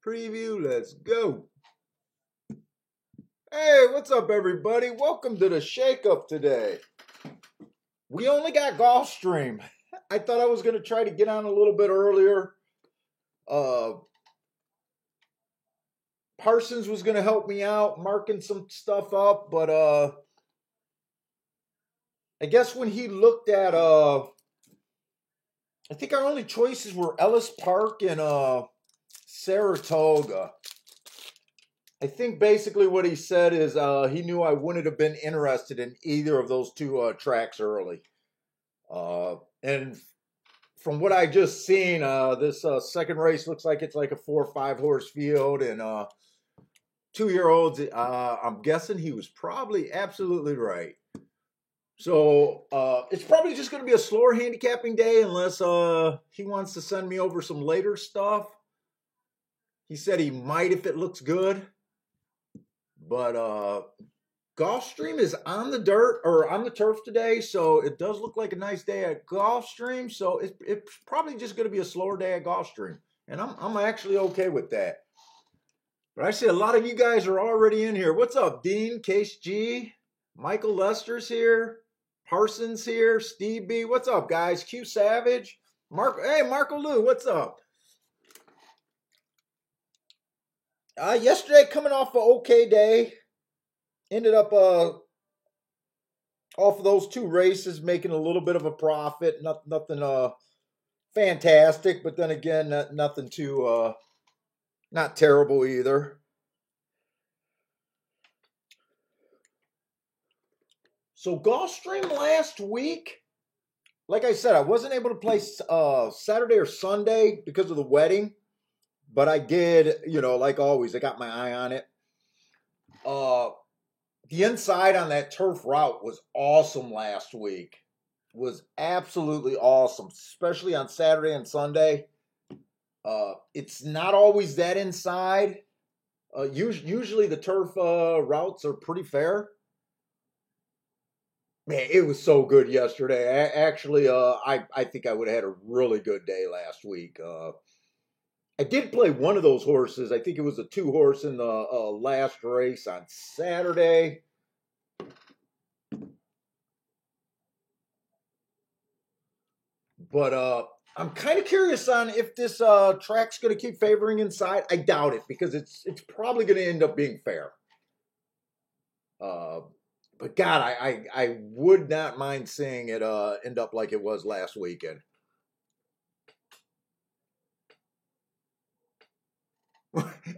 preview. Let's go. Hey, what's up, everybody? Welcome to the shake-up today. We only got Gulfstream. I thought I was going to try to get on a little bit earlier. Parsons was going to help me out marking some stuff up, but I guess when he looked at I think our only choices were Ellis Park and Saratoga. I think basically what he said is he knew I wouldn't have been interested in either of those two tracks early. And from what I just seen, this second race looks like it's like a 4 or 5 horse field, and 2-year-olds. I'm guessing he was probably absolutely right. So it's probably just going to be a slower handicapping day unless he wants to send me over some later stuff. He said he might if it looks good. But Gulfstream is on the dirt or on the turf today, so it does look like a nice day at Gulfstream. So it's probably just going to be a slower day at Gulfstream, and I'm actually okay with that. But I see a lot of you guys are already in here. What's up, Dean, Case G, Michael Lester's here, Parsons here, Steve B. What's up, guys? Q Savage, Hey, Marco Lou. What's up? Yesterday, coming off an okay day, ended up off of those 2 races making a little bit of a profit. Nothing fantastic, but then again, nothing too not terrible either. So Gulfstream last week, like I said, I wasn't able to play Saturday or Sunday because of the wedding. But I did, like always, I got my eye on it. The inside on that turf route was awesome last week. Was absolutely awesome, especially on Saturday and Sunday. It's not always that inside. Usually the turf routes are pretty fair. Man, it was so good yesterday. I think I would have had a really good day last week. I did play one of those horses. I think it was a 2-horse in the last race on Saturday. But I'm kind of curious on if this track's going to keep favoring inside. I doubt it because it's probably going to end up being fair. But God, I would not mind seeing it end up like it was last weekend.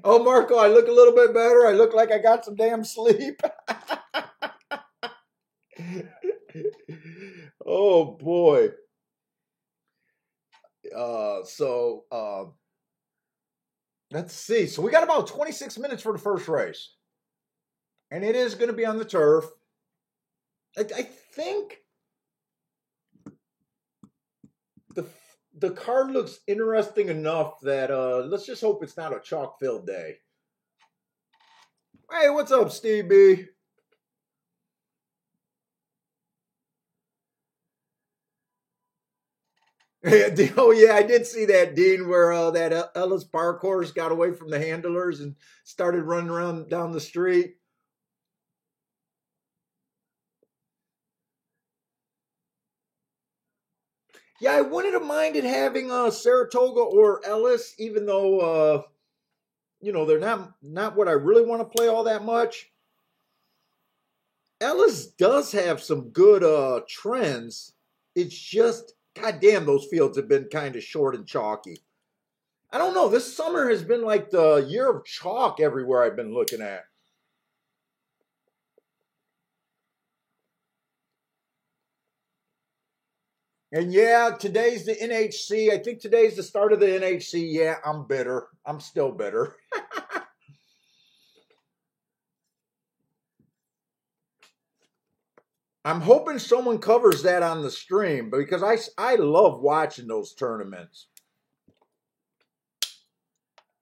Oh, Marco, I look a little bit better. I look like I got some damn sleep. Oh, boy. Let's see. So we got about 26 minutes for the first race. And it is going to be on the turf. I think the card looks interesting enough that let's just hope it's not a chalk-filled day. Hey, what's up, Steve B? Oh, yeah, I did see that, Dean, where that Ellis Park horse got away from the handlers and started running around down the street. Yeah, I wouldn't have minded having Saratoga or Ellis, even though, they're not what I really want to play all that much. Ellis does have some good trends. It's just, goddamn, those fields have been kind of short and chalky. I don't know. This summer has been like the year of chalk everywhere I've been looking at. And yeah, today's the NHC. I think today's the start of the NHC. Yeah, I'm bitter. I'm still bitter. I'm hoping someone covers that on the stream because I love watching those tournaments.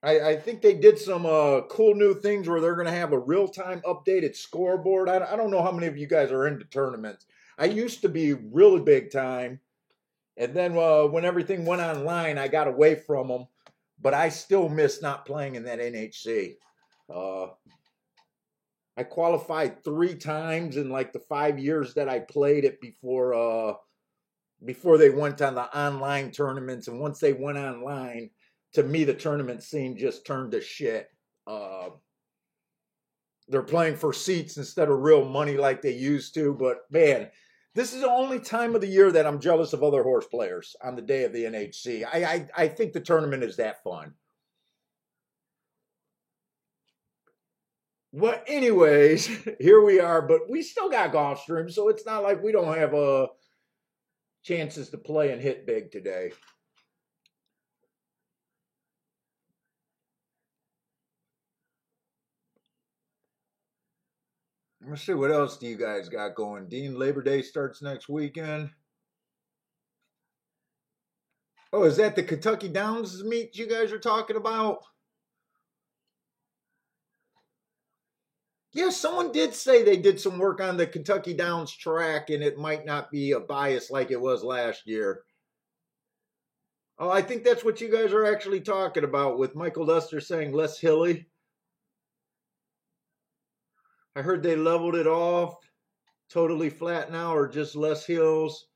I think they did some cool new things where they're going to have a real-time updated scoreboard. I don't know how many of you guys are into tournaments. I used to be really big time. And then when everything went online, I got away from them. but I still miss not playing in that NHC. Uh, I qualified 3 times in like the 5 years that I played it before they went on the online tournaments. And once they went online, to me, the tournament scene just turned to shit. Uh, they're playing for seats instead of real money like they used to. But man, this is the only time of the year that I'm jealous of other horse players on the day of the NHC. I think the tournament is that fun. Well, anyways, here we are, but we still got Gulfstream, so it's not like we don't have chances to play and hit big today. Let's see, what else do you guys got going? Dean, Labor Day starts next weekend. Oh, is that the Kentucky Downs meet you guys are talking about? Yeah, someone did say they did some work on the Kentucky Downs track and it might not be a bias like it was last year. Oh, I think that's what you guys are actually talking about with Michael Lester saying less hilly. I heard they leveled it off, totally flat now, or just less hills.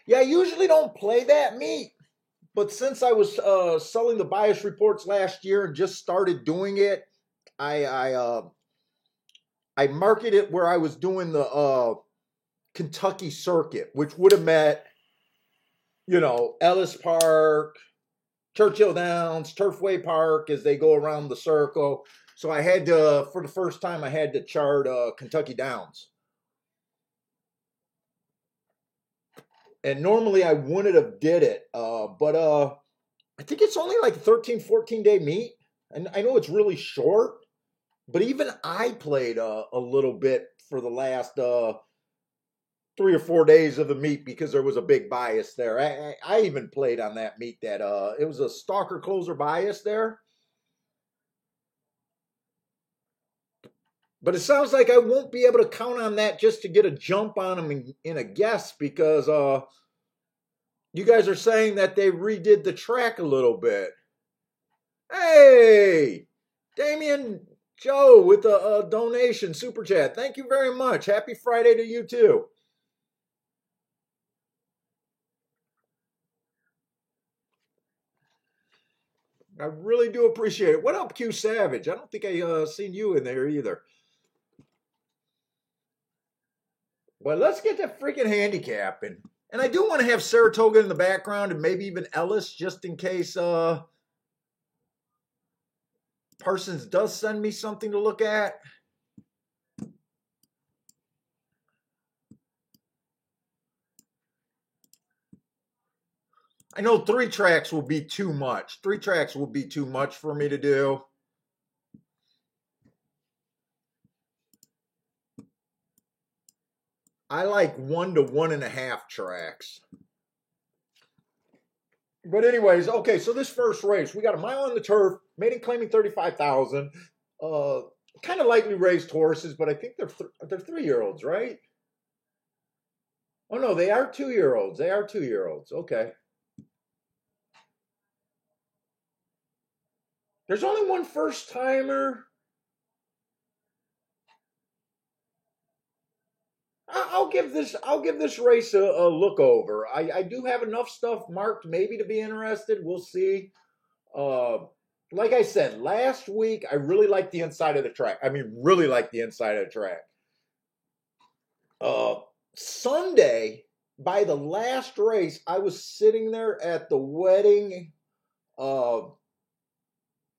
Yeah, I usually don't play that meet, but since I was selling the bias reports last year and just started doing it, I marketed it where I was doing the Kentucky circuit, which would have met, Ellis Park, Churchill Downs, Turfway Park as they go around the circle. So I had to, for the first time, I had to chart Kentucky Downs. And normally I wouldn't have did it, but I think it's only like a 13, 14-day meet. And I know it's really short, but even I played a little bit for the last 3 or 4 days of the meet because there was a big bias there. I even played on that meet that it was a stalker closer bias there. But it sounds like I won't be able to count on that just to get a jump on them in a guess because you guys are saying that they redid the track a little bit. Hey, Damien Joe with a donation super chat. Thank you very much. Happy Friday to you too. I really do appreciate it. What up, Q Savage? I don't think I seen you in there either. Well, let's get that freaking handicapping. And I do want to have Saratoga in the background and maybe even Ellis just in case Parsons does send me something to look at. I know 3 tracks will be too much. 3 tracks will be too much for me to do. I like 1 to 1.5 tracks. But anyways, okay, so this first race, we got a mile on the turf, maiden claiming 35,000. Kind of lightly raised horses, but I think they're 3-year-olds, right? Oh no, they are 2-year-olds. They are 2-year-olds. Okay. There's only one first timer. I'll give this race a look over. I do have enough stuff marked maybe to be interested. We'll see. Like I said, last week I really liked the inside of the track. I mean, really liked the inside of the track. Sunday, by the last race, I was sitting there at the wedding,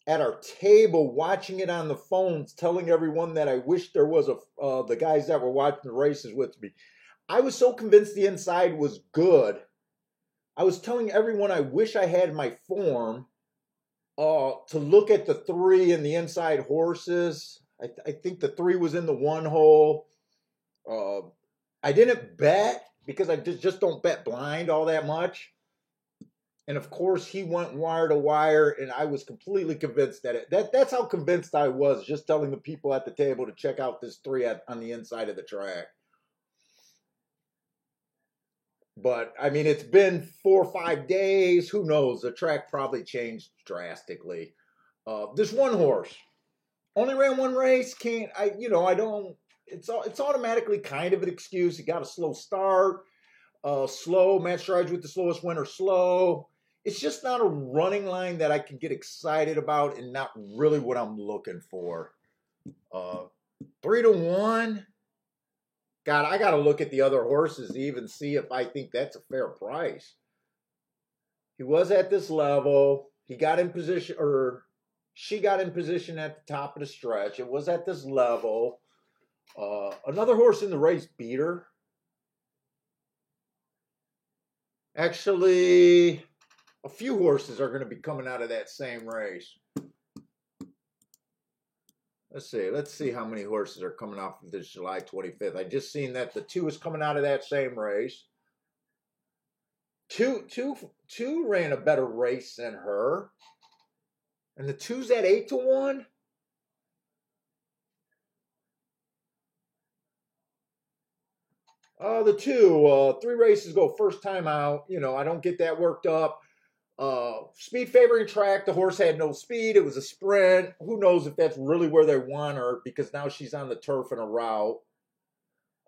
at our table, watching it on the phones, telling everyone that I wish there was the guys that were watching the races with me. I was so convinced the inside was good. I was telling everyone I wish I had my form to look at the 3 and the inside horses. I think the 3 was in the 1 hole. I didn't bet because I just don't bet blind all that much. And of course, he went wire to wire, and I was completely convinced that's how convinced I was, just telling the people at the table to check out this 3 on the inside of the track. But I mean, it's been 4 or 5 days. Who knows? The track probably changed drastically. This one horse only ran one race. Can't I? I don't. It's automatically kind of an excuse. He got a slow start. Slow match strides with the slowest winner. Slow. It's just not a running line that I can get excited about, and not really what I'm looking for. 3-1. God, I got to look at the other horses to even see if I think that's a fair price. He was at this level. He got in position, or she got in position at the top of the stretch. It was at this level. Another horse in the race beat her. Actually, a few horses are going to be coming out of that same race. Let's see how many horses are coming off of this July 25th. I just seen that the 2 is coming out of that same race. Two ran a better race than her. And the 2's at 8-1. The 2, 3 races ago, first time out. I don't get that worked up. Speed favoring track. The horse had no speed. It was a sprint. Who knows if that's really where they want her, because now she's on the turf in a route.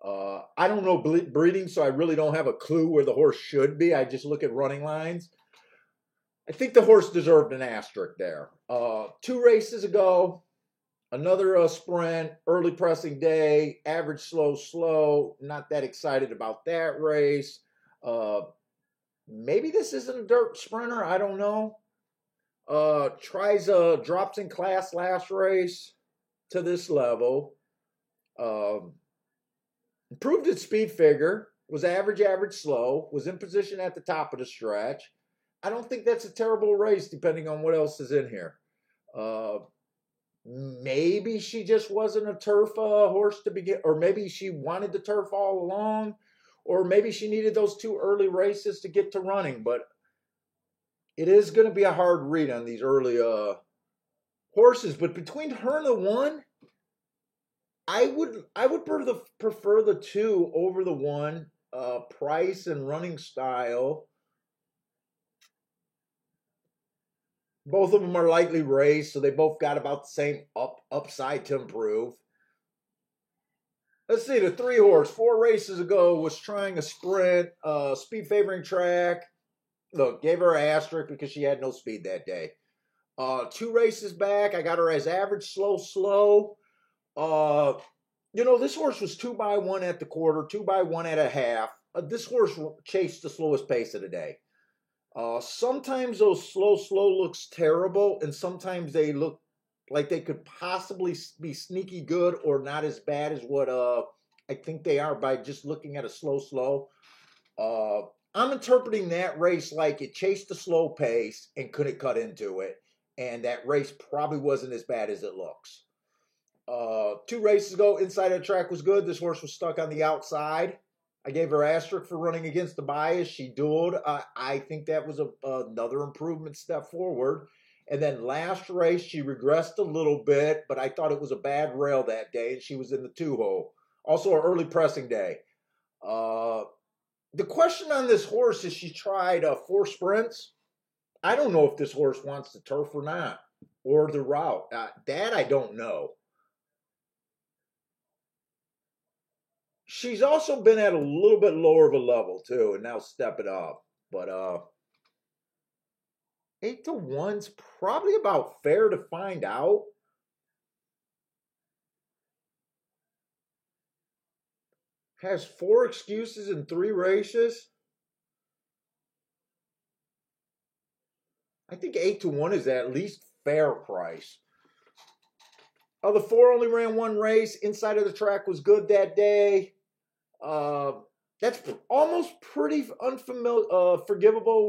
I don't know breeding, so I really don't have a clue where the horse should be. I just look at running lines. I think the horse deserved an asterisk there. 2 races ago, another sprint, early pressing day, average slow. Not that excited about that race. Maybe this isn't a dirt sprinter. I don't know. Drops in class last race to this level. Improved its speed figure. Was average slow. Was in position at the top of the stretch. I don't think that's a terrible race, depending on what else is in here. Maybe she just wasn't a turf horse to begin, or maybe she wanted the turf all along. Or maybe she needed those 2 early races to get to running. But it is going to be a hard read on these early horses. But between her and the 1, I would prefer the 2 over the 1. Price and running style. Both of them are lightly raced, so they both got about the same upside to improve. Let's see, the 3 horse, 4 races ago, was trying a sprint, speed favoring track. Look, gave her an asterisk because she had no speed that day. 2 races back, I got her as average slow. This horse was 2x1 at the quarter, 2x1 at a half. This horse chased the slowest pace of the day. Sometimes those slow looks terrible, and sometimes they look like they could possibly be sneaky good or not as bad as what I think they are by just looking at a slow. I'm interpreting that race like it chased the slow pace and couldn't cut into it, and that race probably wasn't as bad as it looks. 2 races ago, inside of the track was good. This horse was stuck on the outside. I gave her asterisk for running against the bias. She dueled. I think that was another improvement step forward. And then last race, she regressed a little bit, but I thought it was a bad rail that day, and she was in the 2-hole. Also, an early pressing day. The question on this horse is she tried 4 sprints. I don't know if this horse wants the turf or not, or the route. That I don't know. She's also been at a little bit lower of a level, too, and now step it up. But 8-1's probably about fair to find out. Has 4 excuses in 3 races. I think 8-1 is at least fair price. The 4 only ran 1 race. Inside of the track was good that day. That's almost pretty forgivable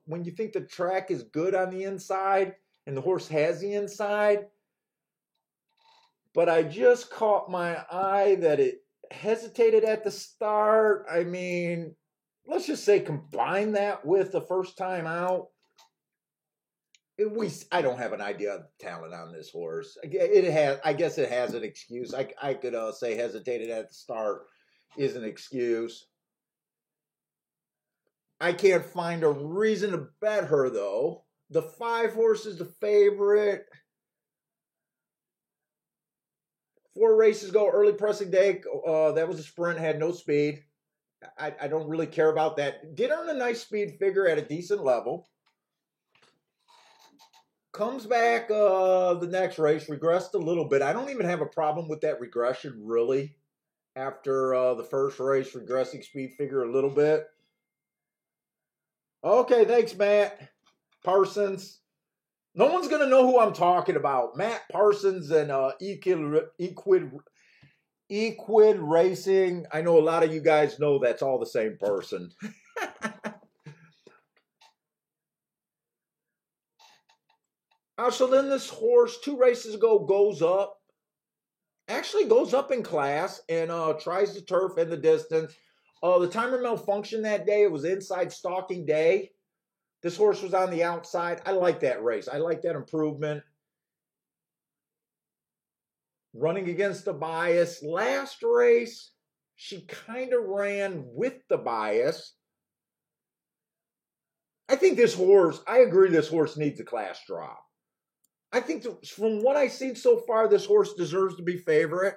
when you think the track is good on the inside and the horse has the inside. But I just caught my eye that it hesitated at the start. I mean, let's just say combine that with the first time out. I don't have an idea of the talent on this horse. I guess it has an excuse. I could say hesitated at the start is an excuse. I can't find a reason to bet her, though. The 5 horse is the favorite. 4 races ago, early pressing day. That was a sprint, had no speed. I don't really care about that. Did earn a nice speed figure at a decent level. Comes back the next race, regressed a little bit. I don't even have a problem with that regression, really. After the first race, regressing speed figure a little bit. Okay, thanks, Matt Parsons. No one's going to know who I'm talking about. Matt Parsons and Equid Racing. I know a lot of you guys know that's all the same person. So then this horse, 2 races ago, goes up. Actually goes up in class and tries the turf in the distance. The timer malfunctioned that day. It was inside stalking day. This horse was on the outside. I like that race. I like that improvement. Running against the bias. Last race, she kind of ran with the bias. I think this horse, I agree this horse needs a class drop. I think from what I've seen so far, this horse deserves to be favorite.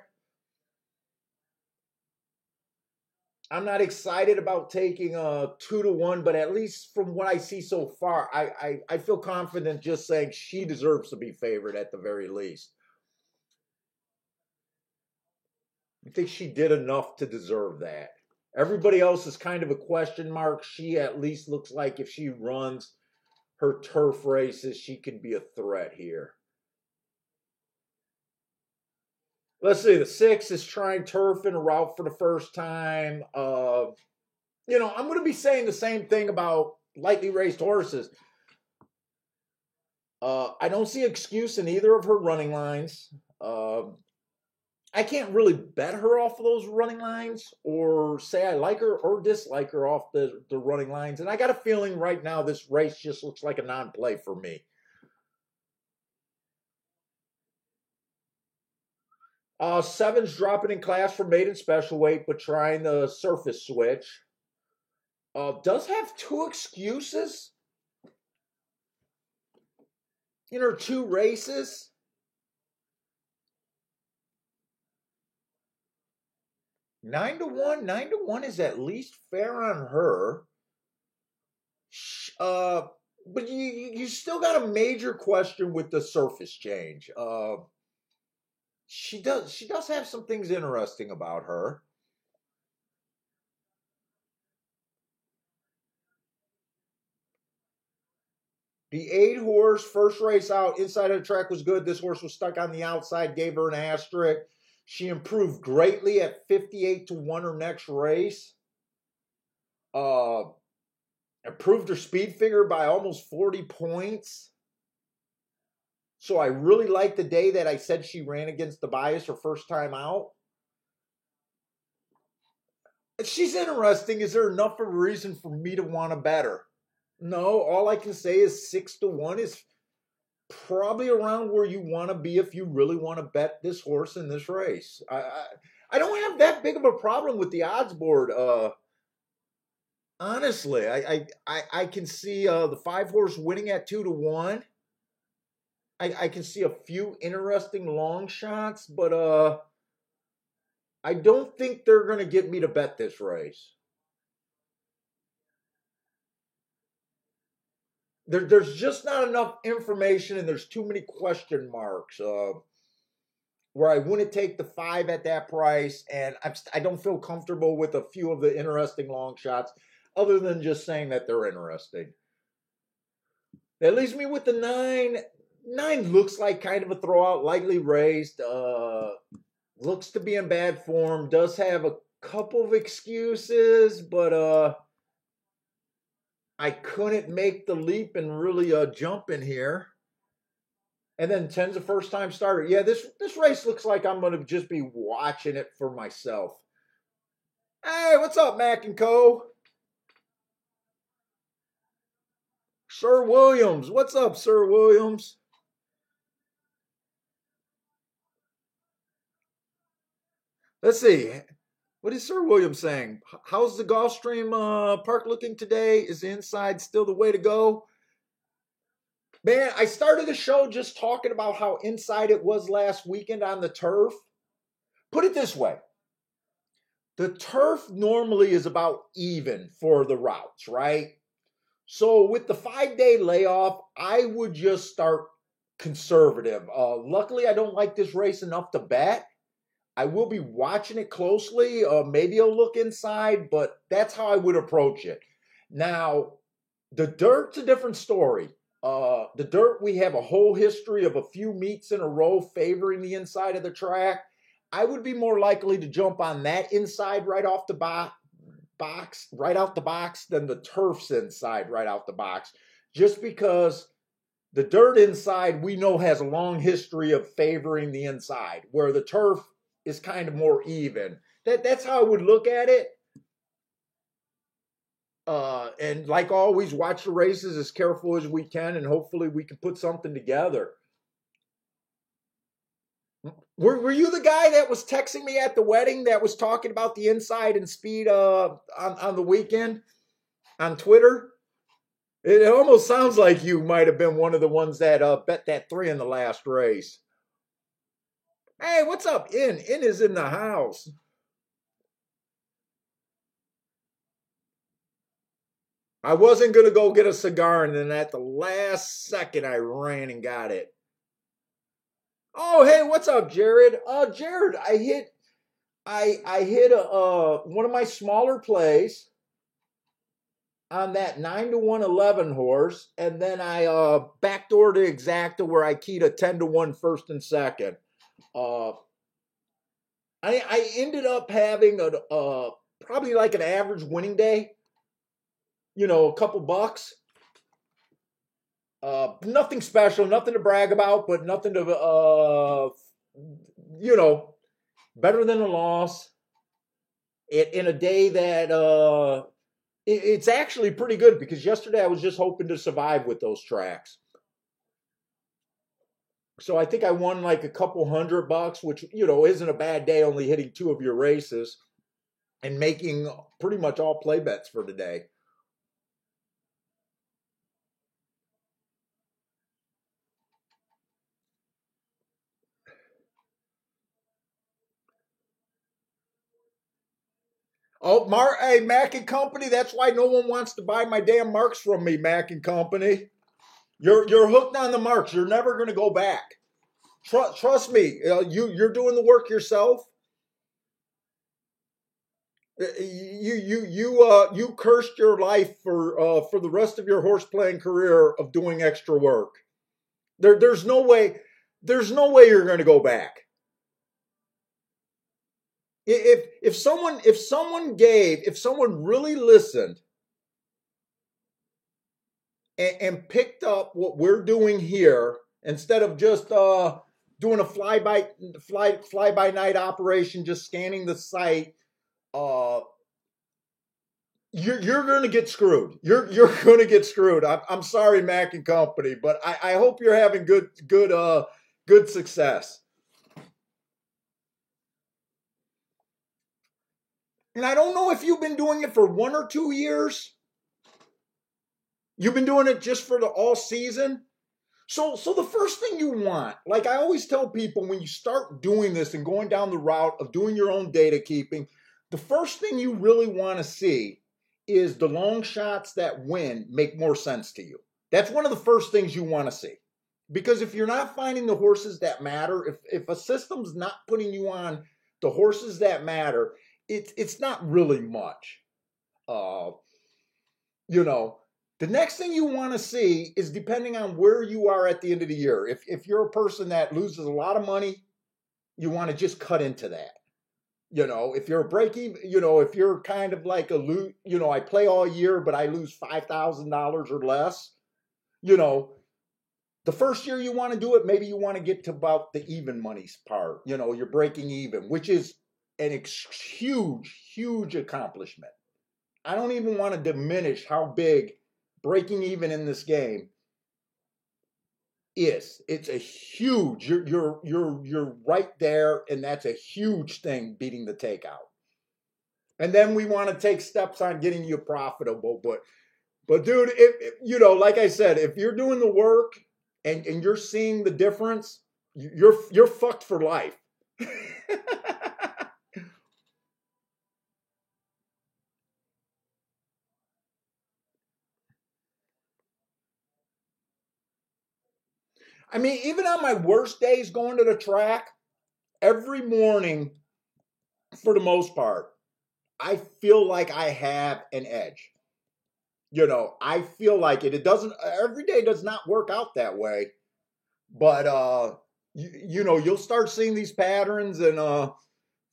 I'm not excited about taking a 2-1, but at least from what I see so far, I feel confident just saying she deserves to be favorite at the very least. I think she did enough to deserve that. Everybody else is kind of a question mark. She at least looks like if she runs her turf races, she could be a threat here. Let's see, the 6 is trying turf in a route for the first time. You know, I'm going to be saying the same thing about lightly raced horses. I don't see excuse in either of her running lines. I can't really bet her off of those running lines or say I like her or dislike her off the running lines. And I got a feeling right now this race just looks like a non-play for me. 7's dropping in class for maiden special weight, but trying the surface switch. Does have 2 excuses in her 2 races. 9-1. 9-1 is at least fair on her. But you still got a major question with the surface change. She does have some things interesting about her. The 8 horse, first race out, inside of the track was good. This horse was stuck on the outside, gave her an asterisk. She improved greatly at 58-1 her next race. Improved her speed figure by almost 40 points. So I really like the day that I said she ran against the bias her first time out. She's interesting. Is there enough of a reason for me to want to bet her? No, all I can say is 6-1 is probably around where you want to be if you really want to bet this horse in this race. I don't have that big of a problem with the odds board. Honestly, I can see the 5 horse winning at 2-1. I can see a few interesting long shots, but I don't think they're going to get me to bet this race. There's just not enough information, and there's too many question marks where I wouldn't take the 5 at that price, and I don't feel comfortable with a few of the interesting long shots, other than just saying that they're interesting. That leaves me with the 9. 9 looks like kind of a throwout, lightly raised. Looks to be in bad form. Does have a couple of excuses, but I couldn't make the leap and really jump in here. And then 10's a first-time starter. Yeah, this race looks like I'm going to just be watching it for myself. Hey, what's up, Mac and Co? Sir Williams. What's up, Sir Williams? Let's see. What is Sir William saying? How's the Gulfstream Park looking today? Is the inside still the way to go? Man, I started the show just talking about how inside it was last weekend on the turf. Put it this way. The turf normally is about even for the routes, right? So with the 5-day layoff, I would just start conservative. Luckily, I don't like this race enough to bet. I will be watching it closely. Maybe I'll look inside, but that's how I would approach it. Now, the dirt's a different story. The dirt, we have a whole history of a few meets in a row favoring the inside of the track. I would be more likely to jump on that inside right off the box, right out the box, than the turf's inside right out the box. Just because the dirt inside we know has a long history of favoring the inside, where the turf is kind of more even. That's how I would look at it. And like always, watch the races as careful as we can, and hopefully we can put something together. Were you the guy that was texting me at the wedding that was talking about the inside and speed on the weekend on Twitter? It almost sounds like you might have been one of the ones that bet that 3 in the last race. Hey, what's up, In? In is in the house. I wasn't going to go get a cigar, and then at the last second, I ran and got it. Oh, hey, what's up, Jared? Jared, I hit one of my smaller plays on that 9-1 11 horse, and then I backdoored to exacta where I keyed a 10-1 first and second. I ended up having probably like an average winning day. You know, a couple bucks. Nothing special, nothing to brag about, but nothing to, better than a loss. In a day that it's actually pretty good, because yesterday I was just hoping to survive with those tracks. So I think I won like a couple $100, which, isn't a bad day, only hitting 2 of your races and making pretty much all play bets for today. Oh, hey, Mac and Company. That's why no one wants to buy my damn marks from me, Mac and Company. You're hooked on the marks. You're never going to go back. Trust me. You're doing the work yourself. You cursed your life for the rest of your horse playing career of doing extra work. There's no way you're going to go back. If someone really listened and picked up what we're doing here, instead of just doing a fly by night operation, just scanning the site, you're going to get screwed. You're going to get screwed. I'm sorry, Mac and Company, but I hope you're having good success. And I don't know if you've been doing it for 1 or 2 years. You've been doing it just for the all season. So the first thing you want, like I always tell people, when you start doing this and going down the route of doing your own data keeping, the first thing you really want to see is the long shots that win make more sense to you. That's one of the first things you want to see. Because if you're not finding the horses that matter, if a system's not putting you on the horses that matter, it's not really much. The next thing you want to see is, depending on where you are at the end of the year. If you're a person that loses a lot of money, you want to just cut into that. If you're a break even, if you're kind of like I play all year, but I lose $5,000 or less, the first year you want to do it, maybe you want to get to about the even money part. You're breaking even, which is an huge accomplishment. I don't even want to diminish how big breaking even in this game is. It's a huge. You're right there, and that's a huge thing, beating the takeout. And then we want to take steps on getting you profitable. But dude, you know, like I said, if you're doing the work and you're seeing the difference, you're fucked for life. I mean, even on my worst days going to the track, every morning, for the most part, I feel like I have an edge. You know, I feel like it. It doesn't, every day does not work out that way. But, you know, you'll start seeing these patterns and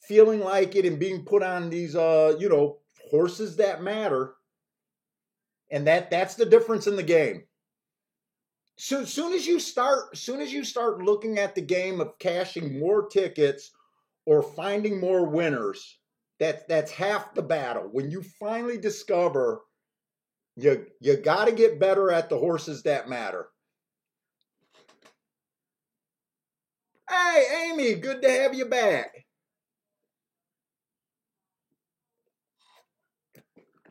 feeling like it and being put on these, you know, horses that matter. And that's the difference in the game. So soon as you start looking at the game of cashing more tickets or finding more winners, that's half the battle. When you finally discover you got to get better at the horses that matter. Hey, Amy, good to have you back.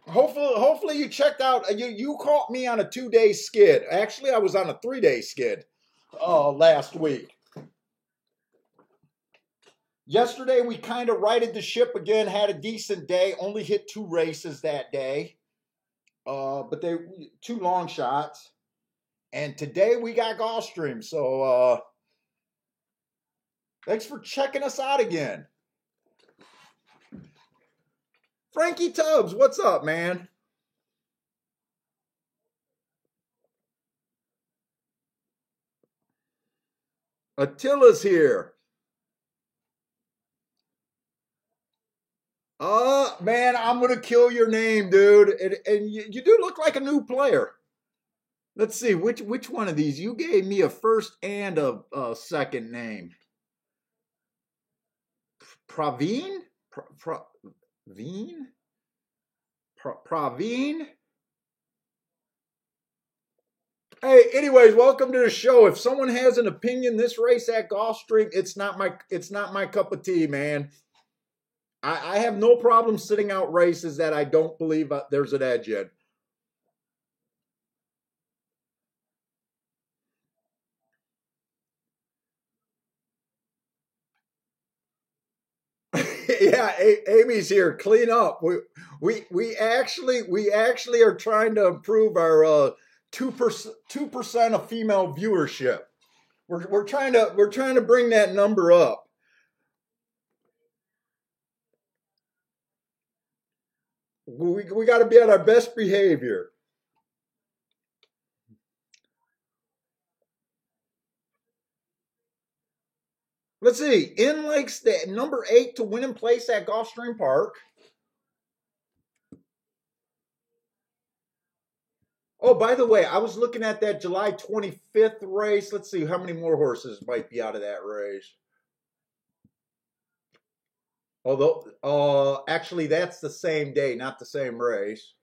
Hopefully you checked out. You caught me on a 2-day skid. Actually, I was on a 3-day skid last week. Yesterday we kind of righted the ship again. Had a decent day. Only hit 2 races that day, but they 2 long shots. And today we got Gulfstream. So thanks for checking us out again. Frankie Tubbs, what's up, man? Attila's here. Man, I'm gonna kill your name, dude. And you do look like a new player. Let's see, which one of these? You gave me a first and a second name. Praveen? Praveen? Praveen? Hey, anyways, welcome to the show. If someone has an opinion, this race at Gulfstream, it's not my cup of tea, man. I have no problem sitting out races that I don't believe there's an edge in. Yeah, Amy's here. Clean up. We actually are trying to improve our 2% of female viewership. We're trying to bring that number up. We got to be on our best behavior. Let's see. In likes the number 8 to win in place at Gulfstream Park. Oh, by the way, I was looking at that July 25th race. Let's see how many more horses might be out of that race. Although, actually, that's the same day, not the same race.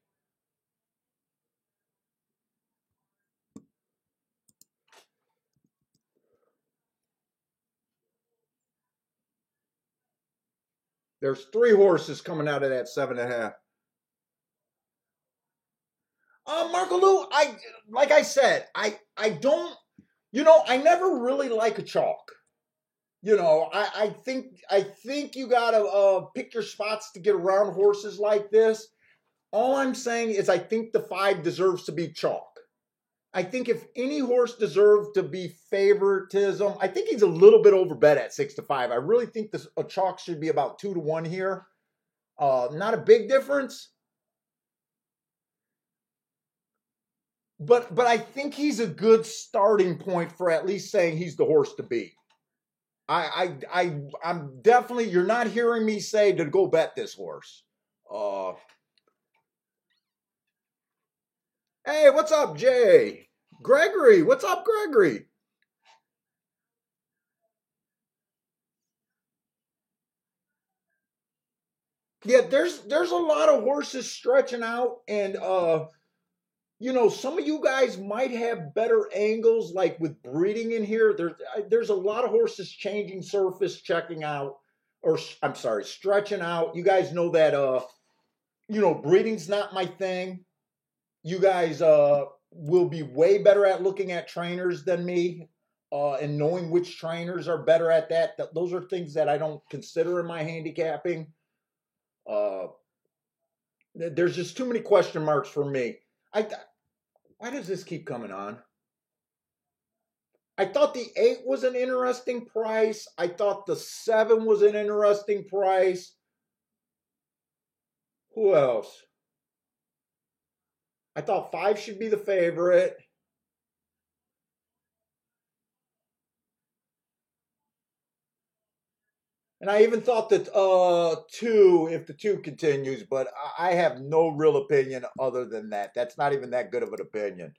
There's 3 horses coming out of that 7.5. Marco Lou, like I said, I don't, you know, I never really like a chalk. You know, I think you gotta pick your spots to get around horses like this. All I'm saying is I think the 5 deserves to be chalk. I think if any horse deserved to be favoritism, I think he's a little bit overbet at 6-5. I really think a chalk should be about 2-1 here. Not a big difference. But I think he's a good starting point for at least saying he's the horse to beat. I'm definitely, you're not hearing me say to go bet this horse. Hey, what's up, Jay? Gregory, what's up, Gregory? Yeah, there's a lot of horses stretching out, and you know, some of you guys might have better angles, like with breeding in here. There's a lot of horses changing surface, checking out, or I'm sorry, stretching out. You guys know that breeding's not my thing. You guys will be way better at looking at trainers than me, and knowing which trainers are better at that. Those are things that I don't consider in my handicapping. Uh, there's just too many question marks for me. Why does this keep coming on? I thought the 8 was an interesting price. I thought the 7 was an interesting price. Who else? I thought 5 should be the favorite. And I even thought that 2, if the 2 continues, but I have no real opinion other than that. That's not even that good of an opinion.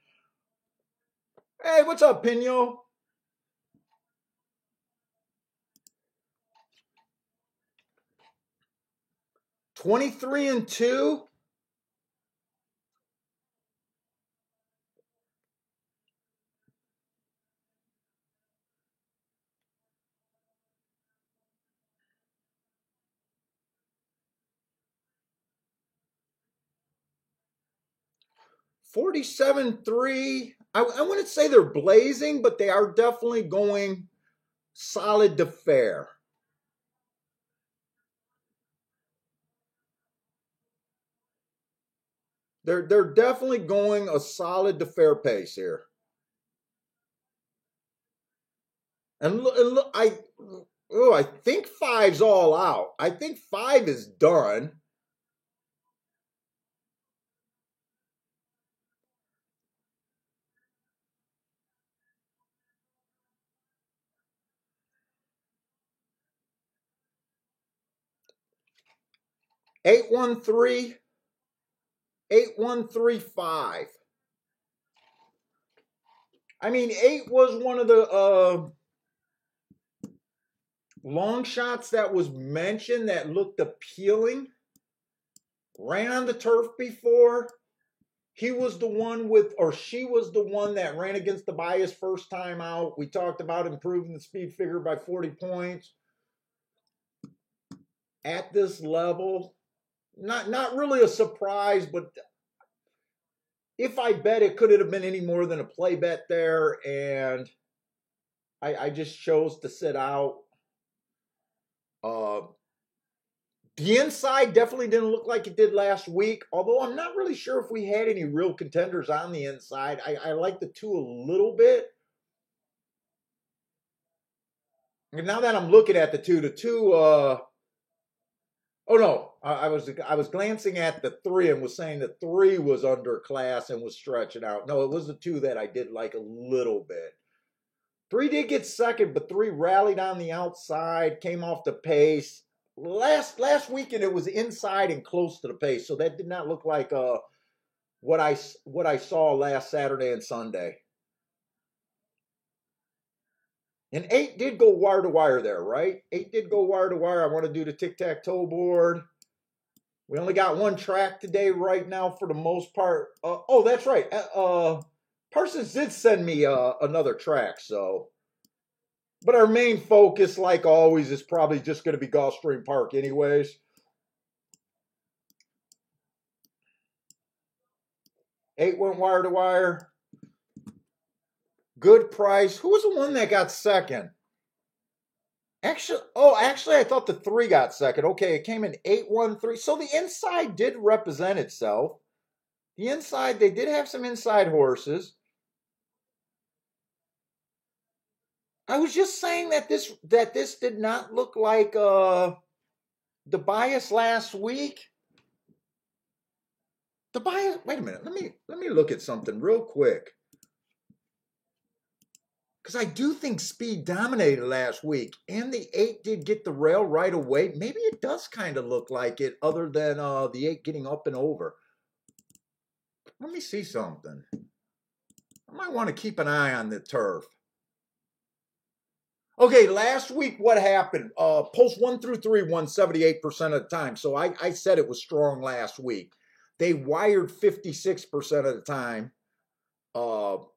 Hey, what's up, Pino? $23-2. $47-3. I wouldn't say they're blazing, but they are definitely going solid to fair. They're definitely going a solid to fair pace here. And look, I think 5's all out. I think 5 is done. Eight one three, 8135. I mean, 8 was one of the long shots that was mentioned that looked appealing. Ran on the turf before. He was the one she was the one that ran against the bias first time out. We talked about improving the speed figure by 40 points. At this level, not really a surprise, but if I bet, it couldn't have been any more than a play bet there, and I just chose to sit out. The inside definitely didn't look like it did last week, although I'm not really sure if we had any real contenders on the inside. I like the 2 a little bit. And now that I'm looking at the 2, oh no, I was glancing at the 3 and was saying the 3 was underclass and was stretching out. No, it was the 2 that I did like a little bit. 3 did get second, but 3 rallied on the outside, came off the pace. Last weekend it was inside and close to the pace, so that did not look like what I saw last Saturday and Sunday. And 8 did go wire to wire there, right? 8 did go wire to wire. I want to do the tic-tac-toe board. We only got 1 track today right now for the most part. Oh, that's right. Parsons did send me another track, so. But our main focus, like always, is probably just going to be Gulfstream Park anyways. 8 went wire to wire. Good price. Who was the one that got second? Actually, I thought the 3 got second. Okay, it came in 813. So the inside did represent itself. The inside, they did have some inside horses. I was just saying that this did not look like the bias last week. The bias. Wait a minute. Let me look at something real quick. Because I do think speed dominated last week, and the 8 did get the rail right away. Maybe it does kind of look like it, other than the 8 getting up and over. Let me see something. I might want to keep an eye on the turf. Okay, last week what happened? Post 1 through 3 won 78% of the time. So I said it was strong last week. They wired 56% of the time. I'm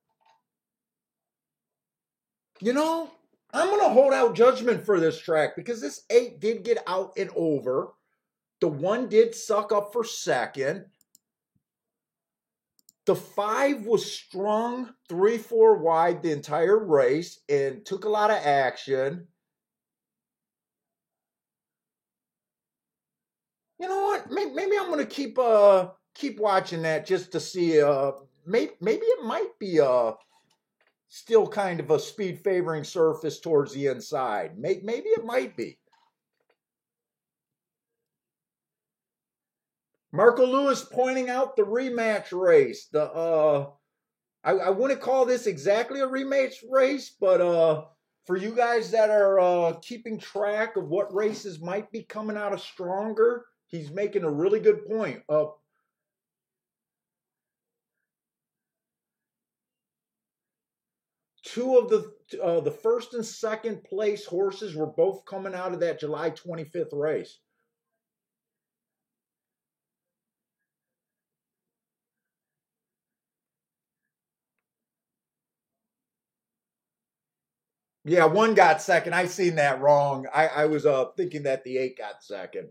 going to hold out judgment for this track because this 8 did get out and over. The 1 did suck up for second. The 5 was strung 3-4 wide the entire race and took a lot of action. You know what? Maybe I'm going to keep watching that just to see. Maybe it might be still kind of a speed favoring surface towards the inside. Maybe it might be. Marco Lewis pointing out the rematch race. I wouldn't call this exactly a rematch race, but for you guys that are keeping track of what races might be coming out of stronger, he's making a really good point. Two of the first and second place horses were both coming out of that July 25th race. Yeah, 1 got second. I seen that wrong. I was thinking that the 8 got second.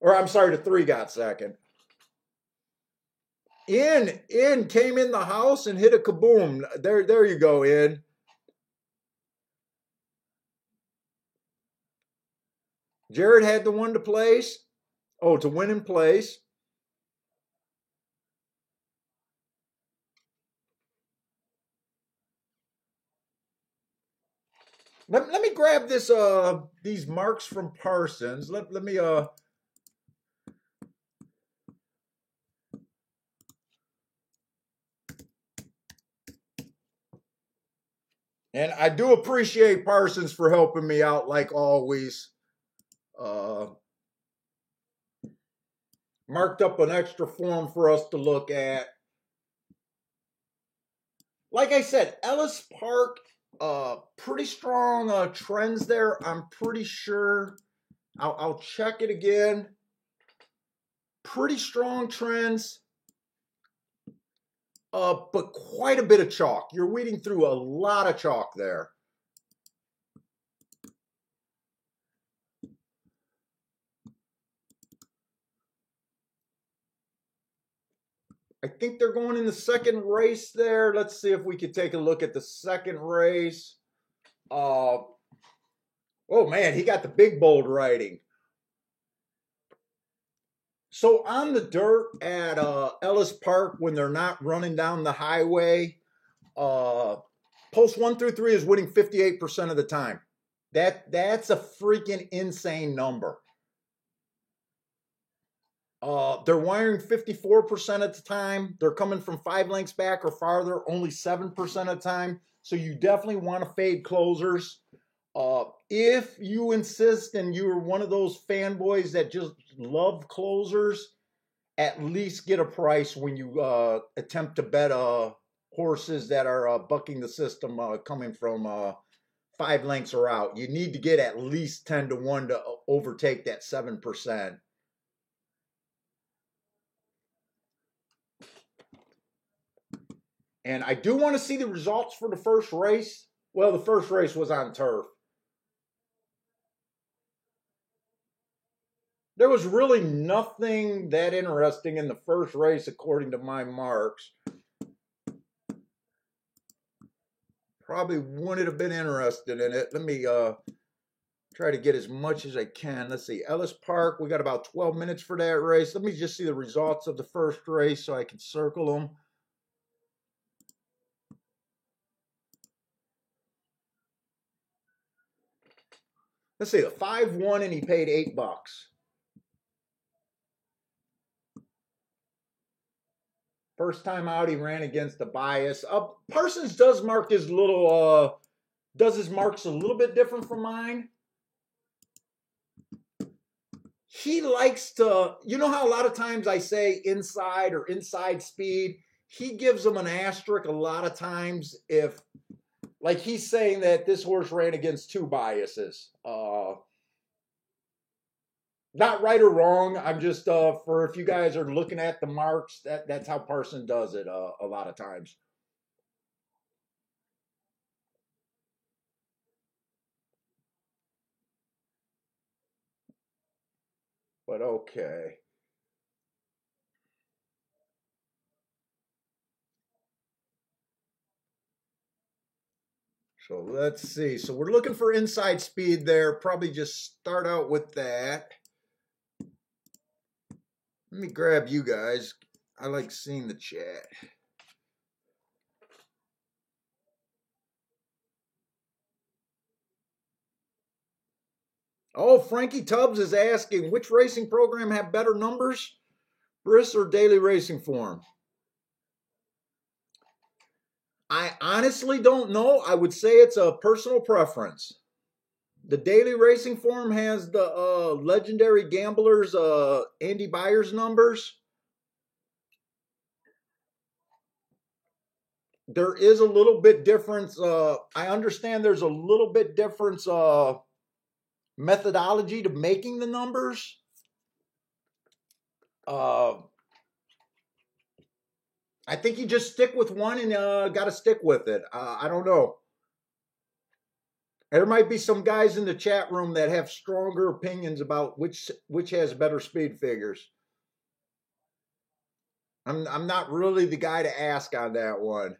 Or I'm sorry, the 3 got second. In came in the house and hit a kaboom. There you go, In. Jared had the 1 to place. Oh, to win in place. Let me grab this these marks from Parsons. Let me and I do appreciate Parsons for helping me out like always. Marked up an extra form for us to look at. Like I said, Ellis Park, pretty strong trends there. I'm pretty sure. I'll check it again. Pretty strong trends, but quite a bit of chalk. You're weeding through a lot of chalk there. I think they're going in the second race there. Let's see if we could take a look at the second race. Oh man, he got the big bold writing. So on the dirt at Ellis Park, when they're not running down the highway, post 1 through 3 is winning 58% of the time. That's a freaking insane number. They're wiring 54% of the time. They're coming from 5 lengths back or farther, only 7% of the time. So you definitely want to fade closers. If you insist and you're one of those fanboys that just love closers, at least get a price when you attempt to bet horses that are bucking the system coming from 5 lengths or out. You need to get at least 10 to 1 to overtake that 7%. And I do want to see the results for the first race. Well, the first race was on turf. There was really nothing that interesting in the first race, according to my marks. Probably wouldn't have been interested in it. Let me try to get as much as I can. Let's see, Ellis Park, we got about 12 minutes for that race. Let me just see the results of the first race so I can circle them. Let's see, the 5 won and he paid $8. First time out, he ran against the bias. Parsons does mark his little, does his marks a little bit different from mine. He likes to, you know how a lot of times I say inside or inside speed? He gives them an asterisk a lot of times if, like he's saying that this horse ran against 2 biases. Not right or wrong. I'm just for if you guys are looking at the marks, that's how Parson does it a lot of times. but okay. So let's see. So we're looking for inside speed there. Probably just start out with that. Let me grab you guys. I like seeing the chat. Oh, Frankie Tubbs is asking, which racing program have better numbers, Briss or Daily Racing Form? I honestly don't know. I would say it's a personal preference. The Daily Racing Form has the legendary gamblers, Andy Byers numbers. There is a little bit difference. I understand there's a little bit difference methodology to making the numbers. I think you just stick with one and got to stick with it. I don't know. There might be some guys in the chat room that have stronger opinions about which has better speed figures. I'm not really the guy to ask on that one.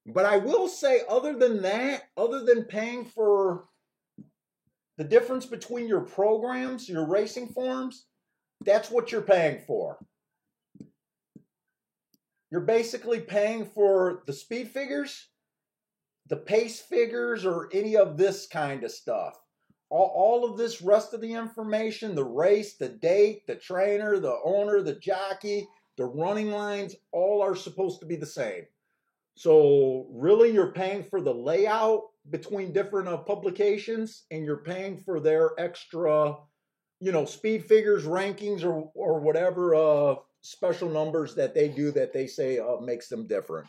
But I will say, other than that, other than paying for the difference between your programs, your racing forms, that's what you're paying for. You're basically paying for the speed figures, the pace figures, or any of this kind of stuff. All of this rest of the information, the race, the date, the trainer, the owner, the jockey, the running lines, all are supposed to be the same. So really you're paying for the layout between different publications, and you're paying for their extra, speed figures, rankings, or whatever special numbers that they do that they say makes them different.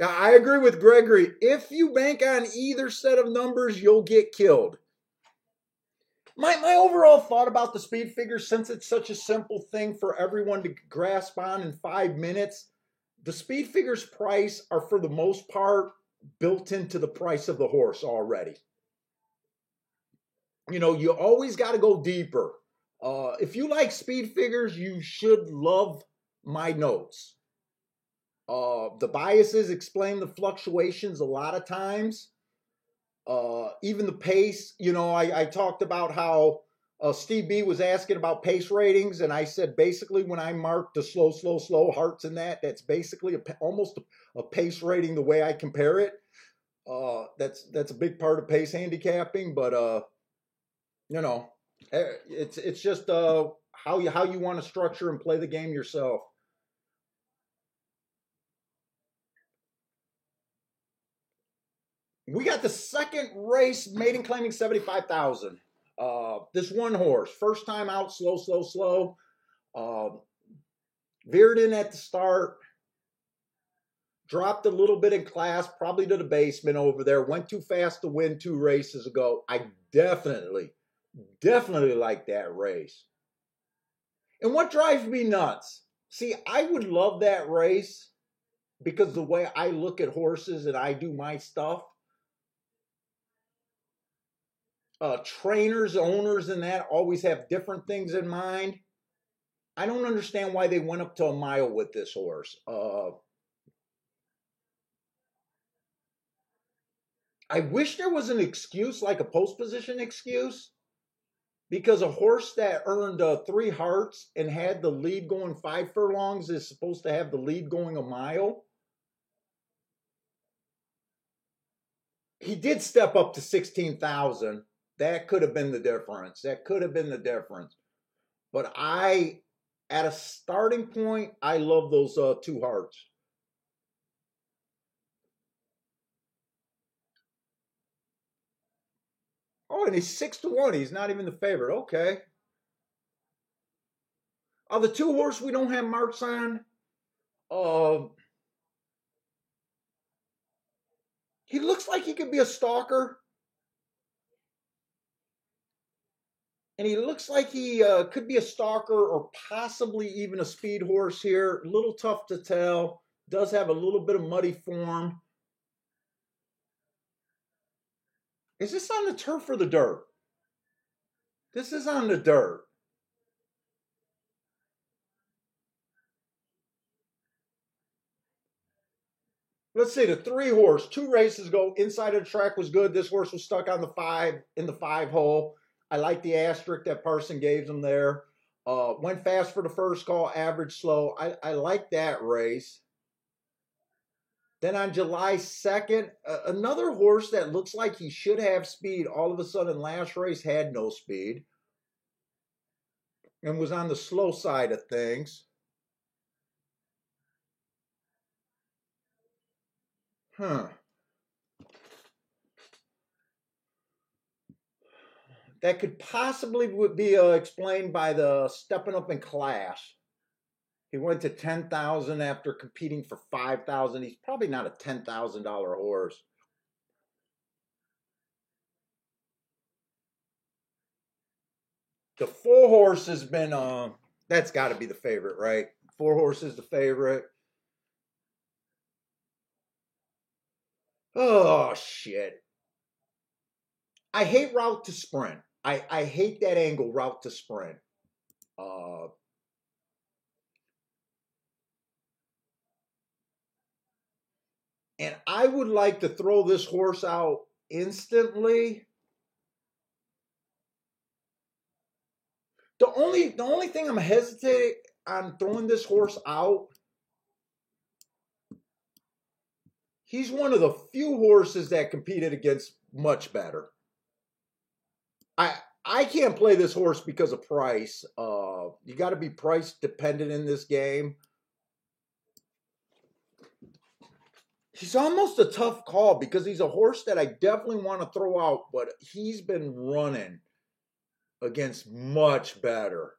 I agree with Gregory. If you bank on either set of numbers, you'll get killed. My overall thought about the speed figures, since it's such a simple thing for everyone to grasp on in 5 minutes, the speed figures price are for the most part built into the price of the horse already. You always got to go deeper. If you like speed figures, you should love my notes. The biases explain the fluctuations a lot of times. Even the pace, I talked about how Steve B was asking about pace ratings, and I said basically when I marked the slow hearts in that's basically almost a pace rating the way I compare it. That's a big part of pace handicapping, but it's just how you want to structure and play the game yourself. We got the second race, maiden claiming 75,000. This one horse, first time out, slow. Veered in at the start, dropped a little bit in class, probably to the basement over there. Went too fast to win 2 races ago. I definitely like that race. And what drives me nuts? See, I would love that race because the way I look at horses and I do my stuff, trainers, owners, and that always have different things in mind. I don't understand why they went up to a mile with this horse. I wish there was an excuse, like a post position excuse, because a horse that earned 3 hearts and had the lead going 5 furlongs is supposed to have the lead going a mile. He did step up to 16,000. That could have been the difference. But at a starting point, I love those 2 hearts. Oh, and he's 6-1. He's not even the favorite. Okay. The 2 horses we don't have marks on, he looks like he could be a stalker. And he looks like he could be a stalker or possibly even a speed horse here. A little tough to tell. Does have a little bit of muddy form. Is this on the turf or the dirt? This is on the dirt. Let's see, the 3 horse, 2 races ago, inside of the track was good. This horse was stuck on the 5 in the 5 hole. I like the asterisk that Parson gave him there. Went fast for the first call, average slow. I like that race. Then on July 2nd, another horse that looks like he should have speed, all of a sudden last race had no speed and was on the slow side of things. That could possibly be explained by the stepping up in class. He went to 10,000 after competing for 5,000. He's probably not a $10,000 horse. The 4 horse has been that's got to be the favorite, right? 4 horse is the favorite. Oh shit. I hate route to sprint. I hate that angle, route to sprint. And I would like to throw this horse out instantly. The only thing I'm hesitating on throwing this horse out, he's one of the few horses that competed against much better. I can't play this horse because of price. You got to be price dependent in this game. He's almost a tough call because he's a horse that I definitely want to throw out, but he's been running against much better.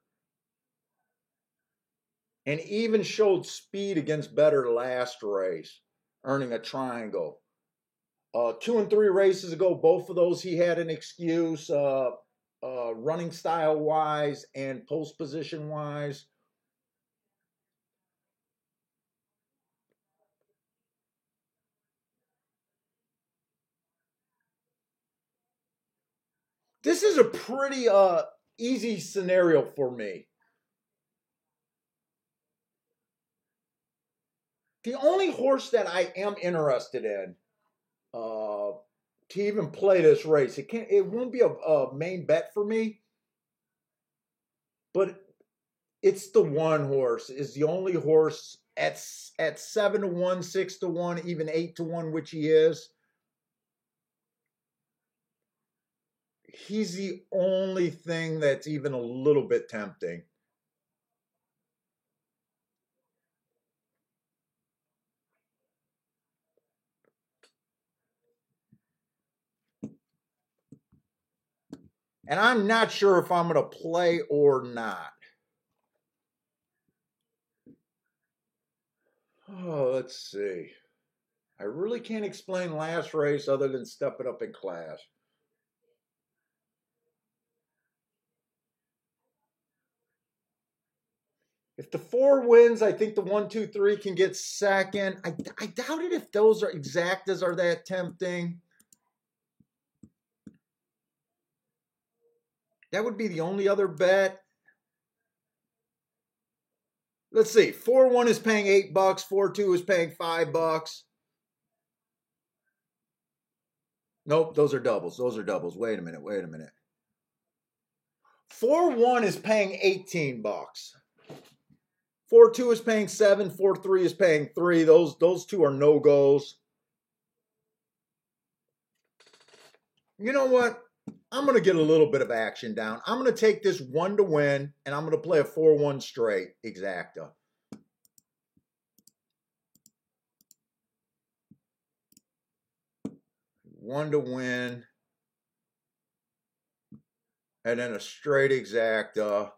And even showed speed against better last race, earning a triangle. 2 and 3 races ago, both of those he had an excuse, running style wise and post position wise. This is a pretty easy scenario for me. The only horse that I am interested in to even play this race, it won't be a main bet for me, but it's the 1 horse is the only horse at 7 to 1, 6 to 1, even 8 to 1, which he is. He's the only thing that's even a little bit tempting. And I'm not sure if I'm going to play or not. Oh, let's see. I really can't explain last race other than stepping up in class. If the 4 wins, I think the 1, 2, 3 can get second. I doubt it if those are exactas are that tempting. That would be the only other bet. Let's see. 4-1 is paying $8. 4-2 is paying $5. Nope, those are doubles. Those are doubles. Wait a minute. 4-1 is paying $18. 4-2 is paying 7. 4-3 is paying 3. Those two are no-goes. You know what? I'm going to get a little bit of action down. I'm going to take this 1 to win, and I'm going to play a 4-1 straight exacta. One to win, and then a straight exacta,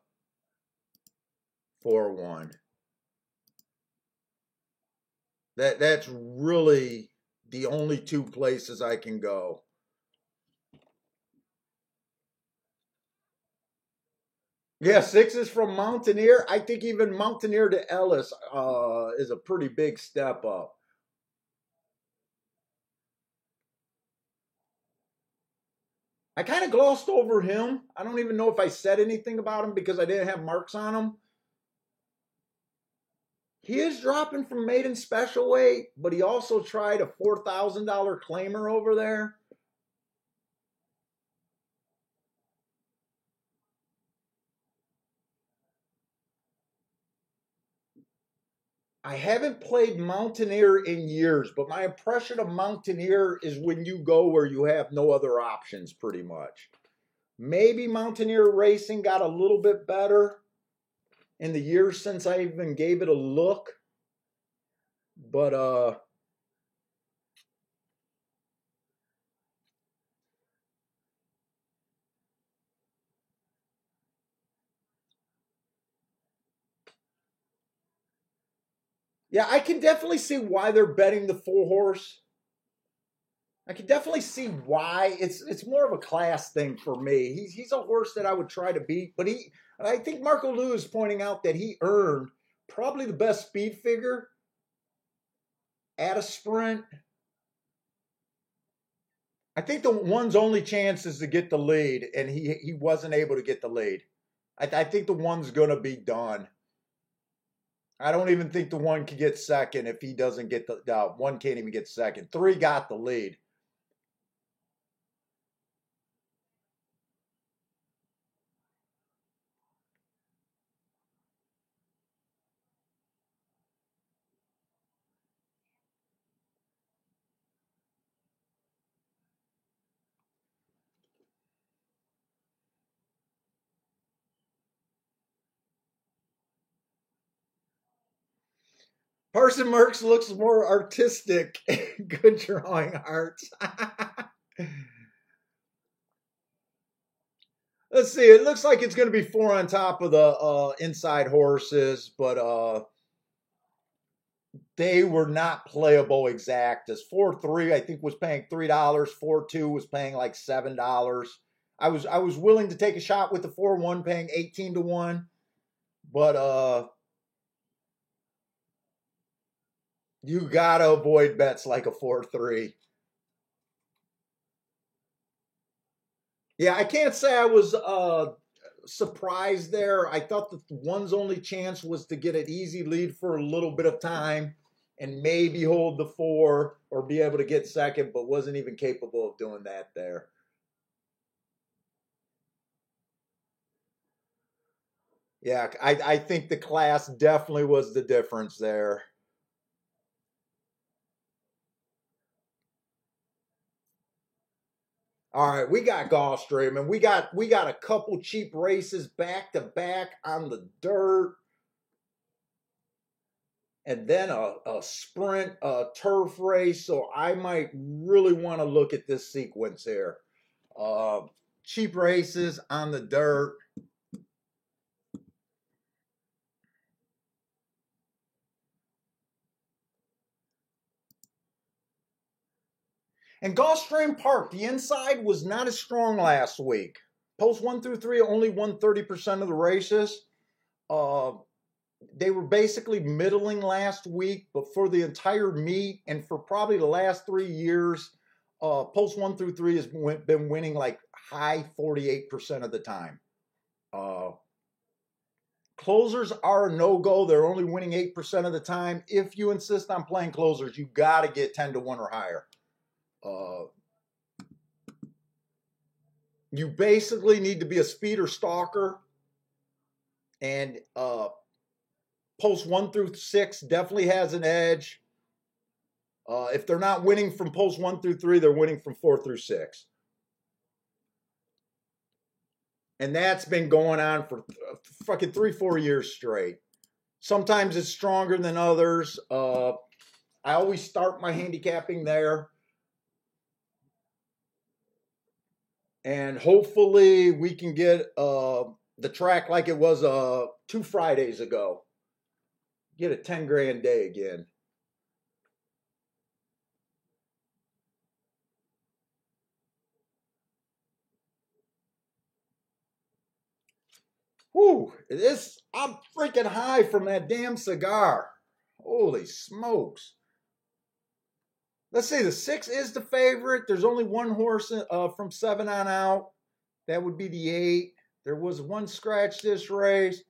4-1. That's really the only 2 places I can go. Yeah, 6 is from Mountaineer. I think even Mountaineer to Ellis is a pretty big step up. I kind of glossed over him. I don't even know if I said anything about him because I didn't have marks on him. He is dropping from maiden special weight, but he also tried a $4,000 claimer over there. I haven't played Mountaineer in years, but my impression of Mountaineer is when you go where you have no other options, pretty much. Maybe Mountaineer Racing got a little bit better in the years since I even gave it a look. But yeah, I can definitely see why they're betting the 4 horse. I can definitely see why. It's more of a class thing for me. He's a horse that I would try to beat, but I think Marco Lou is pointing out that he earned probably the best speed figure at a sprint. I think the one's only chance is to get the lead, and he wasn't able to get the lead. I think the one's gonna be done. I don't even think the one can get second if he doesn't get the one can't even get second. 3 got the lead. Parson Merks looks more artistic. Good drawing hearts. Let's see. It looks like it's going to be 4 on top of the inside horses, but they were not playable exact. As 4-3, I think was paying $3. 4-2 was paying like $7. I was willing to take a shot with the 4-1, paying 18 to 1, but you gotta avoid bets like a 4-3. Yeah, I can't say I was surprised there. I thought that the one's only chance was to get an easy lead for a little bit of time and maybe hold the 4 or be able to get second, but wasn't even capable of doing that there. Yeah, I think the class definitely was the difference there. All right, we got Gulfstream, and we got a couple cheap races back to back on the dirt, and then a sprint, a turf race. So I might really want to look at this sequence here. Uh, Cheap races on the dirt. And Gulfstream Park, the inside was not as strong last week. Post 1 through 3 only won 30% of the races. Uh, they were basically middling last week, but for the entire meet and for probably the last 3 years, Post 1 through 3 has been winning like high 48% of the time. Uh, Closers are a no-go. They're only winning 8% of the time. If you insist on playing closers, you got to get 10 to 1 or higher. Uh, you basically need to be a speeder stalker, and post 1 through 6 definitely has an edge. If they're not winning from post 1 through 3, they're winning from 4 through 6. And that's been going on for fucking 3-4 years straight. Sometimes it's stronger than others. I always start my handicapping there. And hopefully we can get the track like it was 2 Fridays ago. Get a 10 grand day again. Whew, I'm freaking high from that damn cigar. Holy smokes. Let's say the 6 is the favorite. There's only one horse from 7 on out. That would be the 8. There was one scratch this race.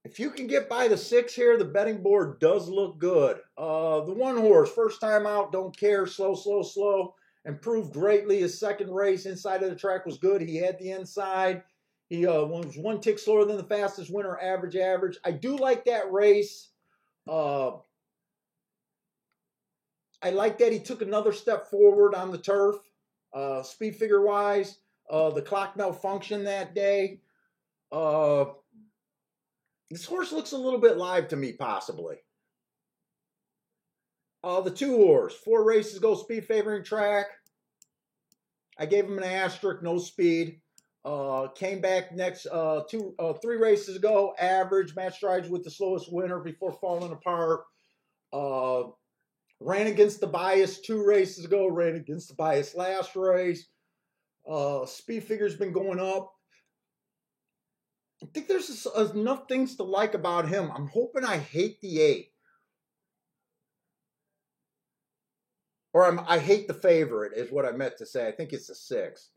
If you can get by the 6 here, the betting board does look good. The 1 horse, first time out, don't care, slow, slow, slow. Improved greatly. His second race inside of the track was good. He had the inside. He was 1 tick slower than the fastest winner, average, average. I do like that race. I like that he took another step forward on the turf, speed figure wise. The clock malfunctioned that day. This horse looks a little bit live to me, possibly. The 2 horse, 4 races ago, speed favoring track. I gave him an asterisk, no speed. Came back next 3 races ago, average, match strides with the slowest winner before falling apart. Ran against the bias 2 races ago, ran against the bias last race. Speed figure's been going up. I think there's enough things to like about him. I'm hoping I hate the 8. Or I hate the favorite is what I meant to say. I think it's the 6.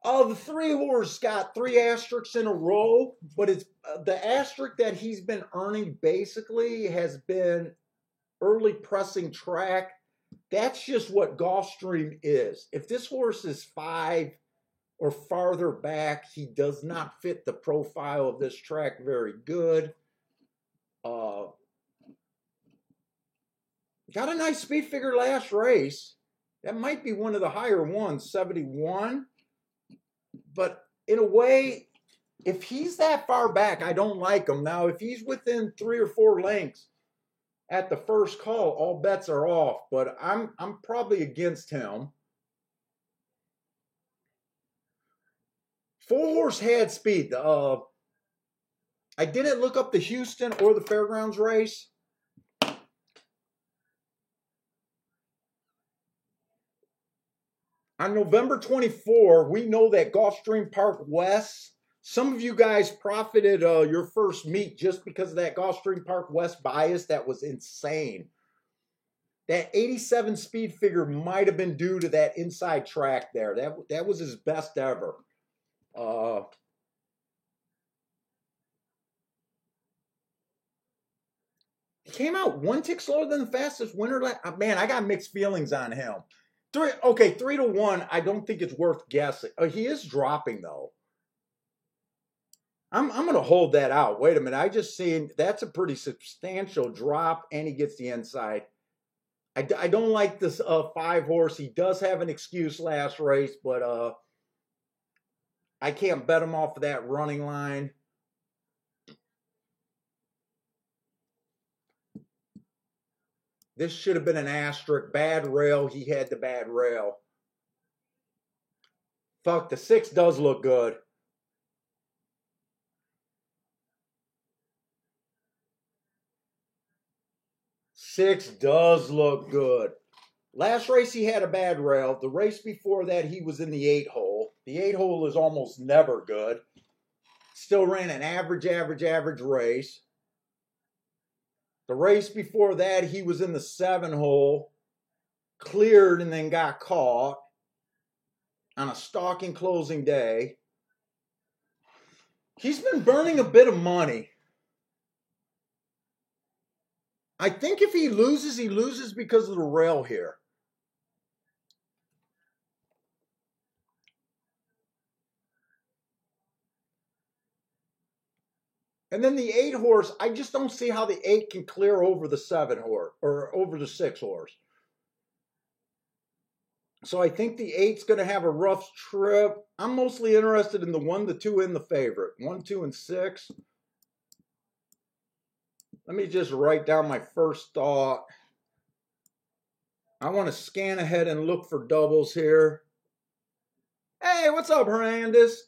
The 3 horse got 3 asterisks in a row, but it's the asterisk that he's been earning basically has been early pressing track. That's just what Gulfstream is. If this horse is 5 or farther back, he does not fit the profile of this track very good. Got a nice speed figure last race. That might be one of the higher ones, 71. But in a way, if he's that far back, I don't like him. Now, if he's within 3 or 4 lengths at the first call, all bets are off. But I'm probably against him. 4 horse had speed. I didn't look up the Houston or the Fairgrounds race. On November 24, we know that Gulfstream Park West, some of you guys profited your first meet just because of that Gulfstream Park West bias. That was insane. That 87 speed figure might have been due to that inside track there. That was his best ever. He came out 1 tick slower than the fastest winner. Man, I got mixed feelings on him. 3-1. I don't think it's worth guessing. He is dropping though. I'm going to hold that out. Wait a minute. I just seen that's a pretty substantial drop, and he gets the inside. I don't like this 5 horse. He does have an excuse last race, but I can't bet him off of that running line. This should have been an asterisk. Bad rail. He had the bad rail. Fuck, the 6 does look good. Six does look good. Last race he had a bad rail. The race before that he was in the 8 hole. The 8 hole is almost never good. Still ran an average race. The race before that he was in the 7 hole. Cleared and then got caught on a stalking closing day. He's been burning a bit of money. I think if he loses because of the rail here. And then the 8 horse, I just don't see how the 8 can clear over the 7 horse or over the 6 horse. So I think the 8's going to have a rough trip. I'm mostly interested in the 1, the 2, and the favorite. 1, 2, and 6. Let me just write down my first thought. I want to scan ahead and look for doubles here. Hey, what's up, Hernandez?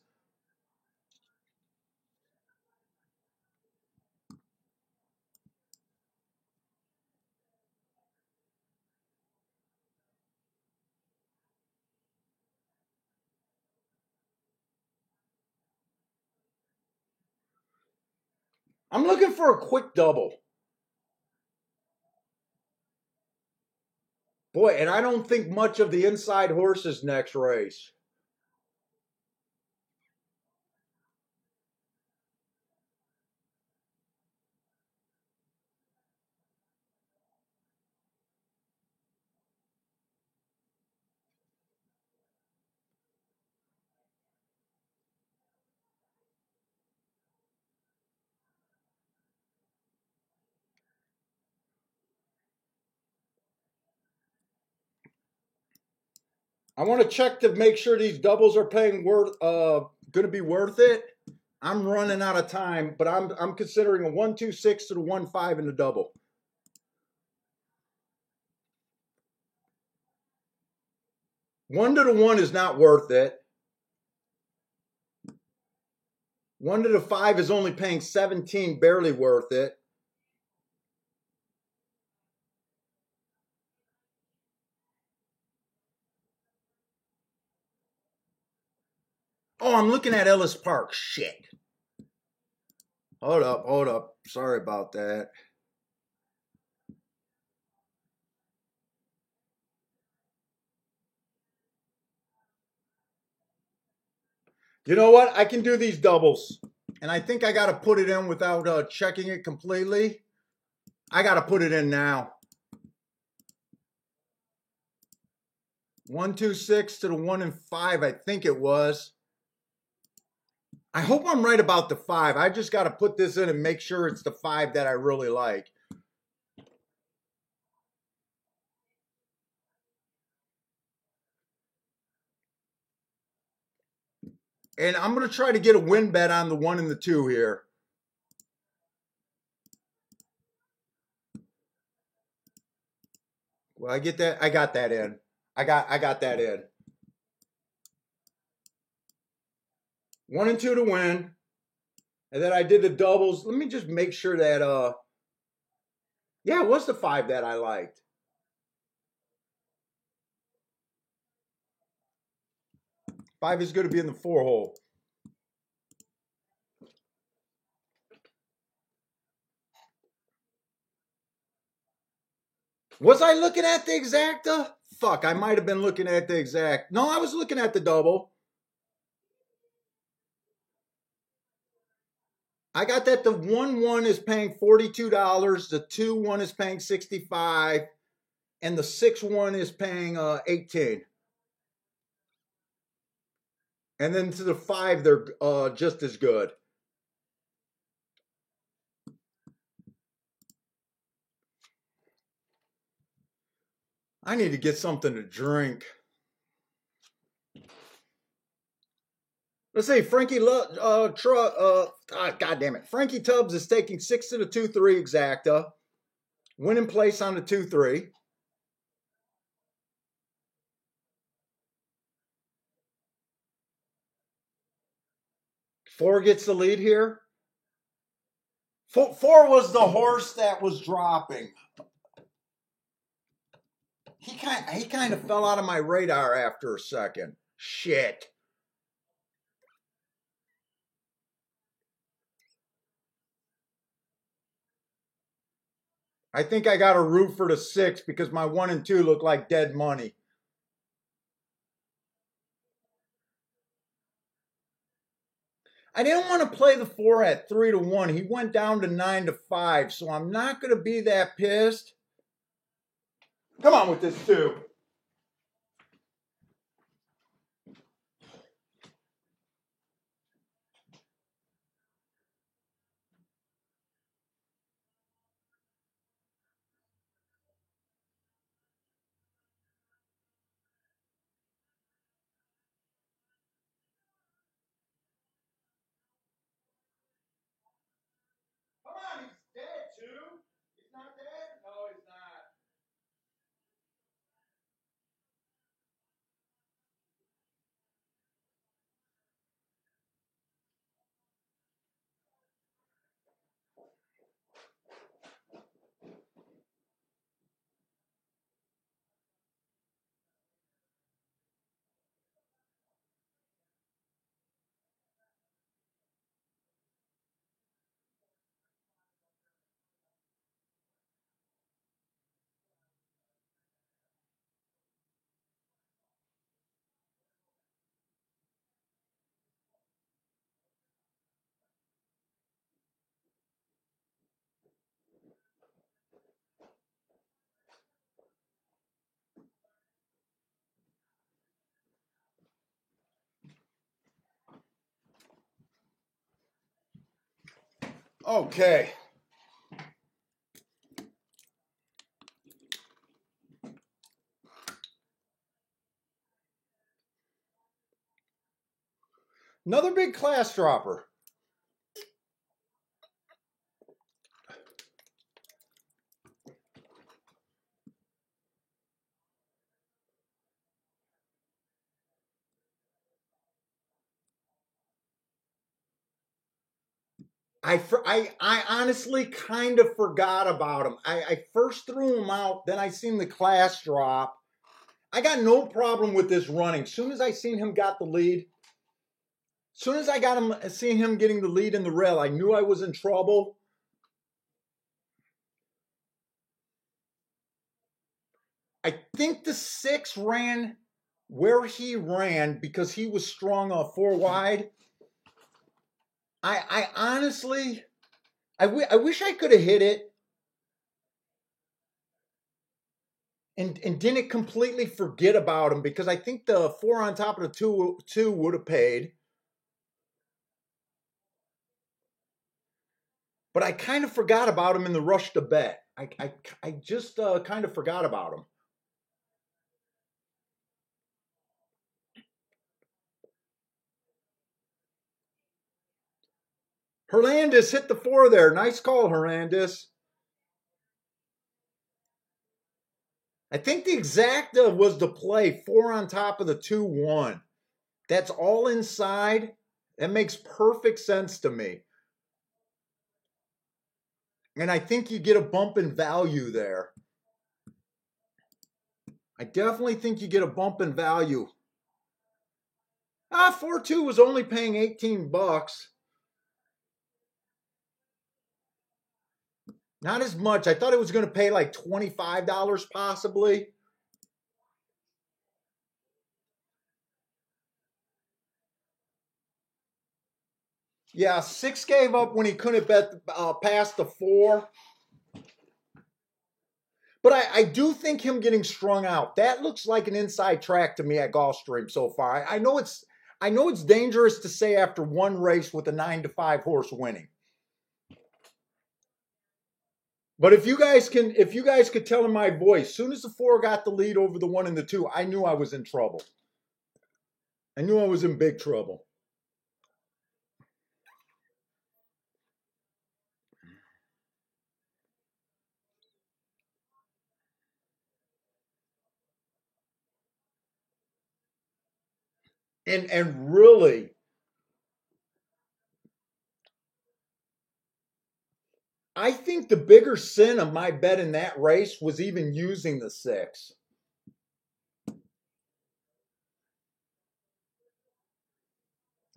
I'm looking for a quick double. Boy, and I don't think much of the inside horses next race. I want to check to make sure these doubles are paying going to be worth it. I'm running out of time, but I'm considering a 1-2-6 to the 1-5 in the double. One to the 1 is not worth it. 1 to the 5 is only paying 17, barely worth it. Oh, I'm looking at Ellis Park. Shit. Hold up. Sorry about that. You know what? I can do these doubles. And I think I got to put it in without checking it completely. I got to put it in now. 1-2-6 to the 1 and 5, I think it was. I hope I'm right about the 5. I just got to put this in and make sure it's the 5 that I really like. And I'm going to try to get a win bet on the 1 and the 2 here. Well, I get that. I got that in. I got that in. 1 and 2 to win. And then I did the doubles. Let me just make sure that yeah, it was the 5 that I liked. Five is going to be in the 4 hole. Was I looking at the exacta? Fuck, I might have been looking at the exact. No, I was looking at the double. I got that the 1-1 is paying $42, the 2-1 is paying $65, and the 6-1 is paying $18. And then to the 5, they're just as good. I need to get something to drink. Let's see, Frankie God damn it. Frankie Tubbs is taking 6 to the 2-3 exacta. Winning place on the 2-3. Four gets the lead here. Four was the horse that was dropping. He kind of fell out of my radar after a second. Shit. I think I got a root for the 6 because my 1 and 2 look like dead money. I didn't want to play the 4 at 3 to 1. He went down to 9 to 5, so I'm not going to be that pissed. Come on with this 2. Come on, he's dead too. He's not dead? No, he's not. Okay. Another big class dropper. I honestly kind of forgot about him. I first threw him out, then I seen the class drop. I got no problem with this running. Soon as I seen him got the lead, soon as I got him, seen him getting the lead in the rail, I knew I was in trouble. I think the 6 ran where he ran because he was strong 4 wide. I honestly, I wish I could have hit it and didn't completely forget about him, because I think the 4 on top of the two would have paid. But I kind of forgot about him in the rush to bet. I just kind of forgot about him. Hernandez hit the 4 there. Nice call, Hernandez. I think the exacta was the play. 4 on top of the 2-1. That's all inside. That makes perfect sense to me. And I think you get a bump in value there. I definitely think you get a bump in value. 4-2 was only paying 18 bucks. Not as much. I thought it was going to pay like $25 possibly. Yeah, 6 gave up when he couldn't bet past the 4. But I do think him getting strung out, that looks like an inside track to me at Gulfstream so far. I know it's dangerous to say after one race with a 9-5 horse winning. But if you guys could tell in my voice, soon as the 4 got the lead over the 1 and the 2, I knew I was in trouble. I knew I was in big trouble. And really, I think the bigger sin of my bet in that race was even using the 6.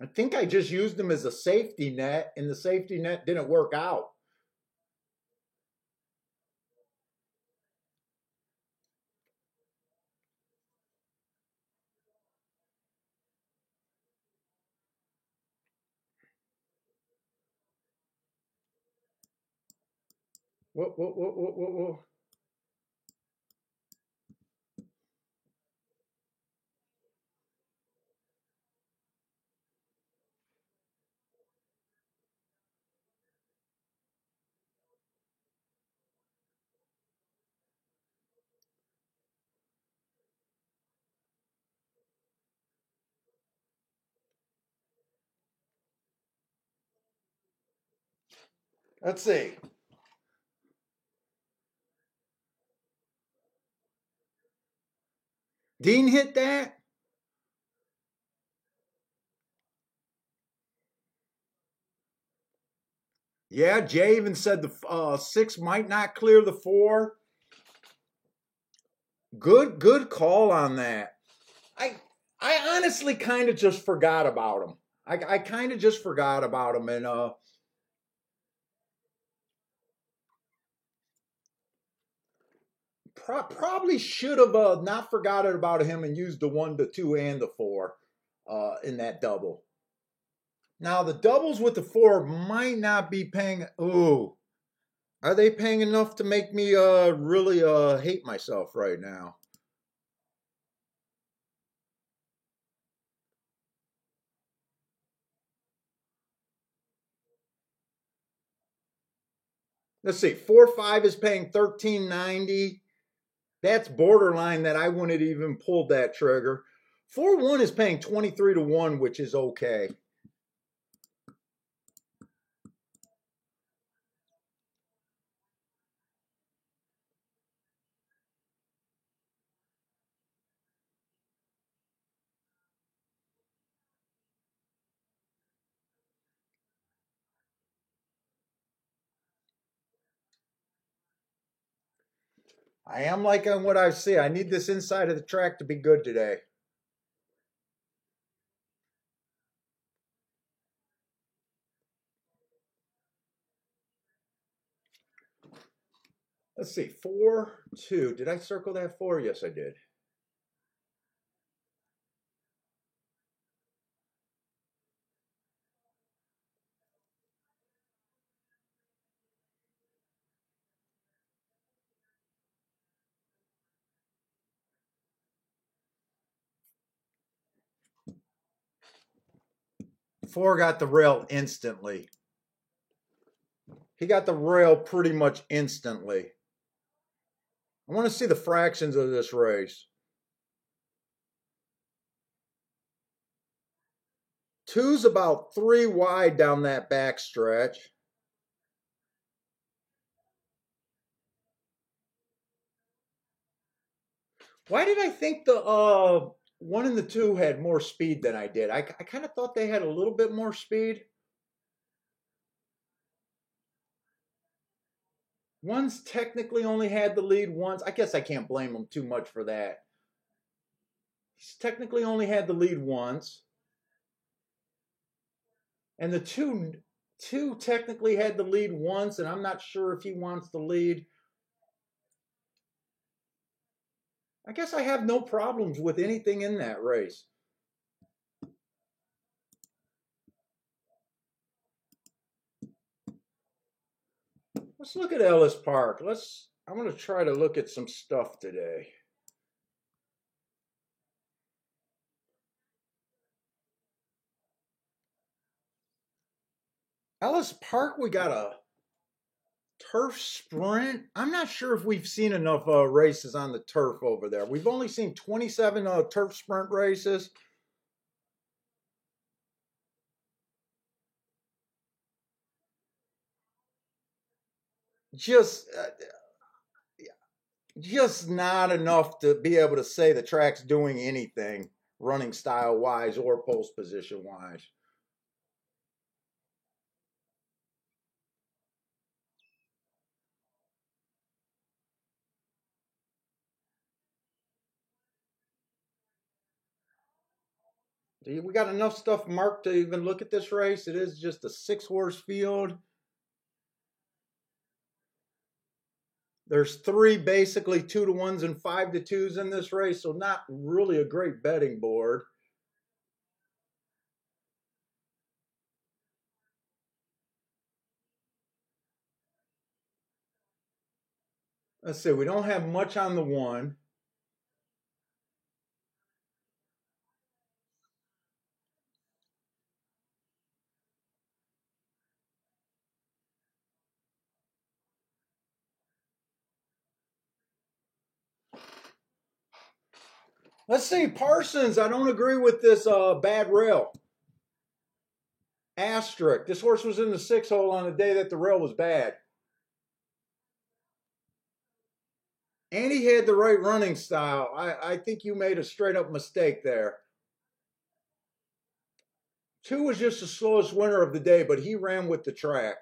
I think I just used them as a safety net, and the safety net didn't work out. Whoa. Let's see. Dean hit that? Yeah, Jay even said the 6 might not clear the 4. Good call on that. I honestly kind of just forgot about him. I kind of just forgot about him, and probably should have not forgotten about him and used the 1, the 2, and the 4 in that double. Now the doubles with the 4 might not be paying. Ooh, are they paying enough to make me really hate myself right now? Let's see, 4-5 is paying $13.90. That's borderline that I wouldn't even pulled that trigger. 4-1 is paying 23-1, which is okay. I am liking what I see. I need this inside of the track to be good today. Let's see, 4-2. Did I circle that 4? Yes, I did. Four got the rail instantly. He got the rail pretty much instantly. I want to see the fractions of this race. Two's about 3 wide down that back stretch. Why did I think the 1 and the 2 had more speed than I did? I kind of thought they had a little bit more speed. One's technically only had the lead once. I guess I can't blame him too much for that. He's technically only had the lead once. And the two technically had the lead once, and I'm not sure if he wants the lead. I guess I have no problems with anything in that race. Let's look at Ellis Park. I'm going to try to look at some stuff today. Ellis Park, we got a turf sprint. I'm not sure if we've seen enough races on the turf over there. We've only seen 27 turf sprint races. Just, just not enough to be able to say the track's doing anything running style wise or post position wise. We got enough stuff marked to even look at this race. It is just a 6-horse field. There's 3 basically 2-1s and 5-2s in this race, so not really a great betting board. Let's see, we don't have much on the 1. Let's see, Parsons. I don't agree with this bad rail. Asterisk. This horse was in the 6-hole on the day that the rail was bad. And he had the right running style. I think you made a straight up mistake there. 2 was just the slowest winner of the day, but he ran with the track.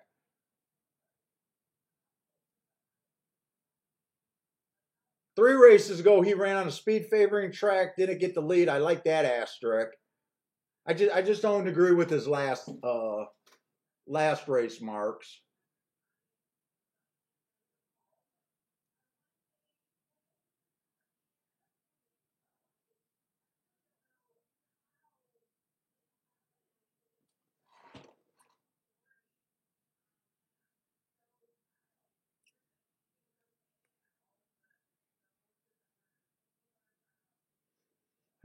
3 races ago, he ran on a speed favoring track, didn't get the lead. I like that asterisk. I just don't agree with his last race marks.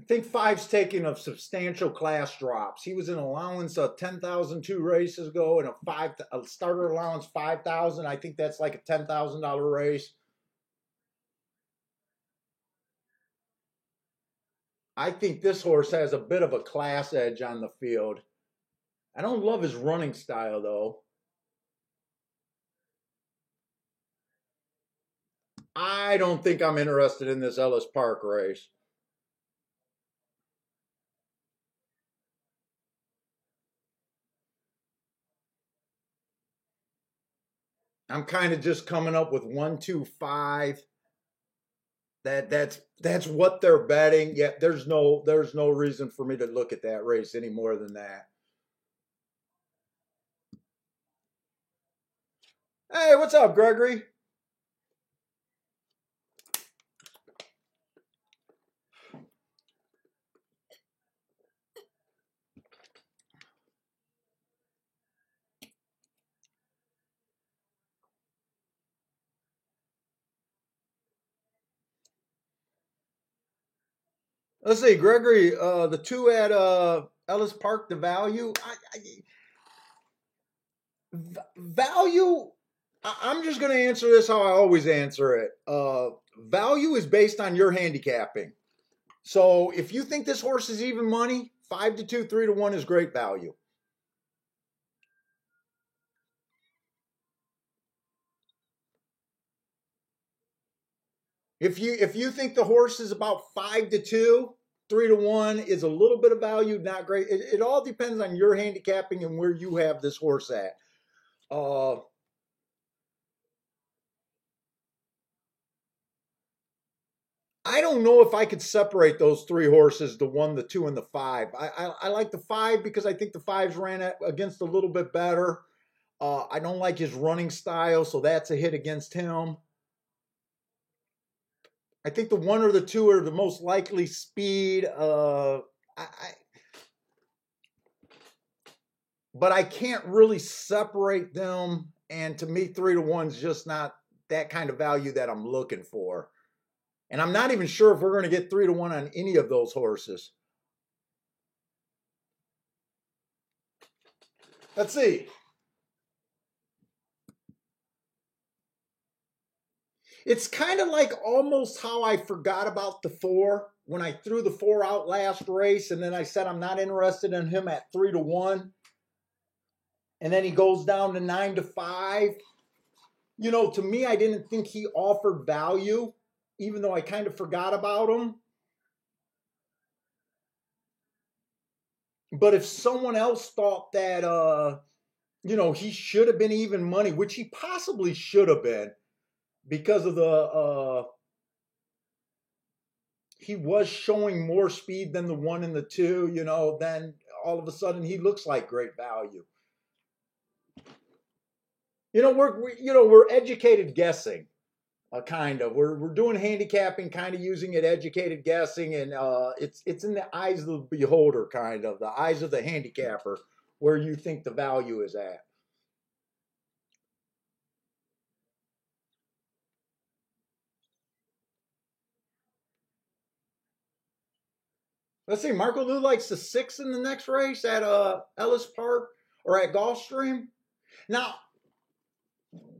I think five's taking a substantial class drops. He was in allowance of 10,000 2 races ago, and a starter allowance 5,000. I think that's like a $10,000 race. I think this horse has a bit of a class edge on the field. I don't love his running style, though. I don't think I'm interested in this Ellis Park race. I'm kind of just coming up with 1, 2, 5. That's what they're betting. Yeah, there's no reason for me to look at that race any more than that. Hey, what's up, Gregory? Let's see, Gregory. The 2 at Ellis Park, the value. Value. I'm just going to answer this how I always answer it. Value is based on your handicapping. So if you think this horse is even money, 5 to 2, 3 to 1 is great value. If you think the horse is about 5 to 2, 3 to 1 is a little bit of value, not great. It all depends on your handicapping and where you have this horse at. I don't know if I could separate those 3 horses, the 1, the 2, and the 5. I like the 5 because I think the 5's ran against a little bit better. I don't like his running style, so that's a hit against him. I think the 1 or the 2 are the most likely speed. But I can't really separate them. And to me, 3 to 1's just not that kind of value that I'm looking for. And I'm not even sure if we're going to get 3 to 1 on any of those horses. Let's see. It's kind of like almost how I forgot about the 4 when I threw the 4 out last race, and then I said I'm not interested in him at 3 to 1. And then he goes down to 9 to 5. You know, to me, I didn't think he offered value, even though I kind of forgot about him. But if someone else thought that, you know, he should have been even money, which he possibly should have been, because of the he was showing more speed than the 1 and the 2, you know, then all of a sudden he looks like great value. You know, we're educated guessing, kind of. We're doing handicapping, kind of using it educated guessing, and it's in the eyes of the beholder, kind of the eyes of the handicapper, where you think the value is at. Let's see, Marco Lou likes the 6 in the next race at Ellis Park or at Gulfstream. Now,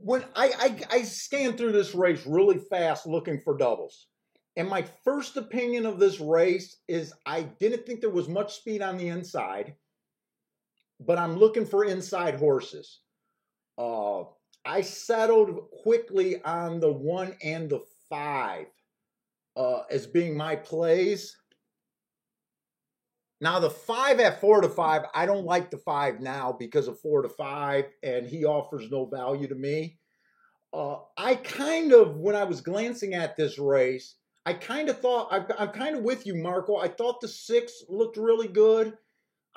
when I scanned through this race really fast looking for doubles. And my first opinion of this race is I didn't think there was much speed on the inside, but I'm looking for inside horses. I settled quickly on the 1 and the 5 as being my plays. Now the 5 at 4 to 5, I don't like the 5 now because of 4 to 5, and he offers no value to me. I kind of, when I was glancing at this race, I kind of thought, I'm kind of with you, Marco. I thought the 6 looked really good.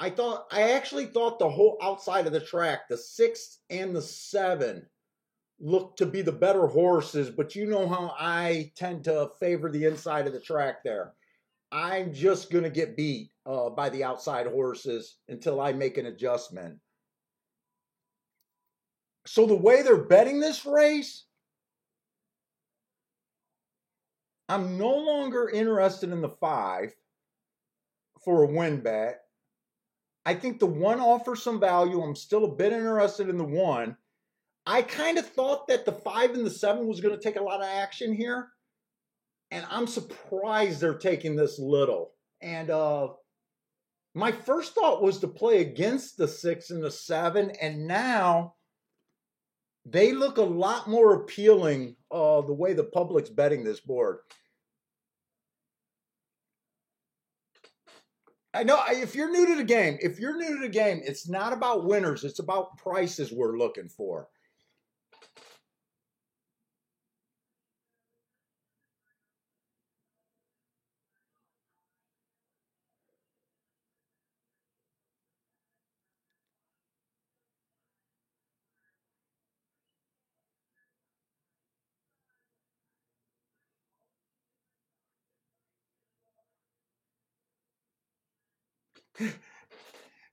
I actually thought the whole outside of the track, the 6 and the 7, looked to be the better horses, but you know how I tend to favor the inside of the track there. I'm just going to get beat by the outside horses until I make an adjustment. So the way they're betting this race, I'm no longer interested in the 5. for a win bet. I think the 1 offers some value. I'm still a bit interested in the 1. I kind of thought that the 5 and the 7 was going to take a lot of action here. And I'm surprised they're taking this little. And my first thought was to play against the 6 and the 7. And now they look a lot more appealing the way the public's betting this board. I know if you're new to the game, it's not about winners. It's about prices we're looking for.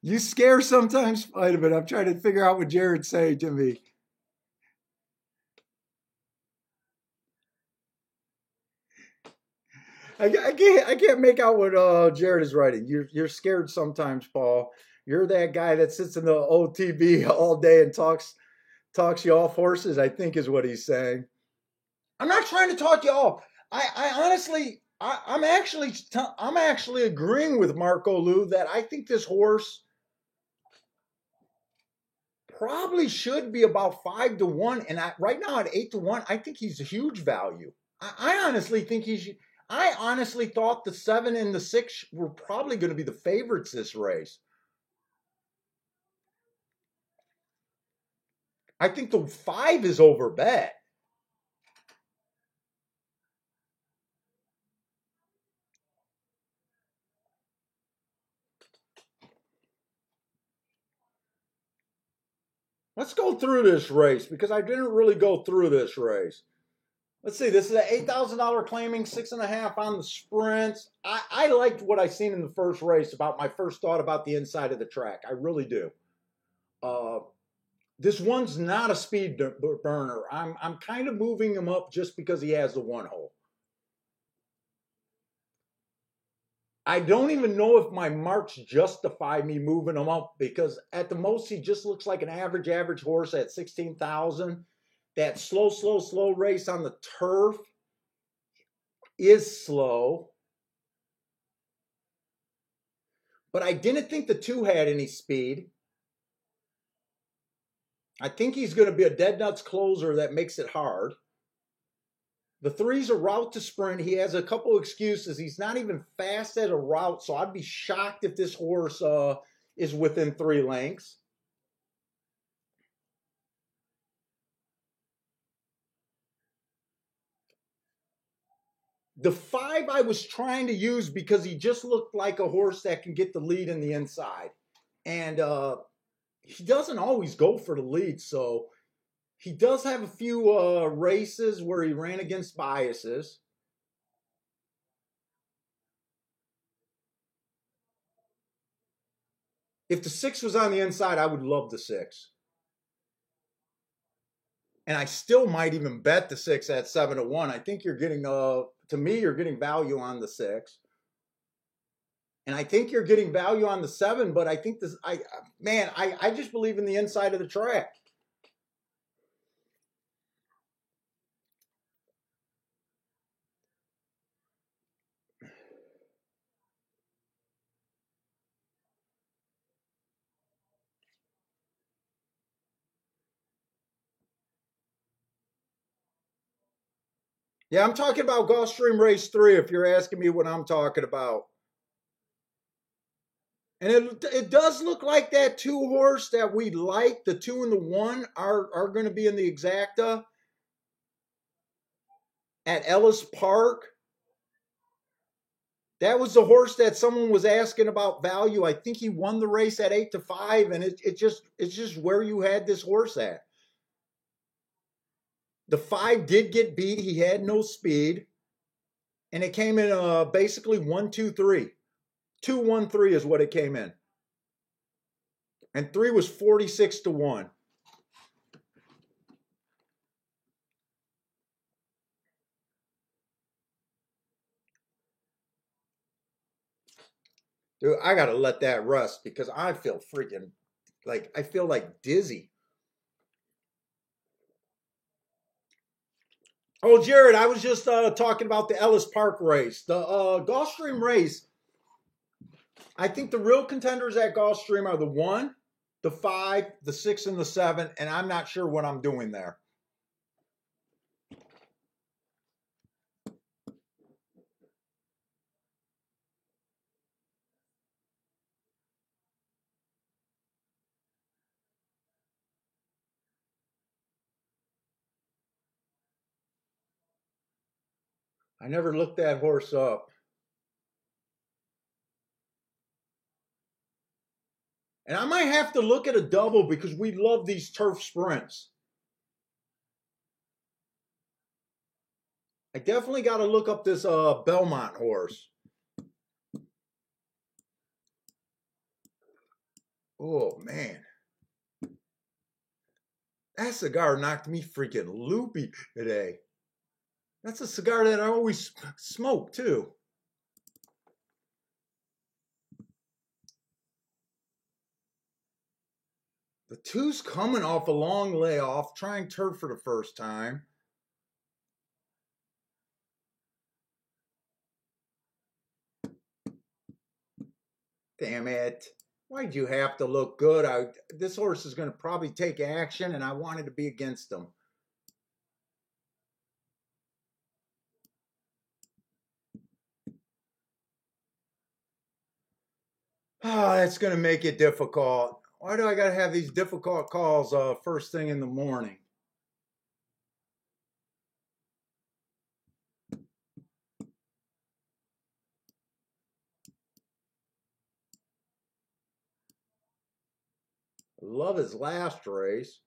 You scare sometimes. Wait a minute. I'm trying to figure out what Jared's saying to me. I can't make out what Jared is writing. You're scared sometimes, Paul. You're that guy that sits in the OTB all day and talks you off horses, I think is what he's saying. I'm not trying to talk you off. I honestly, I'm actually agreeing with Marco Lou that I think this horse probably should be about 5 to 1. And right now at 8 to 1, I think he's a huge value. I honestly think I honestly thought the 7 and the 6 were probably going to be the favorites this race. I think the 5 is over bet. Let's go through this race because I didn't really go through this race. Let's see. This is an $8,000 claiming 6.5 on the sprints. I liked what I seen in the first race about my first thought about the inside of the track. I really do. This one's not a speed burner. I'm kind of moving him up just because he has the 1 hole. I don't even know if my marks justify me moving him up because at the most he just looks like an average horse at 16,000. That slow race on the turf is slow. But I didn't think the 2 had any speed. I think he's going to be a dead nuts closer that makes it hard. The 3's a route to sprint. He has a couple excuses. He's not even fast at a route, so I'd be shocked if this horse is within 3 lengths. The 5 I was trying to use because he just looked like a horse that can get the lead in the inside. And he doesn't always go for the lead, so he does have a few races where he ran against biases. If the 6 was on the inside, I would love the 6. And I still might even bet the 6 at 7 to 1. I think you're getting, to me, you're getting value on the 6. And I think you're getting value on the 7, but I think this, I just believe in the inside of the track. Yeah, I'm talking about Gulfstream Race 3 if you're asking me what I'm talking about. And it does look like that 2 horse that we like, the 2 and the 1 are going to be in the exacta at Ellis Park. That was the horse that someone was asking about value. I think he won the race at 8 to 5, and it's just where you had this horse at. The 5 did get beat. He had no speed, and it came in basically 1, 2, 3. 2, 1, 3 is what it came in, and 3 was 46 to 1. Dude, I gotta let that rest because I feel freaking like I feel like dizzy. Oh, Jared, I was just talking about the Ellis Park race, the Gulfstream race. I think the real contenders at Gulfstream are the 1, the 5, the 6, and the 7, and I'm not sure what I'm doing there. I never looked that horse up. And I might have to look at a double because we love these turf sprints. I definitely got to look up this Belmont horse. Oh, man. That cigar knocked me freaking loopy today. That's a cigar that I always smoke, too. The 2's coming off a long layoff, trying turf for the first time. Damn it. Why'd you have to look good? This horse is going to probably take action, and I wanted to be against him. Oh, that's going to make it difficult. Why do I got to have these difficult calls first thing in the morning? I love his last race.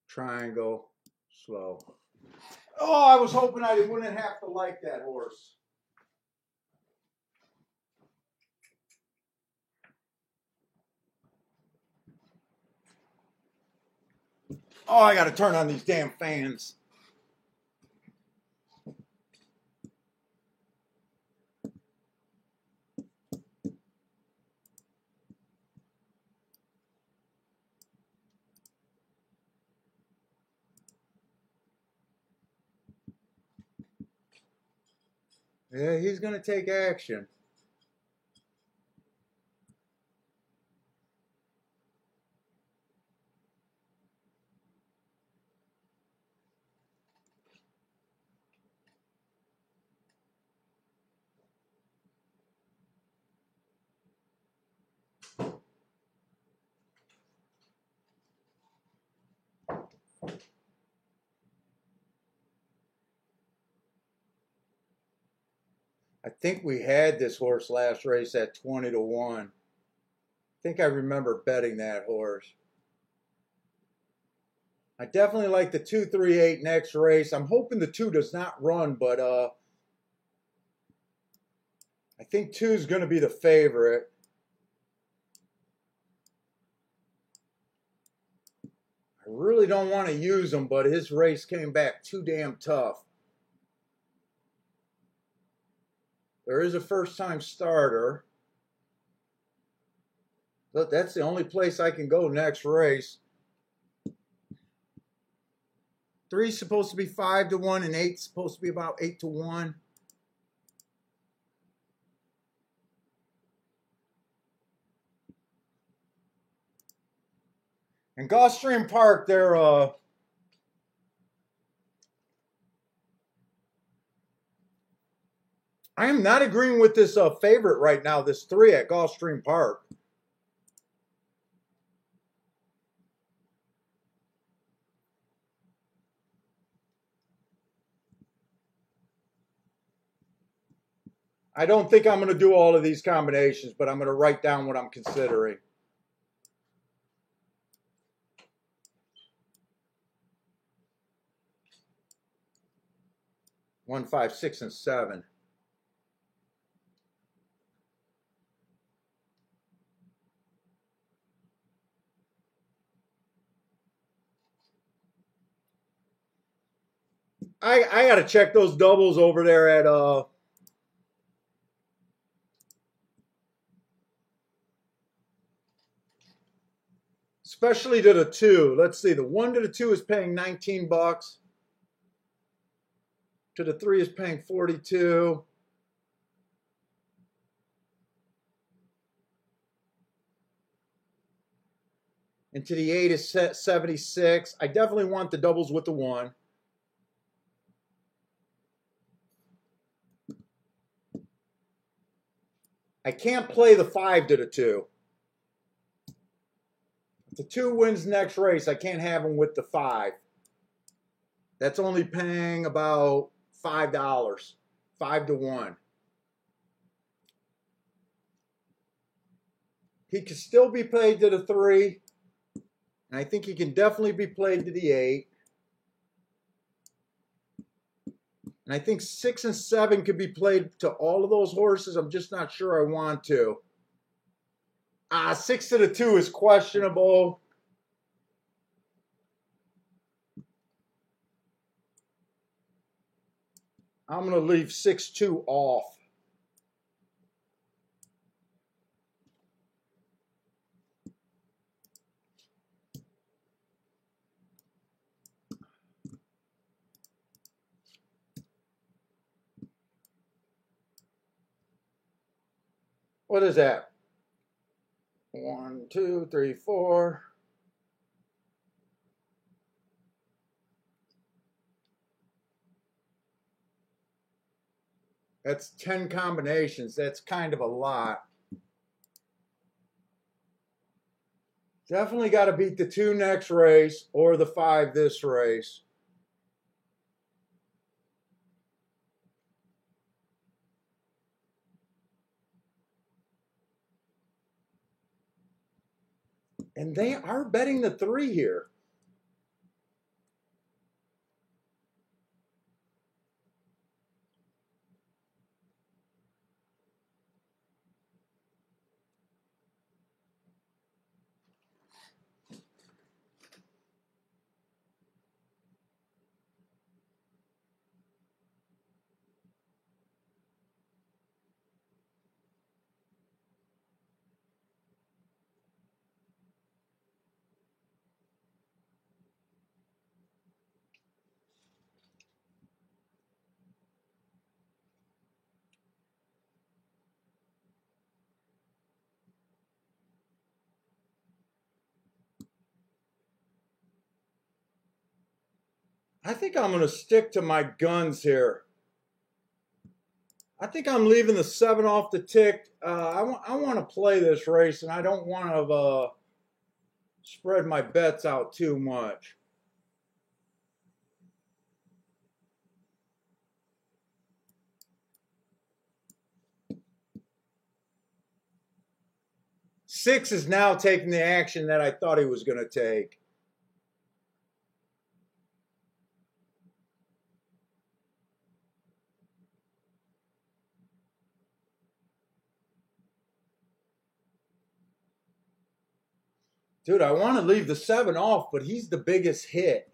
Triangle, slow. Oh, I was hoping I wouldn't have to like that horse. Oh, I got to turn on these damn fans. Yeah, he's going to take action. I think we had this horse last race at 20-1. I think I remember betting that horse. I definitely like the 238 next race. I'm hoping the 2 does not run, but I think 2 is going to be the favorite. I really don't want to use him, but his race came back too damn tough. There is a first-time starter. But that's the only place I can go next race. 3's supposed to be 5-1, and 8's supposed to be about 8-1. And Gulfstream Park, they're I am not agreeing with this favorite right now, this 3 at Gulfstream Park. I don't think I'm going to do all of these combinations, but I'm going to write down what I'm considering. 1, 5, 6, and 7. I got to check those doubles over there at especially to the 2. Let's see, the 1 to the 2 is paying 19 bucks. To the 3 is paying 42. And to the 8 is 76. I definitely want the doubles with the 1. I can't play the 5 to the 2. If the 2 wins next race, I can't have him with the 5. That's only paying about $5. 5 to 1. He can still be played to the 3. And I think he can definitely be played to the 8. And I think 6 and 7 could be played to all of those horses. I'm just not sure I want to. 6 to the 2 is questionable. I'm going to leave 6-2 off. What is that? 1, 2, 3, 4. That's 10 combinations. That's kind of a lot. Definitely got to beat the 2 next race or the 5 this race. And they are betting the 3 here. I think I'm going to stick to my guns here. I think I'm leaving the 7 off the tick. I want to play this race, and I don't want to spread my bets out too much. Six is now taking the action that I thought he was going to take. Dude, I want to leave the 7 off, but he's the biggest hit.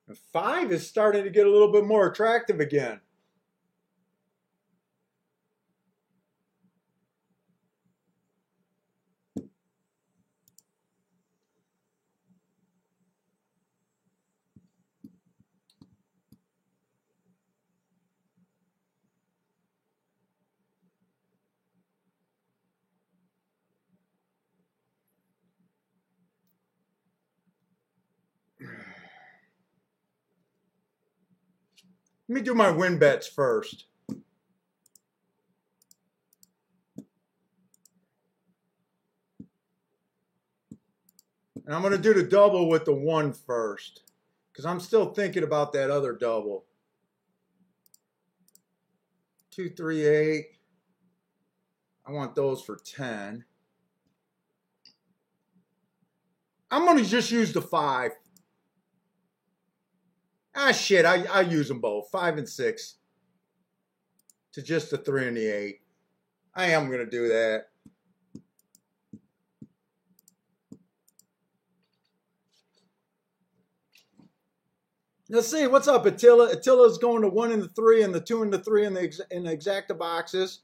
And 5 is starting to get a little bit more attractive again. Let me do my win bets first. And I'm going to do the double with the 1 first, because I'm still thinking about that other double. 2, 3, 8. I want those for 10. I'm going to just use the 5. Ah, shit, I use them both. 5 and 6 to just the 3 and the 8. I am going to do that. Let's see, what's up, Attila? Attila's going to 1 and the 3 and the 2 and the 3 in the exacta boxes.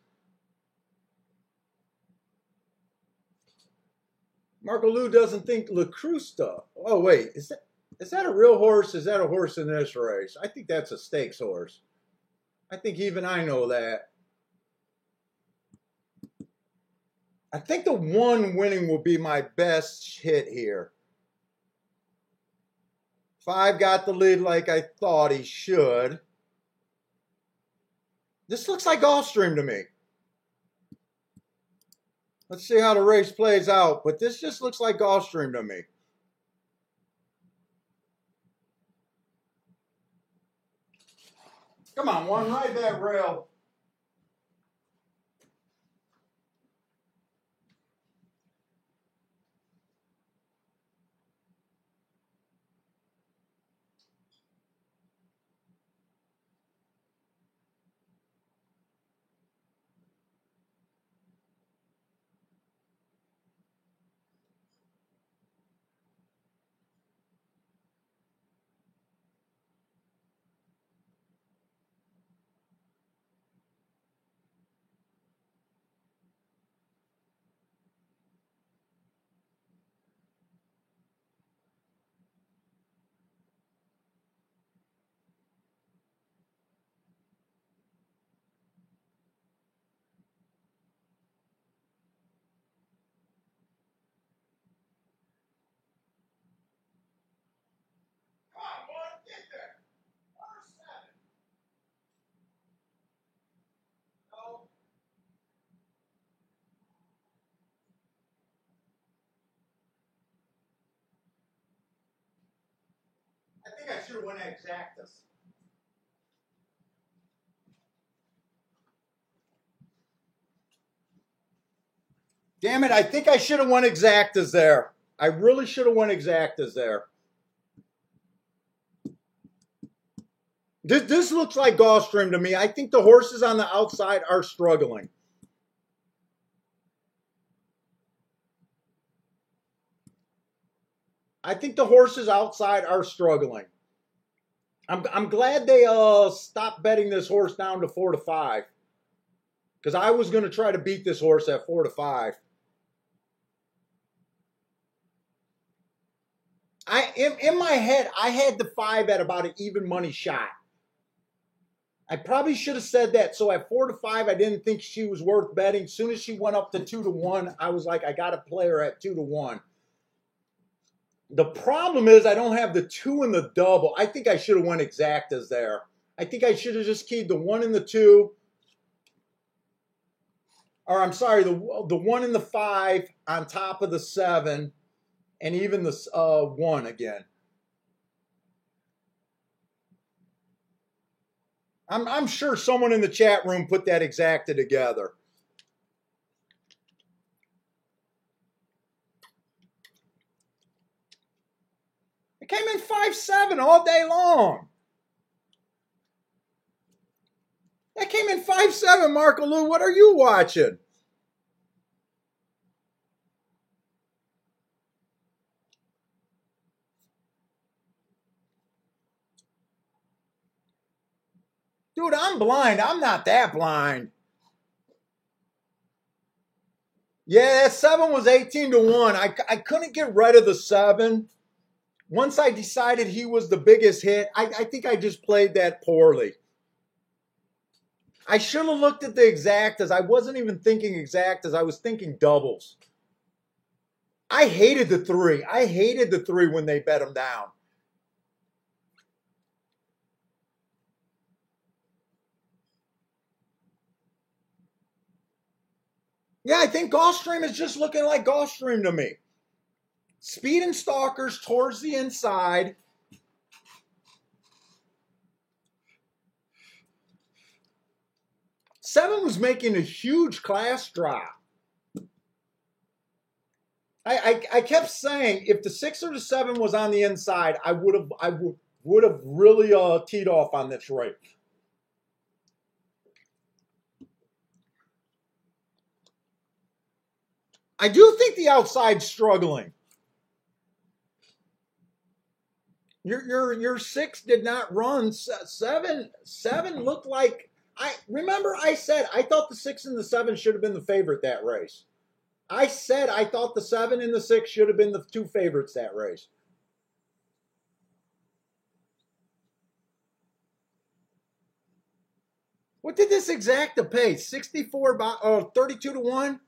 Marco Lou doesn't think LaCrusta. Oh, wait, is that a real horse? Is that a horse in this race? I think that's a stakes horse. I think even I know that. I think the 1 winning will be my best hit here. 5 got the lead like I thought he should. This looks like Gulfstream to me. Let's see how the race plays out, but this just looks like Gulfstream to me. Come on, 1, ride that rail. I think I should have won exactas. Damn it, I think I should have won exactas there. I really should have won exactas there. This looks like Gulfstream to me. I think the horses on the outside are struggling. I think the horses outside are struggling. I'm glad they stopped betting this horse down to 4 to 5. Because I was going to try to beat this horse at 4 to 5. In my head, I had the 5 at about an even money shot. I probably should have said that. So at 4 to 5, I didn't think she was worth betting. As soon as she went up to 2 to 1, I was like, I got to play her at 2 to 1. The problem is I don't have the 2 and the double. I think I should have went exactas there. I think I should have just keyed the 1 and the 2. Or I'm sorry, the 1 and the 5 on top of the 7. And even the 1 again. I'm sure someone in the chat room put that exacta together. It came in 5-7 all day long. That came in 5-7, Marco Lou. What are you watching? Dude, I'm blind. I'm not that blind. Yeah, that 7 was 18 to 1. I couldn't get rid of the 7. Once I decided he was the biggest hit, I think I just played that poorly. I should have looked at the exactas. I wasn't even thinking exactas. I was thinking doubles. I hated the 3. I hated the 3 when they bet him down. Yeah, I think Gulfstream is just looking like Gulfstream to me. Speed and Stalkers towards the inside. Seven was making a huge class drop. I kept saying if the 6 or the 7 was on the inside, I would have really teed off on this race. I do think the outside's struggling. Your 6 did not run. Seven looked like I said I thought the 6 and the 7 should have been the favorite that race. I said I thought the 7 and the 6 should have been the two favorites that race. What did this exacta pay? 32 to 1?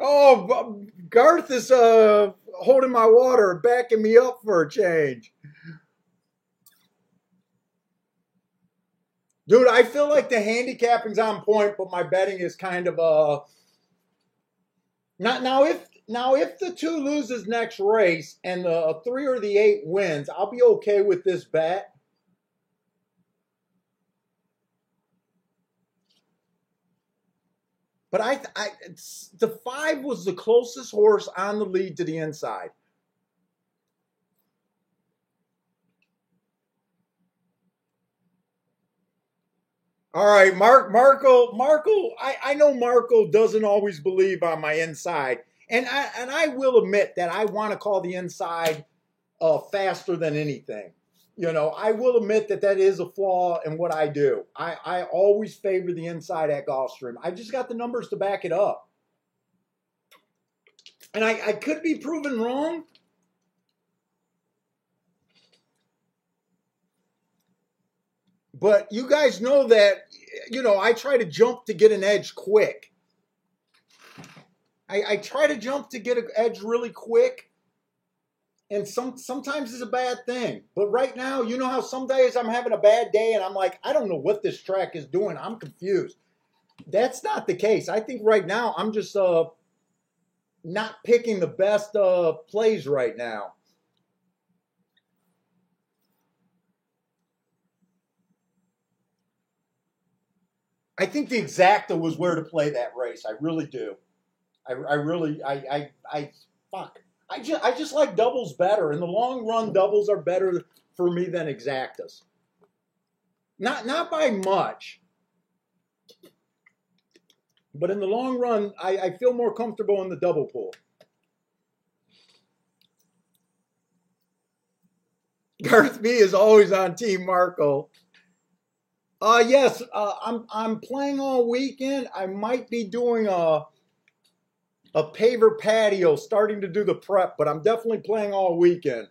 Oh, Garth is holding my water, backing me up for a change. Dude, I feel like the handicapping's on point, but my betting is kind of not now. If the 2 loses next race and the 3 or the 8 wins, I'll be okay with this bet. But the 5 was the closest horse on the lead to the inside. All right, Marco. I know Marco doesn't always believe on my inside, and I will admit that I want to call the inside faster than anything. You know, I will admit that is a flaw in what I do. I always favor the inside at Gulfstream. I just got the numbers to back it up, and I could be proven wrong. But you guys know that, you know, I try to jump to get an edge quick. I try to jump to get an edge really quick. And sometimes it's a bad thing. But right now, you know how some days I'm having a bad day and I'm like, I don't know what this track is doing. I'm confused. That's not the case. I think right now I'm just not picking the best plays right now. I think the exacta was where to play that race. I really do. Fuck. I just like doubles better. In the long run, doubles are better for me than exactas. Not by much. But in the long run, I feel more comfortable in the double pool. Garth B is always on Team Marco. Yes, I'm playing all weekend. I might be doing a paver patio, starting to do the prep, but I'm definitely playing all weekend.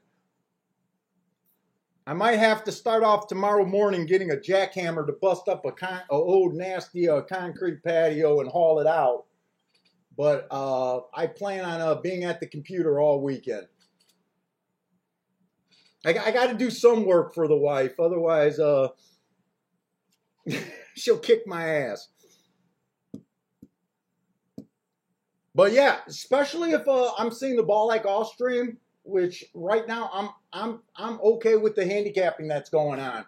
I might have to start off tomorrow morning getting a jackhammer to bust up a old nasty concrete patio and haul it out. But I plan on being at the computer all weekend. I got to do some work for the wife, otherwise she'll kick my ass. But yeah, especially if I'm seeing the ball like Gulfstream, which right now I'm okay with the handicapping that's going on.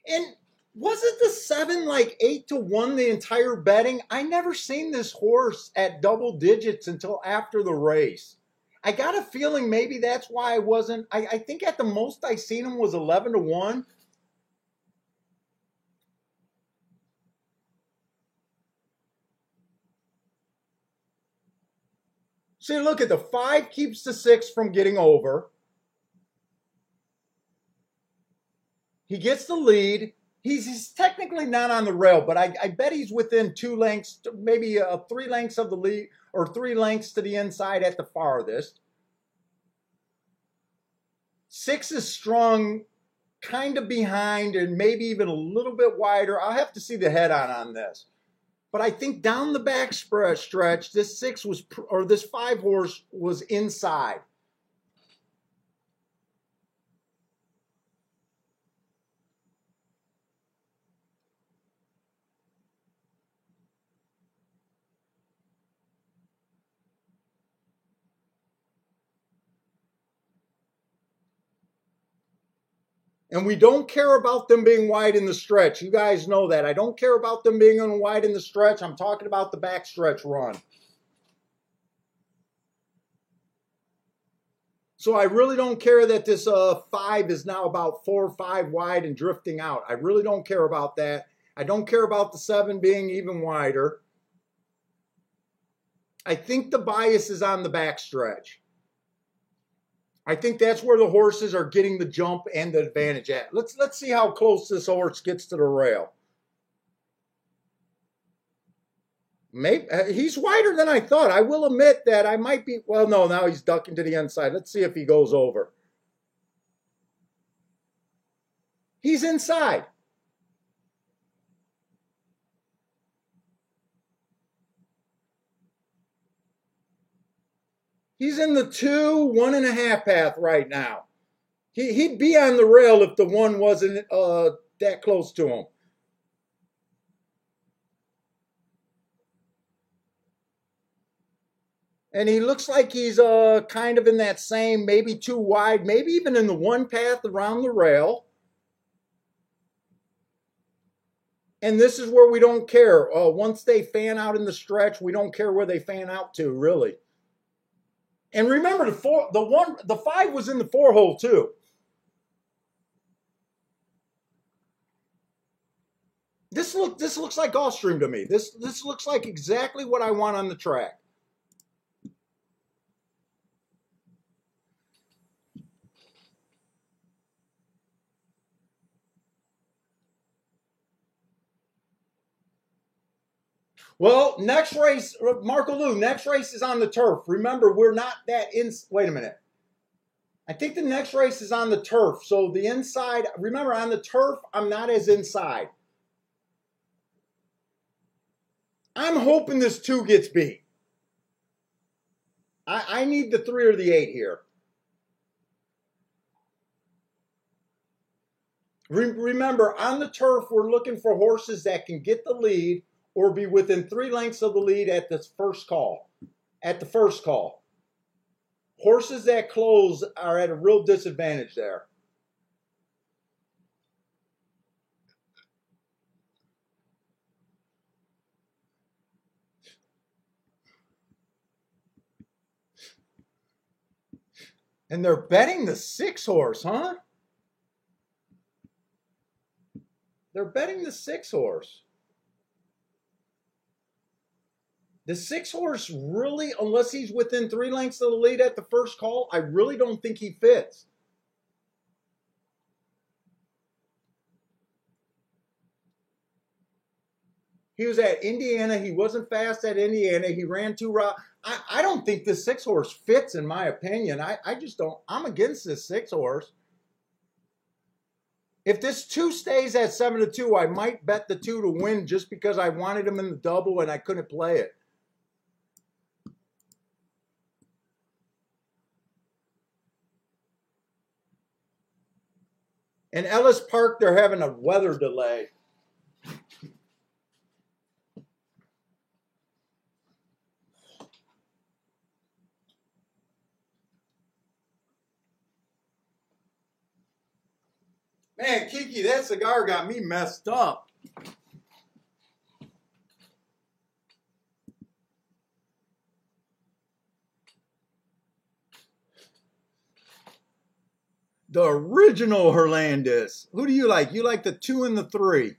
And wasn't the 7 like 8 to 1 the entire betting? I never seen this horse at double digits until after the race. I got a feeling maybe that's why I wasn't. I think at the most I seen him was 11 to 1. See, look at the 5 keeps the 6 from getting over. He gets the lead. He's technically not on the rail, but I bet he's within 2 lengths, maybe 3 lengths of the lead, or 3 lengths to the inside at the farthest. 6 is strung kind of behind and maybe even a little bit wider. I'll have to see the head on this. But I think down the back stretch, this 6 was, or this 5 horse was inside. And we don't care about them being wide in the stretch. You guys know that. I don't care about them being wide in the stretch. I'm talking about the back stretch run. So I really don't care that this 5 is now about 4 or 5 wide and drifting out. I really don't care about that. I don't care about the 7 being even wider. I think the bias is on the back stretch. I think that's where the horses are getting the jump and the advantage at. Let's see how close this horse gets to the rail. Maybe he's wider than I thought. I will admit that I might be. Well, no, now he's ducking to the inside. Let's see if he goes over. He's inside. He's in the 2, 1.5 path right now. He'd be on the rail if the 1 wasn't that close to him. And he looks like he's kind of in that same, maybe 2 wide, maybe even in the 1 path around the rail. And this is where we don't care. Once they fan out in the stretch, we don't care where they fan out to, really. And remember, the 5 was in the 4 hole too. This looks like Gulfstream to me. This looks like exactly what I want on the track. Well, next race, Marco Lou, next race is on the turf. Remember, we're not that in. Wait a minute. I think the next race is on the turf. So the inside, remember, on the turf, I'm not as inside. I'm hoping this 2 gets beat. I need the 3 or the 8 here. Remember, on the turf, we're looking for horses that can get the lead or be within 3 lengths of the lead at the first call. Horses that close are at a real disadvantage there. And they're betting the 6 horse, huh? They're betting the 6 horse. The 6 horse really, unless he's within 3 lengths of the lead at the first call, I really don't think he fits. He was at Indiana. He wasn't fast at Indiana. He ran 2 routes. I don't think this 6 horse fits, in my opinion. I just don't. I'm against this 6 horse. If this 2 stays at 7-2, I might bet the 2 to win just because I wanted him in the double and I couldn't play it. In Ellis Park, they're having a weather delay. Man, Kiki, that cigar got me messed up. The original Hernandez. Who do you like? You like the 2 and the 3.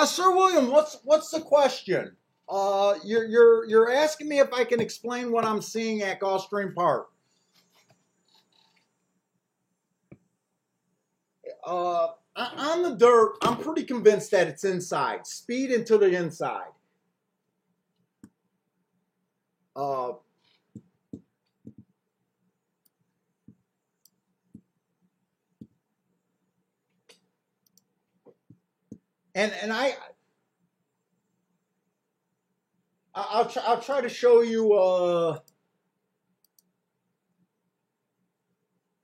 Sir William, what's the question? You're asking me if I can explain what I'm seeing at Gulfstream Park. On the dirt, I'm pretty convinced that it's inside. Speed into the inside. And I'll try to show you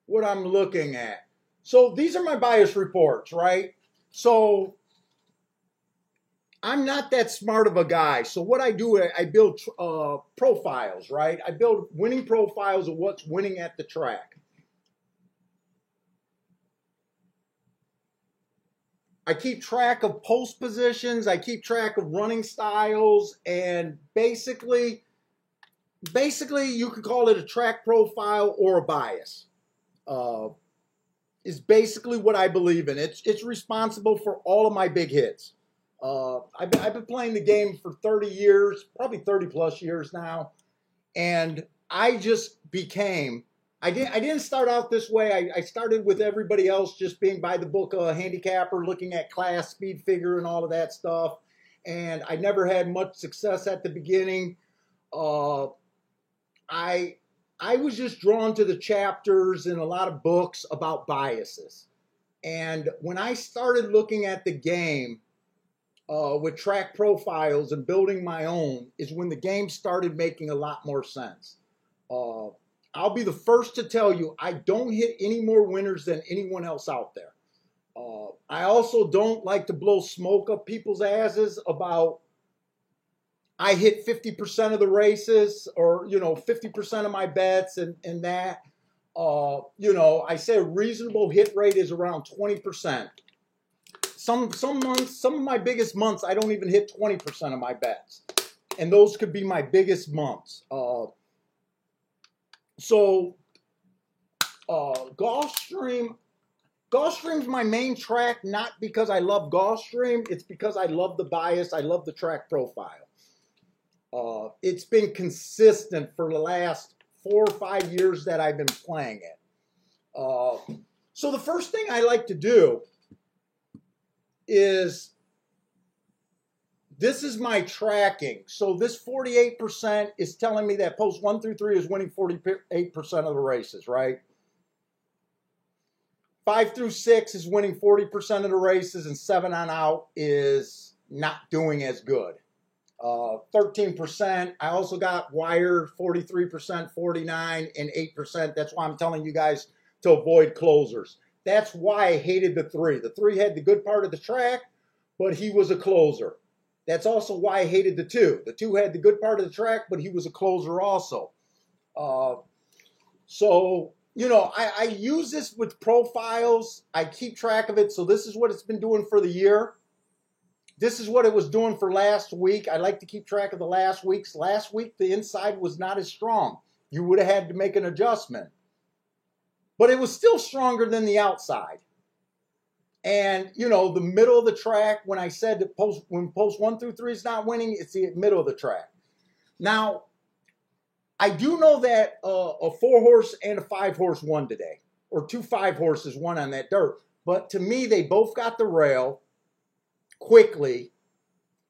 what I'm looking at. So these are my bias reports, right? So I'm not that smart of a guy. So what I do, I build profiles, right? I build winning profiles of what's winning at the track. I keep track of post positions. I keep track of running styles, and basically you could call it a track profile or a bias. Is basically what I believe in. It's responsible for all of my big hits. I've been playing the game for 30 years, probably 30 plus years now, and I just became. I didn't start out this way. I started with everybody else just being by the book handicapper, looking at class, speed figure, and all of that stuff. And I never had much success at the beginning. I was just drawn to the chapters in a lot of books about biases. And when I started looking at the game with track profiles and building my own, is when the game started making a lot more sense. I'll be the first to tell you, I don't hit any more winners than anyone else out there. I also don't like to blow smoke up people's asses about I hit 50% of the races or, 50% of my bets and that. I say a reasonable hit rate is around 20%. Some months, some of my biggest months, I don't even hit 20% of my bets. And those could be my biggest months. Gulfstream's my main track, not because I love Gulfstream. It's because I love the bias. I love the track profile. It's been consistent for the last 4 or 5 years that I've been playing it. So the first thing I like to do is, this is my tracking. So this 48% is telling me that post 1 through 3 is winning 48% of the races, right? 5 through 6 is winning 40% of the races, and 7 on out is not doing as good. 13%. I also got wired 43%, 49, and 8%. That's why I'm telling you guys to avoid closers. That's why I hated the 3. The 3 had the good part of the track, but he was a closer. That's also why I hated the 2. The 2 had the good part of the track, but he was a closer also. I use this with profiles. I keep track of it. So this is what it's been doing for the year. This is what it was doing for last week. I like to keep track of the last weeks. Last week, the inside was not as strong. You would have had to make an adjustment. But it was still stronger than the outside. And, the middle of the track, when I said that when post 1 through 3 is not winning, it's the middle of the track. Now, I do know that a 4-horse and a 5-horse won today, or 2 5-horses won on that dirt. But to me, they both got the rail quickly,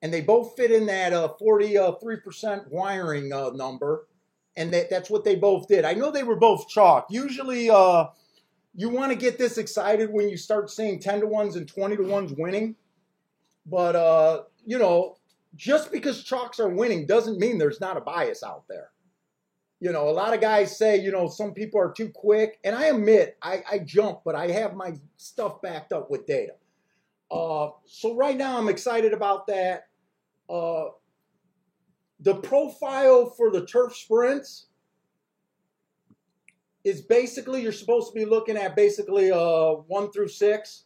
and they both fit in that 43% wiring number, and that's what they both did. I know they were both chalk. Usually, you want to get this excited when you start seeing 10-to-1s and 20-to-1s winning. But, just because chalks are winning doesn't mean there's not a bias out there. A lot of guys say, some people are too quick. And I admit, I jump, but I have my stuff backed up with data. So right now I'm excited about that. The profile for the turf sprints is basically, you're supposed to be looking at basically 1 through 6.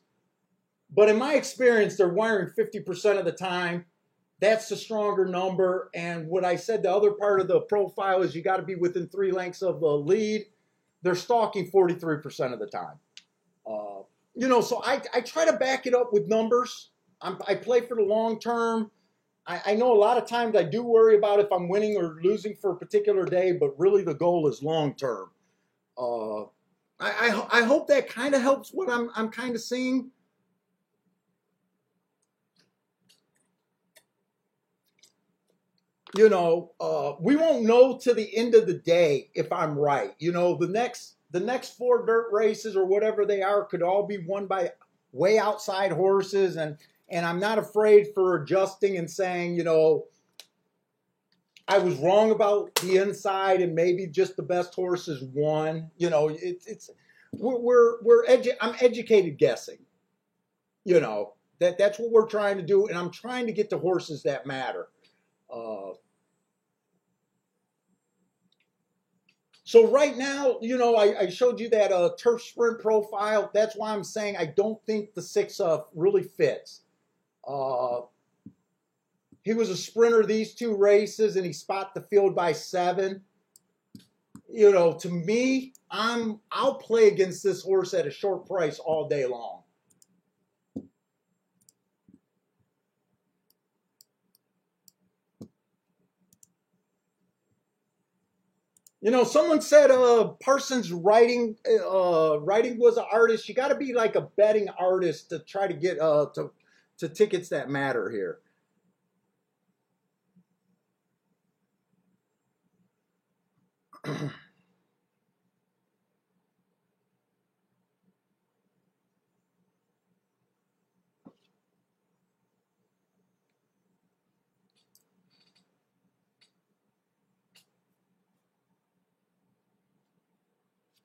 But in my experience, they're wiring 50% of the time. That's the stronger number. And what I said, the other part of the profile is you got to be within 3 lengths of the lead. They're stalking 43% of the time. So I try to back it up with numbers. I play for the long term. I know a lot of times I do worry about if I'm winning or losing for a particular day, but really the goal is long term. I hope that kind of helps what I'm kind of seeing. You know, we won't know to the end of the day if I'm right. You know, the next four dirt races or whatever they are could all be won by way outside horses, and I'm not afraid for adjusting and saying, you know, I was wrong about the inside and maybe just the best horses won. You know, I'm educated guessing. You know, that's what we're trying to do, and I'm trying to get the horses that matter. Uh, So right now, you know, I showed you that turf sprint profile. That's why I'm saying I don't think the 6 really fits. Uh, he was a sprinter these 2 races, and he spot the field by 7. You know, to me, I'll play against this horse at a short price all day long. You know, someone said Parsons writing was an artist. You got to be like a betting artist to try to get to tickets that matter here.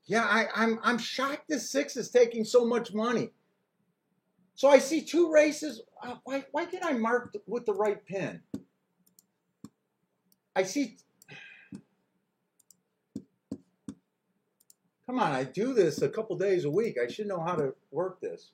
Yeah, I'm shocked this 6 is taking so much money. So I see 2 races. Why did I mark with the right pin? I see. Come on, I do this a couple days a week. I should know how to work this.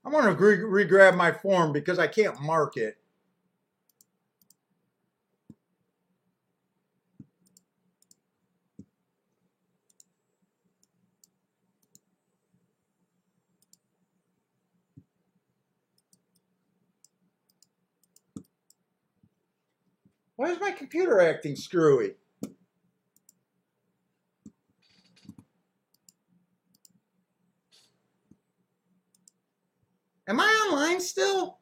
I'm going to re-grab my form because I can't mark it. Why is my computer acting screwy? Am I online still?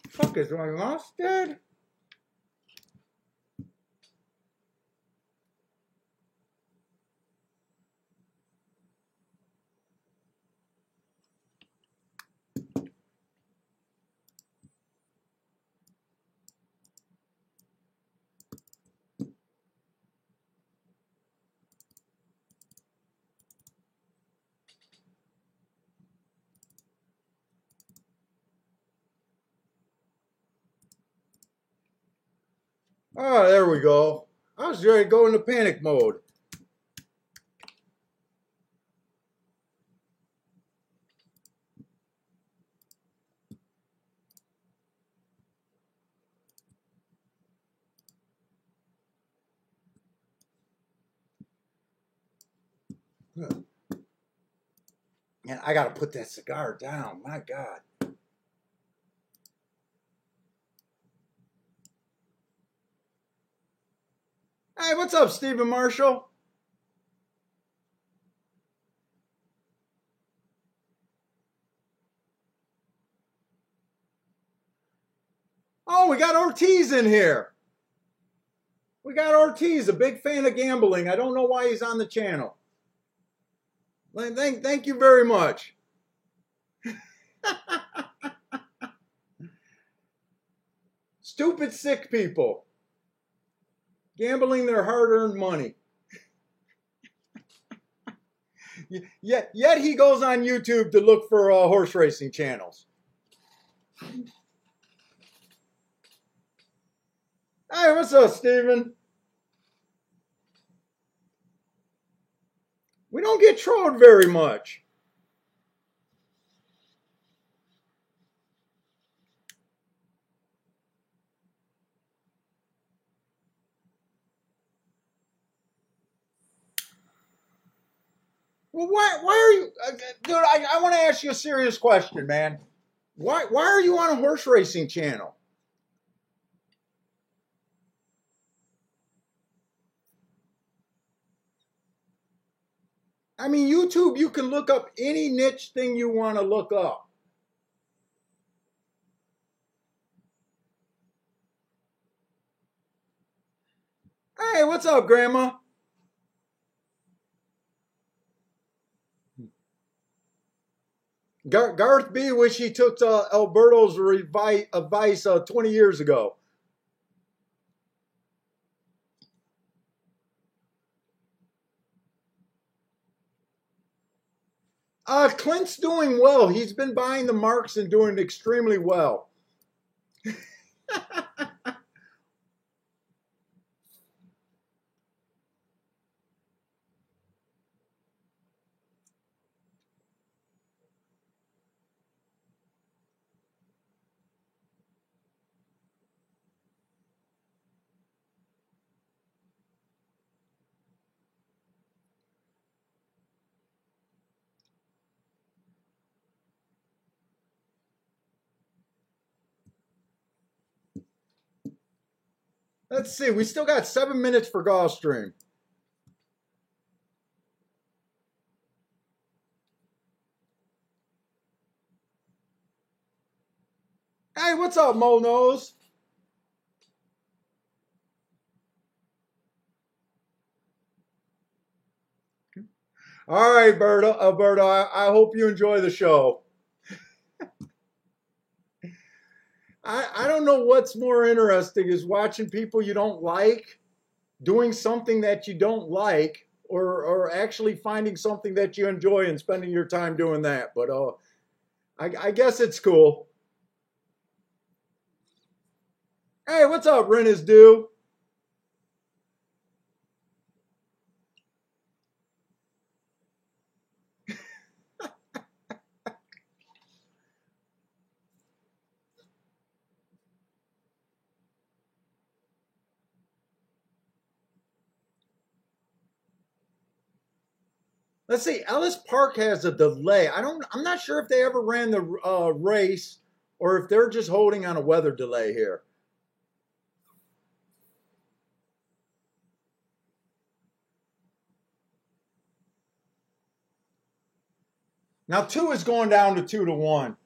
Fuck, is my mouse dead? Oh, there we go. I was ready to go into panic mode. Man, I got to put that cigar down. My God. Hey, what's up, Stephen Marshall? Oh, we got Ortiz in here. We got Ortiz, a big fan of gambling. I don't know why he's on the channel. Thank you very much. Stupid sick people. Gambling their hard-earned money. Yet he goes on YouTube to look for horse racing channels. Hey, what's up, Steven? We don't get trolled very much. Well, why are you, dude? I want to ask you a serious question, man. Why are you on a horse racing channel? I mean, YouTube, you can look up any niche thing you want to look up. Hey, what's up, Grandma? Garth B. wish he took Alberto's advice 20 years ago. Clint's doing well. He's been buying the marks and doing extremely well. Let's see. We still got 7 minutes for Gulfstream. Hey, what's up, Mo Nose? All right, Alberto, I hope you enjoy the show. I don't know what's more interesting is watching people you don't like doing something that you don't like, or actually finding something that you enjoy and spending your time doing that. But I guess it's cool. Hey, what's up, Ren is due? Let's see. Ellis Park has a delay. I'm not sure if they ever ran the race or if they're just holding on a weather delay here. Now 2 is going down to 2-1.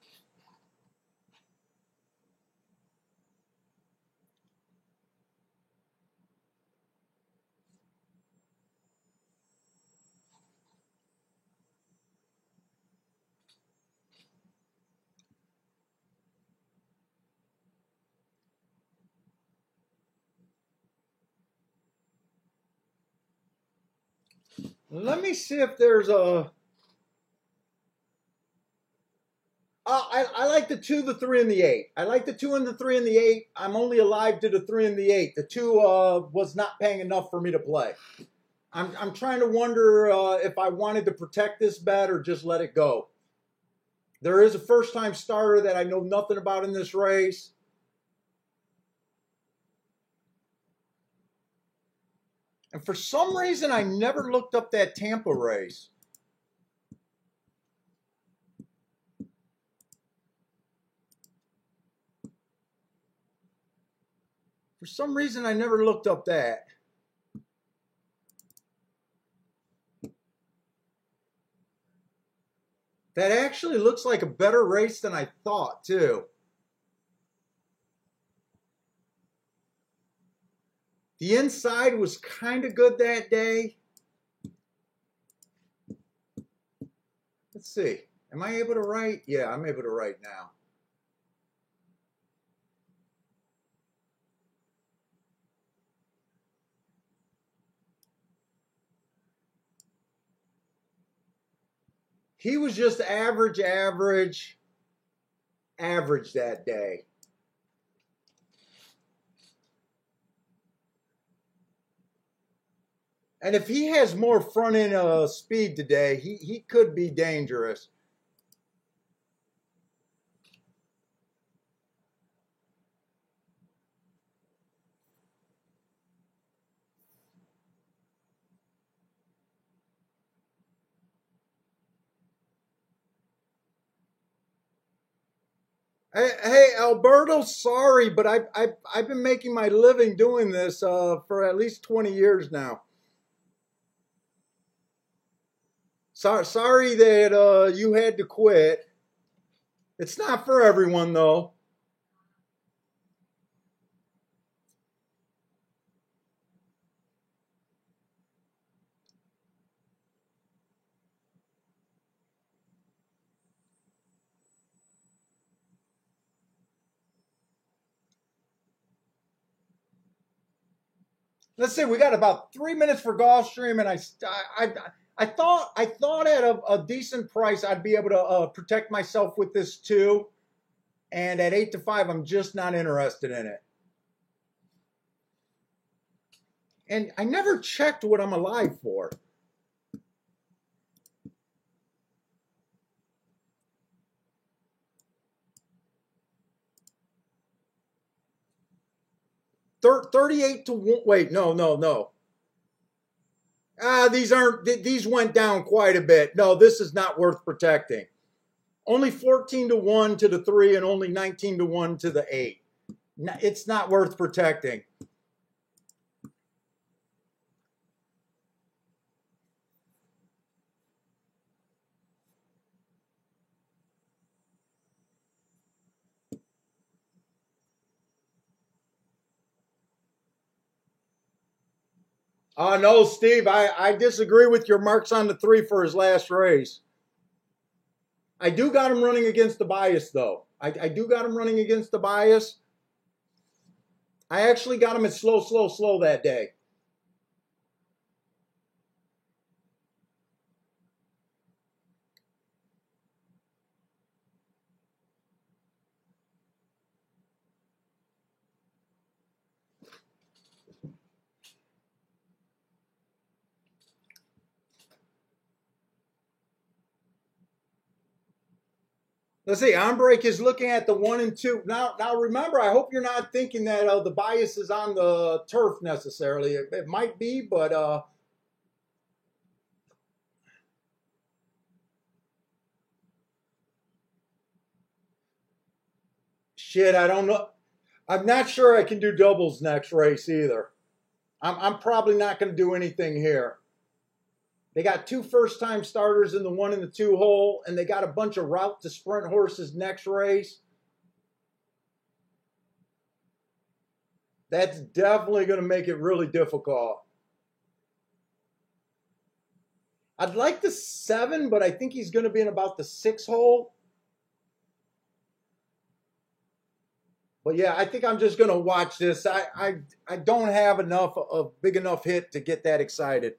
Let me see if there's a. I like the 2, the 3, and the 8. I like the 2 and the 3 and the 8. I'm only alive to the 3 and the 8. The 2 was not paying enough for me to play. I'm trying to wonder if I wanted to protect this bet or just let it go. There is a first-time starter that I know nothing about in this race. And for some reason, I never looked up that Tampa race. For some reason, I never looked up that. That actually looks like a better race than I thought, too. The inside was kind of good that day. Let's see. Am I able to write? Yeah, I'm able to write now. He was just average that day. And if he has more front end speed today, he could be dangerous. Hey, Alberto, sorry, but I've been making my living doing this for at least 20 years now. Sorry that you had to quit. It's not for everyone, though. 'Let's see, we got about 3 minutes for Gulfstream, and I thought at a decent price I'd be able to protect myself with this too. And at 8 to 5, I'm just not interested in it. And I never checked what I'm alive for. Thir 38 to 1. Wait, no. These went down quite a bit. No, this is not worth protecting. Only 14 to 1 to the 3 and only 19 to 1 to the 8. It's not worth protecting. No, Steve, I disagree with your marks on the 3 for his last race. I do got him running against the bias, though. I do got him running against the bias. I actually got him at slow that day. Let's see. Ombrake is looking at the 1 and 2. Now, remember, I hope you're not thinking that the bias is on the turf necessarily. It might be, but shit, I don't know. I'm not sure I can do doubles next race either. I'm probably not going to do anything here. They got 2 first-time starters in the 1 and the 2 hole, and they got a bunch of route to sprint horses next race. That's definitely going to make it really difficult. I'd like the 7, but I think he's going to be in about the 6 hole. But yeah, I think I'm just going to watch this. I don't have a big enough hit to get that excited.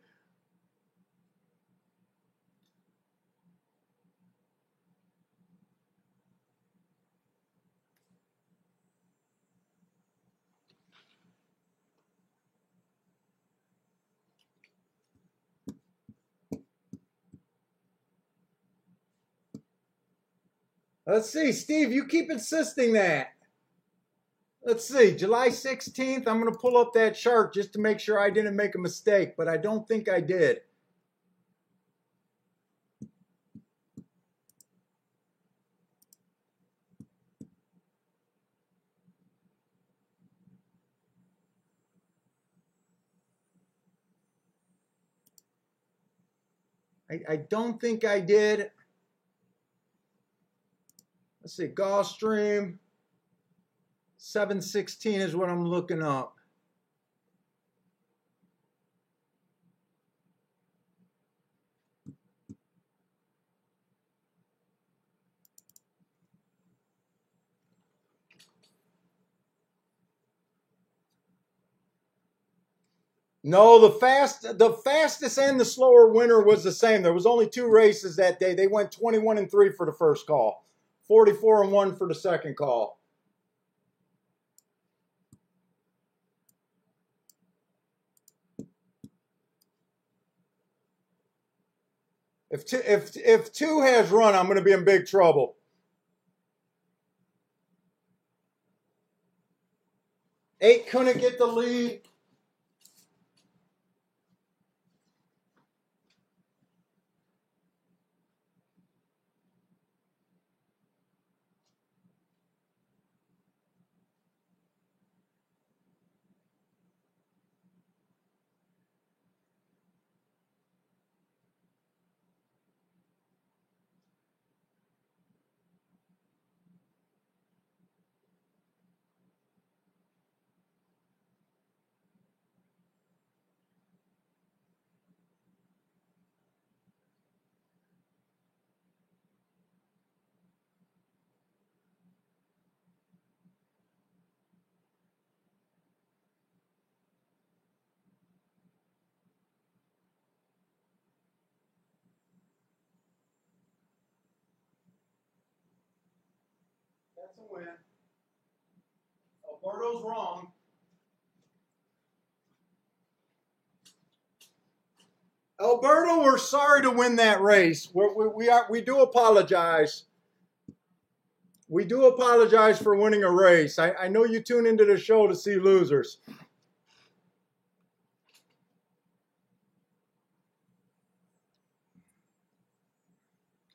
Let's see, Steve, you keep insisting that. Let's see, July 16th, I'm going to pull up that chart just to make sure I didn't make a mistake, but I don't think I did. I don't think I did. Let's see, Gulfstream 716 is what I'm looking up. No, the fastest and the slower winner was the same. There was only 2 races that day. They went 21 and 3 for the first call, 44 and 1 for the second call. If 2 has run, I'm going to be in big trouble. 8 couldn't get the lead. That's a win. Alberto's wrong. Alberto, we're sorry to win that race. We do apologize. We do apologize for winning a race. I know you tune into the show to see losers.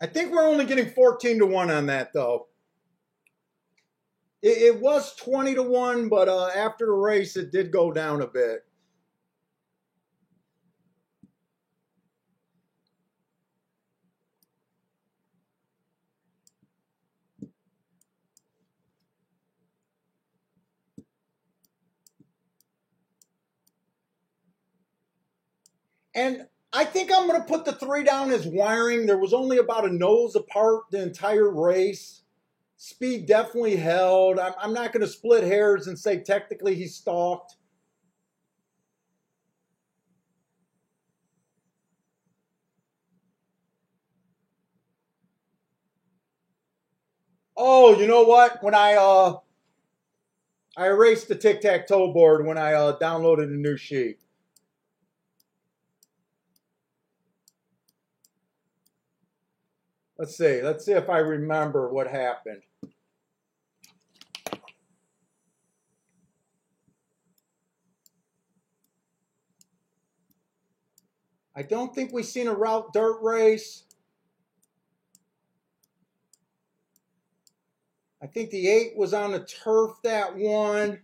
I think we're only getting 14 to 1 on that, though. It was 20 to 1, but after the race, it did go down a bit. And I think I'm going to put the 3 down as wiring. There was only about a nose apart the entire race. Speed definitely held. I'm not going to split hairs and say technically he stalked. Oh, you know what? When I erased the tic-tac-toe board when I downloaded a new sheet. Let's see. Let's see if I remember what happened. I don't think we've seen a route dirt race. I think the 8 was on the turf that one.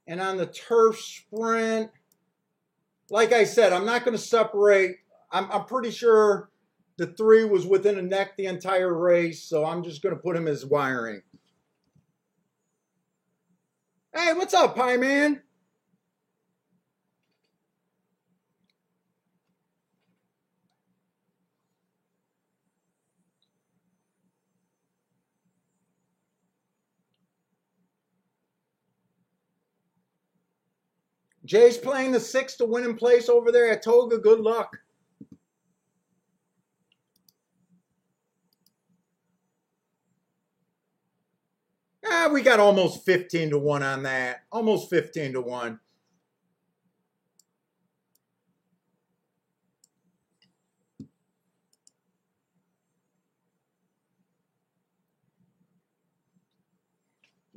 And on the turf sprint, like I said, I'm not going to separate. I'm pretty sure the 3 was within a neck the entire race, so I'm just going to put him as wiring. Hey, what's up, Pie Man? Jay's playing the 6 to win in place over there at Toga. Good luck. We got almost 15 to 1 on that. Almost 15 to 1.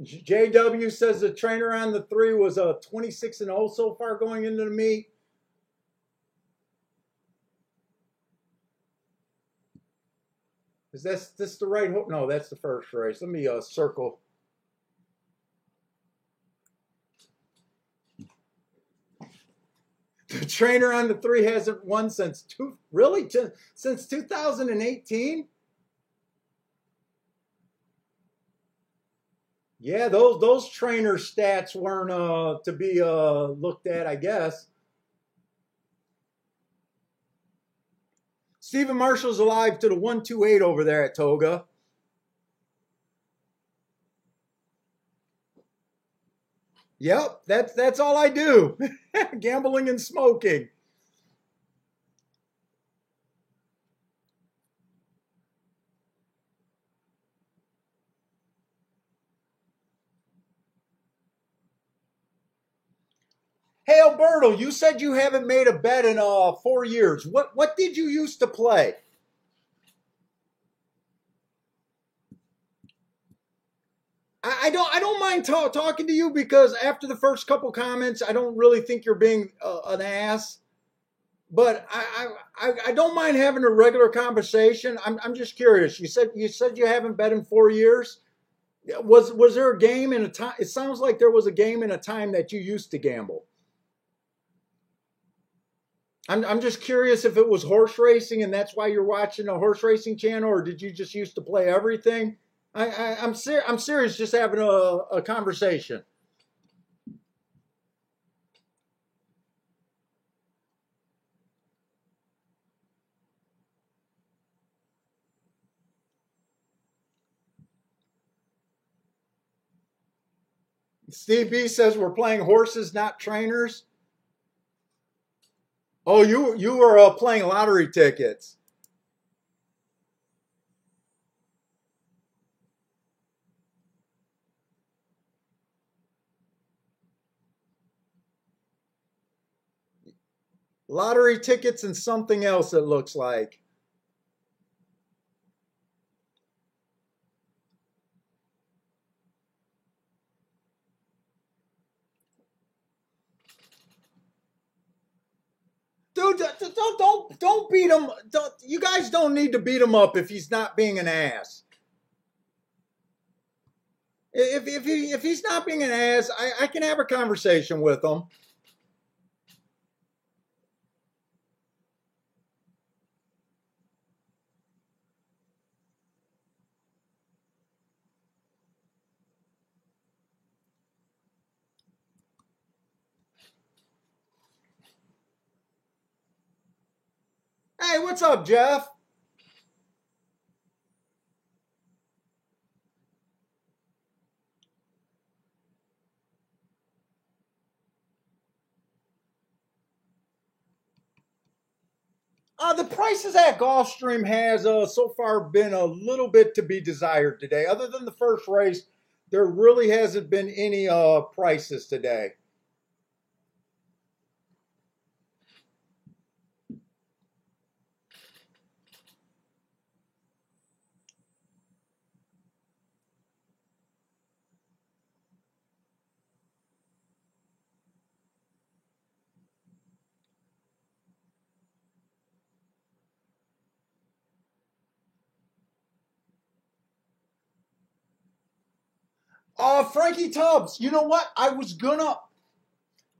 JW says the trainer on the 3 was a 26-0 so far going into the meet. Is this the right hook? No, that's the first race. Let me circle. The trainer on the 3 hasn't won since since 2018. Yeah, those trainer stats weren't to be looked at, I guess. Stephen Marshall's alive to the 128 over there at Toga. Yep, that's all I do. Gambling and smoking. Hey Alberto, you said you haven't made a bet in 4 years. What did you used to play? I don't mind talking to you because after the first couple comments, I don't really think you're being an ass. But I don't mind having a regular conversation. I'm just curious. You said you haven't bet in 4 years. Was there a game in a time? It sounds like there was a game in a time that you used to gamble. I'm just curious if it was horse racing and that's why you're watching a horse racing channel, or did you just used to play everything? I'm serious, just having a conversation. Steve B says we're playing horses, not trainers. Oh, you were playing lottery tickets. Lottery tickets and something else, it looks like. Dude, don't beat him. You guys don't need to beat him up if he's not being an ass. If he's not being an ass, I can have a conversation with him. Hey, what's up, Jeff? The prices at Gulfstream has so far been a little bit to be desired today. Other than the first race, there really hasn't been any prices today. Frankie Tubbs, you know what? I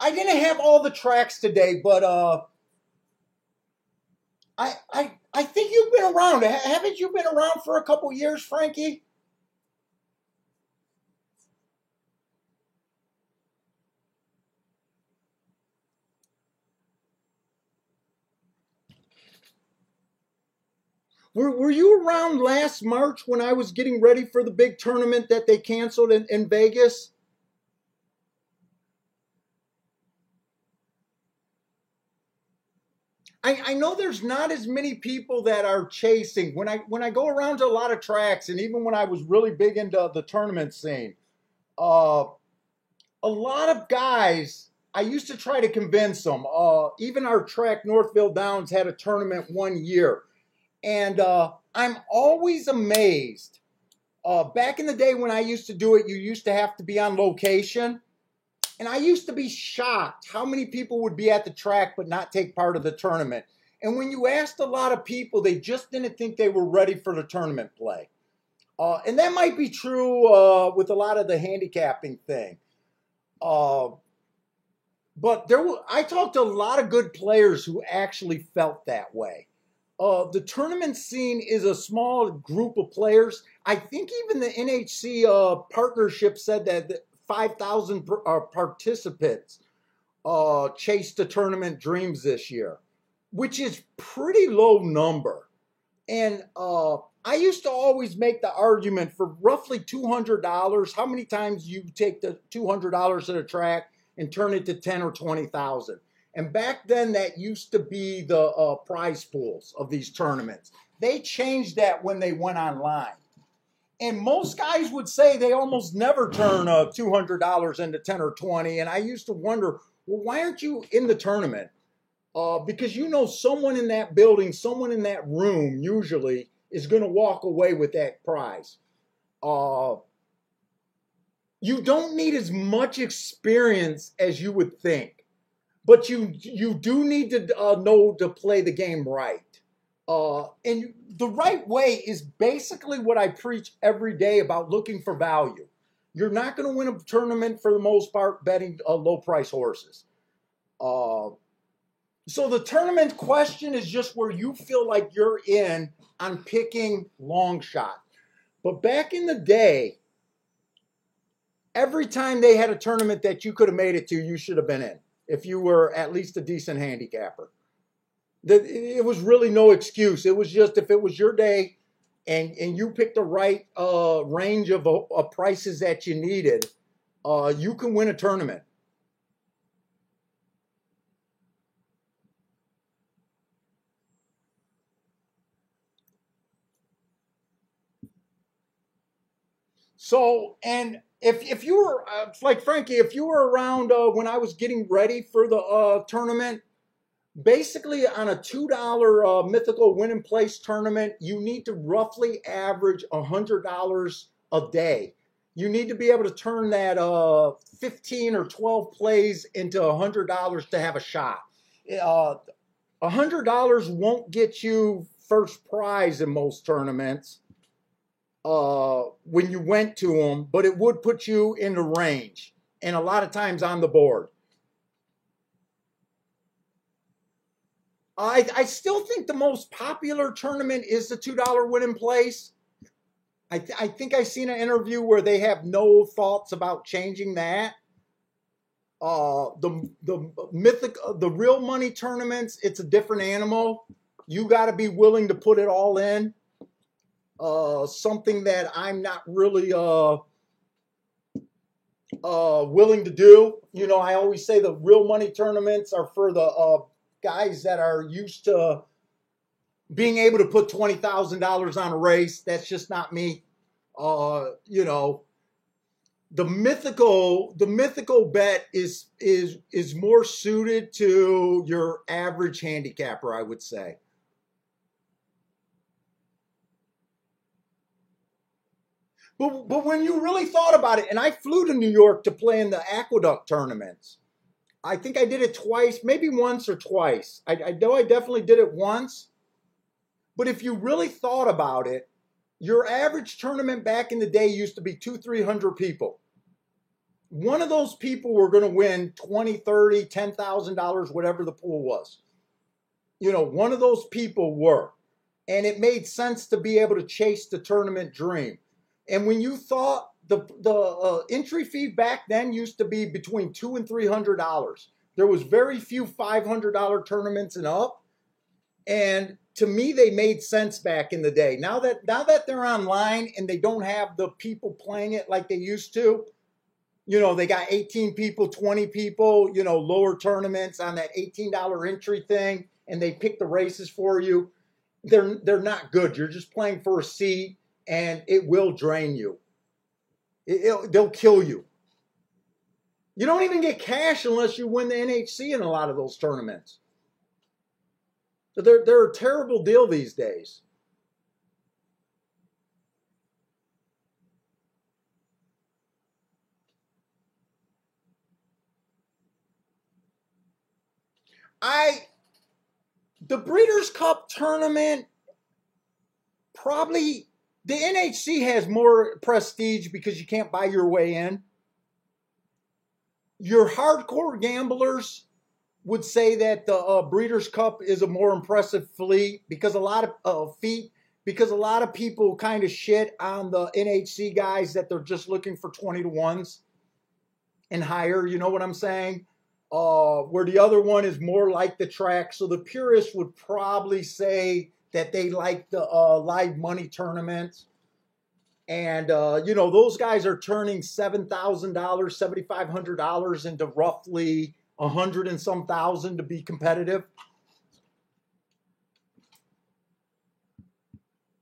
didn't have all the tracks today, but I think you've been around. Haven't you been around for a couple years, Frankie? Were you around last March when I was getting ready for the big tournament that they canceled in Vegas? I know there's not as many people that are chasing. When I go around to a lot of tracks, and even when I was really big into the tournament scene, uh, a lot of guys, I used to try to convince them. Even our track, Northville Downs, had a tournament 1 year. And I'm always amazed. Back in the day when I used to do it, you used to have to be on location. And I used to be shocked how many people would be at the track but not take part of the tournament. And when you asked a lot of people, they just didn't think they were ready for the tournament play. And that might be true with a lot of the handicapping thing. Uh, but I talked to a lot of good players who actually felt that way. The tournament scene is a small group of players. I think even the NHC partnership said that 5,000 participants chased the tournament dreams this year, which is pretty low number. And I used to always make the argument for roughly $200. How many times you take the $200 at a track and turn it to 10 or 20,000? And back then, that used to be the prize pools of these tournaments. They changed that when they went online. And most guys would say they almost never turn $200 into 10 or 20. And I used to wonder, Well, why aren't you in the tournament? Because you know someone in that building, someone in that room usually is going to walk away with that prize. Uh, you don't need as much experience as you would think, but you do need to know to play the game right. And the right way is basically what I preach every day about looking for value. You're not going to win a tournament for the most part betting low price horses. Uh, so the tournament question is just where you feel like you're in on picking long shot. But back in the day, every time they had a tournament that you could have made it to, you should have been in if you were at least a decent handicapper. It was really no excuse. It was just if it was your day and you picked the right range of prices that you needed, you can win a tournament. So, and if you were like Frankie, if you were around when I was getting ready for the tournament, basically on a $2 mythical win and place tournament, you need to roughly average $100 a day. You need to be able to turn that 15 or 12 plays into $100 to have a shot. $100 won't get you first prize in most tournaments when you went to them, but it would put you in the range and a lot of times on the board. I still think the most popular tournament is the $2 win in place. I think I seen an interview where they have no thoughts about changing that. The real money tournaments, it's a different animal. You got to be willing to put it all in. Something that I'm not really willing to do. You know, I always say the real money tournaments are for the guys that are used to being able to put $20,000 on a race. That's just not me. You know, the mythical bet is more suited to your average handicapper, I would say. But when you really thought about it, and I flew to New York to play in the Aqueduct tournaments. I think I did it twice, maybe once or twice. I know I definitely did it once. But if you really thought about it, your average tournament back in the day used to be 200-300 people. One of those people were going to win $20, $30, $10,000, whatever the pool was. You know, one of those people were. And it made sense to be able to chase the tournament dream. And when you thought the entry fee back then used to be between $200 and $300. There was very few $500 tournaments and up. And to me, they made sense back in the day. Now that they're online and they don't have the people playing it like they used to, you know, they got 18 people, 20 people, you know, lower tournaments on that $18 entry thing, and they pick the races for you. They're not good. You're just playing for a seat, and it will drain you. They'll kill you. You don't even get cash unless you win the NHC in a lot of those tournaments. So they're a terrible deal these days. The Breeders' Cup tournament, probably the NHC has more prestige because you can't buy your way in. Your hardcore gamblers would say that the Breeders' Cup is a more impressive fleet because a lot of because a lot of people kind of shit on the NHC guys that they're just looking for 20 to 1s and higher. You know what I'm saying? Where the other one is more like the track. So the purists would probably say that they like the live money tournaments. And, you know, those guys are turning $7,000, $7,500 into roughly 100 and some thousand to be competitive.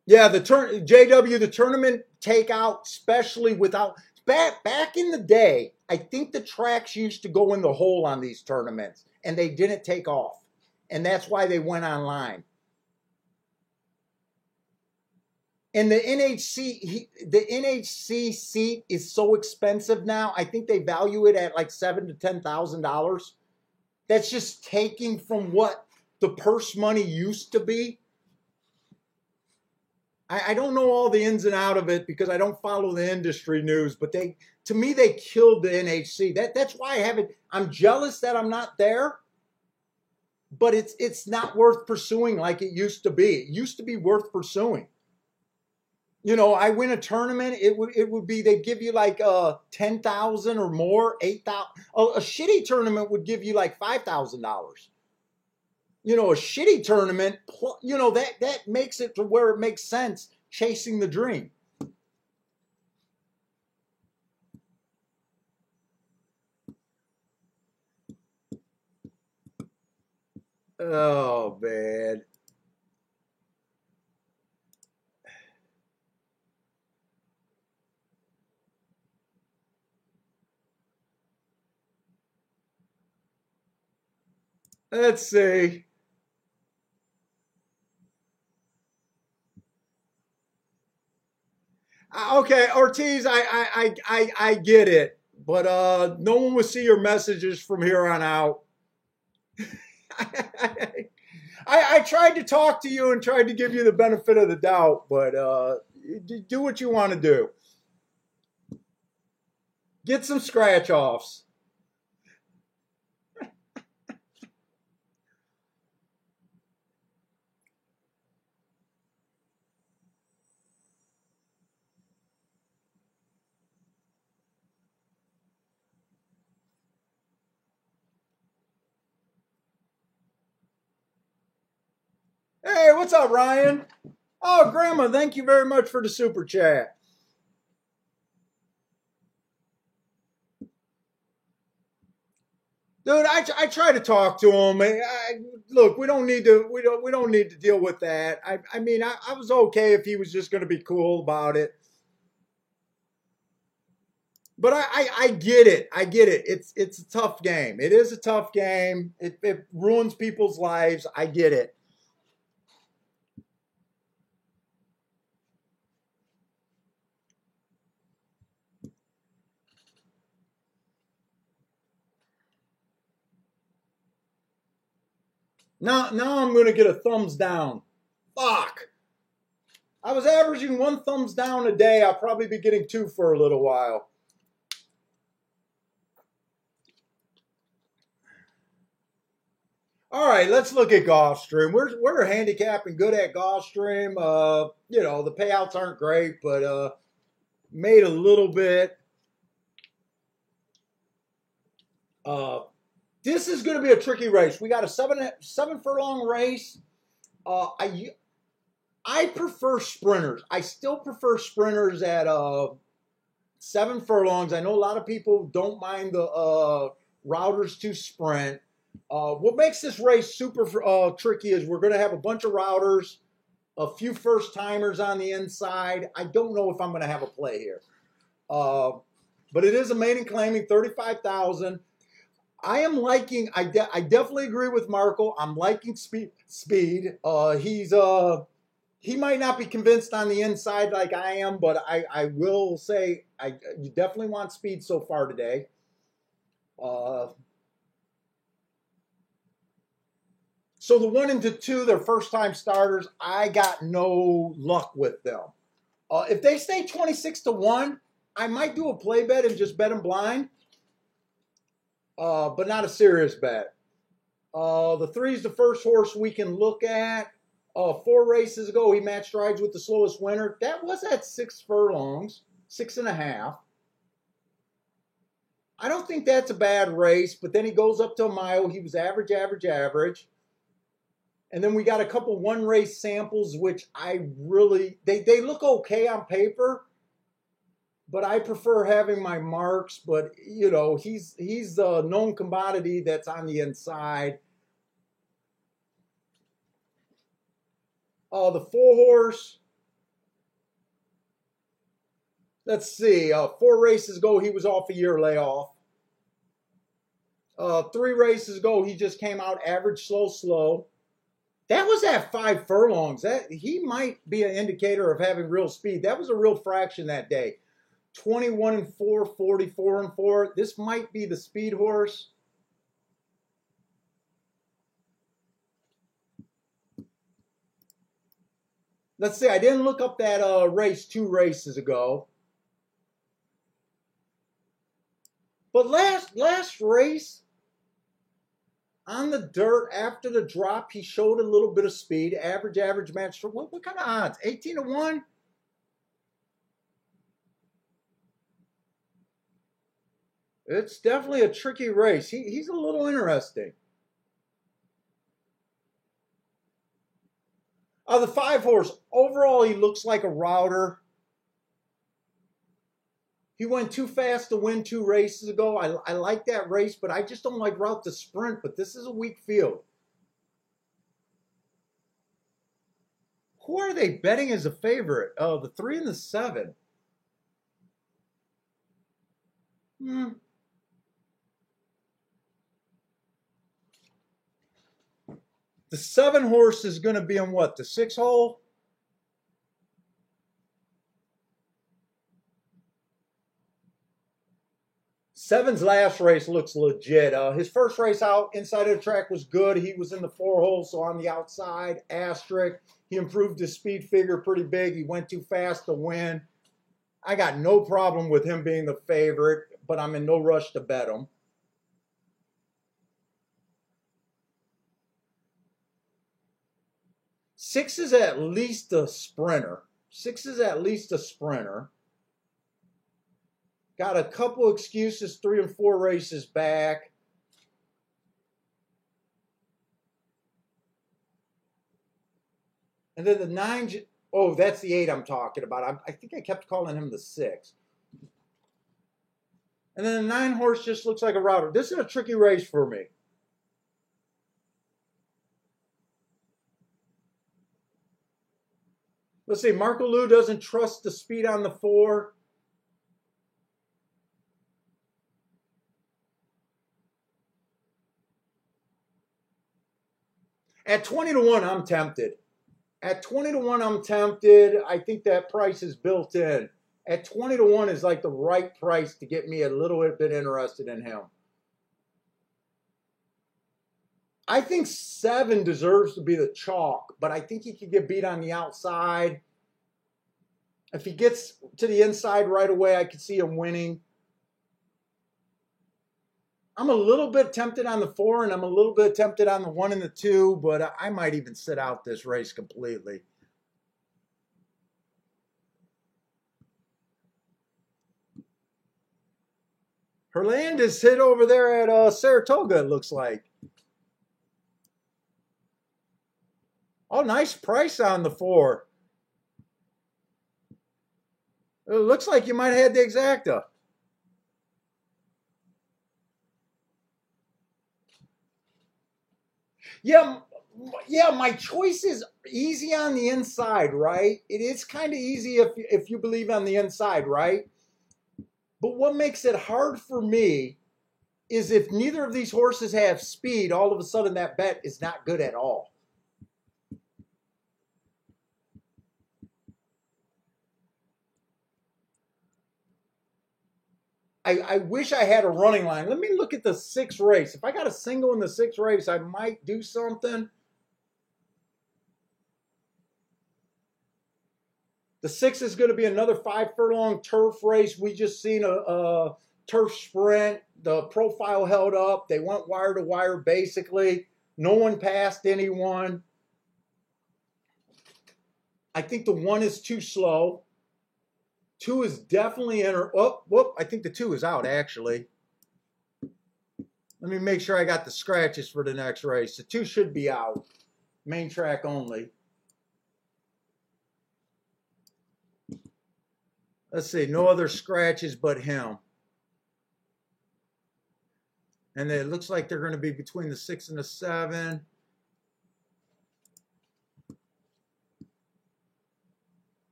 JW, the tournament takeout, especially back in the day, I think the tracks used to go in the hole on these tournaments, and they didn't take off, and that's why they went online. And the NHC seat is so expensive now. I think they value it at like $7,000 to $10,000. That's just taking from what the purse money used to be. I don't know all the ins and out of it because I don't follow the industry news, but to me they killed the NHC. That's why I haven't. I'm jealous that I'm not there, but it's not worth pursuing like it used to be. It used to be worth pursuing. You know, I win a tournament, it would be, they'd give you like 10,000 or more, 8,000. A shitty tournament would give you like $5,000. You know, a shitty tournament, you know, that makes it to where it makes sense chasing the dream. Oh, man. Let's see. Okay, Ortiz, I get it, but no one will see your messages from here on out. I tried to talk to you and tried to give you the benefit of the doubt, but do what you want to do. Get some scratch offs. Hey, what's up, Ryan? Oh, Grandma, thank you very much for the super chat. Dude, I try to talk to him. Look, we don't need to deal with that. I mean, I was okay if he was just going to be cool about it. But I get it. I get it. It's a tough game. It is a tough game. It ruins people's lives. I get it. Now I'm going to get a thumbs down. Fuck. I was averaging 1 thumbs down a day. I'll probably be getting 2 for a little while. All right, let's look at Gulfstream. We're handicapping good at Gulfstream. You know, the payouts aren't great, but made a little bit. This is going to be a tricky race. We got a seven furlong race. I prefer sprinters. I still prefer sprinters at 7 furlongs. I know a lot of people don't mind the routers to sprint. What makes this race super tricky is we're going to have a bunch of routers, a few first timers on the inside. I don't know if I'm going to have a play here, but it is a maiden claiming 35,000. I am liking. I definitely agree with Marco. I'm liking speed. He might not be convinced on the inside like I am, but I will say you definitely want speed so far today. So the 1 and 2, they're first-time starters. I got no luck with them. If they stay 26-1, I might do a play bet and just bet them blind, but not a serious bet. The 3 is the first horse we can look at. 4 races ago, he matched rides with the slowest winner. That was at 6 furlongs, 6.5. I don't think that's a bad race, but then he goes up to a mile. He was average. And then we got a couple 1 race samples, which I really, they look okay on paper, but I prefer having my marks. But, you know, he's a known commodity that's on the inside. The 4 horse, let's see, 4 races ago, he was off a year layoff. 3 races ago, he just came out average, slow, slow. That was at 5 furlongs. That he might be an indicator of having real speed. That was a real fraction that day. 21-4, 44-4. This might be the speed horse. Let's see. I didn't look up that race 2 races ago. But last race, on the dirt, after the drop, he showed a little bit of speed. Average match. What kind of odds? 18-1? It's definitely a tricky race. He's a little interesting. The 5 horse, overall, he looks like a router. He went too fast to win 2 races ago. I like that race, but I just don't like route to sprint. But this is a weak field. Who are they betting as a favorite? Oh, the 3 and the 7. The 7 horse is going to be in what? The 6 hole? Seven's last race looks legit. His first race out inside of the track was good. He was in the 4 hole, so on the outside, asterisk. He improved his speed figure pretty big. He went too fast to win. I got no problem with him being the favorite, but I'm in no rush to bet him. Six is at least a sprinter. 6 is at least a sprinter. Got a couple excuses 3 and 4 races back. And then the 9, oh, that's the 8 I'm talking about. I think I kept calling him the 6. And then the 9 horse just looks like a router. This is a tricky race for me. Let's see, Marco Lou doesn't trust the speed on the 4. At 20-1, I'm tempted. At 20-1, I'm tempted. I think that price is built in. At 20-1 is like the right price to get me a little bit interested in him. I think 7 deserves to be the chalk, but I think he could get beat on the outside. If he gets to the inside right away, I could see him winning. I'm a little bit tempted on the 4, and I'm a little bit tempted on the 1 and the 2, but I might even sit out this race completely. Hernandez hit over there at Saratoga, it looks like. Oh, nice price on the 4. It looks like you might have had the exacta. Yeah, my choice is easy on the inside, right? It is kind of easy if you believe on the inside, right? But what makes it hard for me is if neither of these horses have speed, all of a sudden that bet is not good at all. I wish I had a running line. Let me look at the 6 race. If I got a single in the 6 race, I might do something. The 6 is going to be another 5 furlong turf race. We just seen a turf sprint. The profile held up. They went wire to wire basically. No one passed anyone. I think the 1 is too slow. 2 is definitely in. Oh, whoop! I think the 2 is out actually. Let me make sure I got the scratches for the next race. The 2 should be out. Main track only. Let's see. No other scratches but him. And it looks like they're going to be between the 6 and the 7.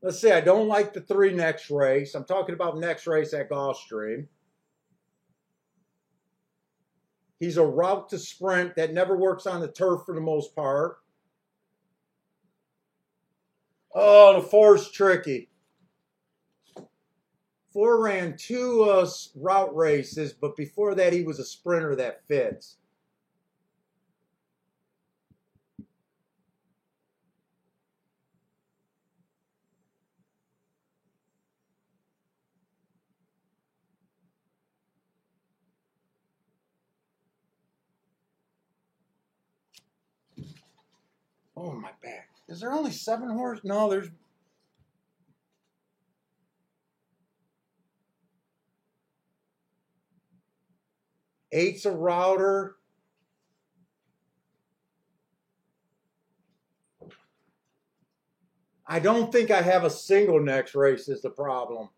Let's see, I don't like the 3 next race. I'm talking about next race at Gulfstream. He's a route to sprint that never works on the turf for the most part. Oh, the 4's tricky. 4 ran 2 route races, but before that he was a sprinter that fits. Oh, my back. Is there only 7 horses? No, there's... Eight's a router. I don't think I have a single next race is the problem.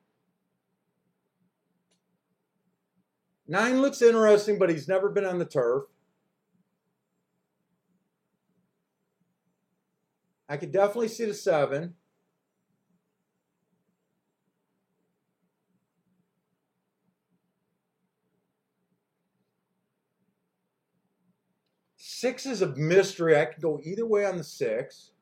9 looks interesting, but he's never been on the turf. I could definitely see the 7. Six is a mystery. I could go either way on the 6.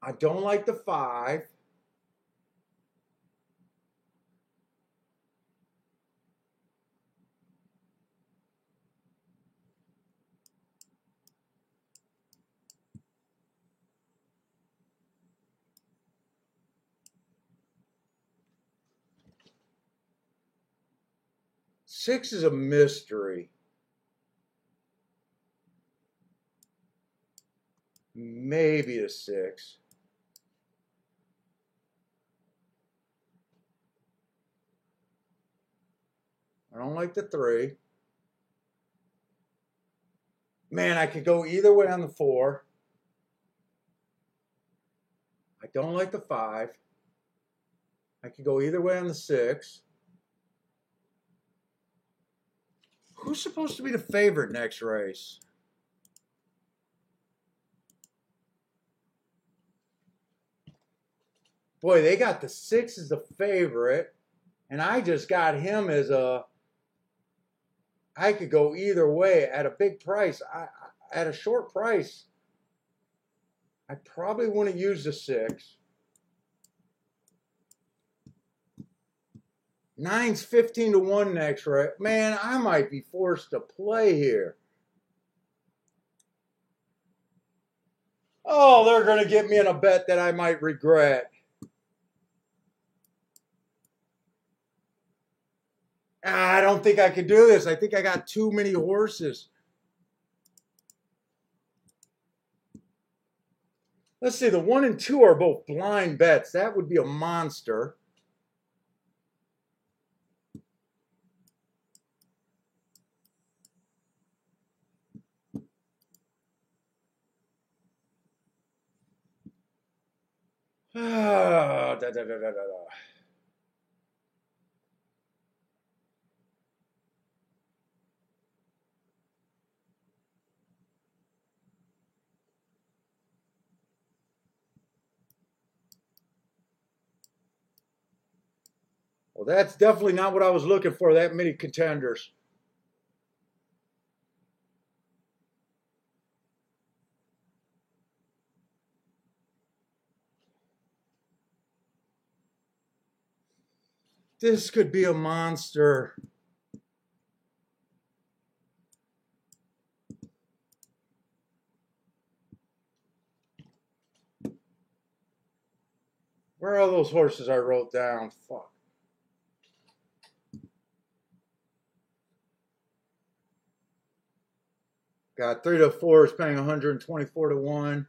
I don't like the 5. Six is a mystery. Maybe a 6. I don't like the 3. Man, I could go either way on the 4. I don't like the 5. I could go either way on the 6. Who's supposed to be the favorite next race? Boy, they got the 6 as the favorite, and I just got him as a... I could go either way at a big price. At a short price, I probably wouldn't use the 6. 9's 15 to 1 next race. Man, I might be forced to play here. Oh, they're going to get me in a bet that I might regret. I don't think I could do this. I think I got too many horses. Let's see, the 1 and 2 are both blind bets. That would be a monster. Da, da, da, da, da. Well, that's definitely not what I was looking for, that many contenders. This could be a monster. Where are all those horses I wrote down? Fuck. Got 3 to 4 is paying 124 to 1.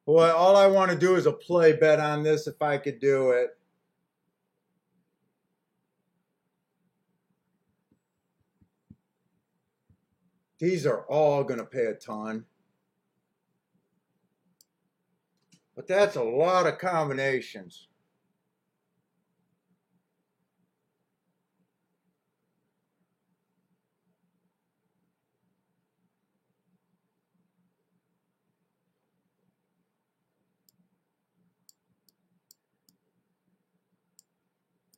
Boy, all I want to do is a play bet on this if I could do it. These are all going to pay a ton. But that's a lot of combinations.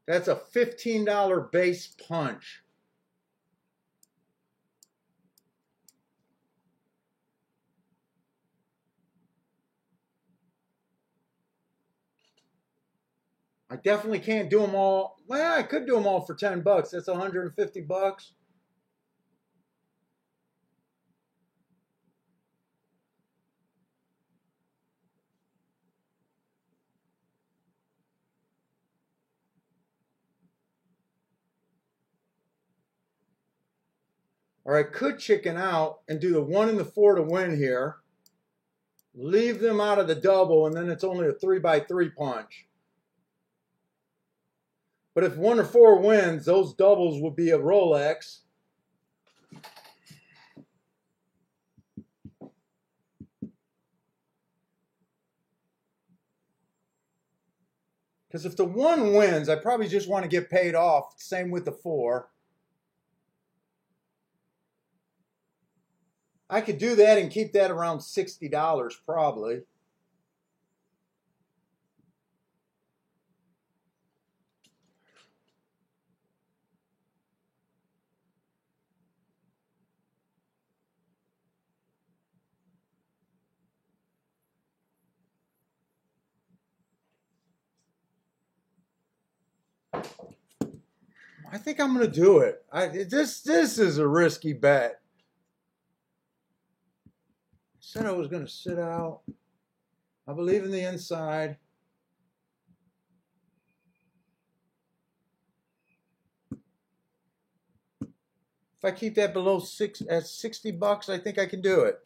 That's a $15 base punch. I definitely can't do them all. Well, I could do them all for 10 bucks. That's 150 bucks. Or I could chicken out and do the 1 and the 4 to win here. Leave them out of the double, and then it's only a 3x3 punch. But if 1 or 4 wins, those doubles would be a Rolex. Because if the 1 wins, I probably just want to get paid off. Same with the 4. I could do that and keep that around $60 probably. I think I'm going to do it. This is a risky bet. I said I was going to sit out. I believe in the inside. If I keep that below at 60 bucks, I think I can do it.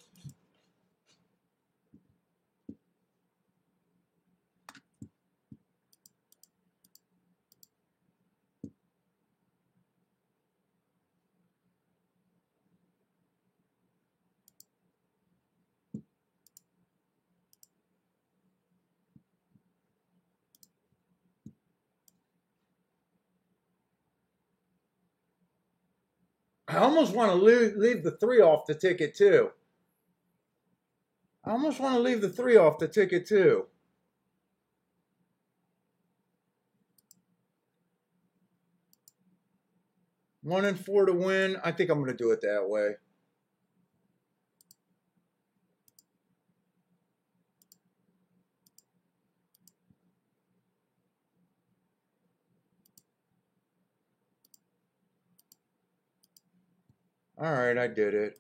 I almost want to leave the 3 off the ticket too. I almost want to leave the 3 off the ticket too. One and 4 to win. I think I'm going to do it that way. All right, I did it.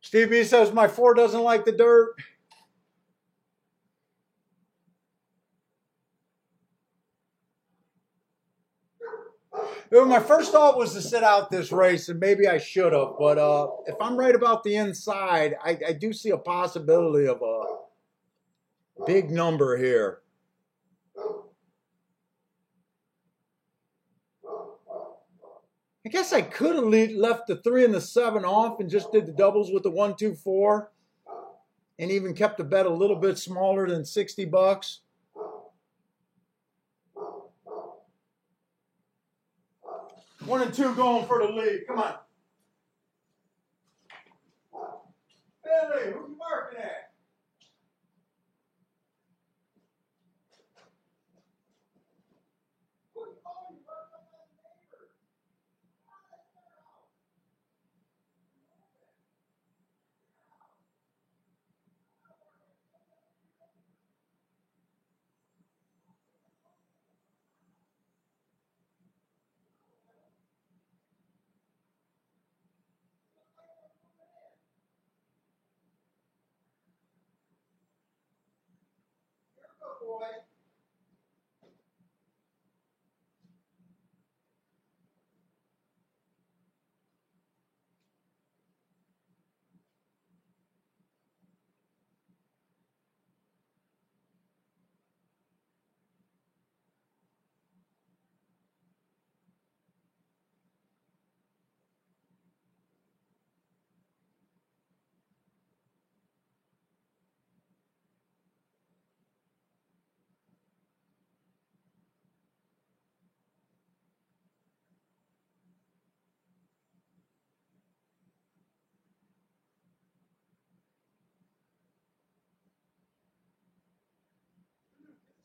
Steve B says my 4 doesn't like the dirt. My first thought was to sit out this race, and maybe I should have. But if I'm right about the inside, I do see a possibility of a big number here. I guess I could have left the 3 and the 7 off and just did the doubles with the 1, 2, 4, and even kept the bet a little bit smaller than 60 bucks. One and 2 going for the lead. Come on. Billy, who you marking at? Boy.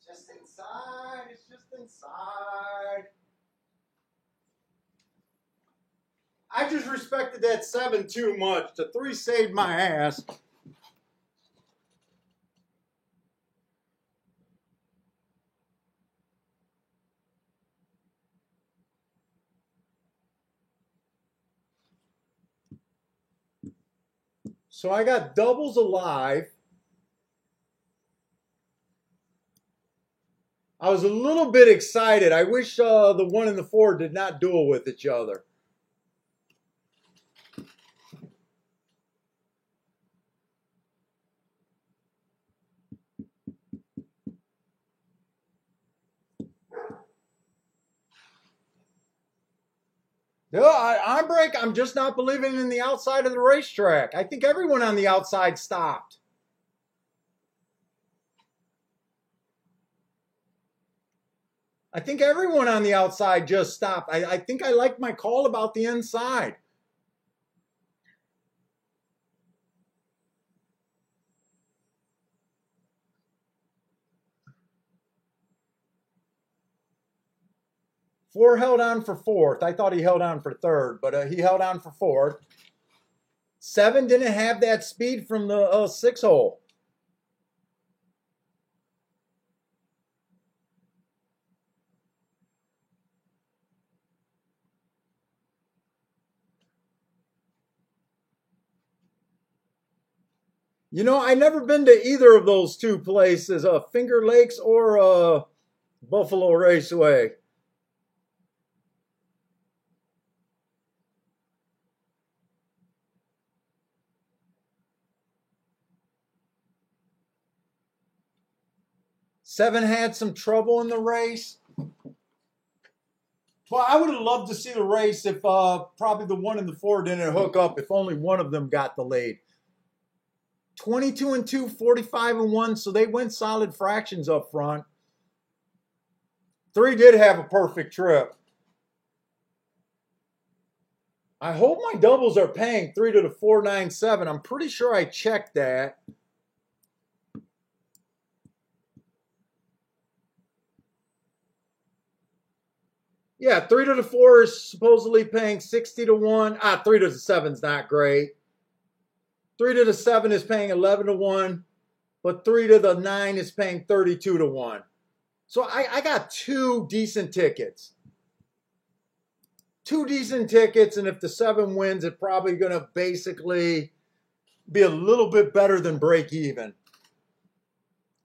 Just inside. It's just inside. I just respected that 7 too much. The 3 saved my ass. So I got doubles alive. I was a little bit excited. I wish the 1 and the 4 did not duel with each other. No, on break, I'm just not believing in the outside of the racetrack. I think everyone on the outside stopped. I think everyone on the outside just stopped. I think I like my call about the inside. Four held on for fourth. I thought he held on for third, but he held on for fourth. 7 didn't have that speed from the 6 hole. You know, I never been to either of those two places, Finger Lakes or Buffalo Raceway. Seven had some trouble in the race. Well, I would have loved to see the race if probably the 1 and the 4 didn't hook up, if only one of them got the lead. 22 and 2, 45 and 1, so they went solid fractions up front. 3 did have a perfect trip. I hope my doubles are paying 3 to the 497. I'm pretty sure I checked that. Yeah, 3 to the 4 is supposedly paying 60 to 1. 3 to the 7 is not great. 3 to the 7 is paying 11 to 1, but 3 to the 9 is paying 32 to 1. So I got 2 decent tickets. 2 decent tickets, and if the 7 wins, it's probably going to basically be a little bit better than break even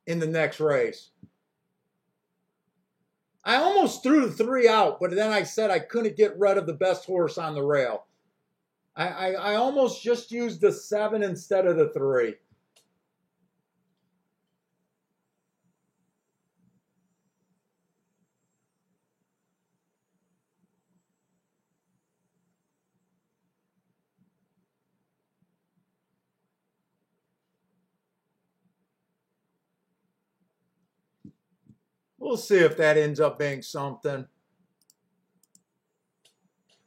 in the next race. I almost threw the 3 out, but then I said I couldn't get rid of the best horse on the rail. I almost just used the 7 instead of the 3. We'll see if that ends up being something.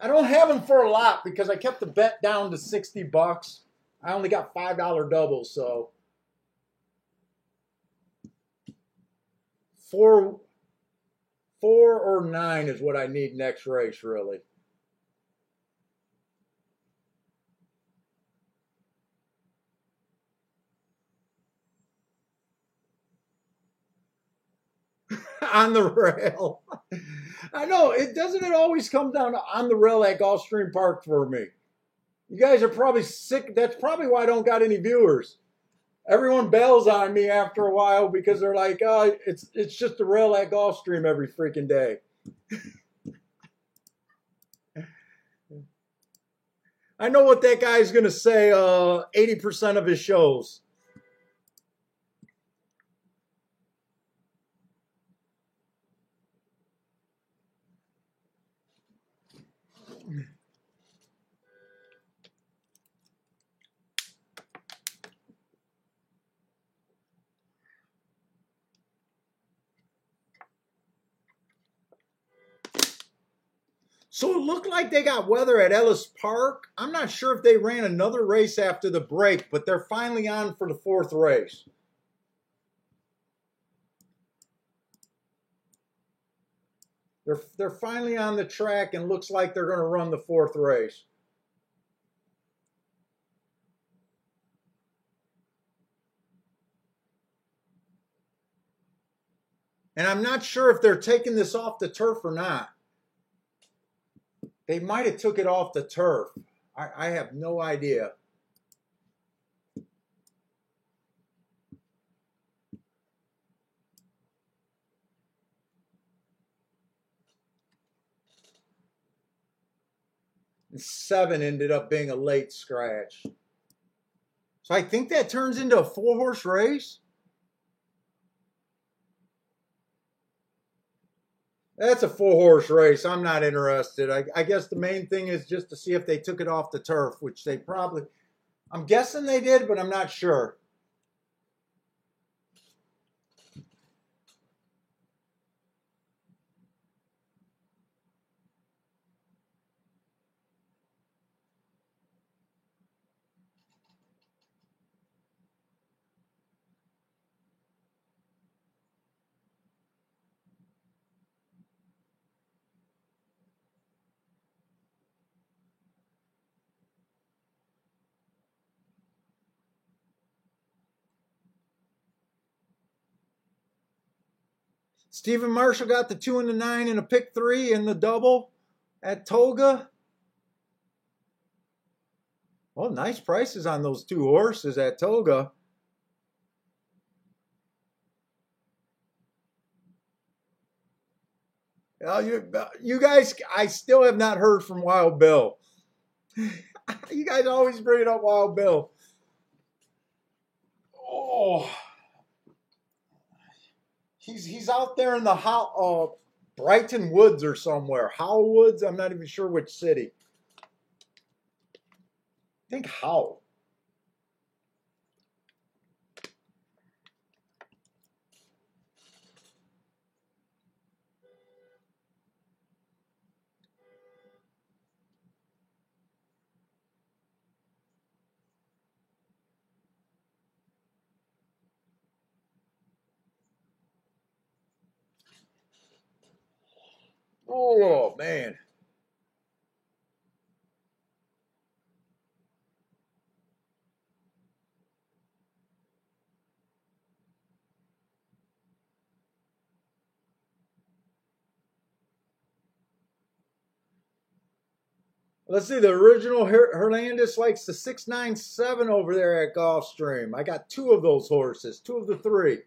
I don't have them for a lot because I kept the bet down to 60 bucks. I only got $5 doubles, so 4 or 9 is what I need next race, really. On the rail. I know, doesn't it always come down to on the rail at Gulfstream Park for me? You guys are probably sick. That's probably why I don't got any viewers. Everyone bails on me after a while because they're like, oh, it's just the rail at Gulfstream every freaking day. I know what that guy's going to say 80% of his shows. So it looked like they got weather at Ellis Park. I'm not sure if they ran another race after the break, but they're finally on for the 4th race. They're finally on the track and looks like they're going to run the fourth race. And I'm not sure if they're taking this off the turf or not. They might have took it off the turf. I have no idea. And 7 ended up being a late scratch. So I think that turns into a 4-horse race. That's a 4-horse race. I'm not interested. I guess the main thing is just to see if they took it off the turf, which they probably, I'm guessing they did, but I'm not sure. Stephen Marshall got the 2 and the 9 and a pick 3 in the double at Toga. Well, nice prices on those 2 horses at Toga. You guys, I still have not heard from Wild Bill. You guys always bring it up, Wild Bill. Oh, he's out there in the Brighton Woods or somewhere. Howell Woods. I'm not even sure which city. I think Howell. Oh man. Let's see, the original Hernandez likes the 697 over there at Gulfstream. I got 2 of those horses, 2 of the 3.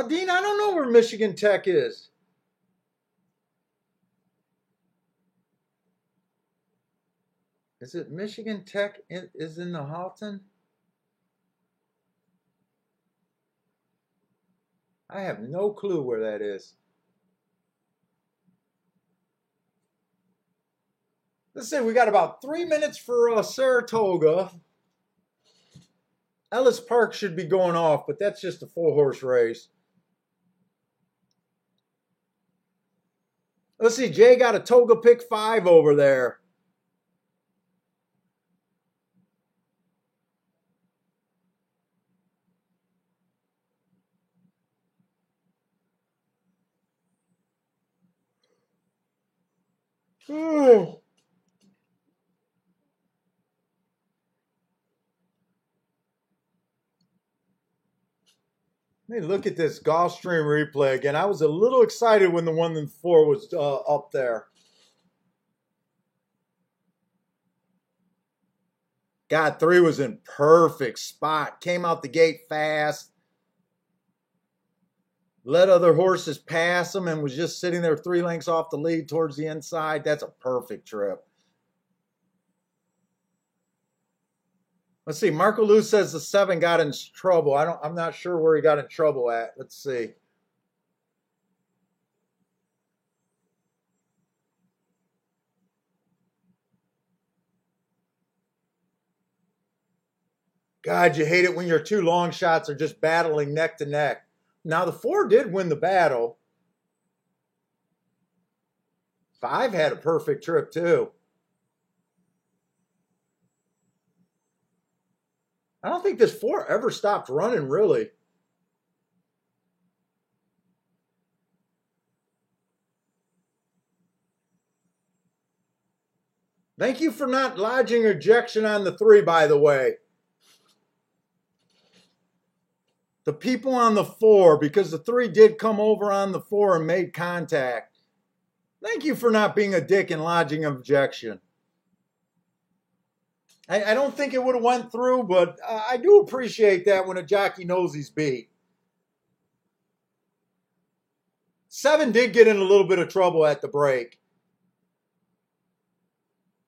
Dean, I don't know where Michigan Tech is. Is it Michigan Tech is in the Halton? I have no clue where that is. Let's see, we got about 3 minutes for Saratoga. Ellis Park should be going off, but that's just a 4-horse race. Let's see, Jay got a Toga pick 5 over there. Oh. Hey, look at this Gulfstream replay again. I was a little excited when the 1 and 4 was up there. God, 3 was in perfect spot. Came out the gate fast. Let other horses pass him and was just sitting there 3 lengths off the lead towards the inside. That's a perfect trip. Let's see. Marco Lou says the 7 got in trouble. I'm not sure where he got in trouble at. Let's see. God, you hate it when your 2 long shots are just battling neck to neck. Now, the 4 did win the battle. 5 had a perfect trip too. I don't think this 4 ever stopped running, really. Thank you for not lodging ejection on the 3, by the way. The people on the 4, because the 3 did come over on the 4 and made contact. Thank you for not being a dick and lodging objection. I don't think it would have went through, but I do appreciate that when a jockey knows he's beat. 7 did get in a little bit of trouble at the break.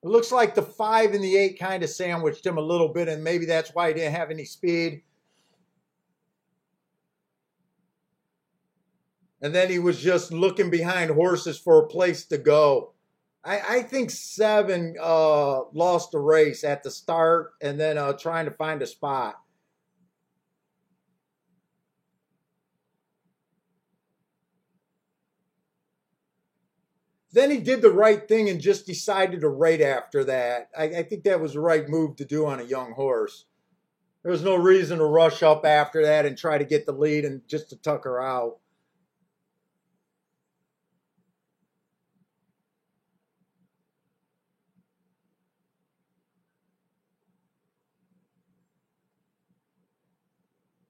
It looks like the 5 and the 8 kind of sandwiched him a little bit, and maybe that's why he didn't have any speed. And then he was just looking behind horses for a place to go. I think 7 lost the race at the start and then trying to find a spot. Then he did the right thing and just decided to rate after that. I think that was the right move to do on a young horse. There was no reason to rush up after that and try to get the lead and just to tuck her out.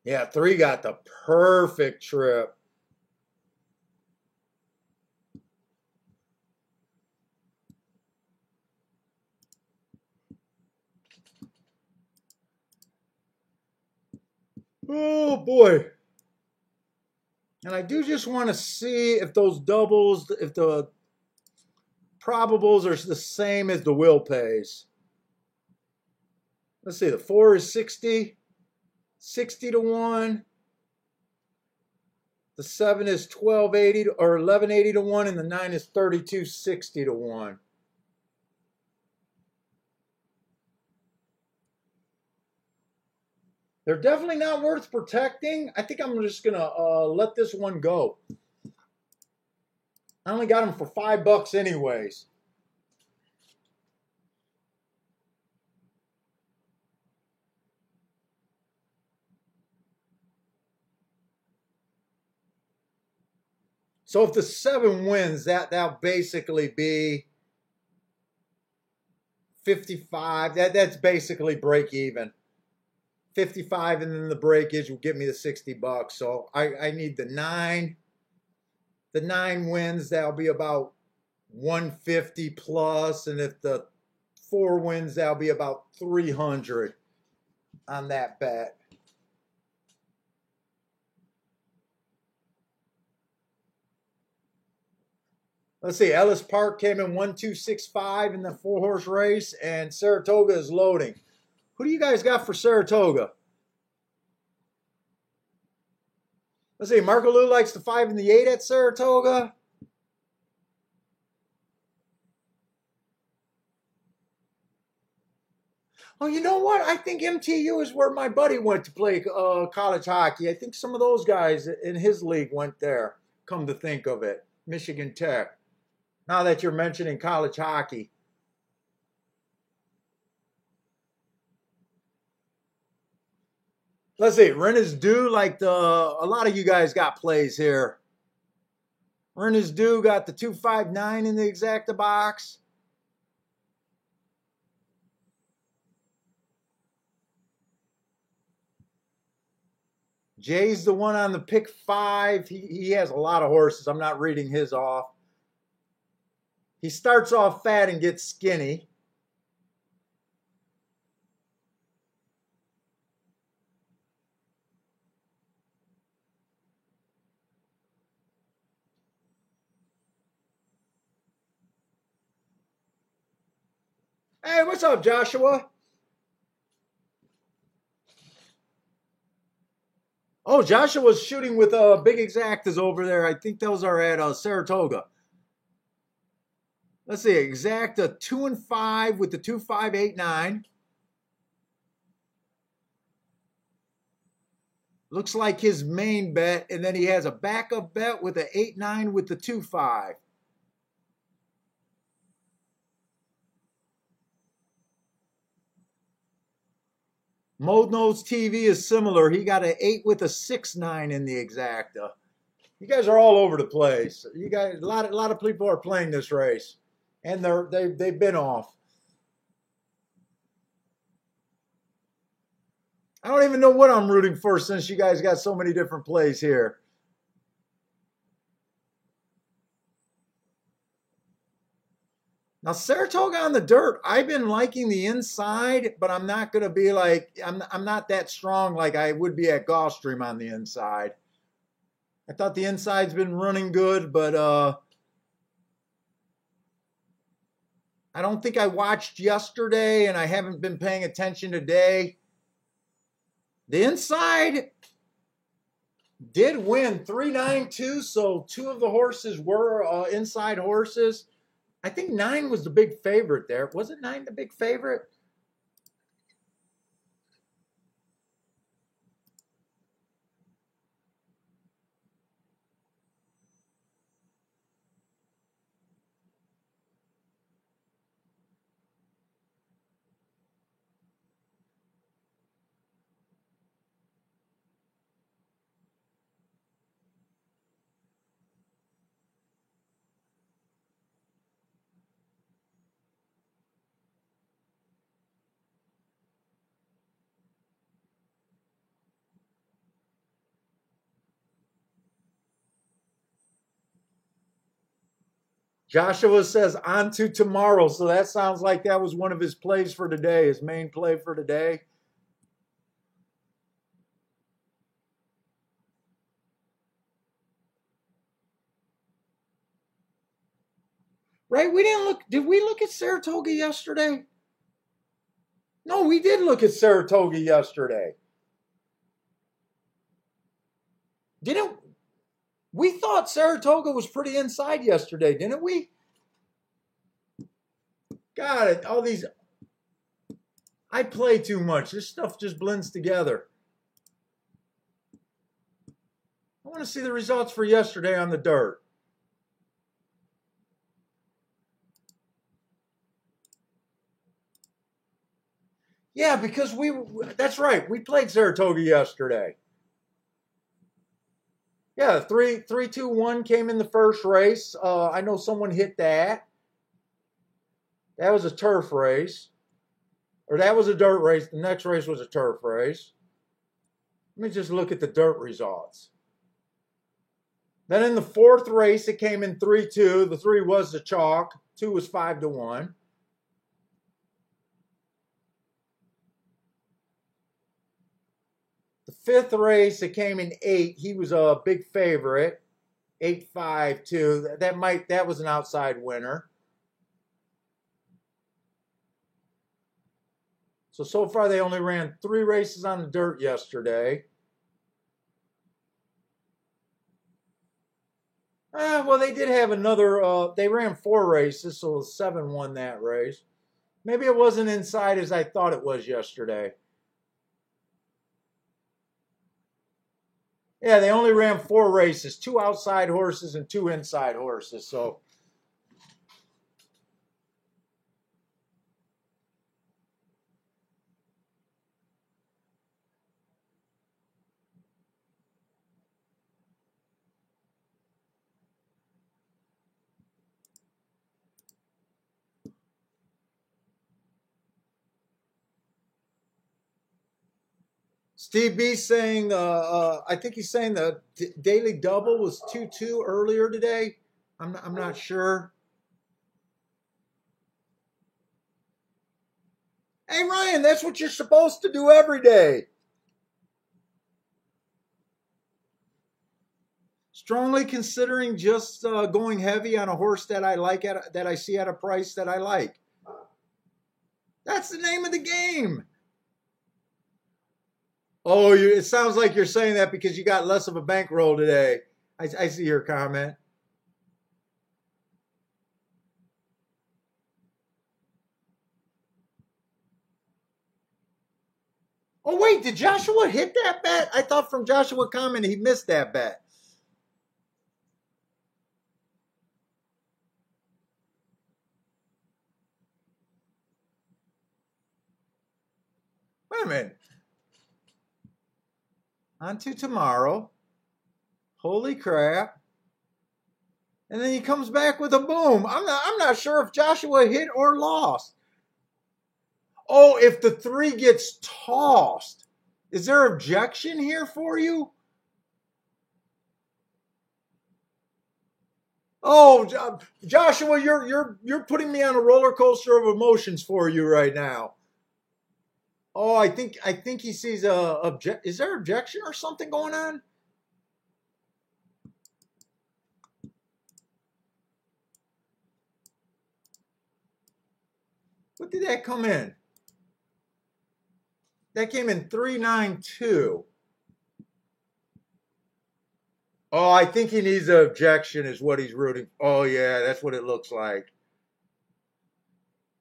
Yeah, 3 got the perfect trip. Oh, boy. And I do just want to see if those doubles, if the probables are the same as the will pays. Let's see, the 4 is 60 to 1. The 7 is 1280 or 1180 to 1, and the 9 is 3260 to 1. They're definitely not worth protecting. I think I'm just going to let this one go. I only got them for $5 anyways. So if the 7 wins, that'll basically be 55. That's basically break even. 55 and then the breakage will get me the $60. So I need the 9. The 9 wins, that'll be about 150 plus, and if the 4 wins, that'll be about 300 on that bet. Let's see, Ellis Park came in 1-2-6-5 in the 4-horse race, and Saratoga is loading. Who do you guys got for Saratoga? Let's see, Marco Lou likes the 5 and the 8 at Saratoga. Oh, you know what? I think MTU is where my buddy went to play college hockey. I think some of those guys in his league went there, come to think of it. Michigan Tech. Now that you're mentioning college hockey. Let's see, Rennes Due, like a lot of you guys got plays here. Rennes Due got the 259 in the exacta box. Jay's the one on the pick 5. He has a lot of horses. I'm not reading his off. He starts off fat and gets skinny. Hey, what's up, Joshua? Oh, Joshua's shooting with big exactas over there. I think those are at Saratoga. Let's see, exacta 2 and 5 with the 2589. Looks like his main bet, and then he has a backup bet with an 8-9 with the 2-5. Modno's TV is similar. He got an 8 with a 6-9 in the exacta. You guys are all over the place. You guys, a lot of people are playing this race, and they've been off. I don't even know what I'm rooting for since you guys got so many different plays here. Now, Saratoga on the dirt, I've been liking the inside, but I'm not going to be like, I'm not that strong like I would be at Gulfstream on the inside. I thought the inside's been running good, but I don't think I watched yesterday, and I haven't been paying attention today. The inside did win 3-9-2, so 2 of the horses were inside horses. I think 9 was the big favorite there. Wasn't 9 the big favorite? Joshua says on to tomorrow. So that sounds like that was one of his plays for today, his main play for today. Right? We didn't look. Did we look at Saratoga yesterday? No, we did look at Saratoga yesterday. Didn't we? Thought Saratoga was pretty inside yesterday, didn't we? Got it. All these. I play too much. This stuff just blends together. I want to see the results for yesterday on the dirt. Yeah, because that's right. We played Saratoga yesterday. Yeah, 3-2-1 came in the first race. I know someone hit that. That was a turf race. Or that was a dirt race. The next race was a turf race. Let me just look at the dirt results. Then in the fourth race, it came in 3-2. The 3 was the chalk. 2 was 5-1. The fifth race, it came in 8. He was a big favorite. 8-5-2. That was an outside winner. So far they only ran 3 races on the dirt yesterday. Well, they did have another, they ran 4 races, so 7 won that race. Maybe it wasn't inside as I thought it was yesterday. Yeah, they only ran 4 races, 2 outside horses and 2 inside horses. So Steve B saying, I think he's saying the daily double was 2-2 earlier today. I'm not sure. Hey, Ryan, that's what you're supposed to do every day. Strongly considering just going heavy on a horse that I like, that I see at a price that I like. That's the name of the game. Oh, it sounds like you're saying that because you got less of a bankroll today. I see your comment. Oh, wait, did Joshua hit that bet? I thought from Joshua comment he missed that bet. Wait a minute. On to tomorrow. Holy crap. And then he comes back with a boom. I'm not sure if Joshua hit or lost. Oh, if the 3 gets tossed. Is there objection here for you? Oh, Joshua, you're putting me on a roller coaster of emotions for you right now. Oh, I think he sees a object. Is there objection or something going on? What did that come in? That came in 392. Oh, I think he needs an objection is what he's rooting. Oh, yeah, that's what it looks like.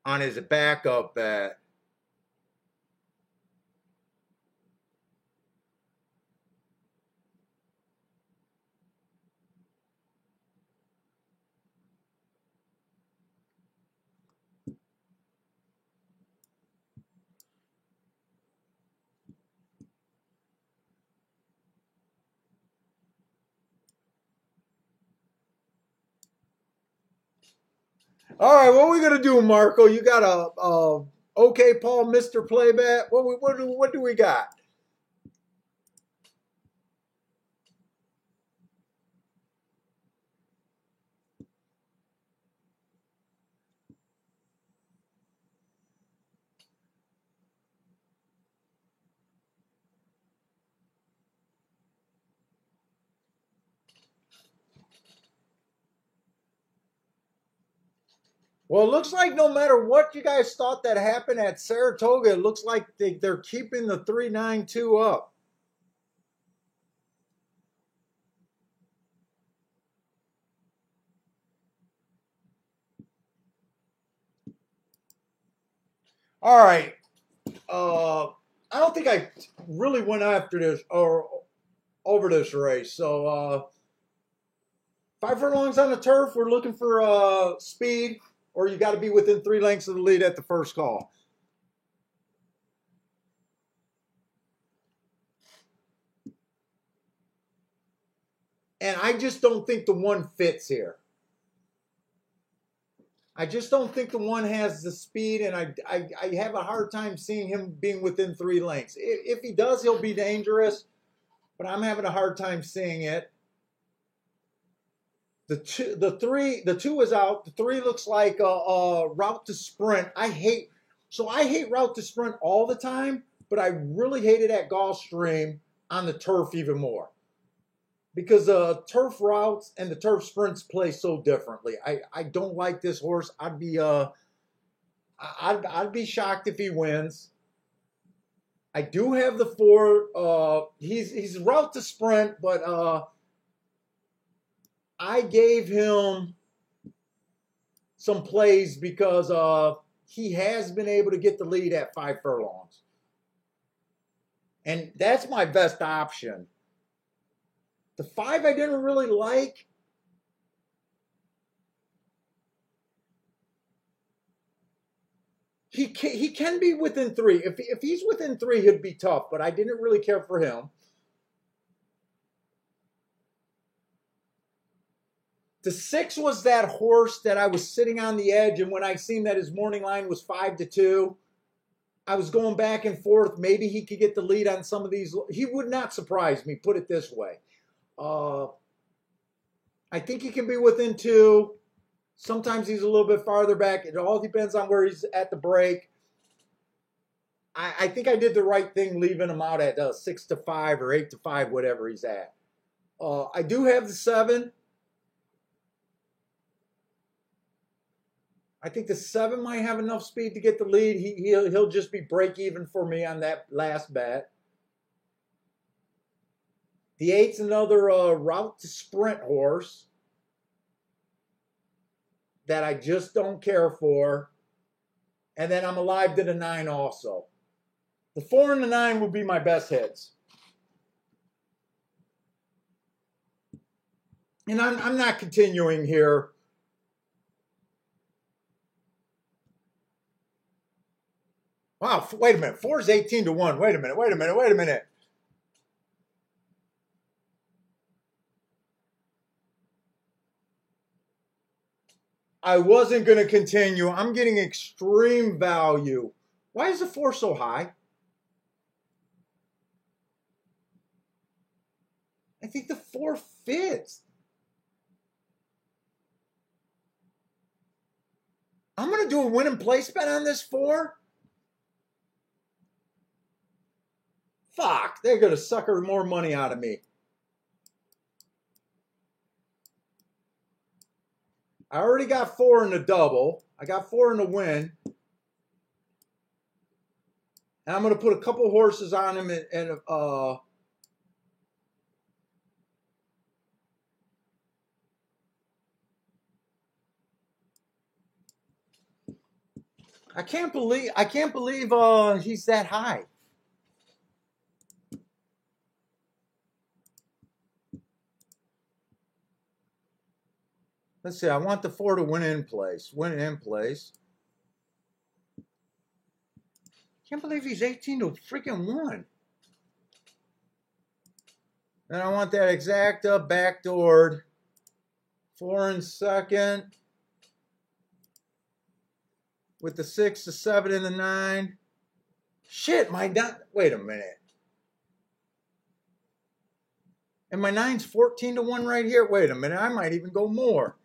On his backup bet. All right, what are we gonna do, Marco? You got a okay, Paul, Mr. Playback. What do we got? Well, it looks like no matter what you guys thought that happened at Saratoga, it looks like they're keeping the 392 up. All right. I don't think I really went after this or over this race. So 5 furlongs on the turf. We're looking for speed, or you got to be within 3 lengths of the lead at the first call. And I just don't think the 1 fits here. I just don't think the 1 has the speed, and I have a hard time seeing him being within 3 lengths. If he does, he'll be dangerous, but I'm having a hard time seeing it. The 2 is out. The 3 looks like a route to sprint. I hate route to sprint all the time, but I really hated at Gulfstream on the turf even more. Because turf routes and the turf sprints play so differently. I don't like this horse. I'd be shocked if he wins. I do have the 4. He's route to sprint, but I gave him some plays because he has been able to get the lead at 5 furlongs. And that's my best option. The 5 I didn't really like. He can be within 3. If he's within 3, he'd be tough, but I didn't really care for him. The 6 was that horse that I was sitting on the edge, and when I seen that his morning line was 5-2, I was going back and forth. Maybe he could get the lead on some of these. He would not surprise me, put it this way. I think he can be within 2. Sometimes he's a little bit farther back. It all depends on where he's at the break. I think I did the right thing leaving him out at 6-5 or 8-5, whatever he's at. I do have the 7. I think the 7 might have enough speed to get the lead. He'll just be break even for me on that last bet. The 8's another route to sprint horse that I just don't care for. And then I'm alive to the 9 also. The 4 and the 9 would be my best hits. And I'm not continuing here. Wow, wait a minute. 4 is 18-1. Wait a minute. I wasn't going to continue. I'm getting extreme value. Why is the 4 so high? I think the 4 fits. I'm going to do a win and place bet on this 4. Fuck, they're going to sucker more money out of me. I already got 4 in the double. I got 4 in the win. And I'm going to put a couple horses on him and I can't believe he's that high. Let's see. I want the 4 to win in place. Win in place. Can't believe he's 18 to freaking 1. And I want that exacta backdoored. 4 in second. With the 6, the 7, and the 9. Shit, wait a minute. And my 9's 14 to 1 right here. Wait a minute, I might even go more.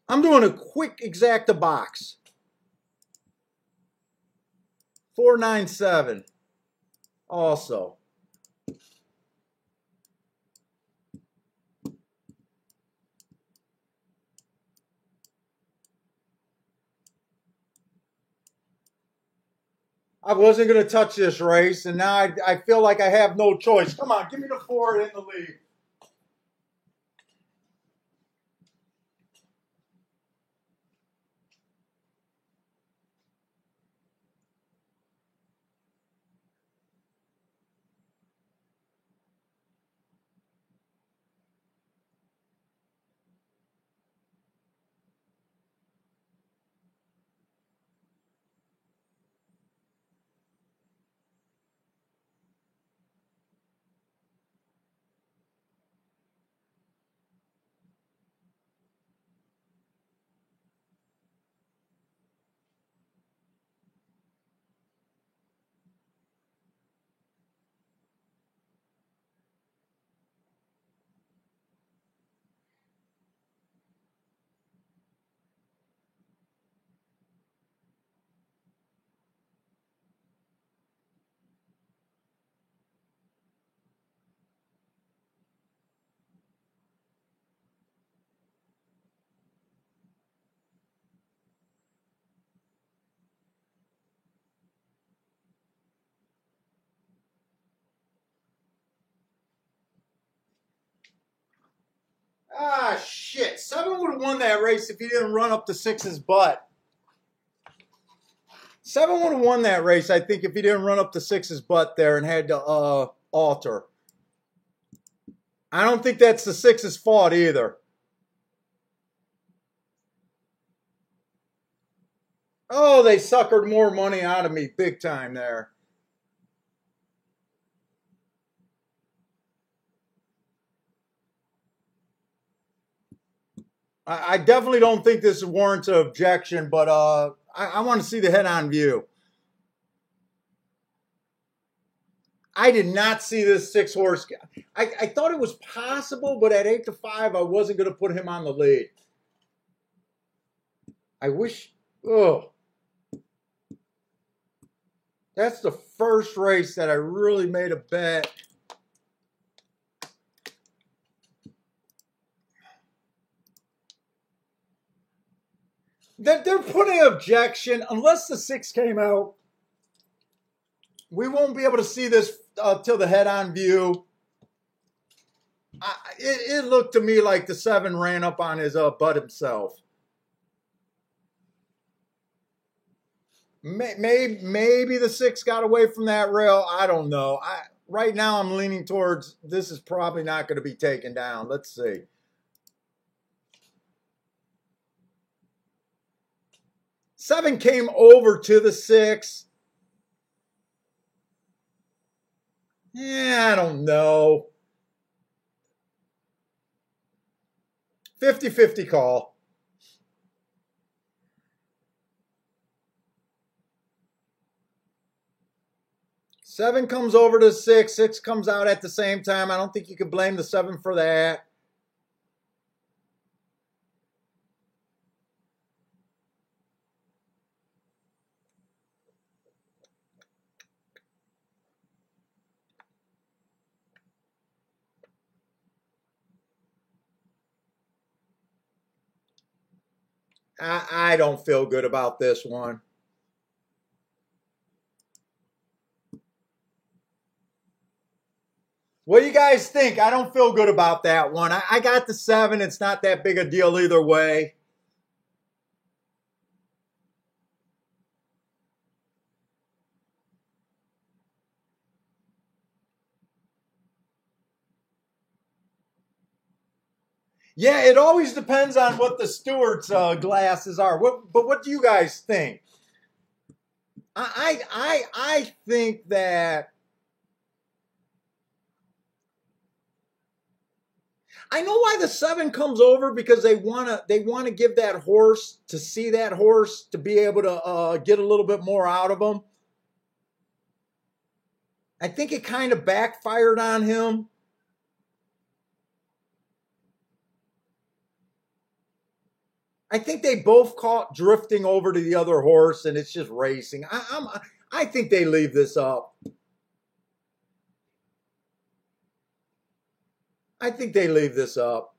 I'm doing a quick exacta box. 497. Also. I wasn't going to touch this race, and now I feel like I have no choice. Come on, give me the 4 in the lead. Ah, shit. 7 would have won that race if he didn't run up the 6's butt. 7 would have won that race, I think, if he didn't run up the 6's butt there and had to alter. I don't think that's the 6's fault either. Oh, they suckered more money out of me big time there. I definitely don't think this warrants an objection, but I want to see the head-on view. I did not see this 6-horse. I thought it was possible, but at 8 to 5, I wasn't going to put him on the lead. I wish. Oh, that's the first race that I really made a bet. They're putting an objection. Unless the 6 came out, we won't be able to see this till the head-on view. It looked to me like the 7 ran up on his butt himself. Maybe the 6 got away from that rail. I don't know. Right now I'm leaning towards this is probably not going to be taken down. Let's see. Seven came over to the 6. Yeah, I don't know. 50-50 call. Seven comes over to six. Six comes out at the same time. I don't think you can blame the seven for that. I don't feel good about this one. What do you guys think? I don't feel good about that one. I got the seven. It's not that big a deal either way. Yeah, it always depends on what the steward's glasses are. But what do you guys think? I think that I know why the seven comes over, because they wanna give that horse, to see that horse, to be able to get a little bit more out of him. I think it kind of backfired on him. I think they both caught drifting over to the other horse, and it's just racing. I think they leave this up. I think they leave this up.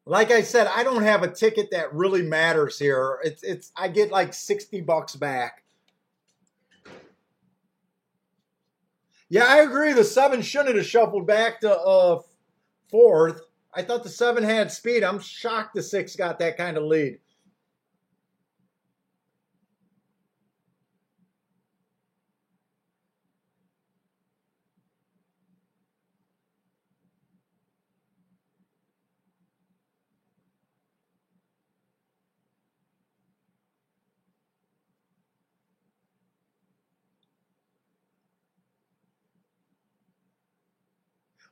Like I said, I don't have a ticket that really matters here. I get like $60 back. Yeah, I agree. The seven shouldn't have shuffled back to fourth. I thought the seven had speed. I'm shocked the six got that kind of lead.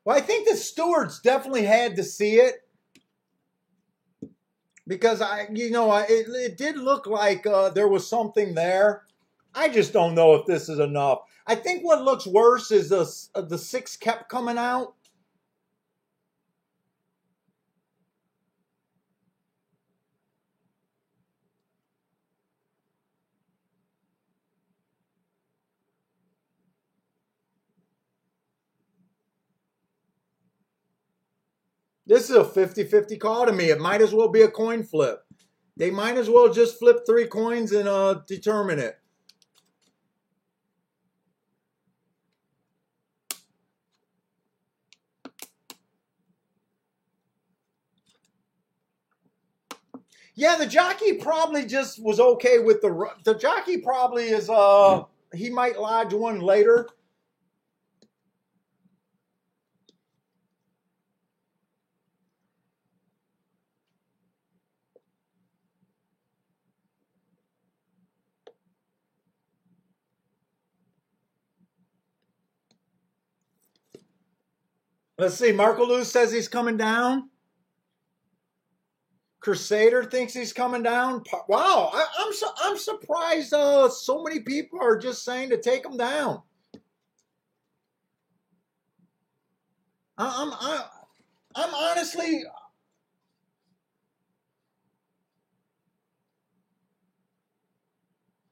Well, I think the stewards definitely had to see it, because it did look like there was something there. I just don't know if this is enough. I think what looks worse is the six kept coming out. This is a 50-50 call to me. It might as well be a coin flip. They might as well just flip 3 coins and determine it. Yeah, the jockey probably just was okay with the jockey probably is he might lodge one later. Let's see. Marco Luz says he's coming down. Crusader thinks he's coming down. Wow, I'm surprised. So many people are just saying to take him down. I'm honestly.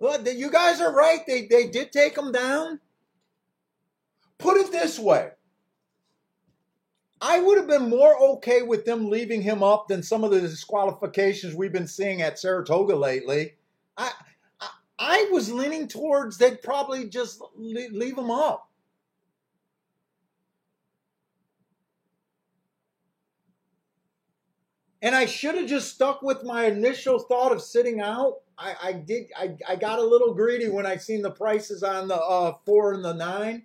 Well, you guys are right. They did take him down. Put it this way. I would have been more okay with them leaving him up than some of the disqualifications we've been seeing at Saratoga lately. I was leaning towards they'd probably just leave him up. And I should have just stuck with my initial thought of sitting out. I got a little greedy when I seen the prices on the 4 and the 9.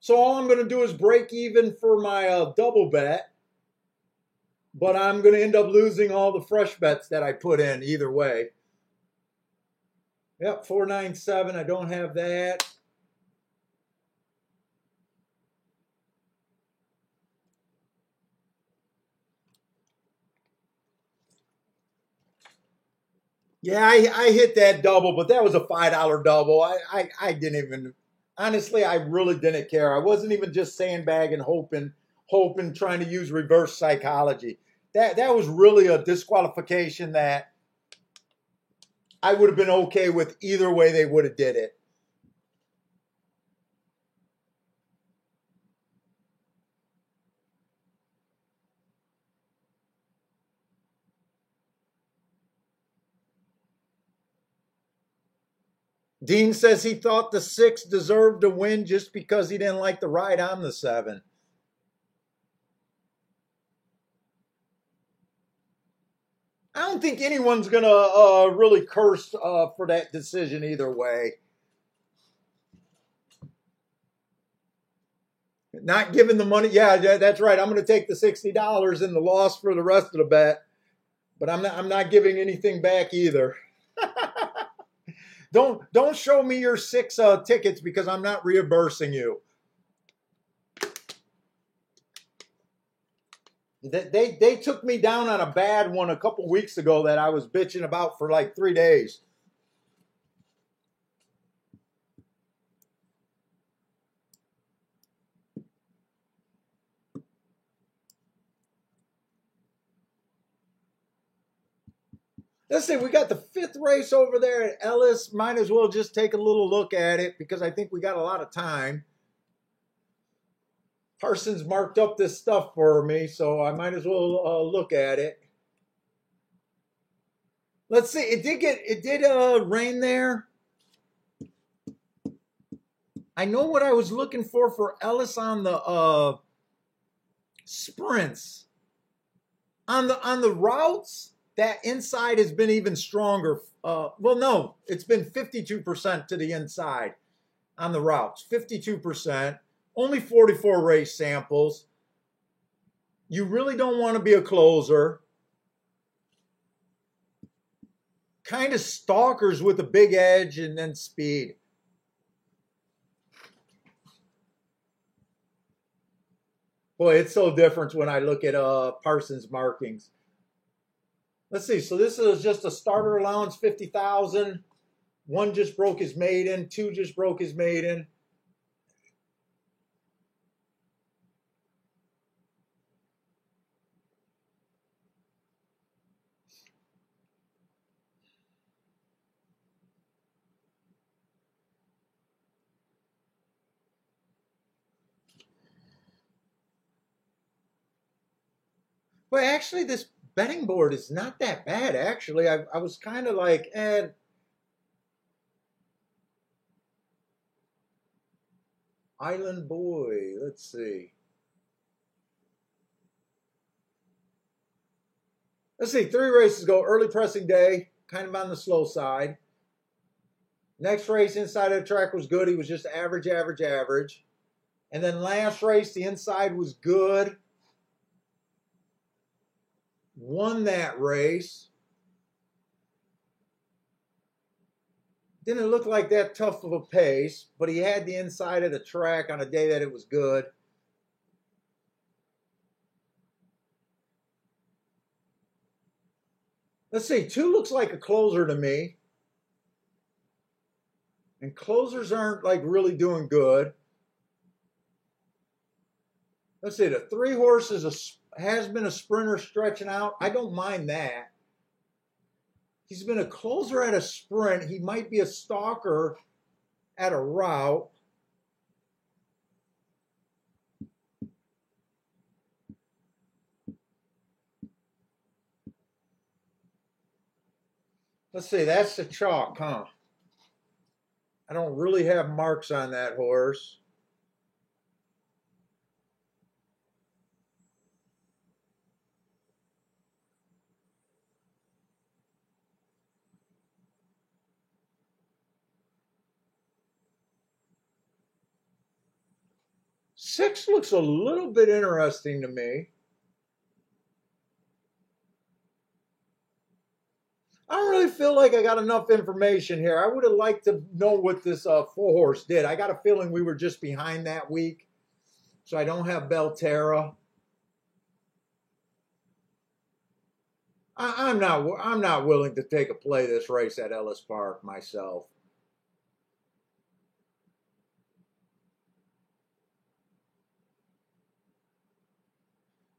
So all I'm going to do is break even for my double bet. But I'm going to end up losing all the fresh bets that I put in either way. Yep, 497. I don't have that. Yeah, I hit that double, but that was a $5 double. I didn't even, honestly, I really didn't care. I wasn't even just sandbagging, hoping, trying to use reverse psychology. That was really a disqualification that I would have been okay with either way they would have did it. Dean says he thought the 6 deserved to win just because he didn't like the ride on the 7. I don't think anyone's going to really curse for that decision either way. Not giving the money. Yeah, that's right. I'm going to take the $60 and the loss for the rest of the bet. But I'm not giving anything back either. Don't show me your 6 tickets because I'm not reimbursing you. They took me down on a bad one a couple weeks ago that I was bitching about for like 3 days. Let's see, we got the 5th race over there at Ellis. Might as well just take a little look at it because I think we got a lot of time. Parsons marked up this stuff for me, so I might as well look at it. Let's see, it did rain there. I know what I was looking for Ellis on the sprints. On the routes, that inside has been even stronger. Well, no, it's been 52% to the inside on the routes. 52%. Only 44 race samples. You really don't want to be a closer. Kind of stalkers with a big edge and then speed. Boy, it's so different when I look at Parsons' markings. Let's see. So this is just a starter allowance, 50,000. 1 just broke his maiden. 2 just broke his maiden. Well, actually, this betting board is not that bad, actually. I was kind of like, Island Boy, let's see. Let's see, 3 races go. Early pressing day, kind of on the slow side. Next race, inside of the track was good. He was just average, average, average. And then last race, the inside was good. Won that race. Didn't look like that tough of a pace, but he had the inside of the track on a day that it was good. Let's see, 2 looks like a closer to me. And closers aren't like really doing good. Let's see, the 3 horse has been a sprinter stretching out. I don't mind that. He's been a closer at a sprint. He might be a stalker at a route. Let's see, that's the chalk, huh? I don't really have marks on that horse. Six looks a little bit interesting to me. I don't really feel like I got enough information here. I would have liked to know what this 4 horse did. I got a feeling we were just behind that week. So I don't have Belterra. I'm not willing to take a play this race at Ellis Park myself.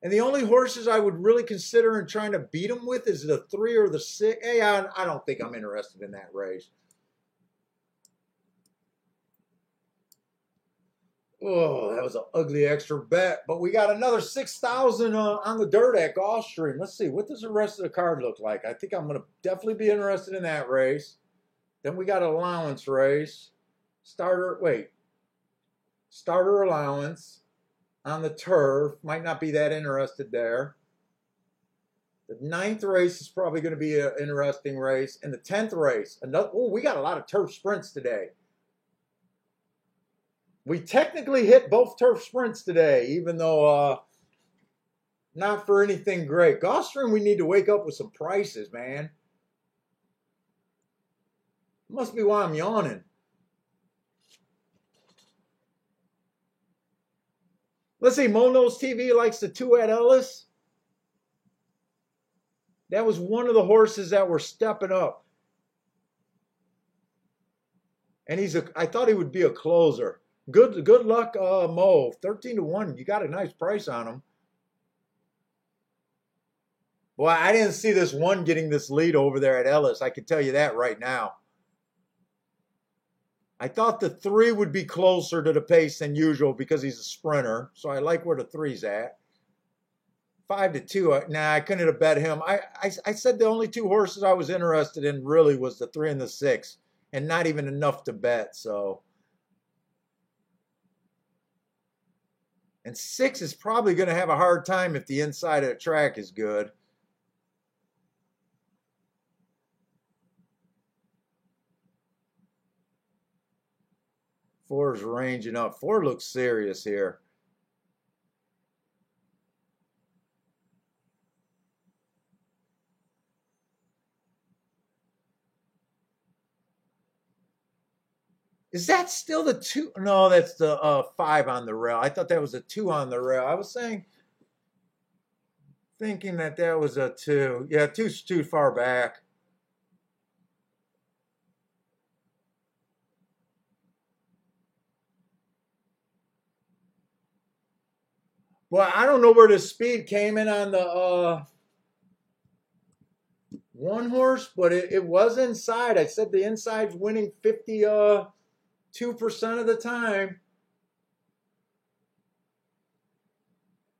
And the only horses I would really consider in trying to beat them with is the 3 or the 6. Hey, I don't think I'm interested in that race. Oh, that was an ugly extra bet. But we got another 6,000 on the dirt at Gulfstream. Let's see. What does the rest of the card look like? I think I'm going to definitely be interested in that race. Then we got an allowance race. Starter allowance on the turf. Might not be that interested there. The 9th race is probably going to be an interesting race. And the 10th race. We got a lot of turf sprints today. We technically hit both turf sprints today, even though not for anything great. Gulfstream, we need to wake up with some prices, man. Must be why I'm yawning. Let's see, Monos TV likes the 2 at Ellis. That was one of the horses that were stepping up. And I thought he would be a closer. Good luck, Mo. 13-1. You got a nice price on him. Well, I didn't see this one getting this lead over there at Ellis. I can tell you that right now. I thought the 3 would be closer to the pace than usual because he's a sprinter. So I like where the 3's at. 5-2. Nah, I couldn't have bet him. I said the only 2 horses I was interested in really was the 3 and the 6. And not even enough to bet, so. And 6 is probably going to have a hard time if the inside of the track is good. Four is ranging up. 4 looks serious here. Is that still the 2? No, that's the 5 on the rail. I thought that was a 2 on the rail. I was thinking that was a 2. Yeah, 2's too far back. Well, I don't know where the speed came in on the 1 horse, but it was inside. I said the inside's winning 52% of the time.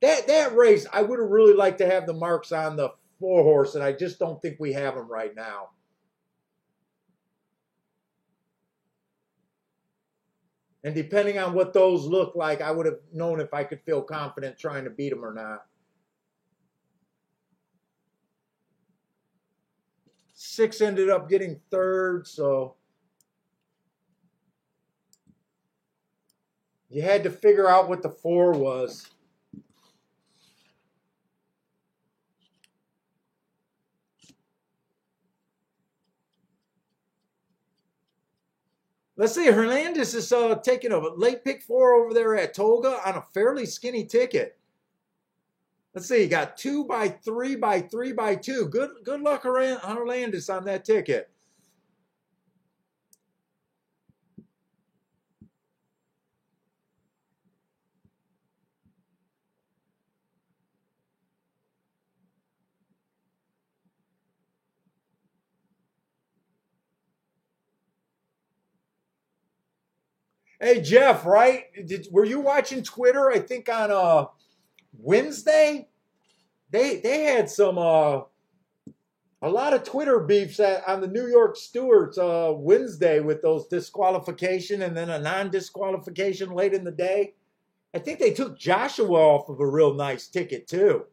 That race, I would have really liked to have the marks on the 4 horse, and I just don't think we have them right now. And depending on what those look like, I would have known if I could feel confident trying to beat them or not. 6 ended up getting 3rd, so you had to figure out what the 4 was. Let's see, Hernandez is taking a late pick 4 over there at Tolga on a fairly skinny ticket. Let's see, he got 2 by 3 by 3 by 2. Good luck, Hernandez, on that ticket. Hey, Jeff, right? Were you watching Twitter? I think on Wednesday, they had some a lot of Twitter beefs on the New York Stewards Wednesday with those disqualification and then a non-disqualification late in the day. I think they took Joshua off of a real nice ticket too.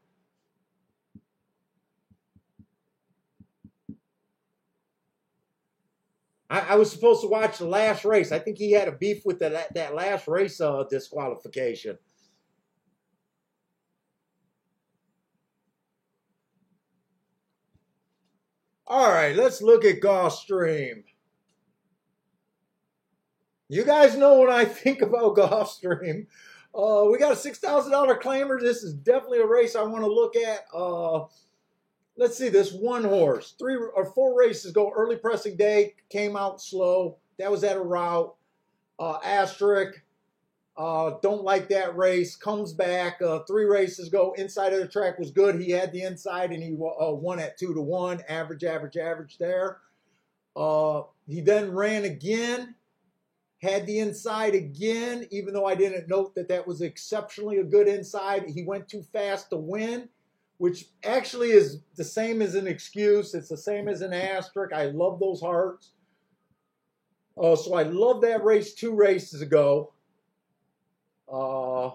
I was supposed to watch the last race. I think he had a beef with that last race disqualification. All right, let's look at Gulfstream. You guys know what I think about Gulfstream. We got a $6,000 claimer. This is definitely a race I want to look at. let's see, this one horse, 3 or 4 races ago, early pressing day, came out slow. That was at a route. Asterisk, don't like that race. Comes back 3 races ago. Inside of the track was good. He had the inside and he won at 2-1. Average, average, average there. He then ran again. Had the inside again, even though I didn't note that that was exceptionally a good inside. He went too fast to win, which actually is the same as an excuse. It's the same as an asterisk. I love those hearts. So I love that race 2 races ago. I'm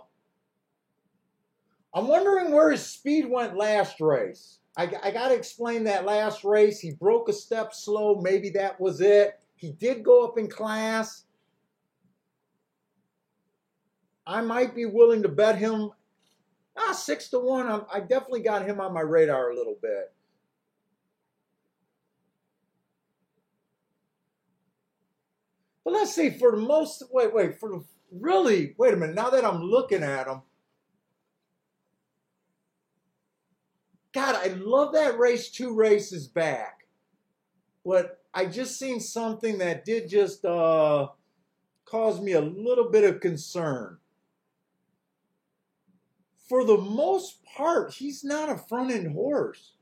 wondering where his speed went last race. I got to explain that last race. He broke a step slow. Maybe that was it. He did go up in class. I might be willing to bet him 6-1. I definitely got him on my radar a little bit. But let's see, for the most, wait a minute, now that I'm looking at him, God, I love that race 2 races back. But I just seen something that did just cause me a little bit of concern. For the most part, he's not a front-end horse.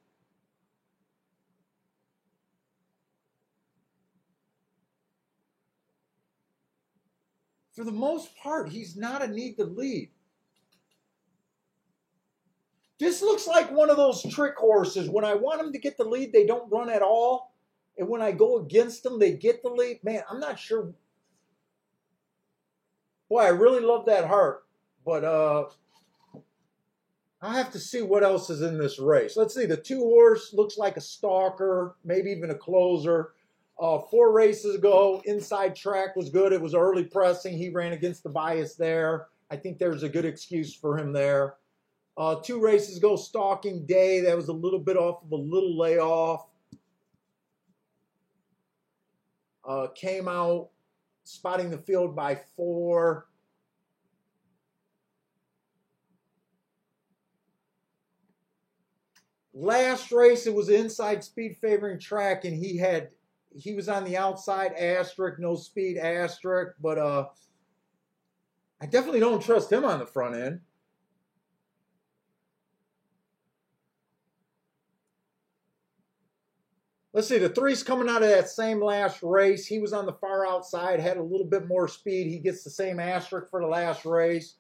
For the most part, he's not a need to lead. This looks like one of those trick horses. When I want them to get the lead, they don't run at all. And when I go against them, they get the lead. Man, I'm not sure. Boy, I really love that heart. But I have to see what else is in this race. Let's see. The 2 horse looks like a stalker, maybe even a closer. 4 races ago, inside track was good. It was early pressing. He ran against the bias there. I think there's a good excuse for him there. 2 races ago, stalking day. That was a little bit off of a little layoff. Came out spotting the field by 4. Last race, it was inside speed favoring track, and he was on the outside, asterisk, no speed, asterisk, but I definitely don't trust him on the front end. Let's see, the 3's coming out of that same last race. He was on the far outside, had a little bit more speed. He gets the same asterisk for the last race.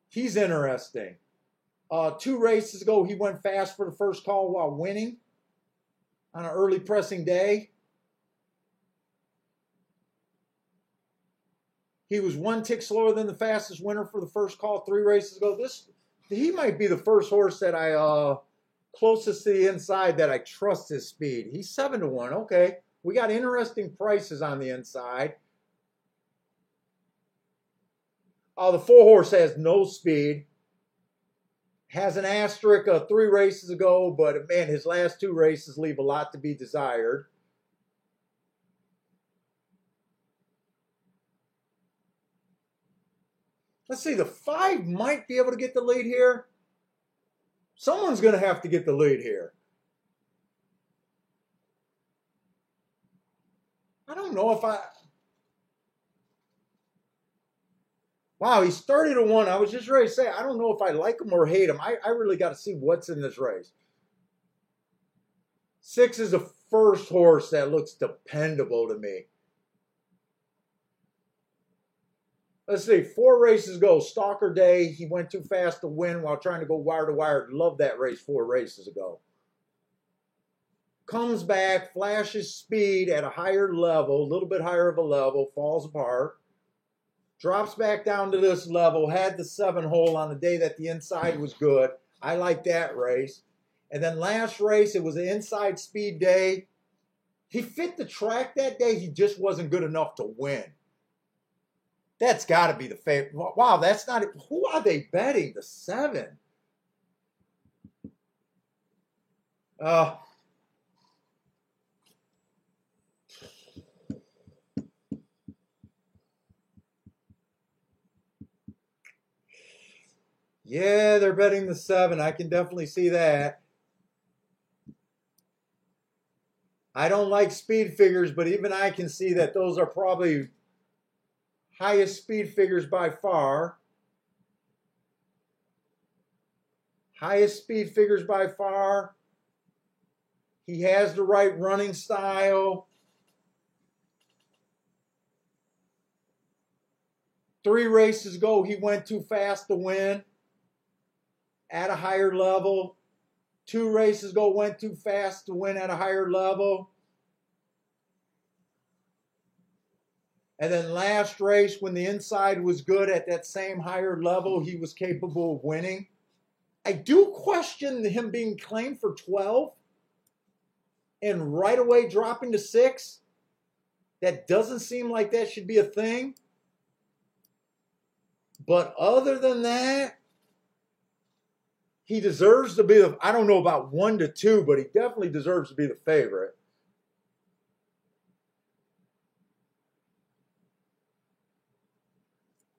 He's interesting. 2 races ago, he went fast for the first call while winning on an early pressing day. He was 1 tick slower than the fastest winner for the first call 3 races ago. He might be the first horse that I closest to the inside that I trust his speed. He's 7-1. Okay, we got interesting prices on the inside. The 4 horse has no speed. Has an asterisk 3 races ago, but man, his last 2 races leave a lot to be desired. Let's see, the 5 might be able to get the lead here. Someone's going to have to get the lead here. I don't know if wow, he's 30-1. I was just ready to say, I don't know if I like him or hate him. I really got to see what's in this race. 6 is the first horse that looks dependable to me. Let's see, 4 races ago, Stalker Day. He went too fast to win while trying to go wire to wire. Loved that race 4 races ago. Comes back, flashes speed at a higher level, a little bit higher of a level, falls apart. Drops back down to this level, had the 7 hole on the day that the inside was good. I like that race. And then last race, it was an inside speed day. He fit the track that day. He just wasn't good enough to win. That's got to be the favorite. Wow, that's not it. Who are they betting? The 7. Yeah, they're betting the 7. I can definitely see that. I don't like speed figures, but even I can see that those are probably highest speed figures by far. Highest speed figures by far. He has the right running style. 3 races ago, he went too fast to win at a higher level. 2 races ago, went too fast to win at a higher level. And then last race, when the inside was good at that same higher level, he was capable of winning. I do question him being claimed for 12 and right away dropping to 6. That doesn't seem like that should be a thing. But other than that, he deserves to be the, I don't know about 1 to 2, but he definitely deserves to be the favorite.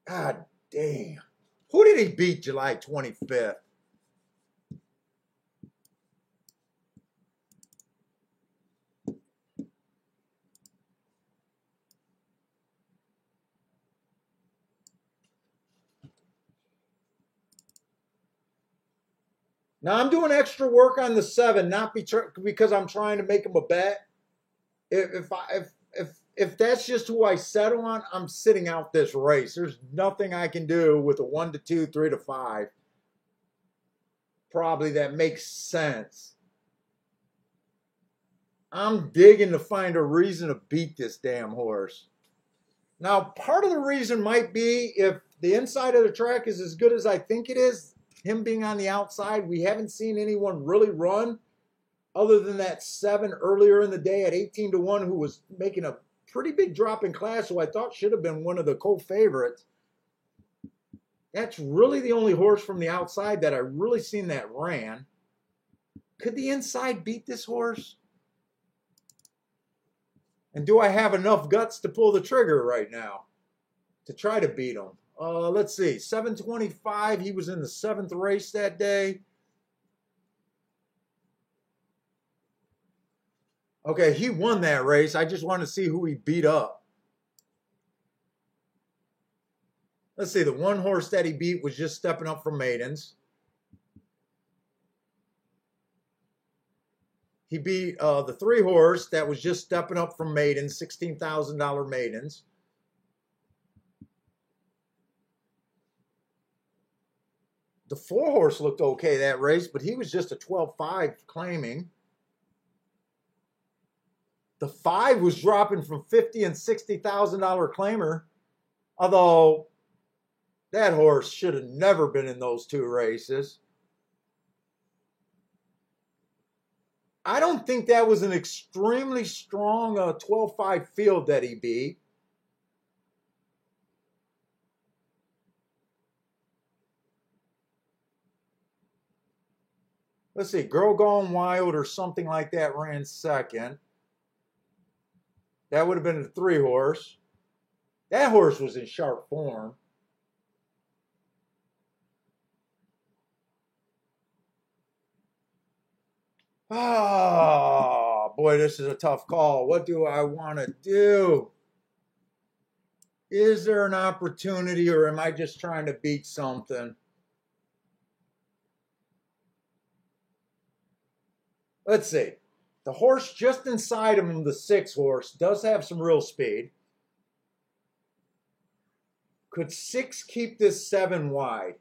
God damn. Who did he beat July 25th? Now I'm doing extra work on the 7, not because I'm trying to make him a bet. If that's just who I settle on, I'm sitting out this race. There's nothing I can do with a 1 to 2, 3 to 5. Probably that makes sense. I'm digging to find a reason to beat this damn horse. Now, part of the reason might be if the inside of the track is as good as I think it is, him being on the outside, we haven't seen anyone really run other than that 7 earlier in the day at 18 to 1 who was making a pretty big drop in class, who I thought should have been one of the co-favorites. That's really the only horse from the outside that I really seen that ran. Could the inside beat this horse? And do I have enough guts to pull the trigger right now to try to beat him? Let's see, 725, he was in the 7th race that day. Okay, he won that race. I just want to see who he beat up. Let's see, the 1 horse that he beat was just stepping up from maidens. He beat the 3 horse that was just stepping up from maidens, $16,000 maidens. The 4 horse looked okay that race, but he was just a 12.5 claiming. The 5 was dropping from $50,000 and $60,000 claimer, although that horse should have never been in those 2 races. I don't think that was an extremely strong 12.5 field that he beat. Let's see, Girl Gone Wild or something like that ran 2nd. That would have been the 3 horse. That horse was in sharp form. Oh, boy, this is a tough call. What do I want to do? Is there an opportunity, or am I just trying to beat something? Let's see. The horse just inside of him, the 6 horse, does have some real speed. Could 6 keep this 7 wide?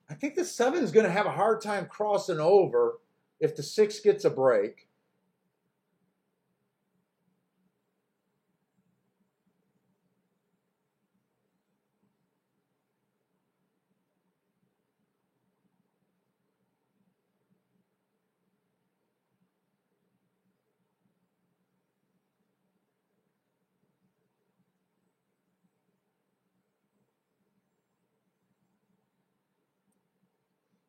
I think the 7 is going to have a hard time crossing over if the 6 gets a break.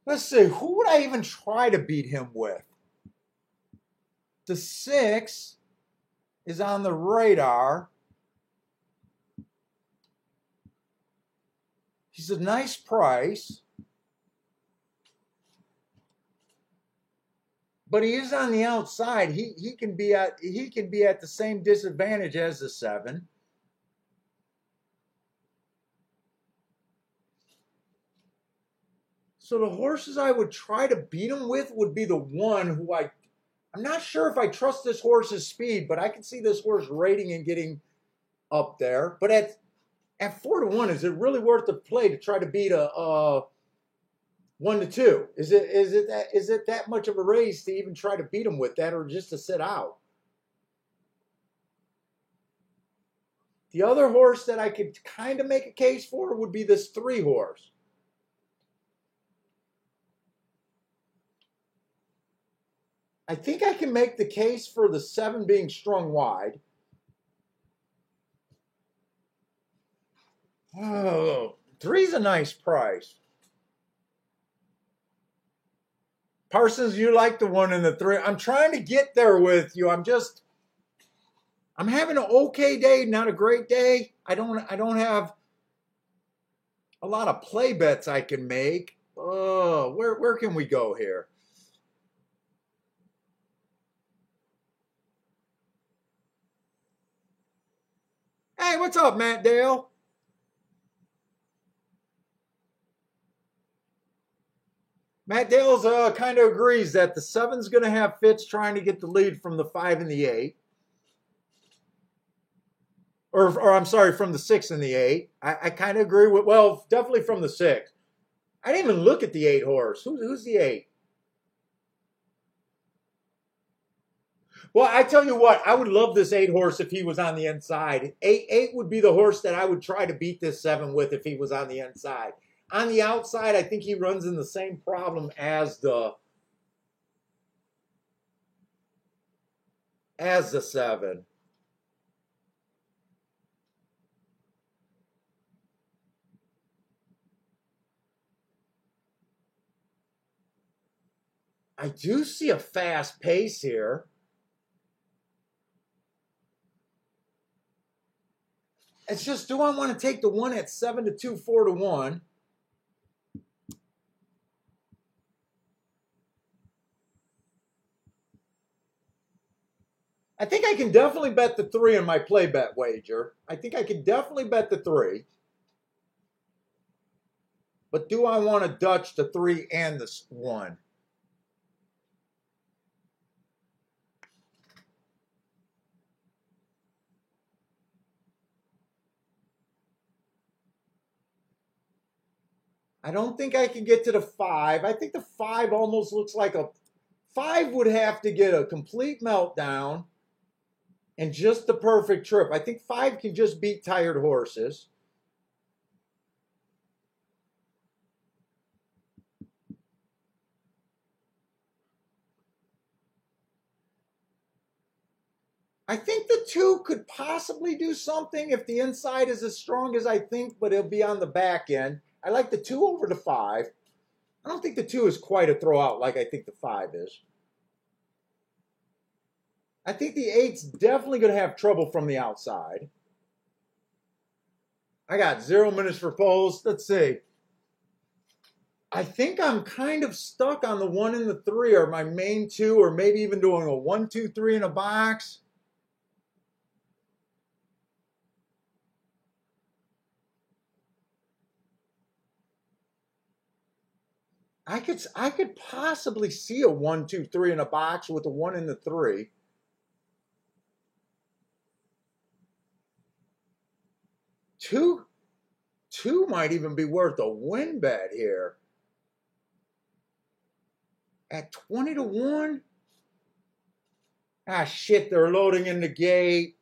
Let's see, who would I even try to beat him with? The 6 is on the radar. He's a nice price. but he is on the outside. He can be at the same disadvantage as the 7. So the horses I would try to beat him with would be the 1 who I'm not sure if I trust this horse's speed, but I can see this horse rating and getting up there. But at 4-1, is it really worth the play to try to beat a 1-2? Is it that much of a race to even try to beat him with that, or just to sit out? The other horse that I could kind of make a case for would be this 3 horse. I think I can make the case for the 7 being strung wide. Oh, 3's a nice price. Parsons, you like the 1 and the 3. I'm trying to get there with you. I'm having an okay day, not a great day. I don't have a lot of play bets I can make. Oh, where can we go here? Hey, what's up, Matt Dale? Matt Dale's kind of agrees that the 7's going to have fits trying to get the lead from the 5 and the 8. Or I'm sorry, from the 6 and the 8. I kind of agree with, well, definitely from the 6. I didn't even look at the 8 horse. Who's the 8? Well, I tell you what, I would love this 8 horse if he was on the inside. 8 would be the horse that I would try to beat this 7 with if he was on the inside. On the outside, I think he runs in the same problem as the 7. I do see a fast pace here. It's just, do I want to take the 1 at 7-2, 4-1? I think I can definitely bet the 3 in my play bet wager. I think I can definitely bet the 3. But do I want to Dutch the 3 and the 1? I don't think I can get to the 5. I think the 5 almost looks like a 5 would have to get a complete meltdown and just the perfect trip. I think 5 can just beat tired horses. I think the 2 could possibly do something if the inside is as strong as I think, but it'll be on the back end. I like the 2 over the 5. I don't think the 2 is quite a throwout like I think the 5 is. I think the 8's definitely going to have trouble from the outside. I got 0 minutes for polls. Let's see. I think I'm kind of stuck on the 1 and the 3 are my main 2, or maybe even doing a 1, 2, 3 in a box. I could possibly see a 1, 2, 3 in a box with a 1 and the 3. Two might even be worth a win bet here. At 20-1? Ah, shit, they're loading in the gate.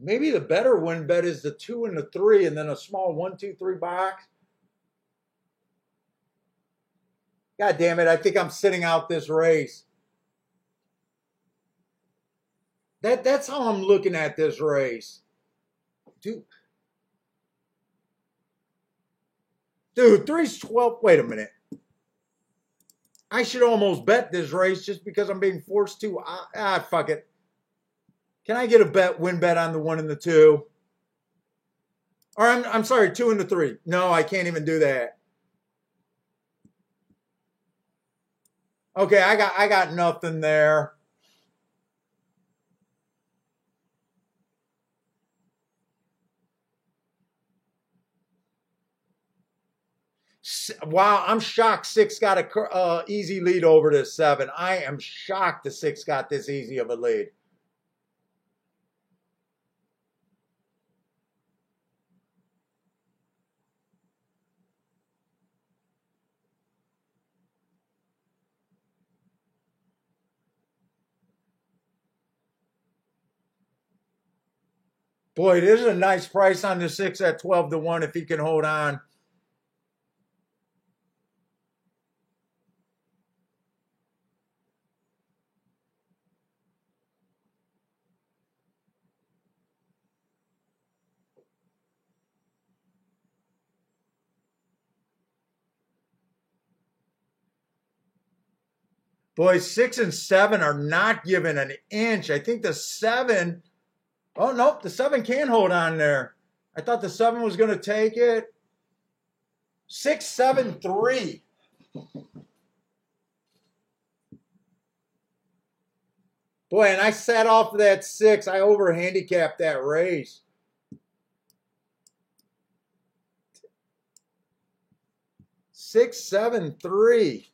Maybe the better win bet is the 2 and the 3 and then a small 1, 2, 3 box. God damn it, I think I'm sitting out this race. That's how I'm looking at this race. Dude, 3's 12. Wait a minute. I should almost bet this race just because I'm being forced to. Fuck it. Can I get a win bet on the 1 and the 2? Or I'm sorry, 2 and the 3. No, I can't even do that. Okay, I got nothing there. Wow, I'm shocked six got a easy lead over the seven. I am shocked the six got this easy of a lead. Boy, this is a nice price on the six at 12 to 1 if he can hold on. Boy, six and seven are not giving an inch. I think the seven, oh, nope, the seven can hold on there. I thought the seven was going to take it. 6-7-3. Boy, and I sat off of that six. I over handicapped that race. 6-7-3.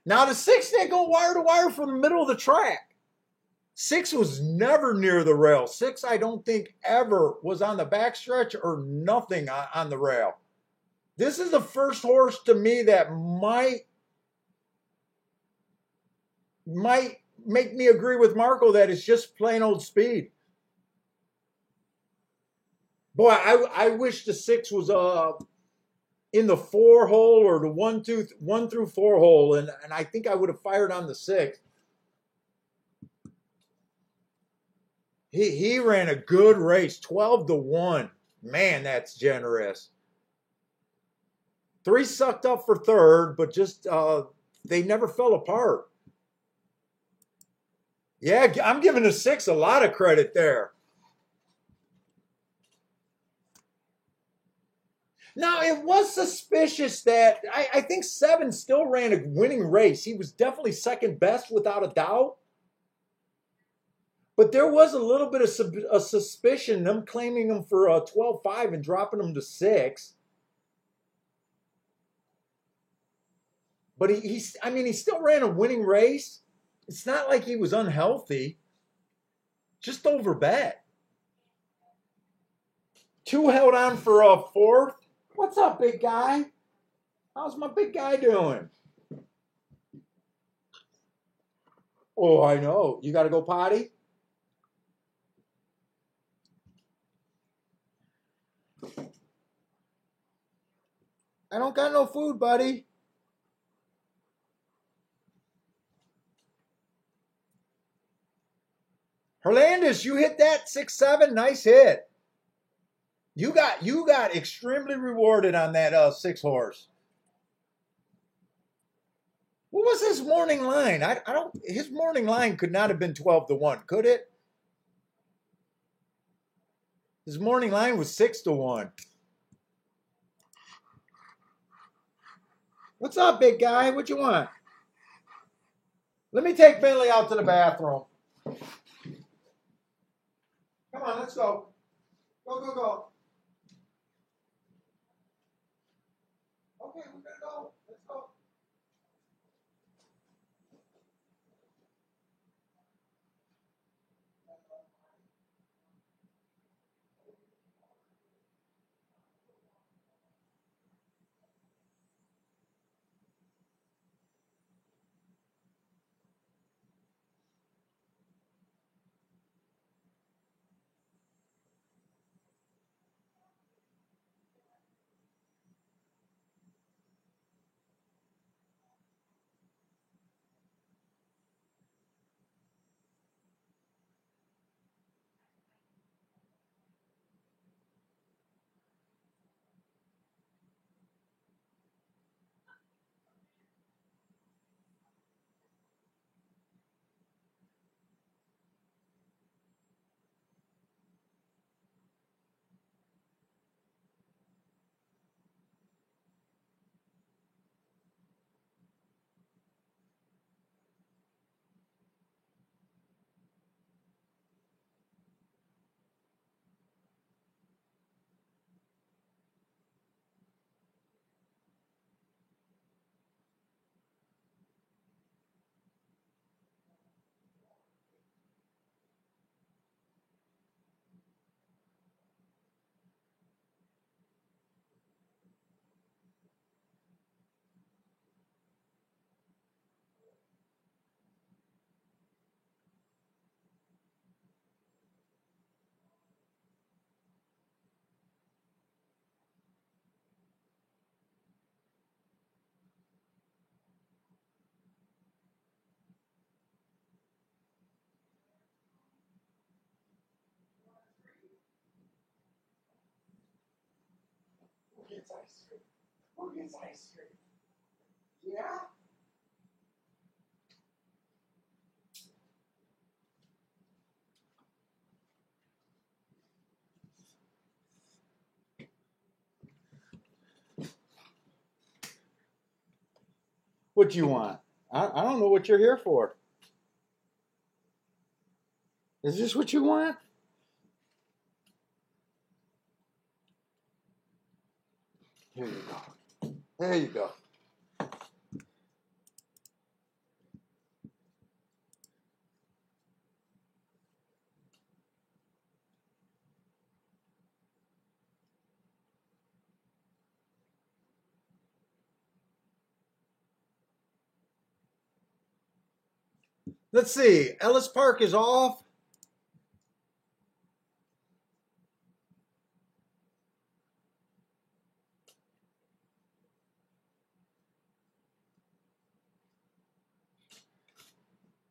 Now the six didn't go wire to wire from the middle of the track. Six was never near the rail. Six, I don't think ever was on the backstretch or nothing on the rail. This is the first horse to me that might make me agree with Marco that it's just plain old speed. Boy, I wish the six was in the four hole or the 1 through 4 hole, and I think I would have fired on the six. He ran a good race, 12 to 1. Man, that's generous. 3 sucked up for third, but just they never fell apart. Yeah, I'm giving the six a lot of credit there. Now, it was suspicious that I think seven still ran a winning race. He was definitely second best without a doubt. But there was a little bit of a suspicion, them claiming him for 12-5 and dropping him to 6. But I mean, he still ran a winning race. It's not like he was unhealthy. Just overbet. 2 held on for a 4th. What's up, big guy? How's my big guy doing? Oh, I know. You got to go potty? I don't got no food, buddy. Hernandez, you hit that 6-7. Nice hit. You got extremely rewarded on that 6 horse. What was his morning line? I don't. His morning line could not have been 12 to 1, could it? His morning line was 6 to 1. What's up, big guy? What you want? Let me take Finley out to the bathroom. Come on, let's go. Go, go, go. Okay, we gotta go. Let's go. gets ice cream? Who gets ice cream? Yeah? What you want? I don't know what you're here for. Is this what you want? Here you go. There you go. Let's see. Ellis Park is off.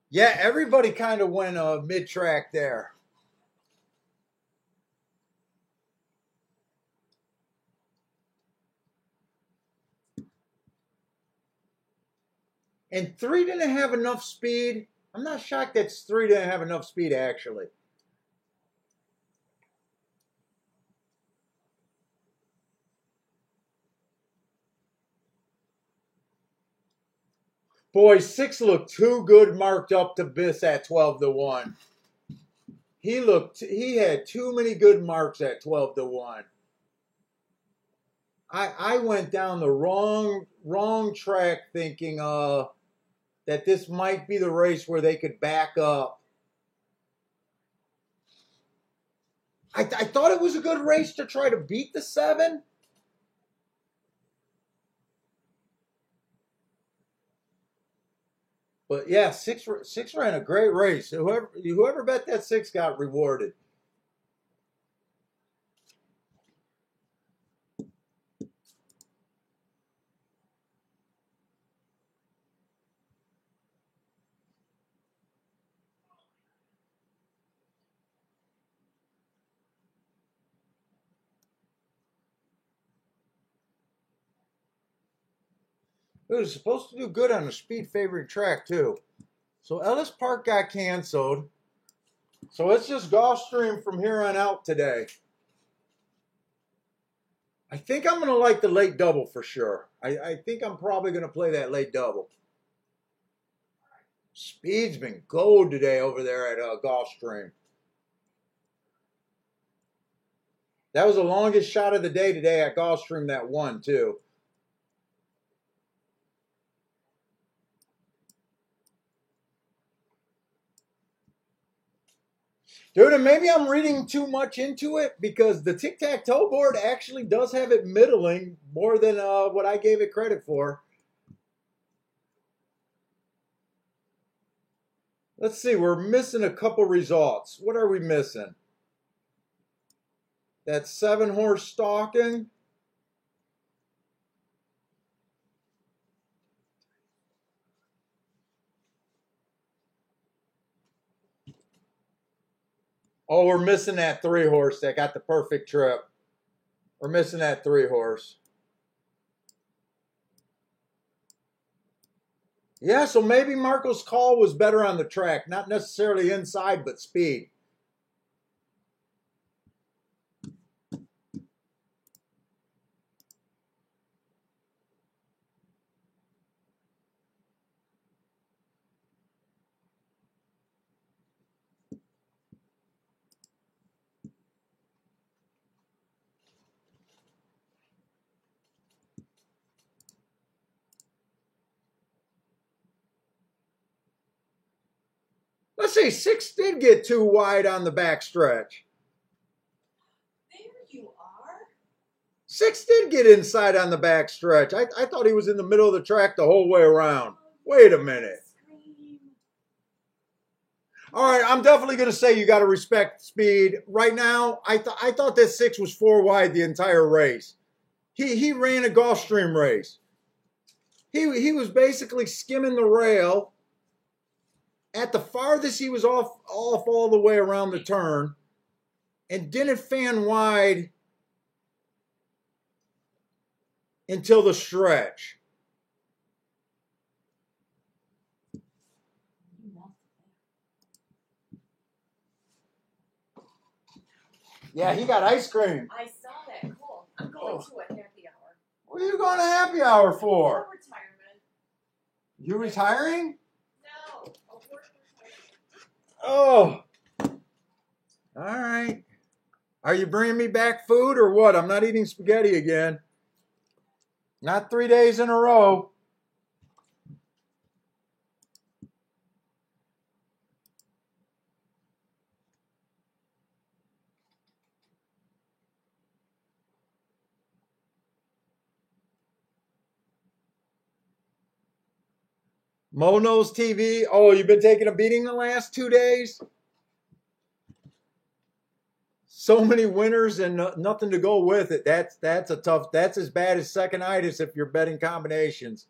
Yeah, everybody kind of went mid-track there. And 3 didn't have enough speed. I'm not shocked that 3 didn't have enough speed, actually. Boy, 6 looked too good marked up to miss at 12-1. He had too many good marks at 12-1. I went down the wrong track thinking that this might be the race where they could back up. I thought it was a good race to try to beat the 7. But yeah, six ran a great race. Whoever bet that 6 got rewarded. It was supposed to do good on the speed favored track too. So Ellis Park got canceled. So it's just Gulfstream from here on out today. I think I'm going to like the late double for sure. I think I'm probably going to play that late double. Speed's been gold today over there at Gulfstream. That was the longest shot of the day today at Gulfstream that won too. Dude, and maybe I'm reading too much into it because the tic-tac-toe board actually does have it middling more than what I gave it credit for. Let's see, we're missing a couple results. What are we missing? That 7-horse stalking. Oh, we're missing that 3-horse that got the perfect trip. We're missing that 3-horse. Yeah, so maybe Marco's call was better on the track. Not necessarily inside, but speed. Let's see, 6 did get too wide on the backstretch. There you are. 6 did get inside on the backstretch. I thought he was in the middle of the track the whole way around. Wait a minute. All right, I'm definitely going to say you got to respect speed. Right now, I thought that 6 was 4 wide the entire race. He ran a Gulfstream race. He was basically skimming the rail. At the farthest, he was off all the way around the turn and didn't fan wide until the stretch. Yeah, he got ice cream. I saw that. Cool. I'm going to a happy hour. What are you going to happy hour for? Retirement. You retiring? No. A work retirement. Oh. All right. Are you bringing me back food or what? I'm not eating spaghetti again. Not 3 days in a row. Mo knows TV. Oh, you've been taking a beating the last 2 days? So many winners and nothing to go with it. That's a tough. That's as bad as second-itis if you're betting combinations.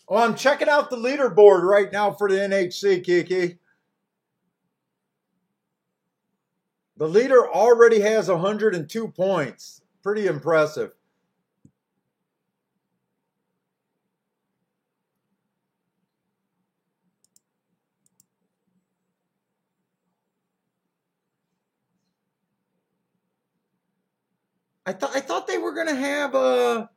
Oh, I'm checking out the leaderboard right now for the NHC, Kiki. The leader already has 102 points. Pretty impressive. I thought they were gonna have a.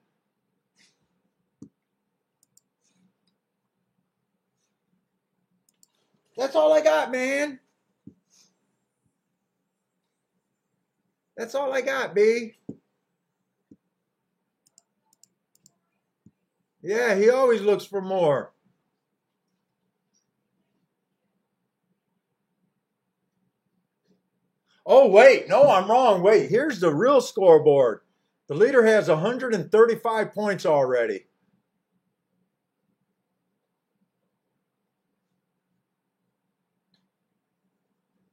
That's all I got, man. That's all I got, B. Yeah, he always looks for more. Oh, wait. No, I'm wrong. Wait, here's the real scoreboard. The leader has 135 points already.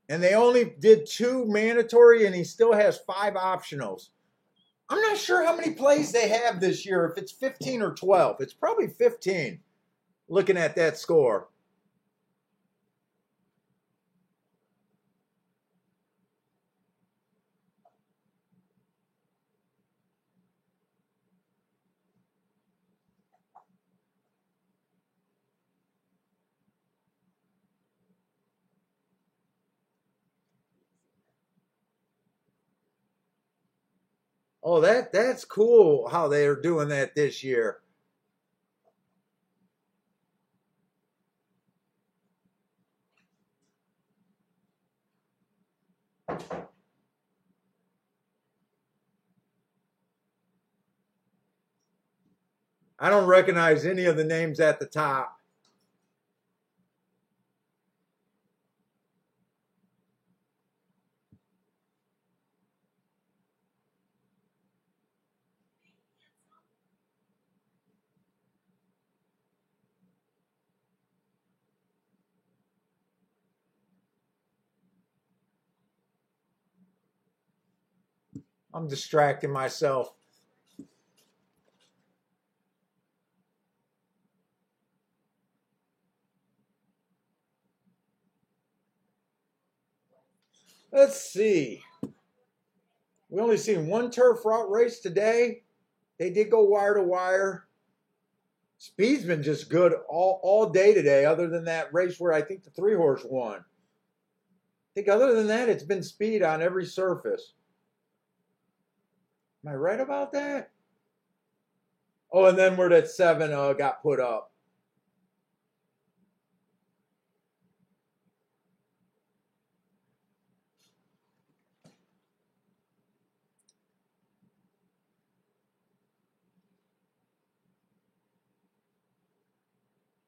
And they only did 2 mandatory, and he still has 5 optionals. I'm not sure how many plays they have this year, if it's 15 or 12. It's probably 15, looking at that score. Oh, that's cool how they are doing that this year. I don't recognize any of the names at the top. I'm distracting myself. Let's see. We only seen one turf route race today. They did go wire to wire. Speed's been just good all day today, other than that race where I think the 3-horse won. I think other than that, it's been speed on every surface. Am I right about that? Oh, and then where that 7 got put up.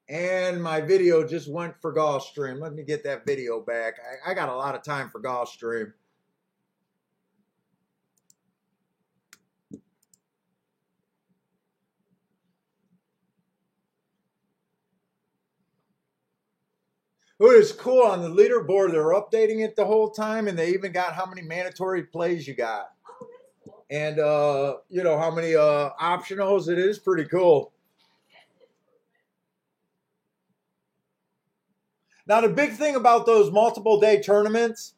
And my video just went for Gulfstream. Let me get that video back. I got a lot of time for Gulfstream. What is cool on the leaderboard, they're updating it the whole time, and they even got how many mandatory plays you got. Oh, that's cool. And you know how many optionals. It is pretty cool. Now the big thing about those multiple day tournaments,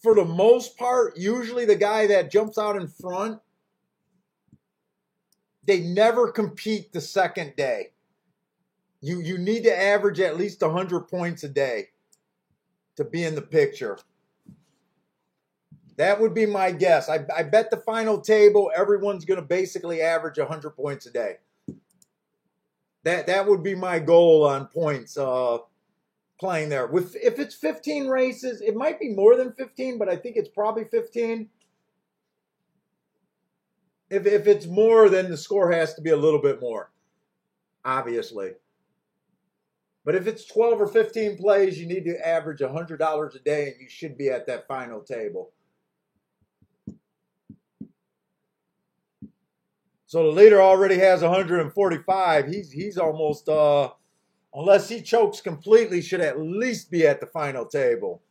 for the most part, usually the guy that jumps out in front, they never compete the second day. You need to average at least 100 points a day to be in the picture. That would be my guess. I bet the final table, everyone's going to basically average 100 points a day. That would be my goal on points playing there. If it's 15 races, it might be more than 15, but I think it's probably 15. If it's more, then the score has to be a little bit more, obviously. But if it's 12 or 15 plays, you need to average $100 a day, and you should be at that final table. So the leader already has 145. He's almost, unless he chokes completely, should at least be at the final table.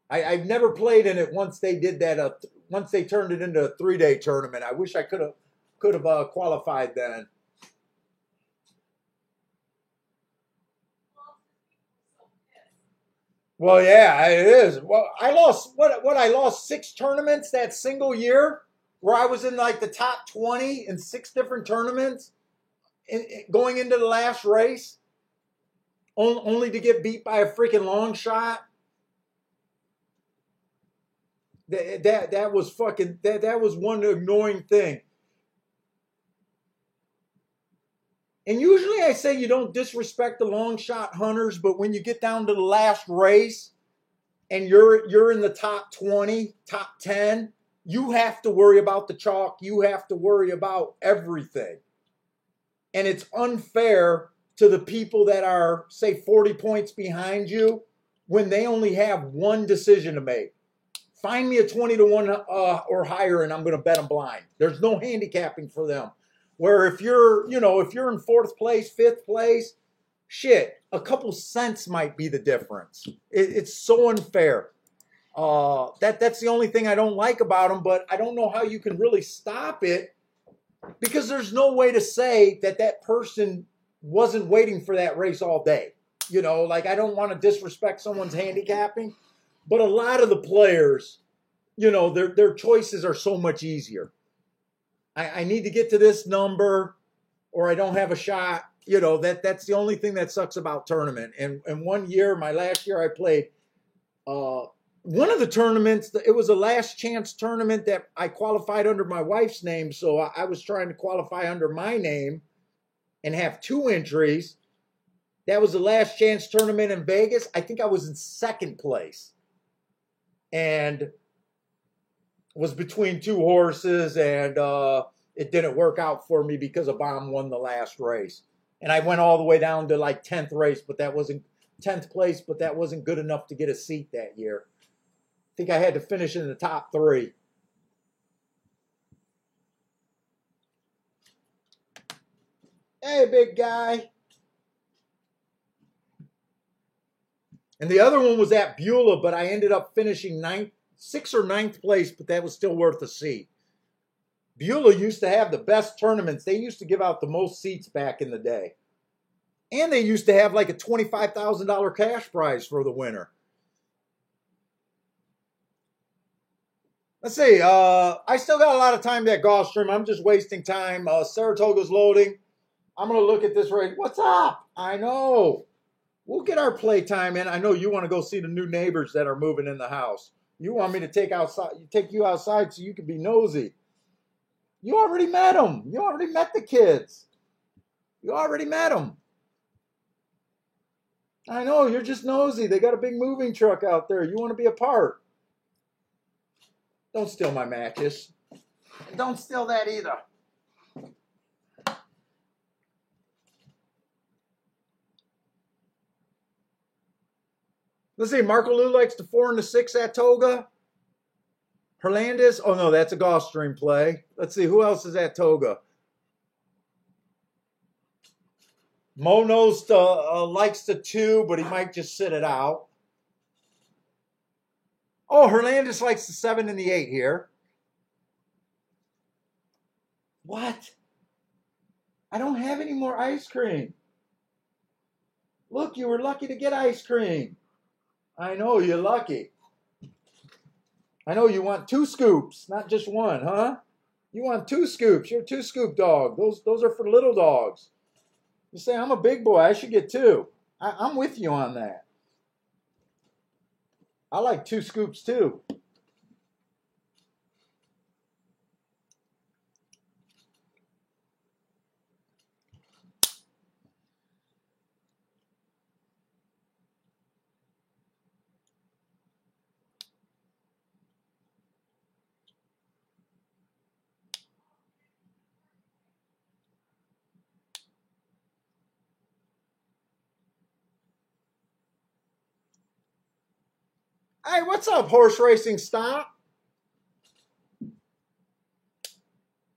I've never played in it once they did that. Once they turned it into a 3-day tournament. I wish I could have qualified then. Well, yeah, it is. Well, I lost I lost 6 tournaments that single year, where I was in like the top 20 in 6 different tournaments, going into the last race, only to get beat by a freaking long shot. That was fucking that was one annoying thing. And usually I say you don't disrespect the long shot hunters, but when you get down to the last race and you're in the top 20, top 10, you have to worry about the chalk. You have to worry about everything. And it's unfair to the people that are, say, 40 points behind you when they only have one decision to make. Find me a 20-1 or higher, and I'm going to bet them blind. There's no handicapping for them. Where if you're in 4th place, 5th place, shit, a couple cents might be the difference. It's so unfair. That's the only thing I don't like about them, but I don't know how you can really stop it, because there's no way to say that person wasn't waiting for that race all day. You know, like, I don't want to disrespect someone's handicapping, but a lot of the players, you know, their choices are so much easier. I need to get to this number or I don't have a shot. You know, that's the only thing that sucks about tournament. And one year, my last year I played, one of the tournaments, it was a last chance tournament that I qualified under my wife's name. So I was trying to qualify under my name and have 2 entries. That was the last chance tournament in Vegas. I think I was in 2nd place. And was between 2 horses, and it didn't work out for me because a bomb won the last race. And I went all the way down to like 10th race, but that wasn't 10th place, but that wasn't good enough to get a seat that year. I think I had to finish in the top 3. Hey, big guy. And the other one was at Beulah, but I ended up finishing 6th or 9th place, but that was still worth a seat. Beulah used to have the best tournaments. They used to give out the most seats back in the day. And they used to have like a $25,000 cash prize for the winner. Let's see. I still got a lot of time at Gulfstream. I'm just wasting time. Saratoga's loading. I'm going to look at this race. What's up? I know. We'll get our playtime in. I know you want to go see the new neighbors that are moving in the house. You want me to take you outside so you can be nosy. You already met them. You already met the kids. You already met them. I know, you're just nosy. They got a big moving truck out there. You want to be a part. Don't steal my matches. Don't steal that either. Let's see, Marco Lou likes the 4 and the 6 at Toga. Hernandez. Oh, no, that's a Gulfstream play. Let's see. Who else is at Toga? Mo knows likes the 2, but he might just sit it out. Oh, Hernandez likes the 7 and the 8 here. What? I don't have any more ice cream. Look, you were lucky to get ice cream. I know, you're lucky. I know you want 2 scoops, not just 1, huh? You want 2 scoops. You're a 2-scoop dog. Those are for little dogs. You say, I'm a big boy. I should get 2. I'm with you on that. I like 2 scoops too. Hey, what's up, Horse Racing Stop?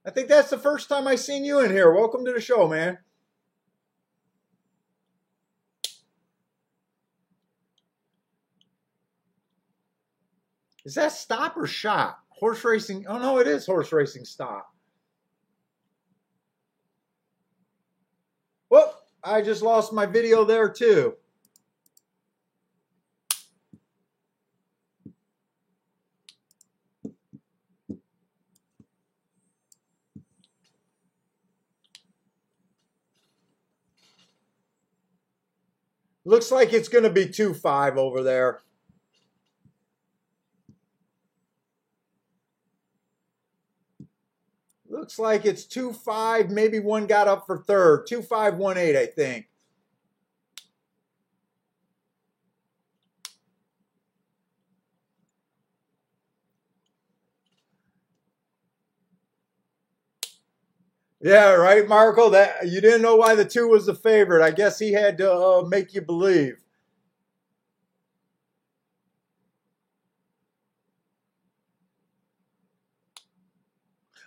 I think that's the first time I've seen you in here. Welcome to the show, man. Is that Stop or Shop? Horse Racing. Oh, no, it is Horse Racing Stop. Whoop, I just lost my video there, too. Looks like it's going to be 2-5 over there. Looks like it's 2-5. Maybe one got up for third. 2-5-1-8, I think. Yeah, right, Marco. That you didn't know why the 2 was the favorite. I guess he had to make you believe.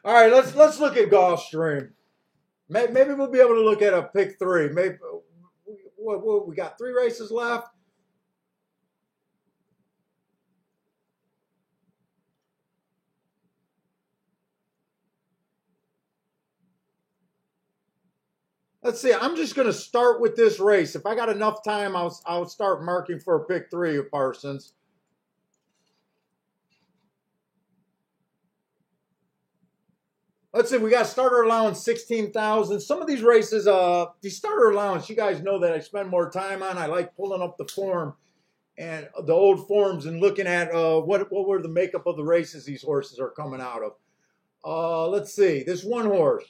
All right, let's look at Gulfstream. Maybe we'll be able to look at a pick 3. Maybe we got 3 races left. Let's see. I'm just going to start with this race. If I got enough time, I'll start marking for a pick 3 of Parsons. Let's see. We got starter allowance 16,000. Some of these races, the starter allowance, you guys know that I spend more time on. I like pulling up the form and the old forms and looking at what were the makeup of the races these horses are coming out of. Let's see. This one horse.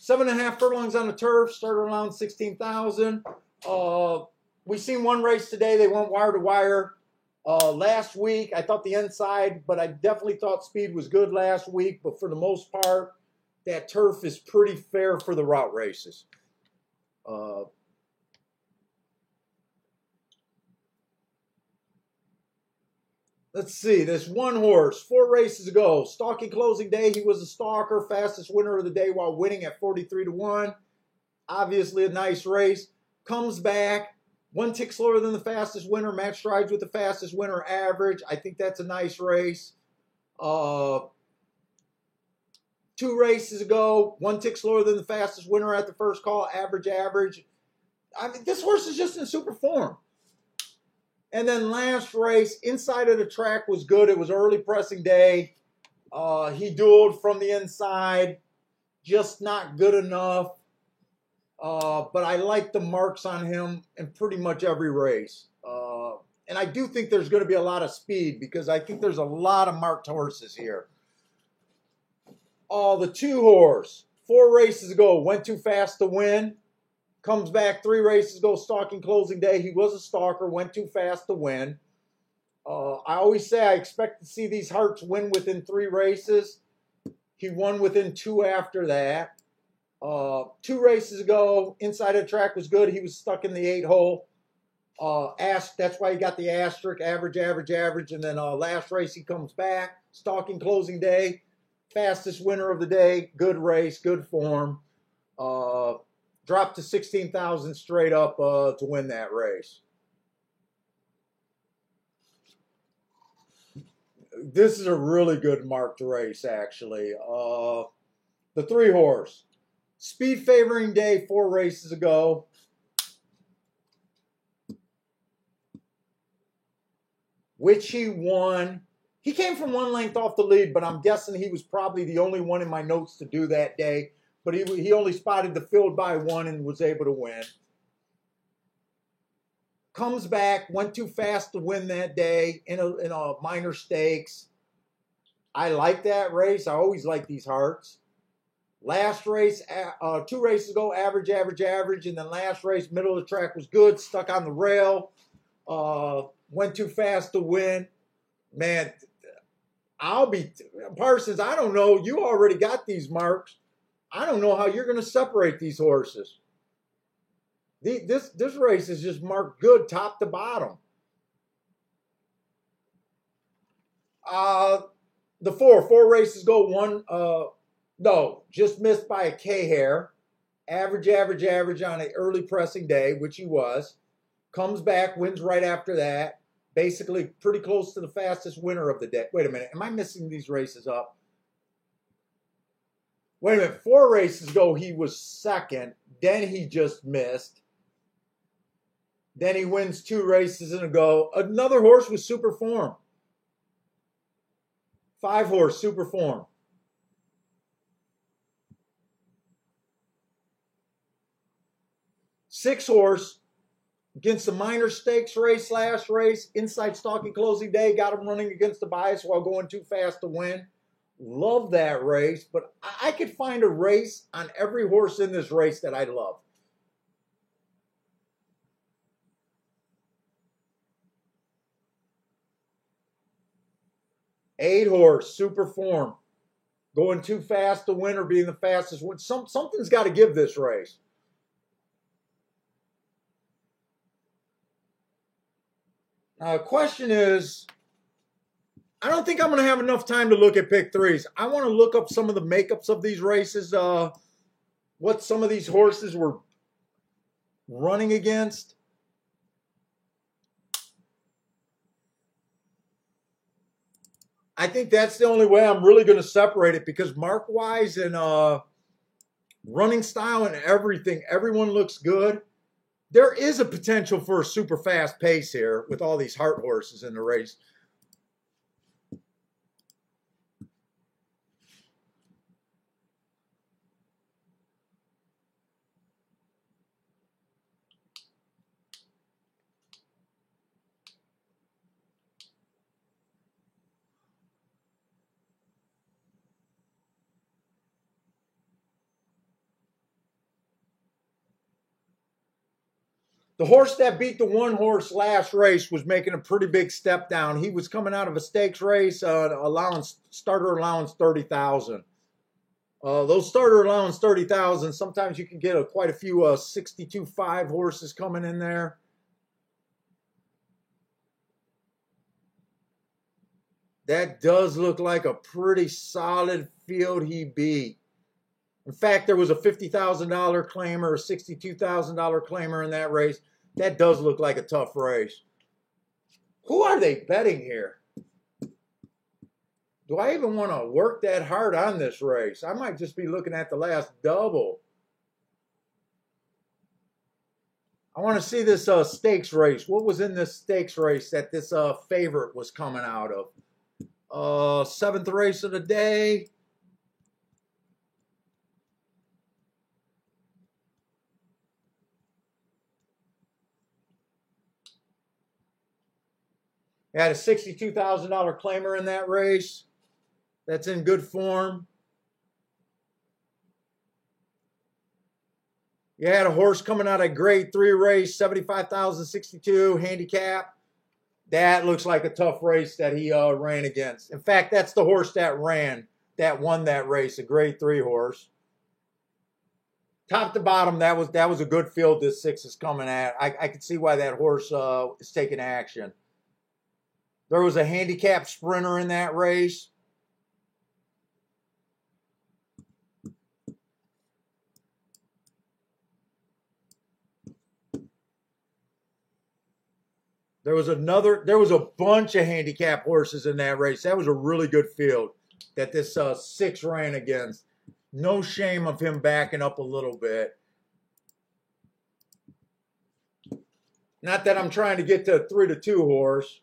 7.5 furlongs on the turf, starter allowance 16,000. We seen one race today. They went wire to wire. Last week, I thought the inside, but I definitely thought speed was good last week. But for the most part, that turf is pretty fair for the route races. Let's see, this one horse, 4 races ago, stalking closing day, he was a stalker, fastest winner of the day while winning at 43-1. Obviously a nice race. Comes back, 1 tick slower than the fastest winner, match strides with the fastest winner average. I think that's a nice race. 2 races ago, 1 tick slower than the fastest winner at the first call, average. I mean, this horse is just in super form. And then last race, inside of the track was good. It was early pressing day. He dueled from the inside, just not good enough. But I like the marks on him in pretty much every race. And I do think there's going to be a lot of speed because I think there's a lot of marked horses here. The 2 horse, 4 races ago, went too fast to win. Comes back 3 races ago, stalking closing day. He was a stalker, went too fast to win. I always say I expect to see these Hearts win within 3 races. He won within 2 after that. 2 races ago, inside of the track was good. He was stuck in the 8 hole. That's why he got the asterisk, average, average, average, and then last race he comes back, stalking closing day, fastest winner of the day, good race, good form. Dropped to 16,000 straight up to win that race. This is a really good marked race, actually. The 3-horse. Speed favoring day 4 races ago. Which he won. He came from 1 length off the lead, but I'm guessing he was probably the only one in my notes to do that day. But he only spotted the field by 1 and was able to win. Comes back, went too fast to win that day in a minor stakes. I like that race. I always like these hearts. Last race, 2 races ago, average, average, average. And then last race, middle of the track was good, stuck on the rail. Went too fast to win. Man, Parsons, I don't know. You already got these marks. I don't know how you're going to separate these horses. This race is just marked good top to bottom. The 4 races go 1, no, just missed by a K-hair. Average, average, average on an early pressing day, which he was. Comes back, wins right after that. Basically pretty close to the fastest winner of the day. Wait a minute, am I missing these races up? Wait a minute, 4 races ago he was second. Then he just missed. Then he wins 2 races in a go. Another horse with super form. 5-horse, super form. 6-horse against the minor stakes race last race. Inside stalking closing day. Got him running against the bias while going too fast to win. Love that race. But I could find a race on every horse in this race that I love. Eight-horse, super form. Going too fast to win or being the fastest win. Something's got to give this race. Question is, I don't think I'm going to have enough time to look at pick 3s. I want to look up some of the makeups of these races, what some of these horses were running against. I think that's the only way I'm really going to separate it, because mark-wise and running style and everything, everyone looks good. There is a potential for a super fast pace here with all these heart horses in the race. The horse that beat the 1-horse last race was making a pretty big step down. He was coming out of a stakes race, starter allowance 30,000. Those starter allowance 30,000, sometimes you can get quite a few 62.5 horses coming in there. That does look like a pretty solid field he beat. In fact, there was a $50,000 claimer, a $62,000 claimer in that race. That does look like a tough race. Who are they betting here? Do I even want to work that hard on this race? I might just be looking at the last double. I want to see this stakes race. What was in this stakes race that this favorite was coming out of? 7th race of the day. Had a $62,000 claimer in that race. That's in good form. You had a horse coming out of grade 3 race, 75,062 handicap. That looks like a tough race that he ran against. In fact, that's the horse that won that race, a grade 3 horse. top to bottom, that was a good field this 6 is coming at. I could see why that horse is taking action. There was a handicap sprinter in that race. There was a bunch of handicap horses in that race. That was a really good field that this 6 ran against. No shame of him backing up a little bit. Not that I'm trying to get to a 3-2 horse.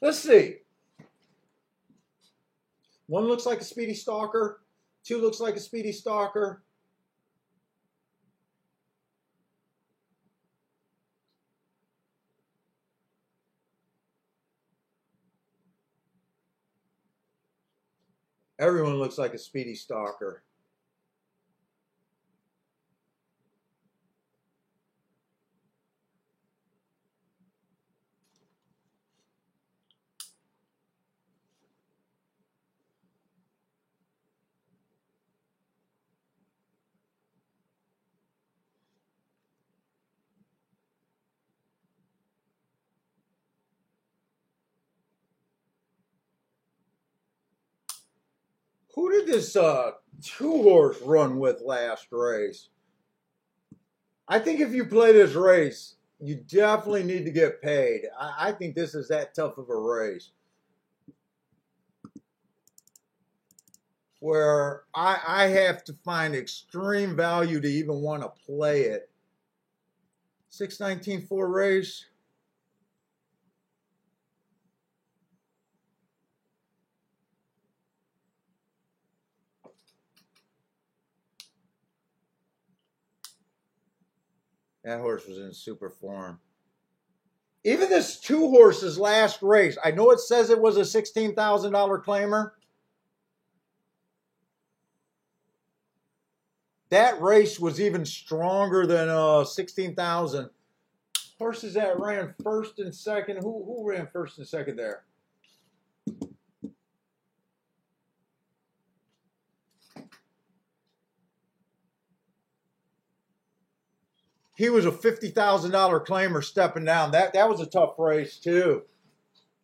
Let's see. 1 looks like a Speedy Stalker. 2 looks like a Speedy Stalker. Everyone looks like a Speedy Stalker. Who did this 2-horse run with last race? I think if you play this race, you definitely need to get paid. I think this is that tough of a race. Where I have to find extreme value to even want to play it. 619-4 race. That horse was in super form. Even this 2-horse's last race, I know it says it was a $16,000 claimer. That race was even stronger than 16,000. Horses that ran first and second. Who ran first and second there? He was a $50,000 claimer stepping down. That was a tough race too.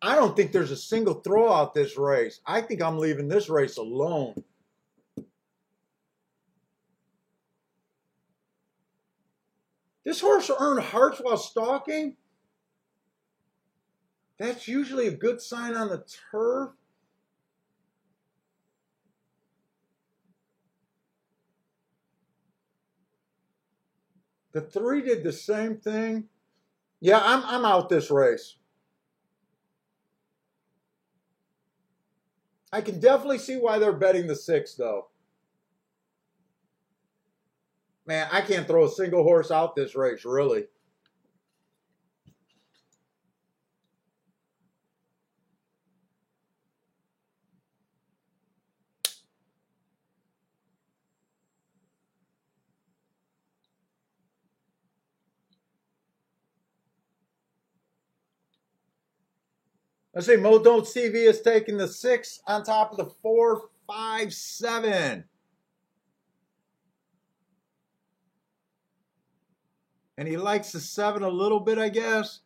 I don't think there's a single throw out this race. I think I'm leaving this race alone. This horse earned hearts while stalking. That's usually a good sign on the turf. The 3 did the same thing. Yeah, I'm out this race. I can definitely see why they're betting the 6, though. Man, I can't throw a single horse out this race, really. Let's see, Modone TV is taking the 6 on top of the 4, 5, 7. And he likes the 7 a little bit, I guess.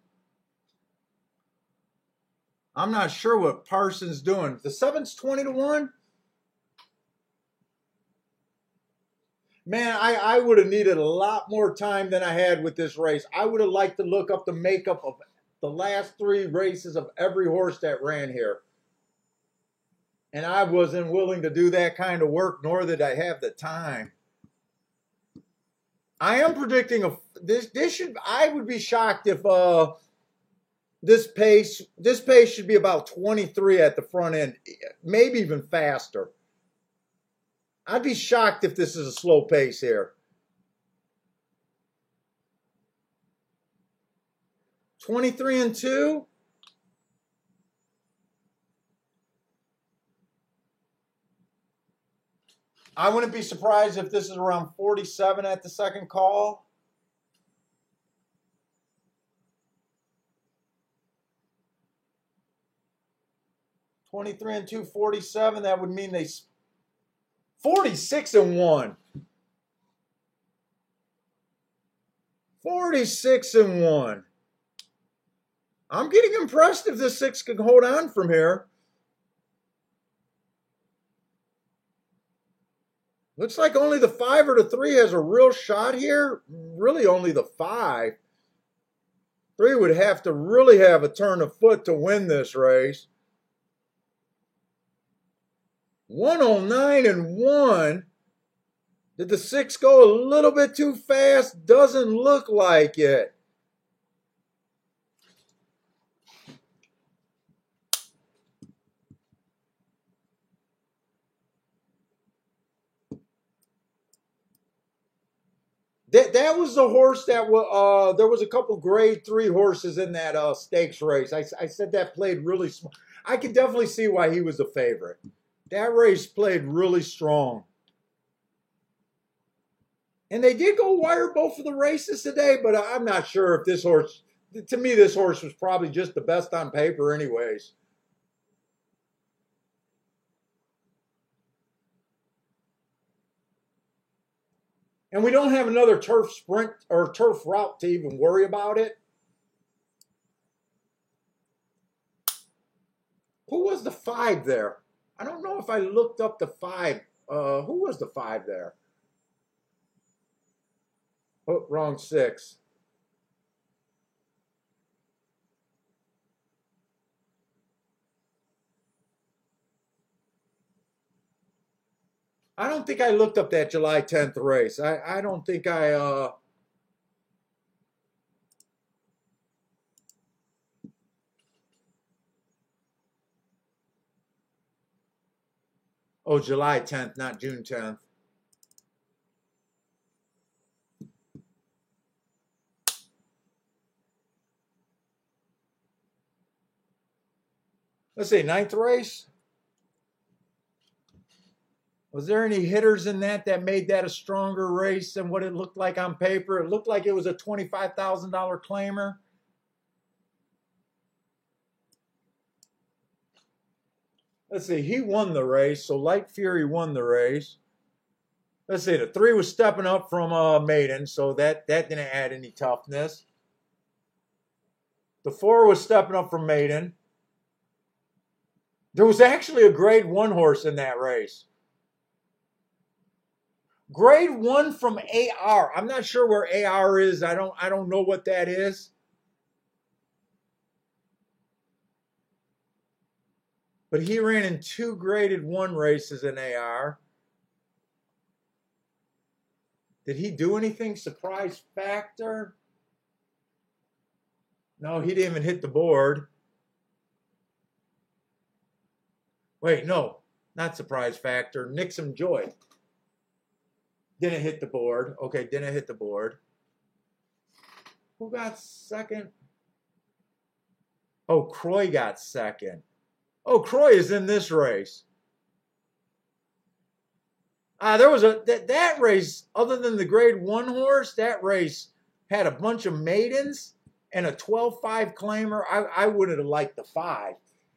I'm not sure what Parsons doing. The 7's 20-1. Man, I would have needed a lot more time than I had with this race. I would have liked to look up the makeup of the last 3 races of every horse that ran here. And I wasn't willing to do that kind of work, nor did I have the time. I am predicting I would be shocked if this pace should be about 23 at the front end, maybe even faster. I'd be shocked if this is a slow pace here. 23-2. I wouldn't be surprised if this is around 47 at the second call. 23 and 2, 47. That would mean they 46 and 1. 46 and 1. I'm getting impressed if this 6 can hold on from here. Looks like only the 5 or the 3 has a real shot here. Really only the 5. 3 would have to really have a turn of foot to win this race. 109 and 1. Did the 6 go a little bit too fast? Doesn't look like it. That was the horse that there was a couple grade 3 horses in that stakes race. I said that played really smart. I can definitely see why he was a favorite. That race played really strong. And they did go wire both of the races today, but I'm not sure if this horse, to me, this horse was probably just the best on paper anyways. And we don't have another turf sprint or turf route to even worry about it. Who was the 5 there? I don't know if I looked up the 5. Who was the 5 there? Oh, wrong 6. I don't think I looked up that July 10th race. I don't think I oh, July 10th, not June 10th. Let's see, 9th race. Was there any hitters in that made that a stronger race than what it looked like on paper? It looked like it was a $25,000 claimer. Let's see, he won the race, so Light Fury won the race. Let's see, the 3 was stepping up from Maiden, so that didn't add any toughness. The 4 was stepping up from Maiden. There was actually a grade 1 horse in that race. Grade 1 from AR. I'm not sure where AR is. I don't know what that is. But he ran in 2 graded 1 races in AR. Did he do anything? Surprise factor? No, he didn't even hit the board. Wait, no, not surprise factor. Nixon Joy. Didn't hit the board. Okay, didn't hit the board. Who got second? Oh, Croy got second. Oh, Croy is in this race. There was that race, other than the grade 1 horse, that race had a bunch of maidens and a 12-5 claimer. I wouldn't have liked the 5.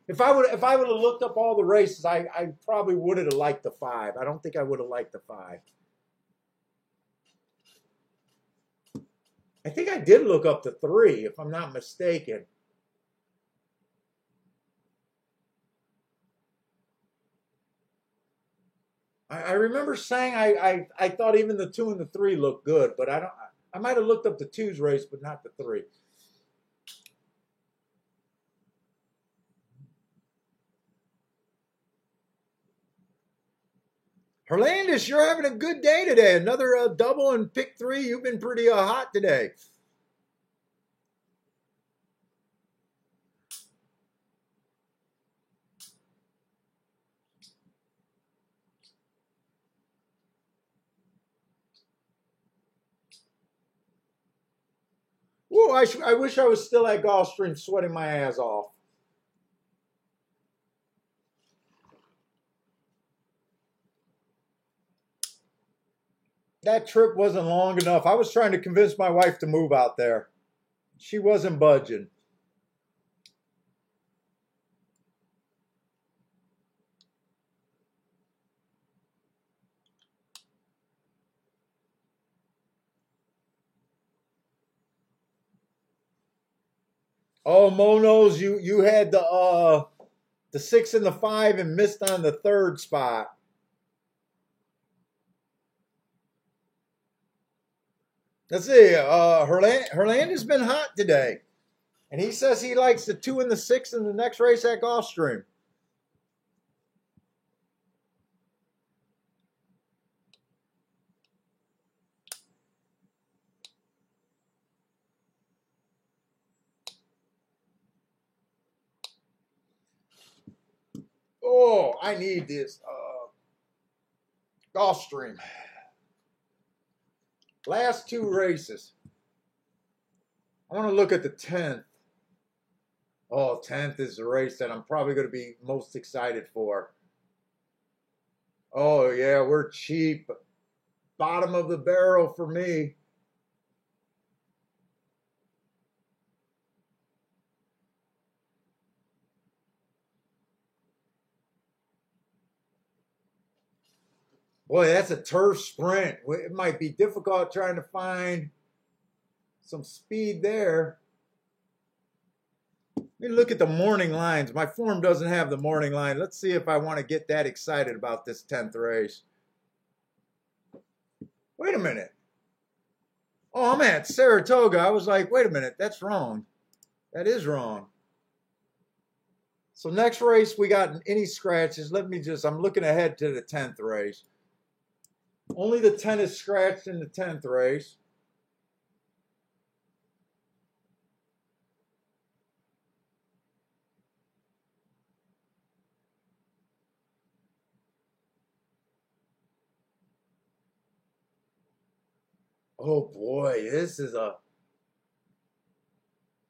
If I would have looked up all the races, I probably would have liked the 5. I don't think I would have liked the 5. I think I did look up the 3, if I'm not mistaken. I remember saying I thought even the 2 and the 3 looked good, but I might have looked up the 2's race, but not the 3. Herlandis, you're having a good day today. Another double and pick 3. You've been pretty hot today. Whoa, I wish I was still at Gulfstream sweating my ass off. That trip wasn't long enough. I was trying to convince my wife to move out there. She wasn't budging. Oh, Monos, you had the 6 and the 5 and missed on the third spot. Let's see. Herland has been hot today, and he says he likes the 2 and the 6 in the next race at Gulfstream. Oh, I need this Gulfstream. Last 2 races. I want to look at the 10th. Oh, 10th is the race that I'm probably going to be most excited for. Oh, yeah, we're cheap. Bottom of the barrel for me. Boy, that's a turf sprint. It might be difficult trying to find some speed there. Let me look at the morning lines. My form doesn't have the morning line. Let's see if I want to get that excited about this 10th race. Wait a minute. Oh, I'm at Saratoga. I was like, wait a minute. That's wrong. That is wrong. So next race, we got any scratches. I'm looking ahead to the 10th race. Only the 10 is scratched in the 10th race. Oh boy, this is a...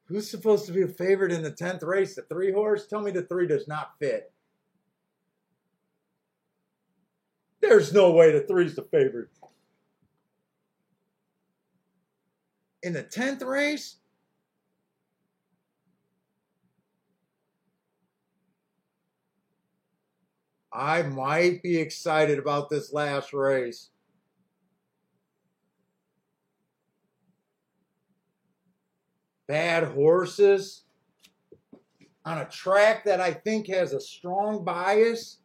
Who's supposed to be a favorite in the 10th race? The 3 horse? Tell me the 3 does not fit. There's no way the 3's the favorite. In the 10th race? I might be excited about this last race. Bad horses on a track that I think has a strong bias.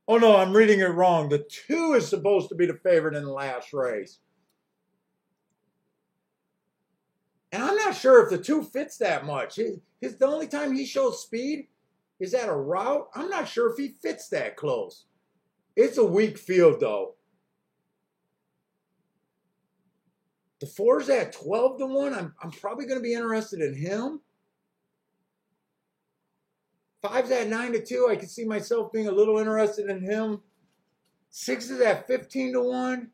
Oh no, I'm reading it wrong. The 2 is supposed to be the favorite in the last race. And I'm not sure if the 2 fits that much. The only time he shows speed is at a route. I'm not sure if he fits that close. It's a weak field though. The 4's at 12 to 1. I'm probably going to be interested in him. 5's at 9 to 2. I can see myself being a little interested in him. 6 is at 15 to 1.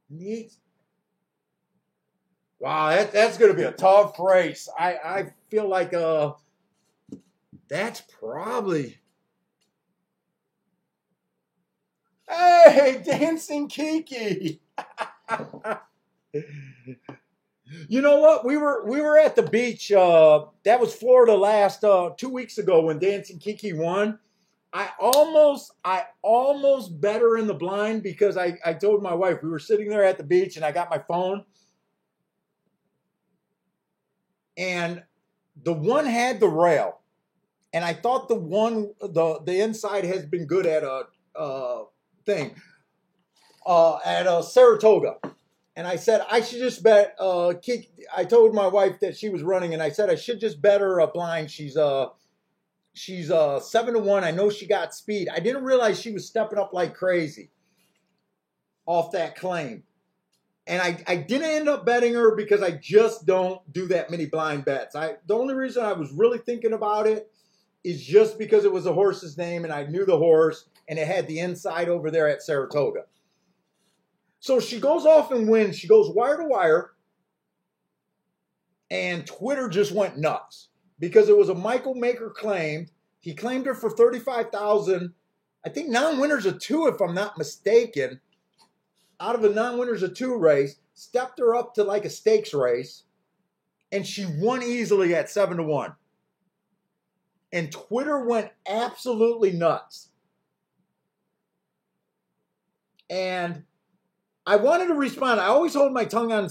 Neat. Wow, that's going to be a tough race. I feel like that's probably... Hey, Dancing Kiki. You know what? We were at the beach. That was Florida last 2 weeks ago when Dancing Kiki won. I almost bet her in the blind because I told my wife, we were sitting there at the beach and I got my phone. And the one had the rail. And I thought the inside has been good at a thing. At Saratoga. And I said, I should just bet, I told my wife that she was running, and I said, I should just bet her a blind. She's 7 to 1. I know she got speed. I didn't realize she was stepping up like crazy off that claim. And I didn't end up betting her because I just don't do that many blind bets. The only reason I was really thinking about it is just because it was a horse's name and I knew the horse and it had the inside over there at Saratoga. So she goes off and wins. She goes wire to wire. And Twitter just went nuts because it was a Michael Maker claim. He claimed her for $35,000. I think non-winners are 2 if I'm not mistaken. out of a non-winners of 2 race, stepped her up to like a stakes race, and she won easily at 7-1. And Twitter went absolutely nuts. And I wanted to respond. I always hold my tongue on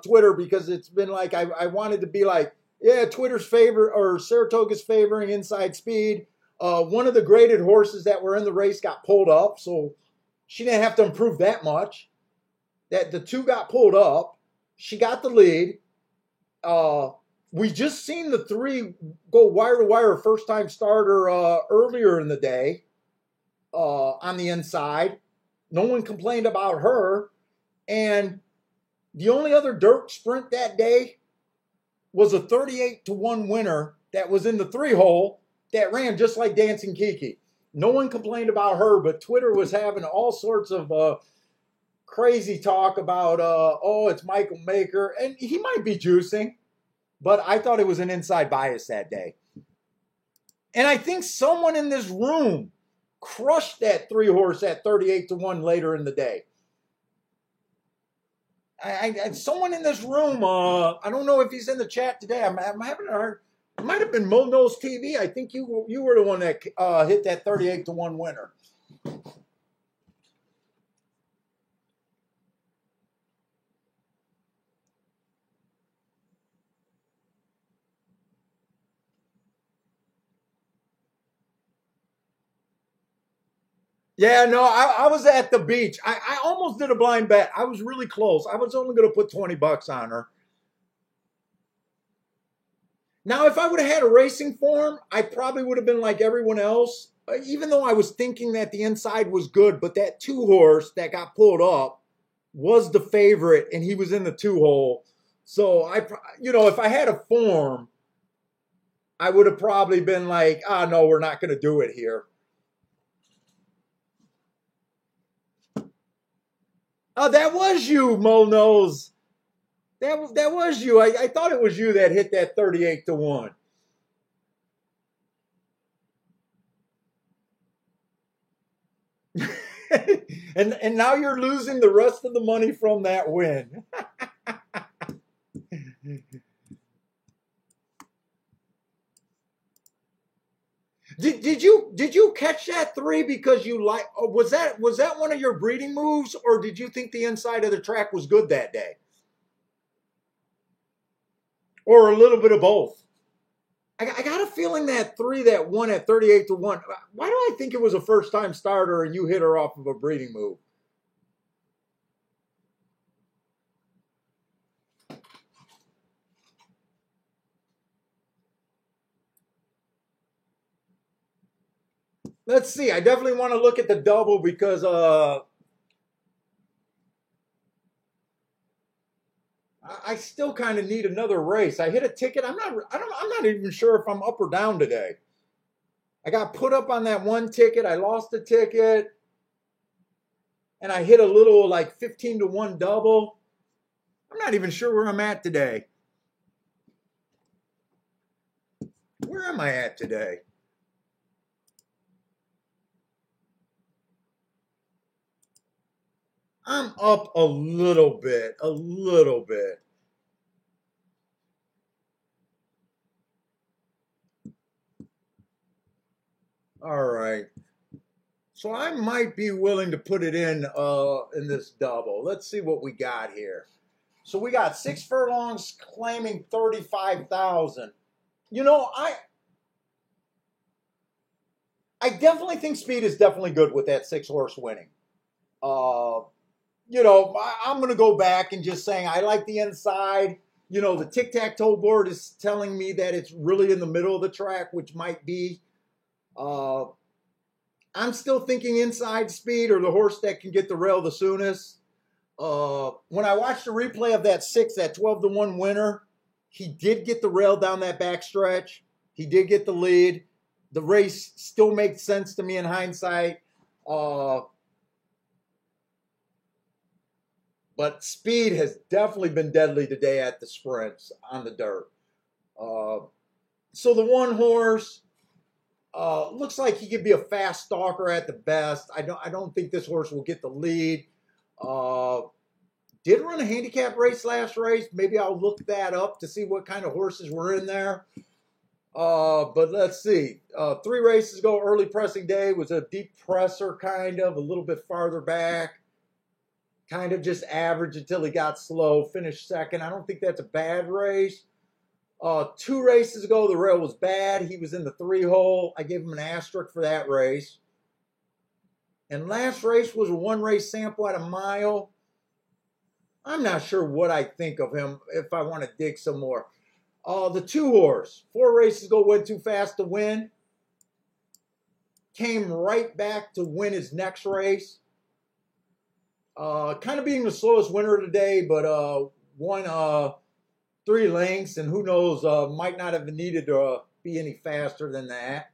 Twitter because it's been like I wanted to be like, yeah, Twitter's favor or Saratoga's favoring Inside Speed. One of the graded horses that were in the race got pulled up, so she didn't have to improve that much. That the 2 got pulled up. She got the lead. We just seen the 3 go wire to wire, first time starter earlier in the day on the inside. No one complained about her. And the only other dirt sprint that day was a 38-1 winner that was in the 3-hole that ran just like Dancing Kiki. No one complained about her, but Twitter was having all sorts of crazy talk about, oh, it's Michael Maker. And he might be juicing, but I thought it was an inside bias that day. And I think someone in this room crushed that 3-horse at 38-1 later in the day. Someone in this room, I don't know if he's in the chat today. I'm having a hard. It might have been Mo Knows TV. I think you were the one that hit that 38-1 winner. Yeah, no, I was at the beach. I almost did a blind bet. I was really close. I was only going to put $20 on her. Now, if I would have had a racing form, I probably would have been like everyone else, even though I was thinking that the inside was good, but that 2-horse that got pulled up was the favorite, and he was in the 2-hole. So, if I had a form, I would have probably been like, no, we're not going to do it here. Oh, that was you, Mo Knows. That was you. I thought it was you that hit that 38-1. and now you're losing the rest of the money from that win. Did you catch that 3 because you like? Was that one of your breeding moves, or did you think the inside of the track was good that day, or a little bit of both? I got a feeling that 3 that won at 38-1. Why do I think it was a first time starter and you hit her off of a breeding move? Let's see. I definitely want to look at the double because I still kind of need another race. I hit a ticket. I'm not even sure if I'm up or down today. I got put up on that one ticket. I lost the ticket. And I hit a little like 15-1 double. I'm not even sure where I'm at today. Where am I at today? I'm up a little bit. All right. So I might be willing to put it in this double. Let's see what we got here. So we got 6 furlongs claiming 35,000. You know, I definitely think Speed is definitely good with that 6-horse winning. I'm going to go back and just saying I like the inside. The tic-tac-toe board is telling me that it's really in the middle of the track, which might be. I'm still thinking Inside Speed or the horse that can get the rail the soonest. When I watched the replay of that 12-1 winner, he did get the rail down that backstretch. He did get the lead. The race still makes sense to me in hindsight. But Speed has definitely been deadly today at the sprints on the dirt. So the 1-horse looks like he could be a fast stalker at the best. I don't think this horse will get the lead. Did run a handicap race last race. Maybe I'll look that up to see what kind of horses were in there. But let's see. 3 races ago, early pressing day was a deep presser, kind of, a little bit farther back. Kind of just average until he got slow. Finished second. I don't think that's a bad race. 2 races ago, the rail was bad. He was in the 3-hole. I gave him an asterisk for that race. And last race was a 1-race sample at a mile. I'm not sure what I think of him if I want to dig some more. The 2-horse, 4 races ago, went too fast to win. Came right back to win his next race. Kind of being the slowest winner today, but won 3 lengths, and who knows, might not have needed to be any faster than that.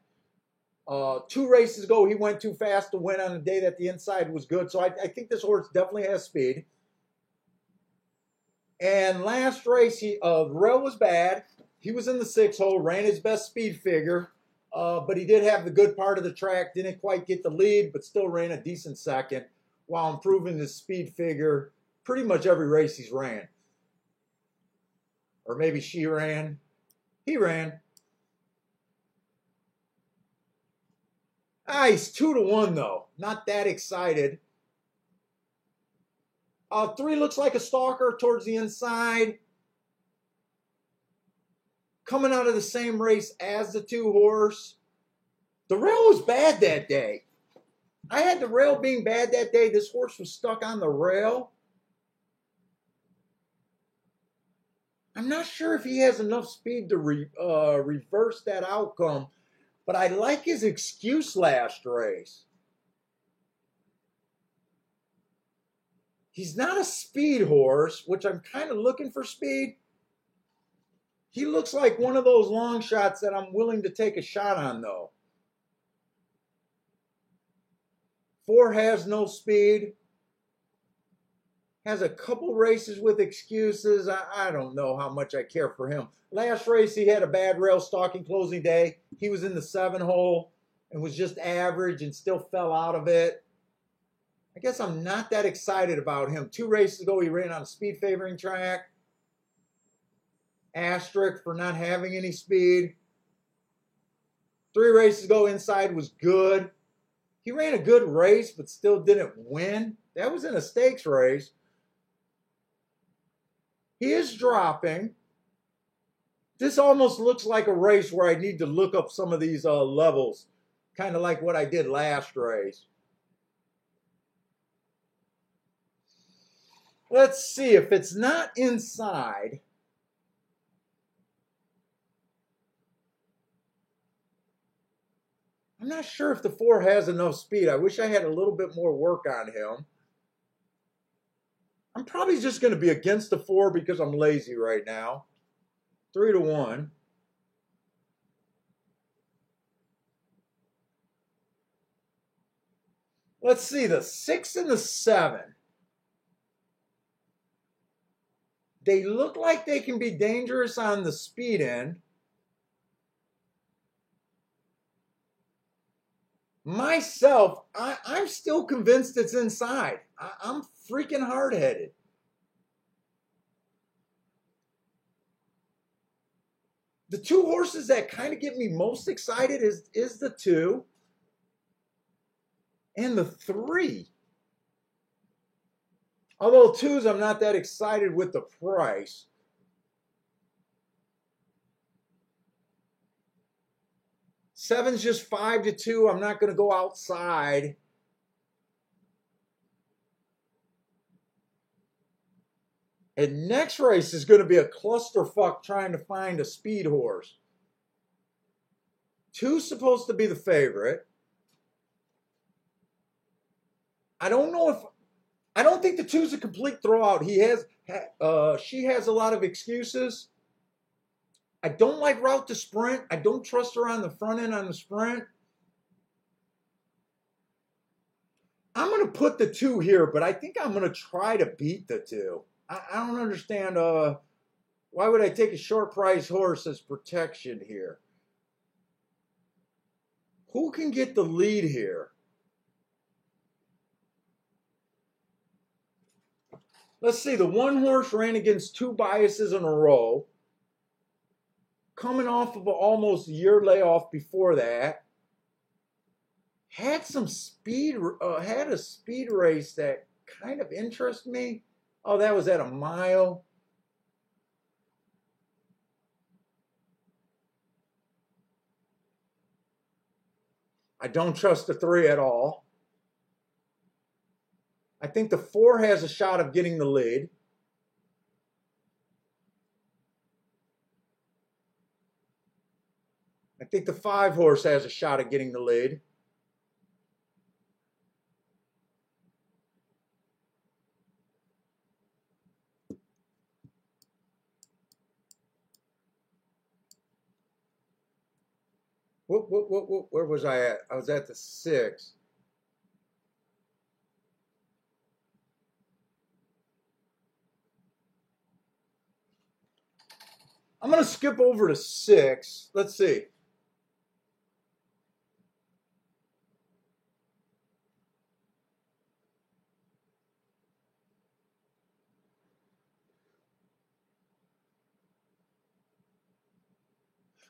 2 races ago, he went too fast to win on a day that the inside was good, so I think this horse definitely has speed. And last race, the rail was bad. He was in the 6-hole, ran his best speed figure, but he did have the good part of the track, didn't quite get the lead, but still ran a decent second while improving his speed figure pretty much every race he's ran. Or maybe she ran. He ran. He's 2-1 though. Not that excited. 3 looks like a stalker towards the inside. Coming out of the same race as the 2-horse. The rail was bad that day. I had the rail being bad that day. This horse was stuck on the rail. I'm not sure if he has enough speed to reverse that outcome, but I like his excuse last race. He's not a speed horse, which I'm kind of looking for speed. He looks like one of those long shots that I'm willing to take a shot on, though. 4 has no speed. Has a couple races with excuses. I don't know how much I care for him. Last race, he had a bad rail stalking closing day. He was in the 7-hole and was just average and still fell out of it. I guess I'm not that excited about him. 2 races ago, he ran on a speed favoring track. Asterisk for not having any speed. 3 races ago, inside was good. He ran a good race, but still didn't win. That was in a stakes race. He is dropping. This almost looks like a race where I need to look up some of these levels, kind of like what I did last race. Let's see if it's not inside. I'm not sure if the 4 has enough speed. I wish I had a little bit more work on him. I'm probably just going to be against the 4 because I'm lazy right now. 3-1. Let's see, the 6 and the 7. They look like they can be dangerous on the speed end. Myself, I'm still convinced it's inside. I'm freaking hard-headed. The 2 horses that kind of get me most excited is the 2 and the 3. Although 2s, I'm not that excited with the price. Seven's just 5-2. I'm not going to go outside. And next race is going to be a clusterfuck trying to find a speed horse. 2's supposed to be the favorite. I don't know if... I don't think the 2's a complete throwout. She has a lot of excuses. I don't like route to sprint. I don't trust her on the front end on the sprint. I'm going to put the 2 here, but I think I'm going to try to beat the 2. I don't understand why would I take a short price horse as protection here? Who can get the lead here? Let's see, the one horse ran against two biases in a row, coming off of an almost year layoff before that. Had some speed, had a speed race that kind of interested me. Oh, that was at a mile. I don't trust the 3 at all. I think the 4 has a shot of getting the lead. I think the 5 horse has a shot at getting the lead. Where was I at? I was at the 6. I'm going to skip over to 6. Let's see.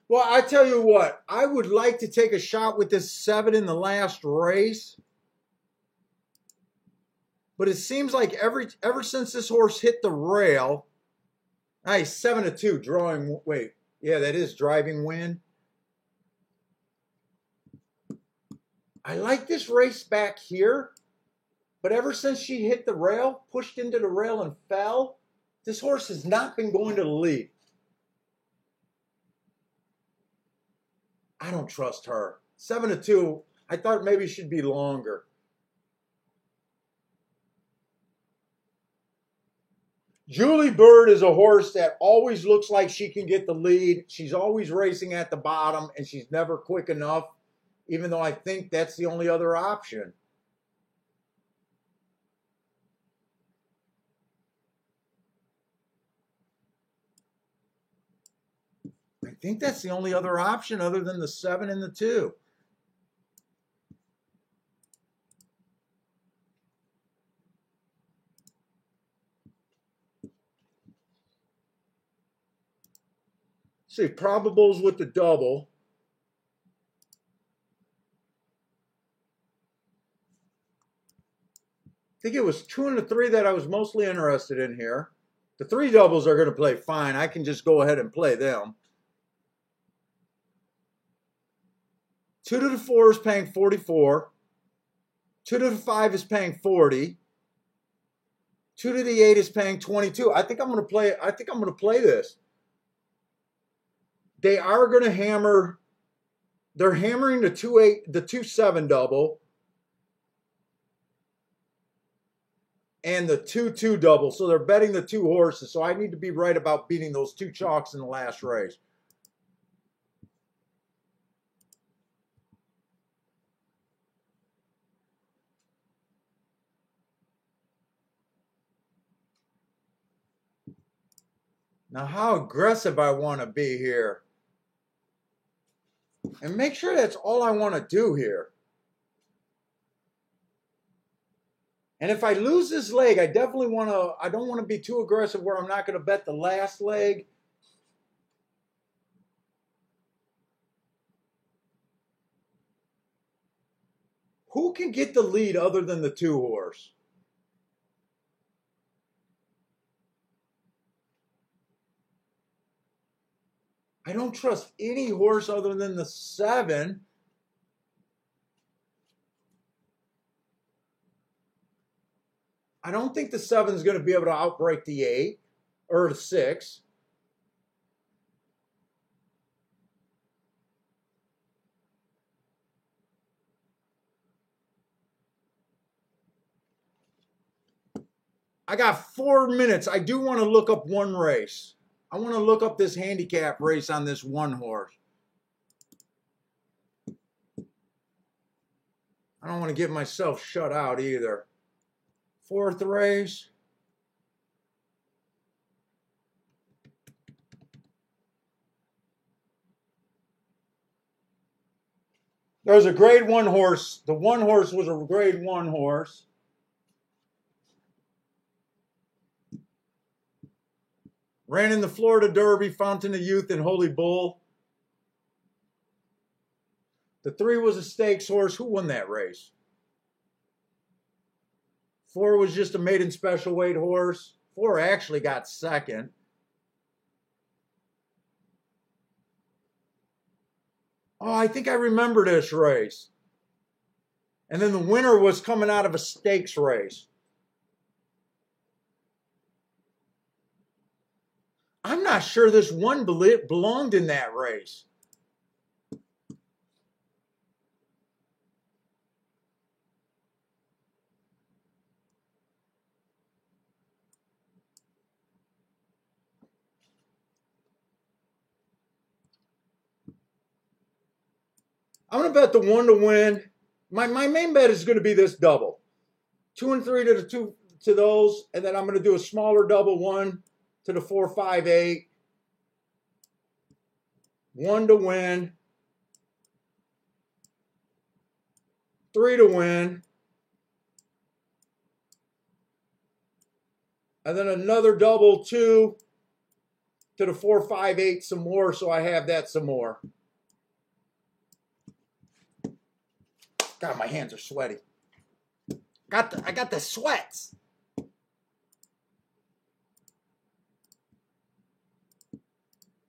Well, I tell you what, I would like to take a shot with this 7 in the last race. But it seems like ever since this horse hit the rail, nice, 7-2, drawing, wait, yeah, that is driving win. I like this race back here, but ever since she hit the rail, pushed into the rail and fell, this horse has not been going to the lead. I don't trust her. 7-2, I thought maybe it should be longer. Julie Bird is a horse that always looks like she can get the lead. She's always racing at the bottom, and she's never quick enough, even though I think that's the only other option. I think that's the only other option other than the 7 and the 2. See, probables with the double. I think it was 2 and the 3 that I was mostly interested in here. The 3 doubles are going to play fine. I can just go ahead and play them. 2 to the 4 is paying 44. 2 to the 5 is paying 40. 2 to the 8 is paying 22. I think I'm going to play. I think I'm going to play this. They are going to hammer. They're hammering the 2-8, the 2-7 double, and the 2-2 double. So they're betting the 2 horses. So I need to be right about beating those 2 chalks in the last race. Now, how aggressive I want to be here. And make sure that's all I want to do here. And if I lose this leg, I definitely want to, I don't want to be too aggressive where I'm not going to bet the last leg. Who can get the lead other than the 2 horse? I don't trust any horse other than the 7. I don't think the 7 is going to be able to outbreak the 8 or the 6. I got 4 minutes. I do want to look up one race. I want to look up this handicap race on this one horse. I don't want to get myself shut out either. 4th race. There was a grade 1 horse. The 1 horse was a grade 1 horse. Ran in the Florida Derby, Fountain of Youth, and Holy Bull. The 3 was a stakes horse. Who won that race? 4 was just a maiden special weight horse. 4 actually got second. Oh, I think I remember this race. And then the winner was coming out of a stakes race. I'm not sure this one belonged in that race. I'm going to bet the 1 to win. My main bet is going to be this double. 2 and 3 to the 2 to those, and then I'm going to do a smaller double 1 to the 4, 5, 8. 1 to win. 3 to win. And then another double 2 to the 4, 5, 8 some more, so I have that some more. God, my hands are sweaty. I got the sweats.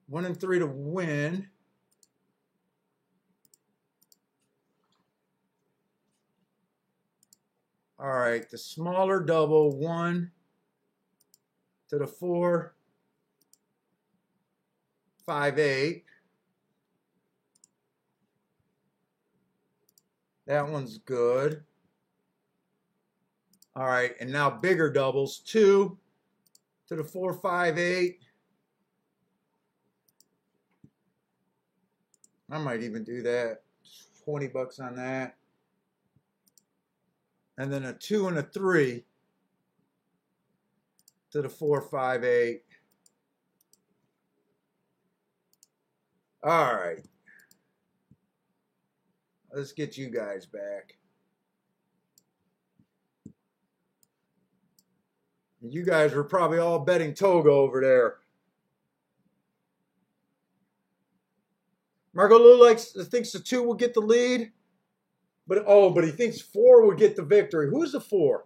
One and 3 to win. All right, the smaller double 1 to the 4, 5, 8. That one's good. All right, and now bigger doubles. 2 to the 4, 5, 8. I might even do that. $20 on that. And then a 2 and a 3 to the 4, 5, 8. All right. Let's get you guys back. You guys were probably all betting Toga over there. Marco Lou thinks the 2 will get the lead. But he thinks 4 will get the victory. Who's the 4?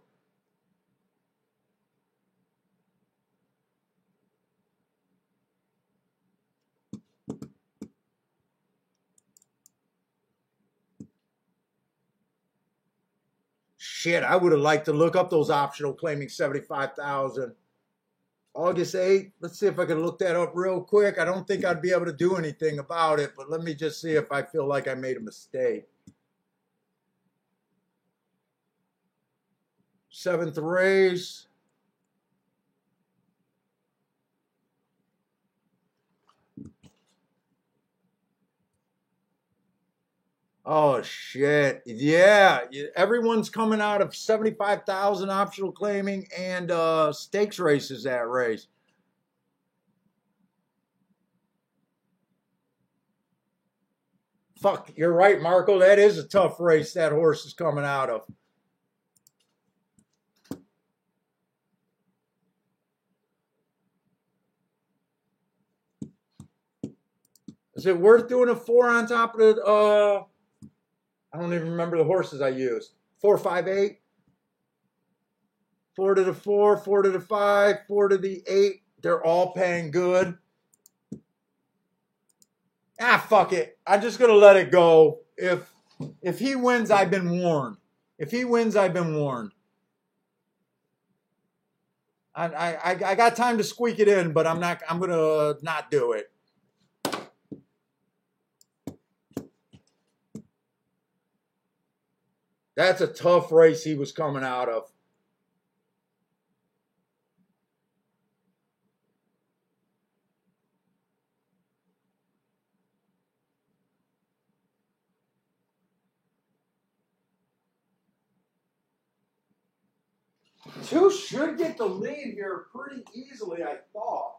Shit, I would have liked to look up those optional claiming 75,000. August 8th. Let's see if I can look that up real quick. I don't think I'd be able to do anything about it, but let me just see if I feel like I made a mistake. 7th race. Oh, shit. Yeah. Everyone's coming out of 75,000 optional claiming and stakes races that race. Fuck, you're right, Marco. That is a tough race that horse is coming out of. Is it worth doing a 4 on top of the, I don't even remember the horses I used. 4, 5, 8. 4 to the 4, 4 to the 5, 4 to the 8. They're all paying good. Ah, fuck it. I'm just going to let it go. If he wins, I've been warned. If he wins, I've been warned. I got time to squeak it in, but I'm going to not do it. That's a tough race he was coming out of. Two should get the lead here pretty easily, I thought.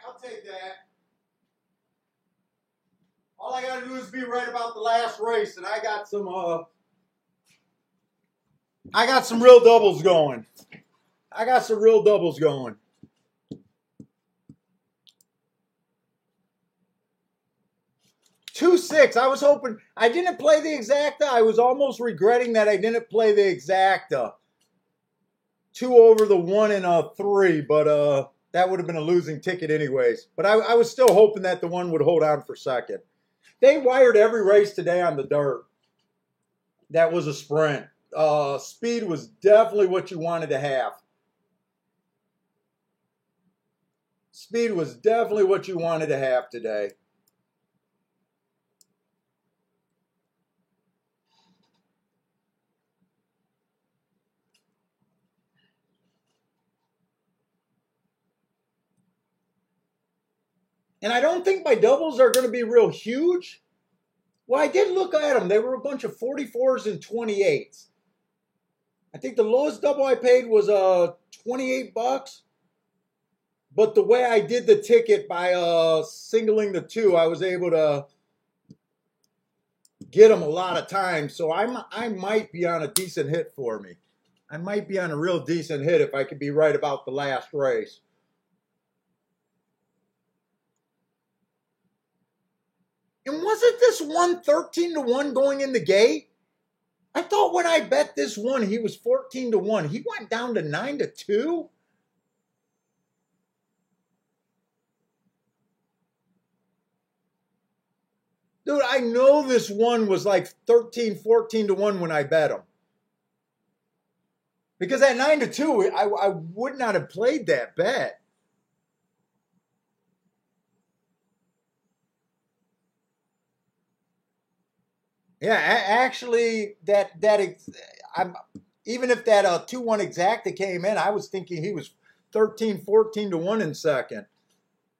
I'll take that. All I gotta do is be right about the last race, and I got some real doubles going. I got some real doubles going. Two six. I was hoping I didn't play the exacta. I was almost regretting that I didn't play the exacta. 2 over the 1 and a 3, but that would have been a losing ticket anyways. But I was still hoping that the 1 would hold on for second. They wired every race today on the dirt. That was a sprint. Speed was definitely what you wanted to have. Speed was definitely what you wanted to have today. And I don't think my doubles are going to be real huge. Well, I did look at them. They were a bunch of 44s and 28s. I think the lowest double I paid was $28. But the way I did the ticket by singling the 2, I was able to get them a lot of times. So I might be on a decent hit for me. I might be on a real decent hit if I could be right about the last race. And wasn't this one 13-1 going in the gate? I thought when I bet this one, he was 14-1. He went down to 9-2. Dude, I know this one was like 13, 14-1 when I bet him. Because at 9-2, I would not have played that bet. Yeah, actually, even if that 2-1 exacta came in, I was thinking he was 13, 14-1 in second,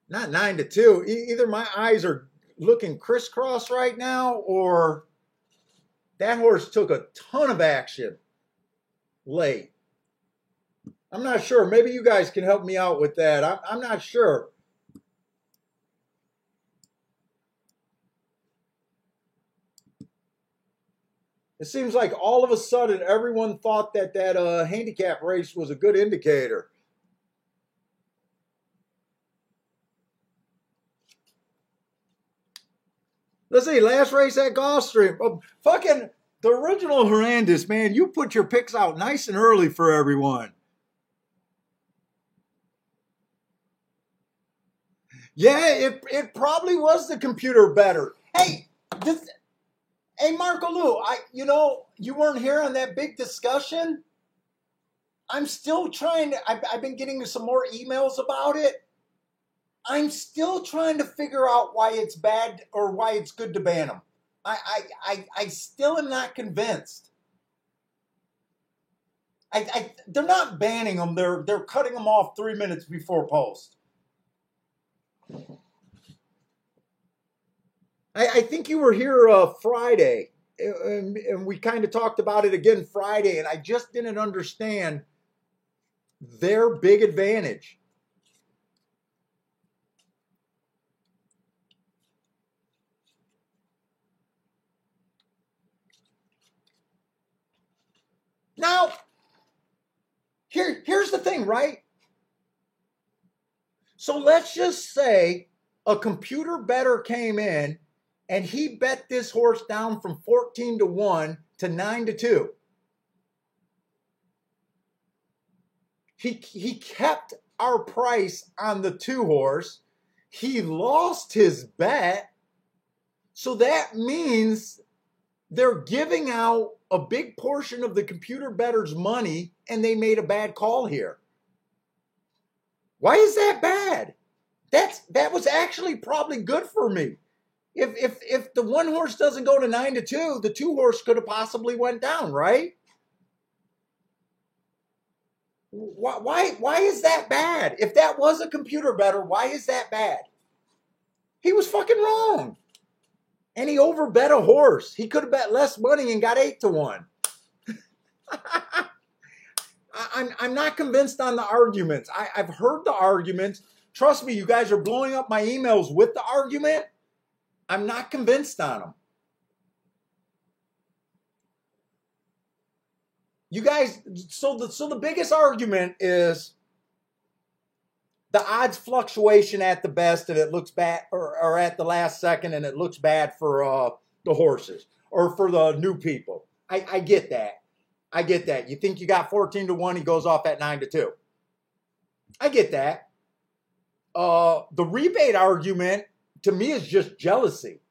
not 9-2. Either my eyes are looking crisscross right now, or that horse took a ton of action late. I'm not sure. Maybe you guys can help me out with that. I'm not sure. It seems like all of a sudden everyone thought that handicap race was a good indicator. Let's see, last race at Gulfstream. Fucking the original Hernandez, man, you put your picks out nice and early for everyone. Yeah, it probably was the computer better. Hey, Marco Lou, you weren't here on that big discussion. I'm still trying to, I've been getting some more emails about it. I'm still trying to figure out why it's bad or why it's good to ban them. I still am not convinced. They're not banning them. They're cutting them off 3 minutes before post. I think you were here Friday, and we kind of talked about it again Friday, and I just didn't understand their big advantage. Now, here's the thing, right? So let's just say a computer bettor came in and he bet this horse down from 14-1 to 9-2. He kept our price on the 2 horse. He lost his bet. So that means they're giving out a big portion of the computer bettor's money, and they made a bad call here. Why is that bad? That was actually probably good for me. If the 1 horse doesn't go to 9-2, the 2 horse could have possibly went down, right? Why is that bad? If that was a computer bettor, why is that bad? He was fucking wrong. And he overbet a horse. He could have bet less money and got 8-1. I'm not convinced on the arguments. I've heard the arguments, trust me, you guys are blowing up my emails with the argument. I'm not convinced on them. You guys, so the biggest argument is the odds fluctuation at the best, and it looks bad, or at the last second, and it looks bad for the horses or for the new people. I get that. I get that. You think you got 14-1, he goes off at 9-2. I get that. The rebate argument to me is just jealousy.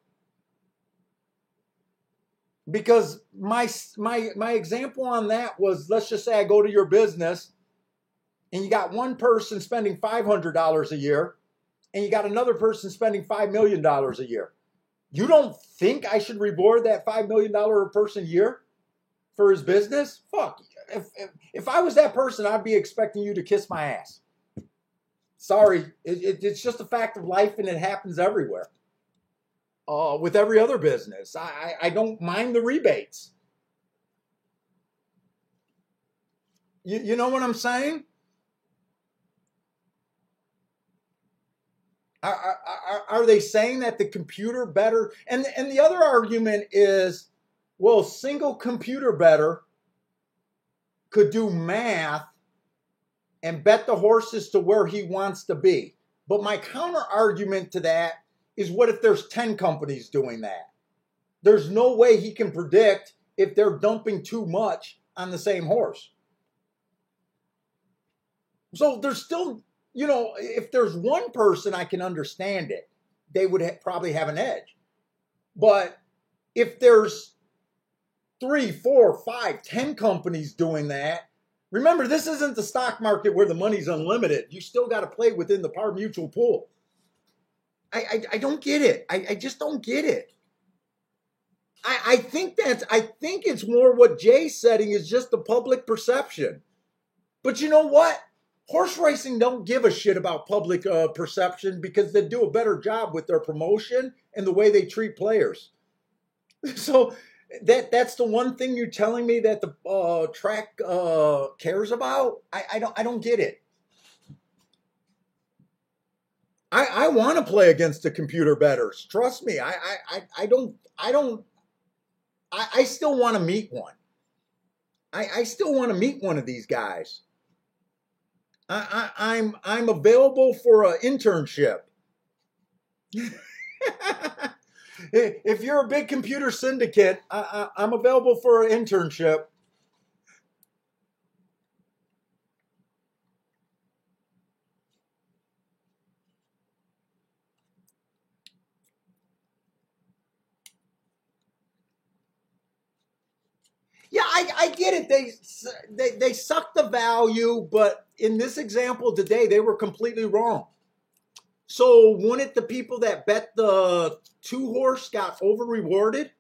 Because my example on that was, let's just say I go to your business and you got one person spending $500 a year and you got another person spending $5 million a year. You don't think I should reward that $5 million person a year for his business? Fuck. If I was that person, I'd be expecting you to kiss my ass. Sorry. It's just a fact of life, and it happens everywhere. With every other business. I don't mind the rebates. You know what I'm saying? Are they saying that the computer better? And the other argument is, well, single computer better could do math and bet the horses to where he wants to be. But my counter argument to that is, what if there's 10 companies doing that? There's no way he can predict if they're dumping too much on the same horse. So there's still, you know, if there's one person, I can understand it. They would probably have an edge. But if there's 3, 4, 5, 10 companies doing that, remember, this isn't the stock market where the money's unlimited. You still got to play within the par mutual pool. I don't get it. I just don't get it. I think it's more what Jay's setting is just the public perception. But you know what? Horse racing don't give a shit about public perception, because they do a better job with their promotion and the way they treat players. So that's the one thing you're telling me that the track cares about? I don't get it. I want to play against the computer bettors. Trust me. I still want to meet one. I still want to meet one of these guys. I'm available for an internship. If you're a big computer syndicate, I'm available for an internship. Yeah, I get it. They suck the value, but in this example today, they were completely wrong. So wouldn't the people that bet the 2-horse got over rewarded?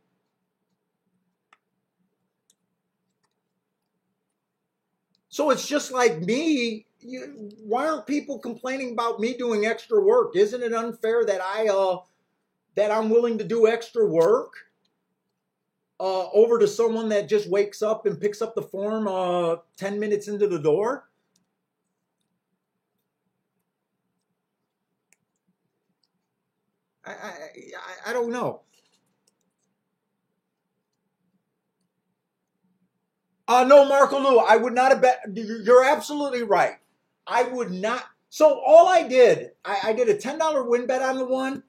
So it's just like me. Why aren't people complaining about me doing extra work? Isn't it unfair that I'm willing to do extra work over to someone that just wakes up and picks up the form 10 minutes into the door? I don't know. No, Marco Lou, I would not have bet. You're absolutely right. I would not. So all I did a $10 win bet on the one,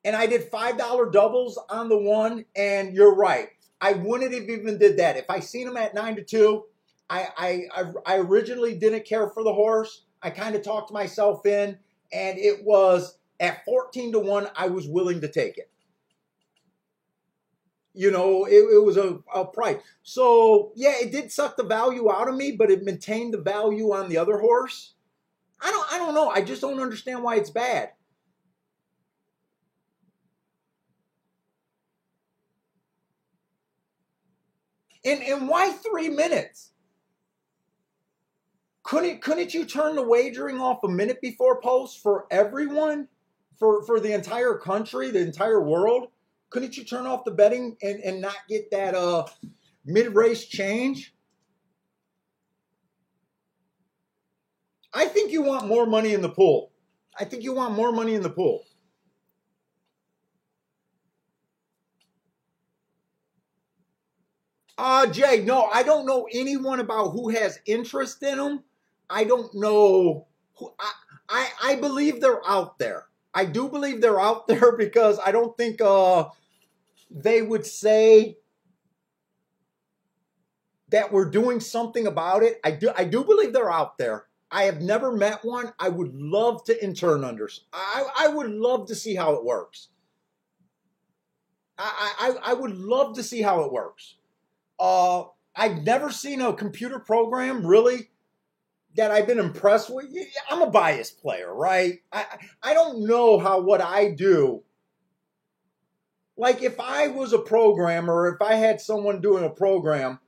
and I did $5 doubles on the one, and you're right. I wouldn't have even did that. If I seen him at 9-2, I originally didn't care for the horse. I kind of talked myself in, and it was at 14-1, I was willing to take it. You know, it was a price. So, yeah, it did suck the value out of me, but it maintained the value on the other horse. I don't know. I just don't understand why it's bad. And why 3 minutes? Couldn't you turn the wagering off a minute before post for everyone? For the entire country, the entire world? Couldn't you turn off the betting and not get that mid-race change? I think you want more money in the pool. I think you want more money in the pool. Jay, no, I don't know anyone about who has interest in them. I don't know who. I believe they're out there. I do believe they're out there because I don't think they would say that we're doing something about it. I do believe they're out there. I have never met one. I would love to intern under. I would love to see how it works. I would love to see how it works. I've never seen a computer program really that I've been impressed with. I'm a biased player, right? I don't know how what I do. Like if I was a programmer, if I had someone doing a program,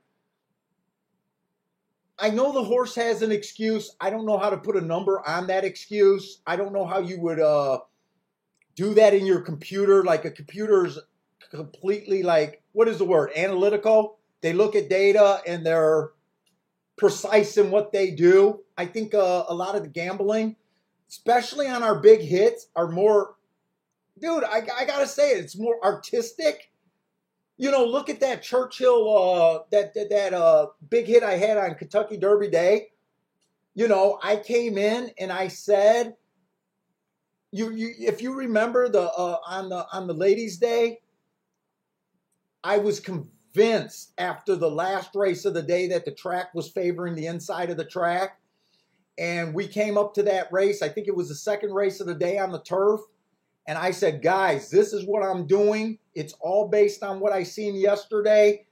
I know the horse has an excuse. I don't know how to put a number on that excuse. I don't know how you would do that in your computer. Like a computer's completely like, what is the word? Analytical. They look at data and they're precise in what they do. I think a lot of the gambling, especially on our big hits, are more, dude, I gotta say it, it's more artistic. You know, look at that Churchill, that big hit I had on Kentucky Derby Day. You know, I came in and I said, if you remember on the Ladies' Day, I was convinced after the last race of the day that the track was favoring the inside of the track. And we came up to that race. I think it was the second race of the day on the turf. And I said, guys, this is what I'm doing. It's all based on what I seen yesterday.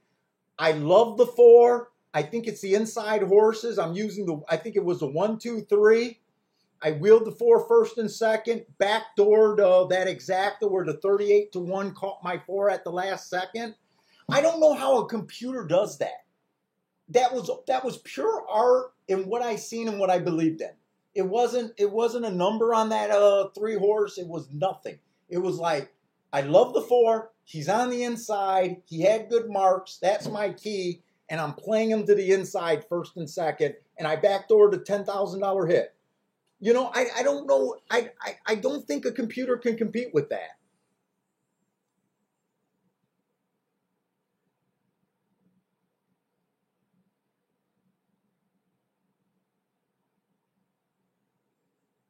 I love the 4. I think it's the inside horses. I'm using I think it was the 1, 2, 3. I wheeled the 4 first and second, backdoored that exacta where the 38-1 caught my 4 at the last second. I don't know how a computer does that. That was pure art in what I seen and what I believed in. It wasn't a number on that 3 horse. It was nothing. It was like, I love the 4. He's on the inside. He had good marks. That's my key. And I'm playing him to the inside first and second. And I backdoored a $10,000 hit. You know, I don't know. I don't think a computer can compete with that.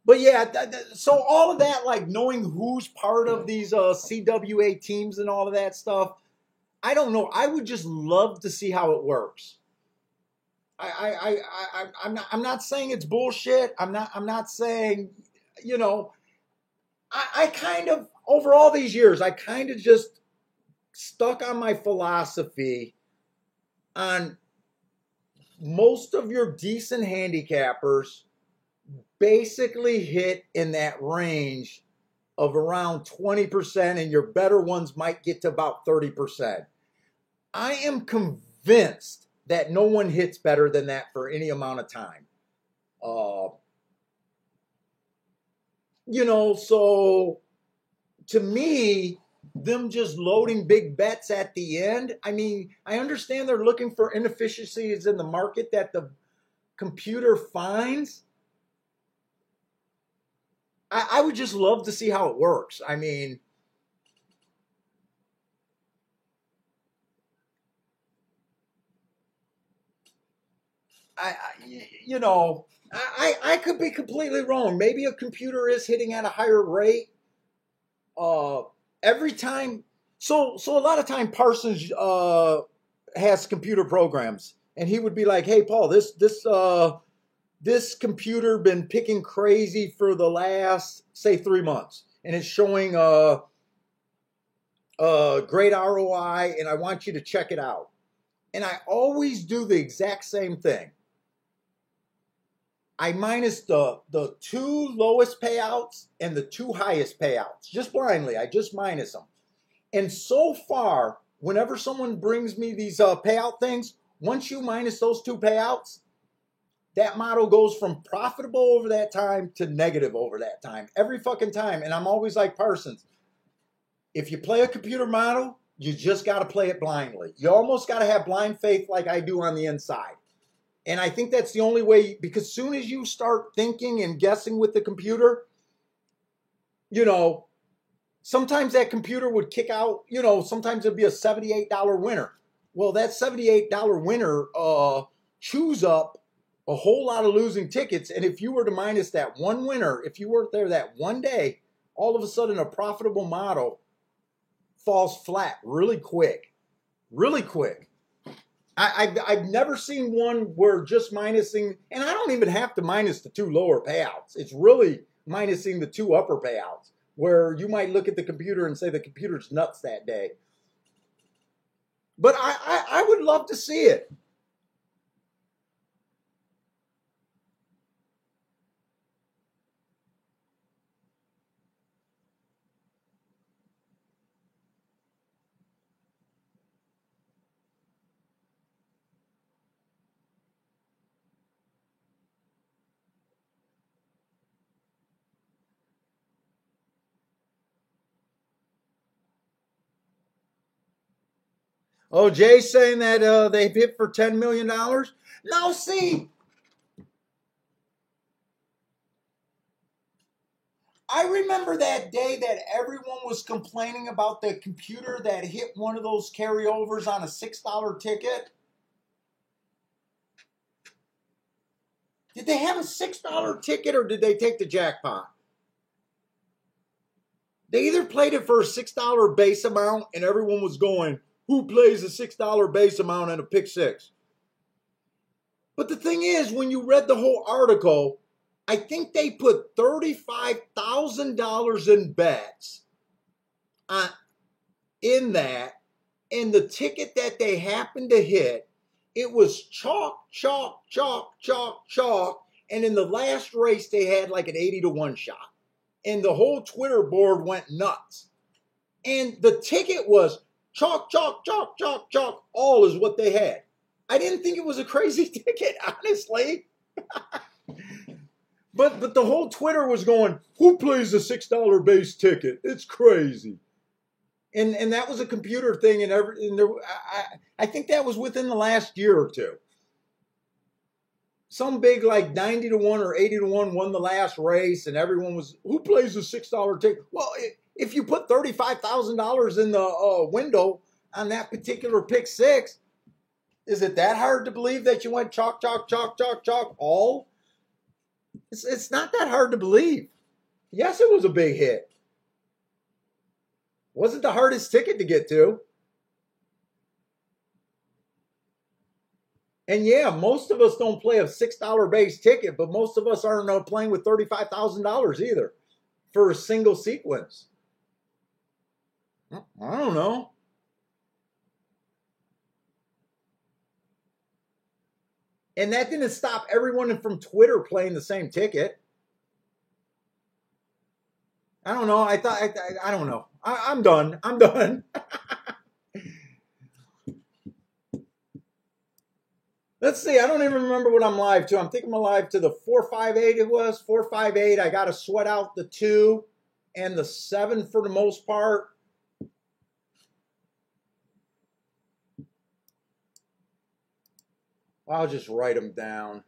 But yeah, so all of that, like knowing who's part of these CWA teams and all of that stuff, I don't know. I would just love to see how it works. I'm not saying it's bullshit. I'm not saying, you know, I kind of, over all these years, I kind of just stuck on my philosophy on most of your decent handicappers basically hit in that range of around 20%, and your better ones might get to about 30%. I am convinced that no one hits better than that for any amount of time. You know, so to me, them just loading big bets at the end, I mean, I understand they're looking for inefficiencies in the market that the computer finds. I would just love to see how it works. I mean, you know, I could be completely wrong. Maybe a computer is hitting at a higher rate. Every time, so a lot of time Parsons has computer programs, and he would be like, "Hey, Paul, this computer been picking crazy for the last, say, 3 months, and it's showing great ROI, and I want you to check it out." And I always do the exact same thing. I minus the 2 lowest payouts and the 2 highest payouts. Just blindly, I just minus them. And so far, whenever someone brings me these payout things, once you minus those 2 payouts, that model goes from profitable over that time to negative over that time. Every fucking time. And I'm always like, Parsons, if you play a computer model, you just got to play it blindly. You almost got to have blind faith like I do on the inside. And I think that's the only way, because as soon as you start thinking and guessing with the computer, you know, sometimes that computer would kick out, you know, sometimes it'd be a $78 winner. Well, that $78 winner chews up a whole lot of losing tickets. And if you were to minus that one winner, if you weren't there that one day, all of a sudden a profitable model falls flat really quick. Really quick. I've never seen one where just minusing, and I don't even have to minus the two lower payouts. It's really minusing the two upper payouts, where you might look at the computer and say the computer's nuts that day. But I would love to see it. Oh, Jay's saying that they've hit for $10 million? Now, see, I remember that day that everyone was complaining about the computer that hit one of those carryovers on a $6 ticket. Did they have a $6 ticket or did they take the jackpot? They either played it for a $6 base amount and everyone was going, who plays a $6 base amount and a pick six? But the thing is, when you read the whole article, I think they put $35,000 in bets in that, and the ticket that they happened to hit, it was chalk, chalk, chalk, chalk, chalk, and in the last race they had like an 80-1 shot. And the whole Twitter board went nuts. And the ticket was chalk, chalk, chalk, chalk, chalk, all is what they had. I didn't think it was a crazy ticket, honestly. But the whole Twitter was going, who plays a $6 base ticket? It's crazy. And that was a computer thing, and I think that was within the last year or two. Some big like 90-1 or 80-1 won the last race, and everyone was, who plays a $6 ticket? Well, if you put $35,000 in the window on that particular pick six, is it that hard to believe that you went chalk, chalk, chalk, chalk, chalk, all? It's not that hard to believe. Yes, it was a big hit. Wasn't the hardest ticket to get to. And yeah, most of us don't play a $6 base ticket, but most of us aren't playing with $35,000 either for a single sequence. I don't know. And that didn't stop everyone from Twitter playing the same ticket. I don't know. I don't know. I'm done. I'm done. Let's see. I don't even remember what I'm live to. I'm thinking I'm live to the 458. It was 458. I got to sweat out the 2 and the 7 for the most part. I'll just write them down.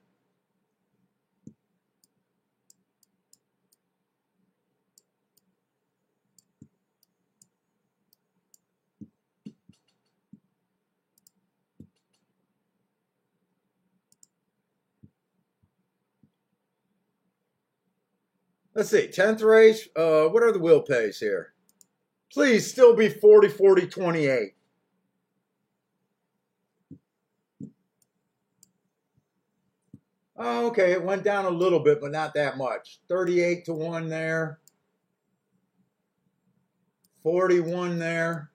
Let's see, 10th race. What are the wheel pays here? Please still be 40, 40, 28. Oh, okay, it went down a little bit, but not that much. 38-1 there. 41 there.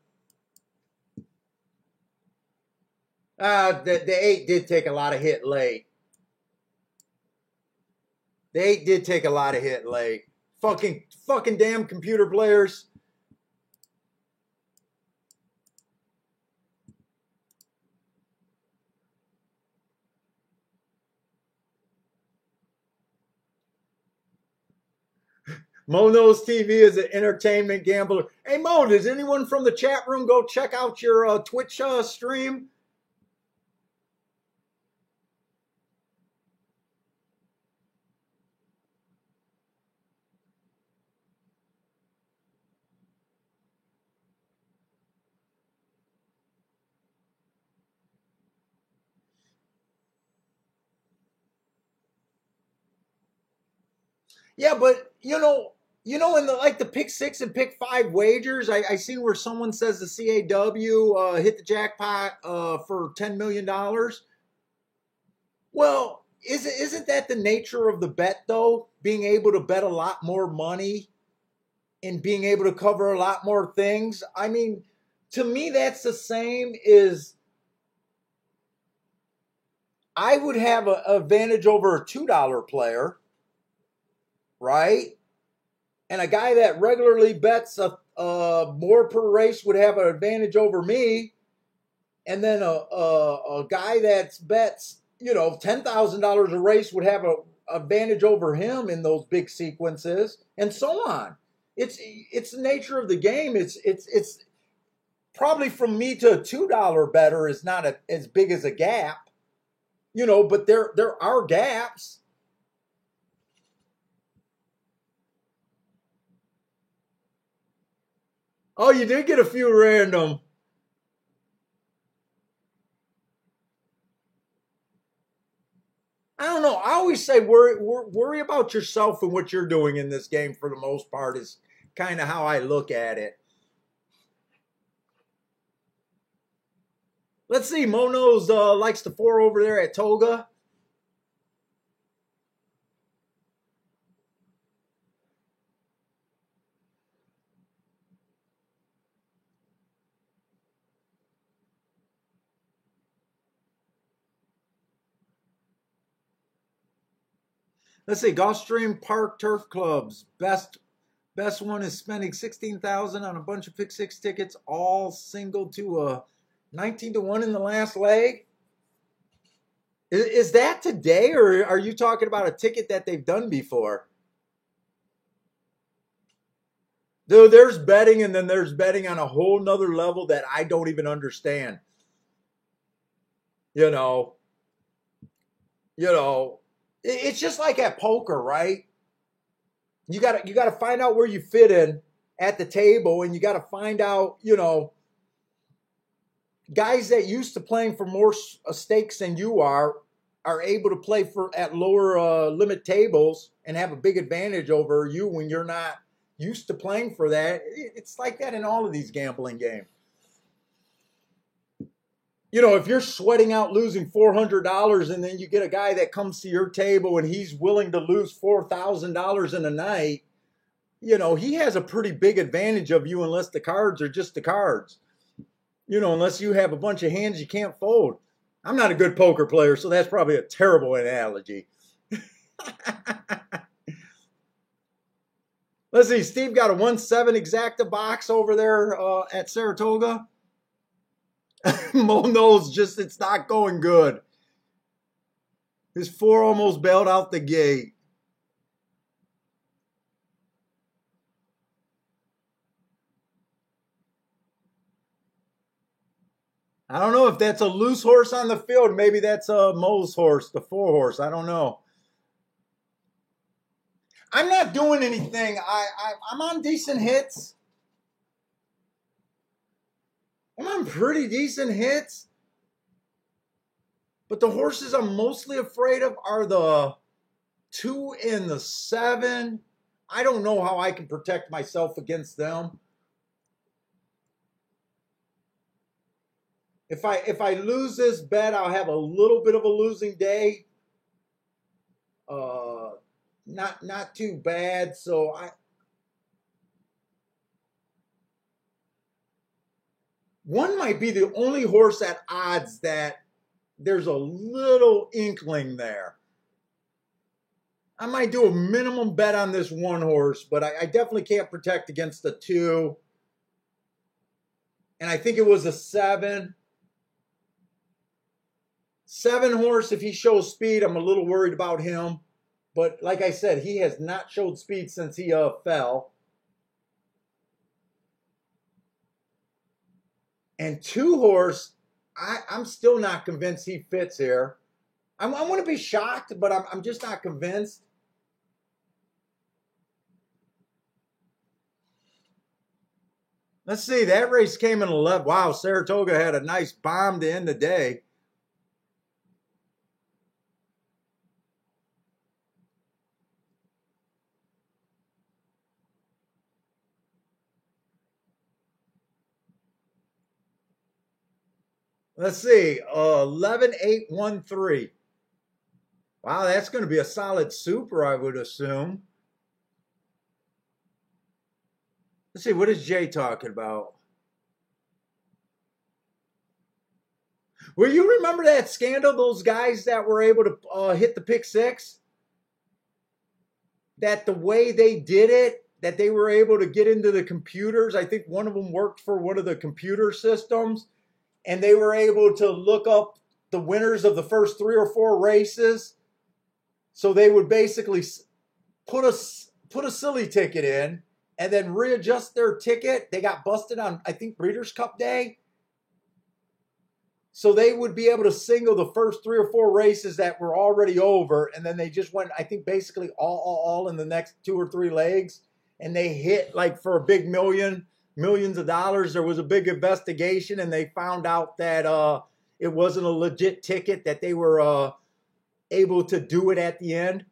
The 8 did take a lot of hit late. The 8 did take a lot of hit late. Fucking damn computer players. Mo knows TV is an entertainment gambler. Hey, Mo, does anyone from the chat room go check out your Twitch stream? Yeah, but in the like the pick six and pick five wagers, I seen where someone says the CAW hit the jackpot for $10 million. Well, isn't that the nature of the bet though? Being able to bet a lot more money and being able to cover a lot more things. I mean, to me, that's the same as I would have an advantage over a $2 player, right? And a guy that regularly bets more per race would have an advantage over me. And then a guy that bets, $10,000 a race would have an advantage over him in those big sequences, and so on. It's the nature of the game. It's probably from me to a $2 better is not as big as a gap, but there are gaps. Oh, you did get a few random. I don't know. I always say worry about yourself and what you're doing in this game for the most part is kind of how I look at it. Let's see. Mono's likes the 4 over there at Toga. Let's see. Gulfstream Park Turf Clubs. Best one is spending $16,000 on a bunch of pick six tickets, all single to a 19-1 in the last leg. Is that today, or are you talking about a ticket that they've done before? Dude, there's betting, and then there's betting on a whole nother level that I don't even understand. You know, it's just like at poker, right? You gotta find out where you fit in at the table, and you gotta find out, guys that used to playing for more stakes than you are able to play for at lower limit tables and have a big advantage over you when you're not used to playing for that. It's like that in all of these gambling games. If you're sweating out losing $400 and then you get a guy that comes to your table and he's willing to lose $4,000 in a night, he has a pretty big advantage of you unless the cards are just the cards. Unless you have a bunch of hands you can't fold. I'm not a good poker player, so that's probably a terrible analogy. Let's see, Steve got a 1-7 exacta box over there at Saratoga. Mo knows just it's not going good. His 4 almost bailed out the gate. I don't know if that's a loose horse on the field. Maybe that's a Mo's horse, the 4 horse. I don't know. I'm not doing anything. I'm on decent hits. I'm on pretty decent hits. But the horses I'm mostly afraid of are the 2 and the 7. I don't know how I can protect myself against them. If I lose this bet, I'll have a little bit of a losing day. Not too bad. So one might be the only horse at odds that there's a little inkling there. I might do a minimum bet on this 1 horse, but I definitely can't protect against the 2. And I think it was a 7. 7 horse, if he shows speed, I'm a little worried about him. But like I said, he has not showed speed since he fell. And 2 horse, I'm still not convinced he fits here. I want to be shocked, but I'm just not convinced. Let's see, that race came in 11. Wow, Saratoga had a nice bomb to end the day. Let's see, 11,813. Wow, that's going to be a solid super, I would assume. Let's see, what is Jay talking about? Well, you remember that scandal? Those guys that were able to hit the pick six? That the way they did it, that they were able to get into the computers. I think one of them worked for one of the computer systems, and they were able to look up the winners of the first 3 or 4 races. So they would basically put a silly ticket in and then readjust their ticket. They got busted on, I think, Breeders' Cup Day. So they would be able to single the first 3 or 4 races that were already over, and then they just went, I think, basically all in the next 2 or 3 legs, and they hit like for a big millions of dollars. There was a big investigation, and they found out that it wasn't a legit ticket, that they were able to do it at the end.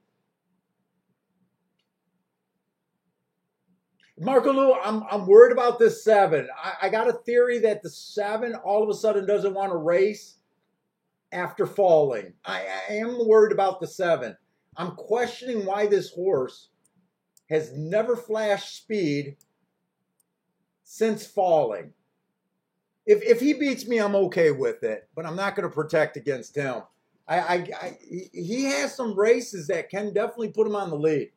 Marco Lou, I'm worried about this 7. I got a theory that the 7 all of a sudden doesn't want to race after falling. I am worried about the 7. I'm questioning why this horse has never flashed speed since falling. If he beats me, I'm okay with it, but I'm not going to protect against him. He has some races that can definitely put him on the lead.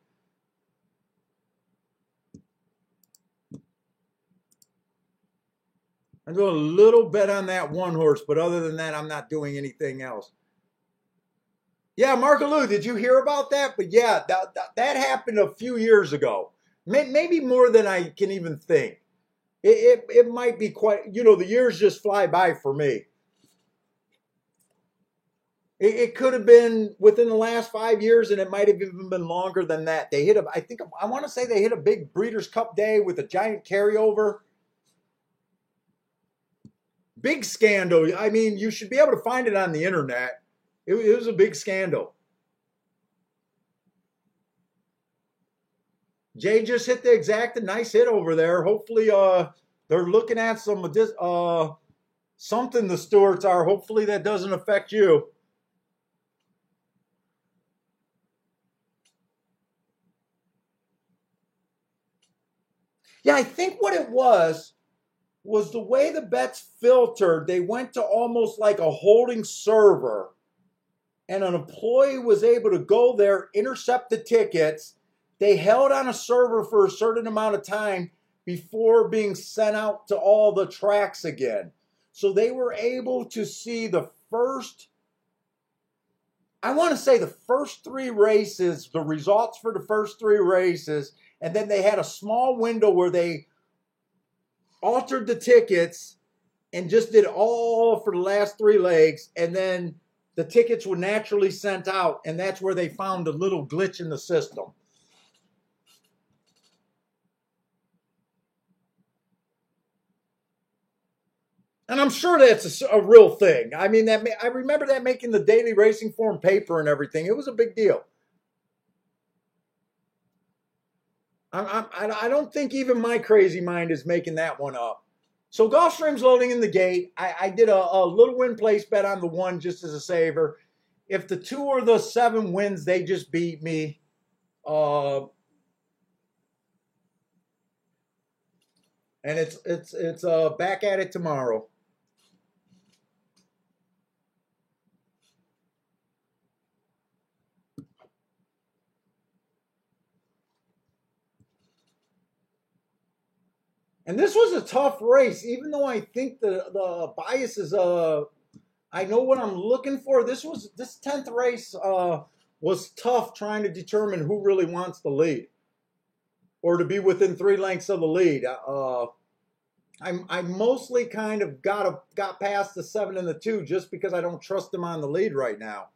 I'm doing a little bet on that one horse, but other than that, I'm not doing anything else. Yeah, Marco Lou, did you hear about that? But yeah, that happened a few years ago. Maybe more than I can even think. It might be quite, the years just fly by for me. It could have been within the last 5 years, and it might have even been longer than that. They hit I want to say they hit a big Breeders' Cup Day with a giant carryover. Big scandal. I mean, you should be able to find it on the internet. It was a big scandal. Jay just hit the exact nice hit over there. Hopefully, they're looking at some something. The Stewarts are. Hopefully, that doesn't affect you. Yeah, I think what it was the way the bets filtered. They went to almost like a holding server, and an employee was able to go there, intercept the tickets. They held on a server for a certain amount of time before being sent out to all the tracks again. So they were able to see the first, I want to say the first 3 races, the results for the first 3 races, and then they had a small window where they altered the tickets and just did all for the last 3 legs, and then the tickets were naturally sent out, and that's where they found a little glitch in the system. And I'm sure that's a real thing. I mean, I remember that making the Daily Racing Form paper and everything. It was a big deal. I don't think even my crazy mind is making that one up. So Gulfstream's loading in the gate. I did a little win place bet on the 1 just as a saver. If the 2 or the 7 wins, they just beat me. And it's back at it tomorrow. And this was a tough race, even though I think the bias is I know what I'm looking for. This 10th race was tough trying to determine who really wants the lead or to be within 3 lengths of the lead. I mostly kind of got past the 7 and the 2 just because I don't trust them on the lead right now.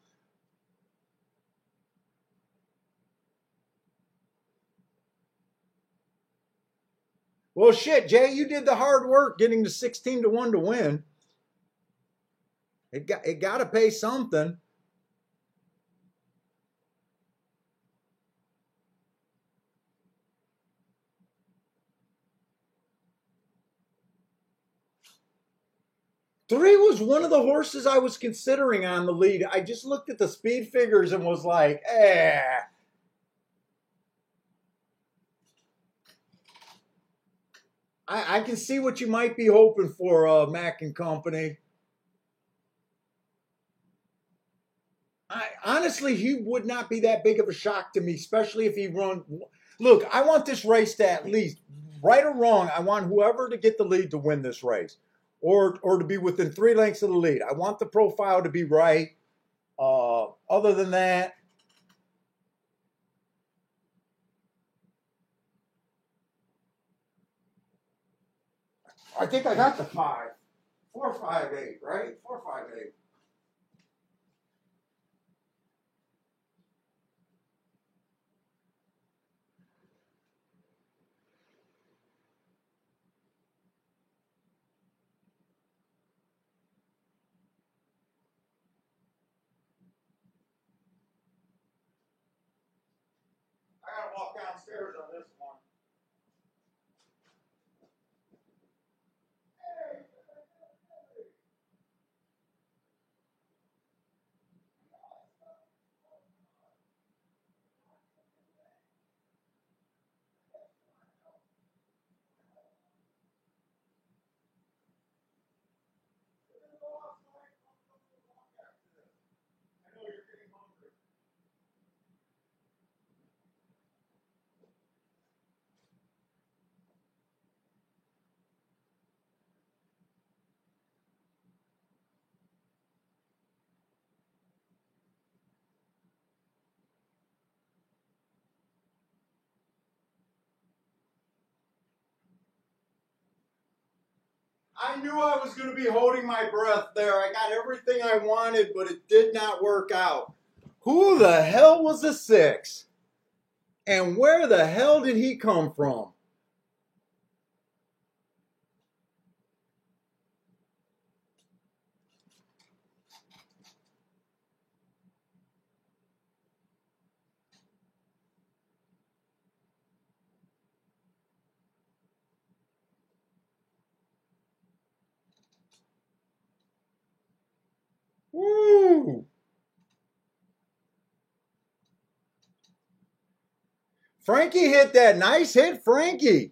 Well, shit, Jay, you did the hard work getting to 16-1 to win. It got to pay something. 3 was one of the horses I was considering on the lead. I just looked at the speed figures and was like, eh. I can see what you might be hoping for, Mac and Company. Honestly, he would not be that big of a shock to me, especially if he run. Look, I want this race to at least, right or wrong, I want whoever to get the lead to win this race, or to be within 3 lengths of the lead. I want the profile to be right. Other than that, I think I got the 5, 4, 5, 8, right? 4, 5, 8. I gotta walk downstairs on this one. I knew I was going to be holding my breath there. I got everything I wanted, but it did not work out. Who the hell was the 6? And where the hell did he come from? Woo! Frankie hit that. Nice hit, Frankie.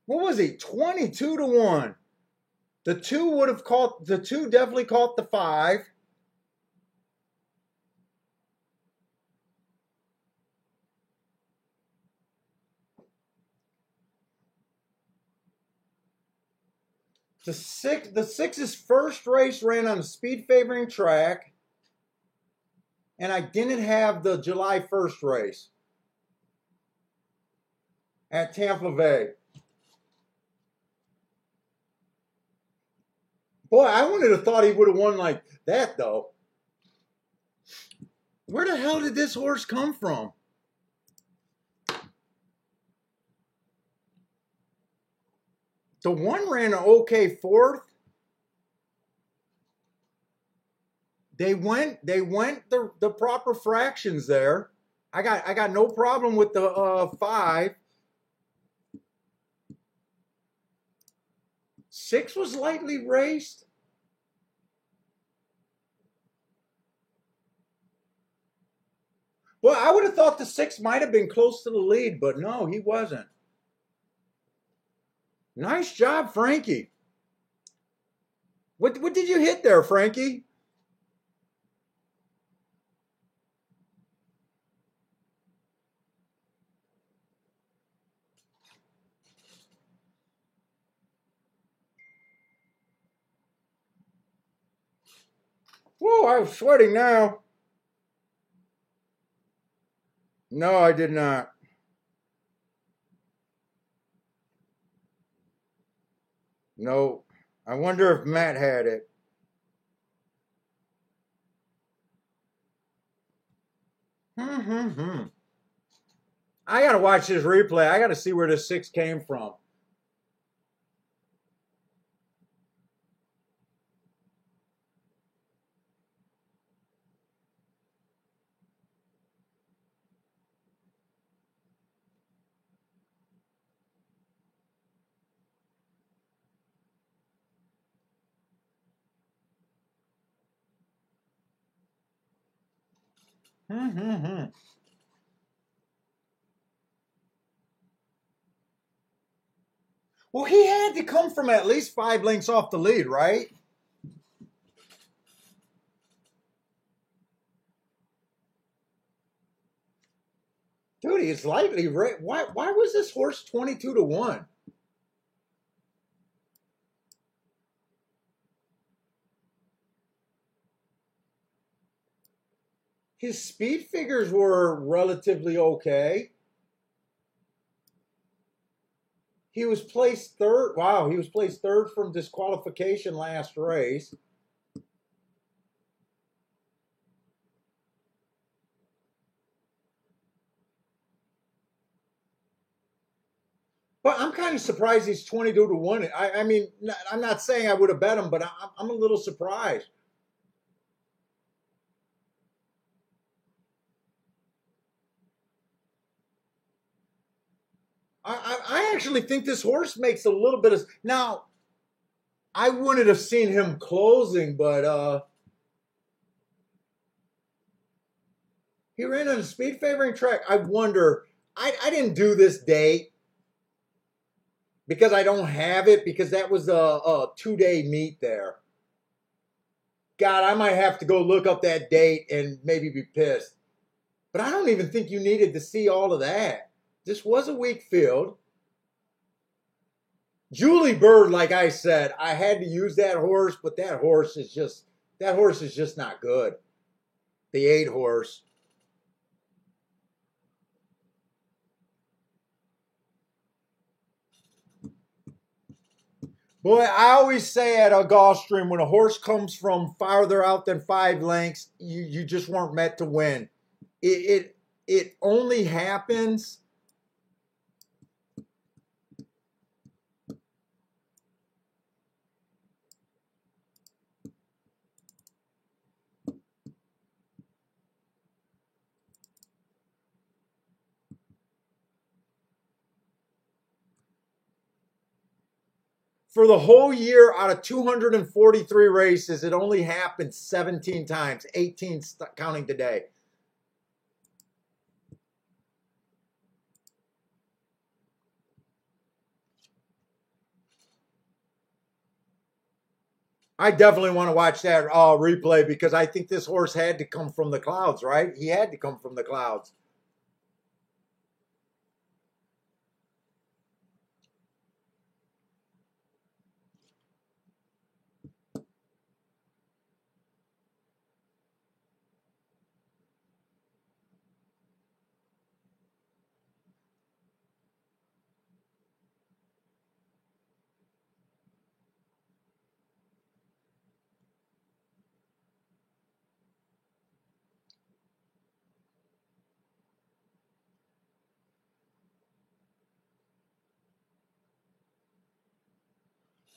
What was he? 22 to 1. The 2 would have caught, the 2 definitely caught the 5. The 6's first race ran on a speed favoring track, and I didn't have the July 1st race at Tampa Bay. Boy, I wouldn't have thought he would have won like that, though. Where the hell did this horse come from? The 1 ran an okay 4th. They went the proper fractions there. I got no problem with the 5. 6 was lightly raced. Well, I would have thought the 6 might have been close to the lead, but no, he wasn't. Nice job, Frankie. What did you hit there, Frankie? Whoa, I'm sweating now. No, I did not. No. I wonder if Matt had it. I got to watch this replay. I got to see where this 6 came from. Hmm. Well, he had to come from at least 5 lengths off the lead, right? Dude, he's lightly right. Why was this horse 22-1? His speed figures were relatively okay. He was placed third. Wow, he was placed third from disqualification last race. But I'm kind of surprised he's 22-1. I mean, I'm not saying I would have bet him, but I'm a little surprised. I actually think this horse makes a little bit of. Now, I wouldn't have seen him closing, but he ran on a speed favoring track. I wonder. I didn't do this date because I don't have it because that was a 2-day meet there. God, I might have to go look up that date and maybe be pissed. But I don't even think you needed to see all of that. This was a weak field. Julie Bird, like I said, I had to use that horse, but that horse is just not good. The 8 horse. Boy, I always say at a Gulfstream, when a horse comes from farther out than 5 lengths, you just weren't meant to win. It only happens. For the whole year, out of 243 races, it only happened 17 times, 18 counting today. I definitely want to watch that replay because I think this horse had to come from the clouds, right? He had to come from the clouds.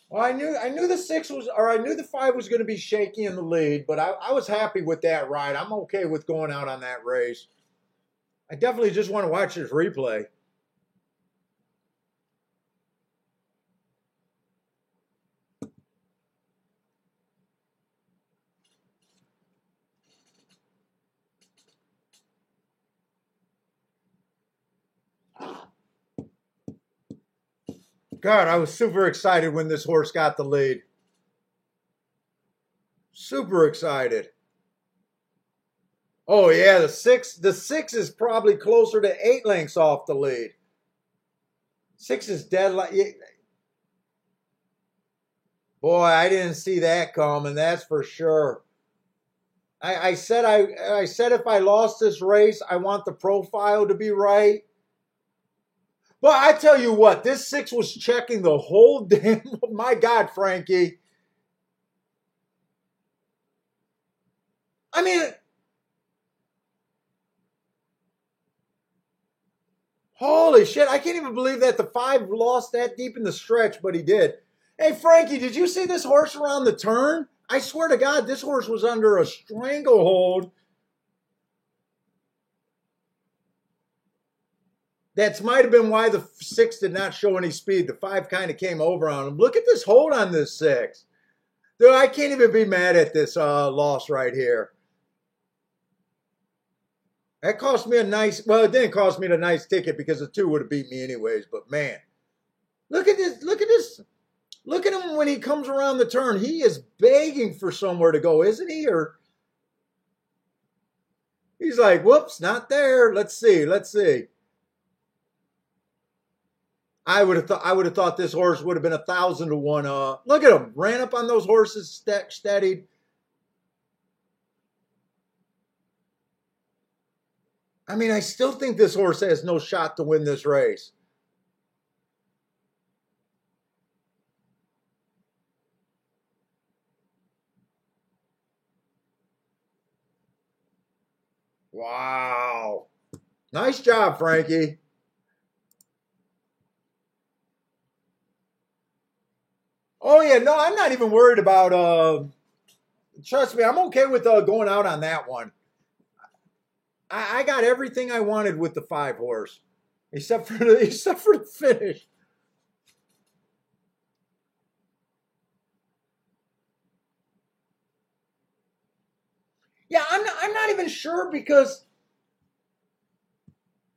Well, I knew the 6 was, or I knew the 5 was going to be shaky in the lead, but I was happy with that ride. I'm okay with going out on that race. I definitely just want to watch this replay. God, I was super excited when this horse got the lead. Super excited. Oh yeah, the six is probably closer to 8 lengths off the lead. 6 is dead. Boy, I didn't see that coming. That's for sure. I said if I lost this race, I want the profile to be right. Well, I tell you what, this 6 was checking the whole damn. My God, Frankie. I mean, holy shit! I can't even believe that the 5 lost that deep in the stretch, but he did. Hey, Frankie, did you see this horse around the turn? I swear to God, this horse was under a stranglehold. That might have been why the 6 did not show any speed. The 5 kind of came over on him. Look at this hold on this 6. Dude, I can't even be mad at this loss right here. That cost me a nice, well, it didn't cost me a nice ticket because the two would have beat me anyways, but man, look at this, look at this. Look at him when he comes around the turn. He is begging for somewhere to go, isn't he? Or he's like, whoops, not there. Let's see, let's see. I would have thought this horse would have been 1,000 to 1. Look at him. Ran up on those horses, steadied. I mean, I still think this horse has no shot to win this race. Wow. Nice job, Frankie. Oh, yeah. No, I'm not even worried about, trust me, I'm okay with going out on that one. I got everything I wanted with the 5 horse, except for the finish. Yeah, I'm not even sure because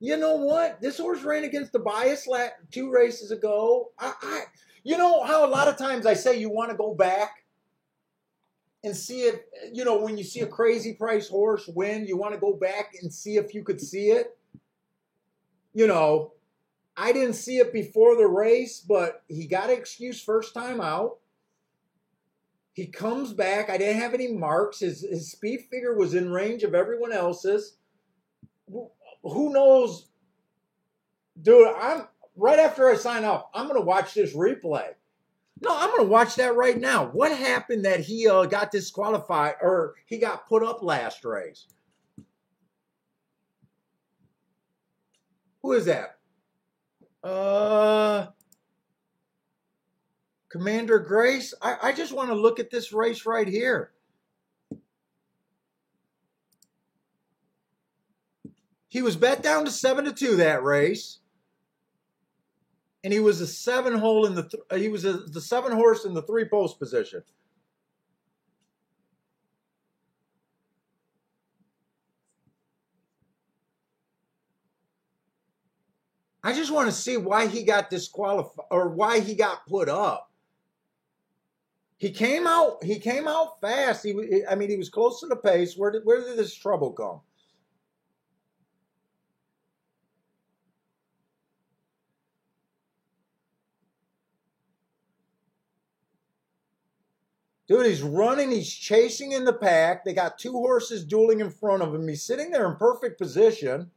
you know what? This horse ran against the bias 2 races ago. You know how a lot of times I say you want to go back and see it, you know, when you see a crazy price horse win, you want to go back and see if you could see it. You know, I didn't see it before the race, but he got an excuse first time out. He comes back. I didn't have any marks. His speed figure was in range of everyone else's. Who knows? Dude, I'm right after I sign off, I'm going to watch this replay. No, I'm going to watch that right now. What happened that he got disqualified or he got put up last race? Who is that? Commander Grace? I just want to look at this race right here. He was bet down to 7-2 that race. And he was a 7 hole in the he was the 7 horse in the 3 post position. I just want to see why he got disqualified or why he got put up. He came out fast. I mean, he was close to the pace. Where did this trouble come? Dude, he's running. He's chasing in the pack. They got 2 horses dueling in front of him. He's sitting there in perfect position.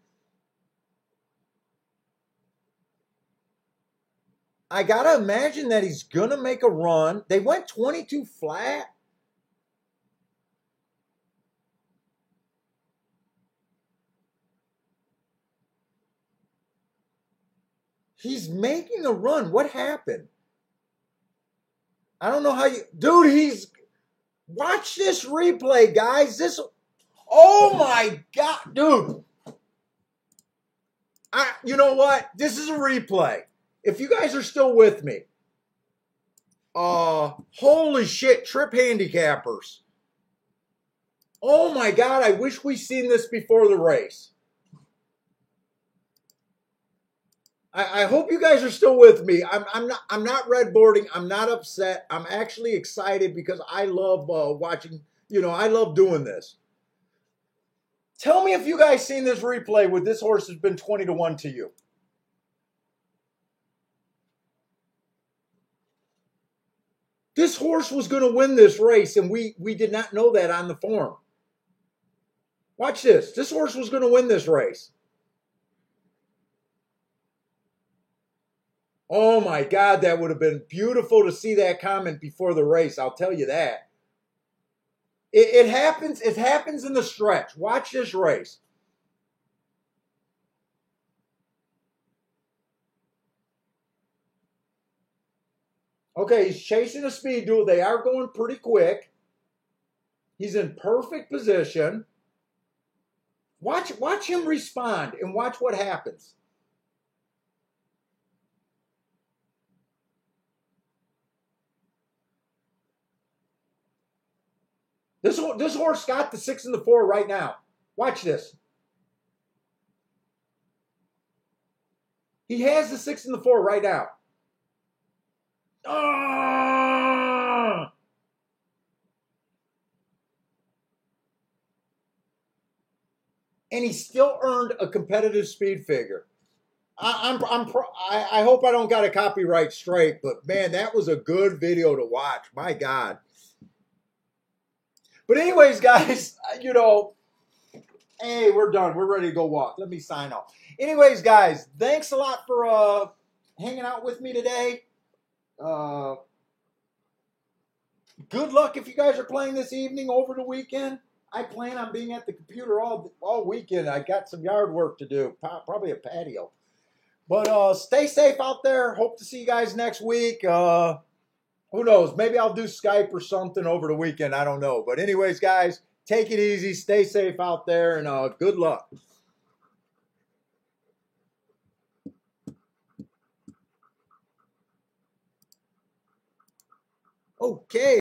I got to imagine that he's going to make a run. They went 22 flat. He's making a run. What happened? I don't know how you... Dude, watch this replay, guys. Oh, my God. Dude. You know what? This is a replay. If you guys are still with me. Holy shit, trip handicappers. Oh, my God. I wish we seen this before the race. I hope you guys are still with me. I'm not red boarding. I'm not upset. I'm actually excited because I love watching. You know, I love doing this. Tell me if you guys seen this replay with this horse has been 20 to 1 to you. This horse was going to win this race, and we did not know that on the form. Watch this. This horse was going to win this race. Oh my God, that would have been beautiful to see that comment before the race. I'll tell you that. It happens. It happens in the stretch. Watch this race. Okay, he's chasing a speed duel. They are going pretty quick. He's in perfect position. Watch him respond and watch what happens. This horse got the 6 and the 4 right now. Watch this. He has the 6 and the 4 right now. Ah! And he still earned a competitive speed figure. I hope I don't got a copyright strike, but man, that was a good video to watch. My God. But anyways, guys, you know, hey, we're done. We're ready to go walk. Let me sign off. Anyways, guys, thanks a lot for hanging out with me today. Good luck if you guys are playing this evening over the weekend. I plan on being at the computer all weekend. I got some yard work to do, probably a patio. But stay safe out there. Hope to see you guys next week. Who knows? Maybe I'll do Skype or something over the weekend. I don't know. But anyways, guys, take it easy. Stay safe out there, and good luck. Okay.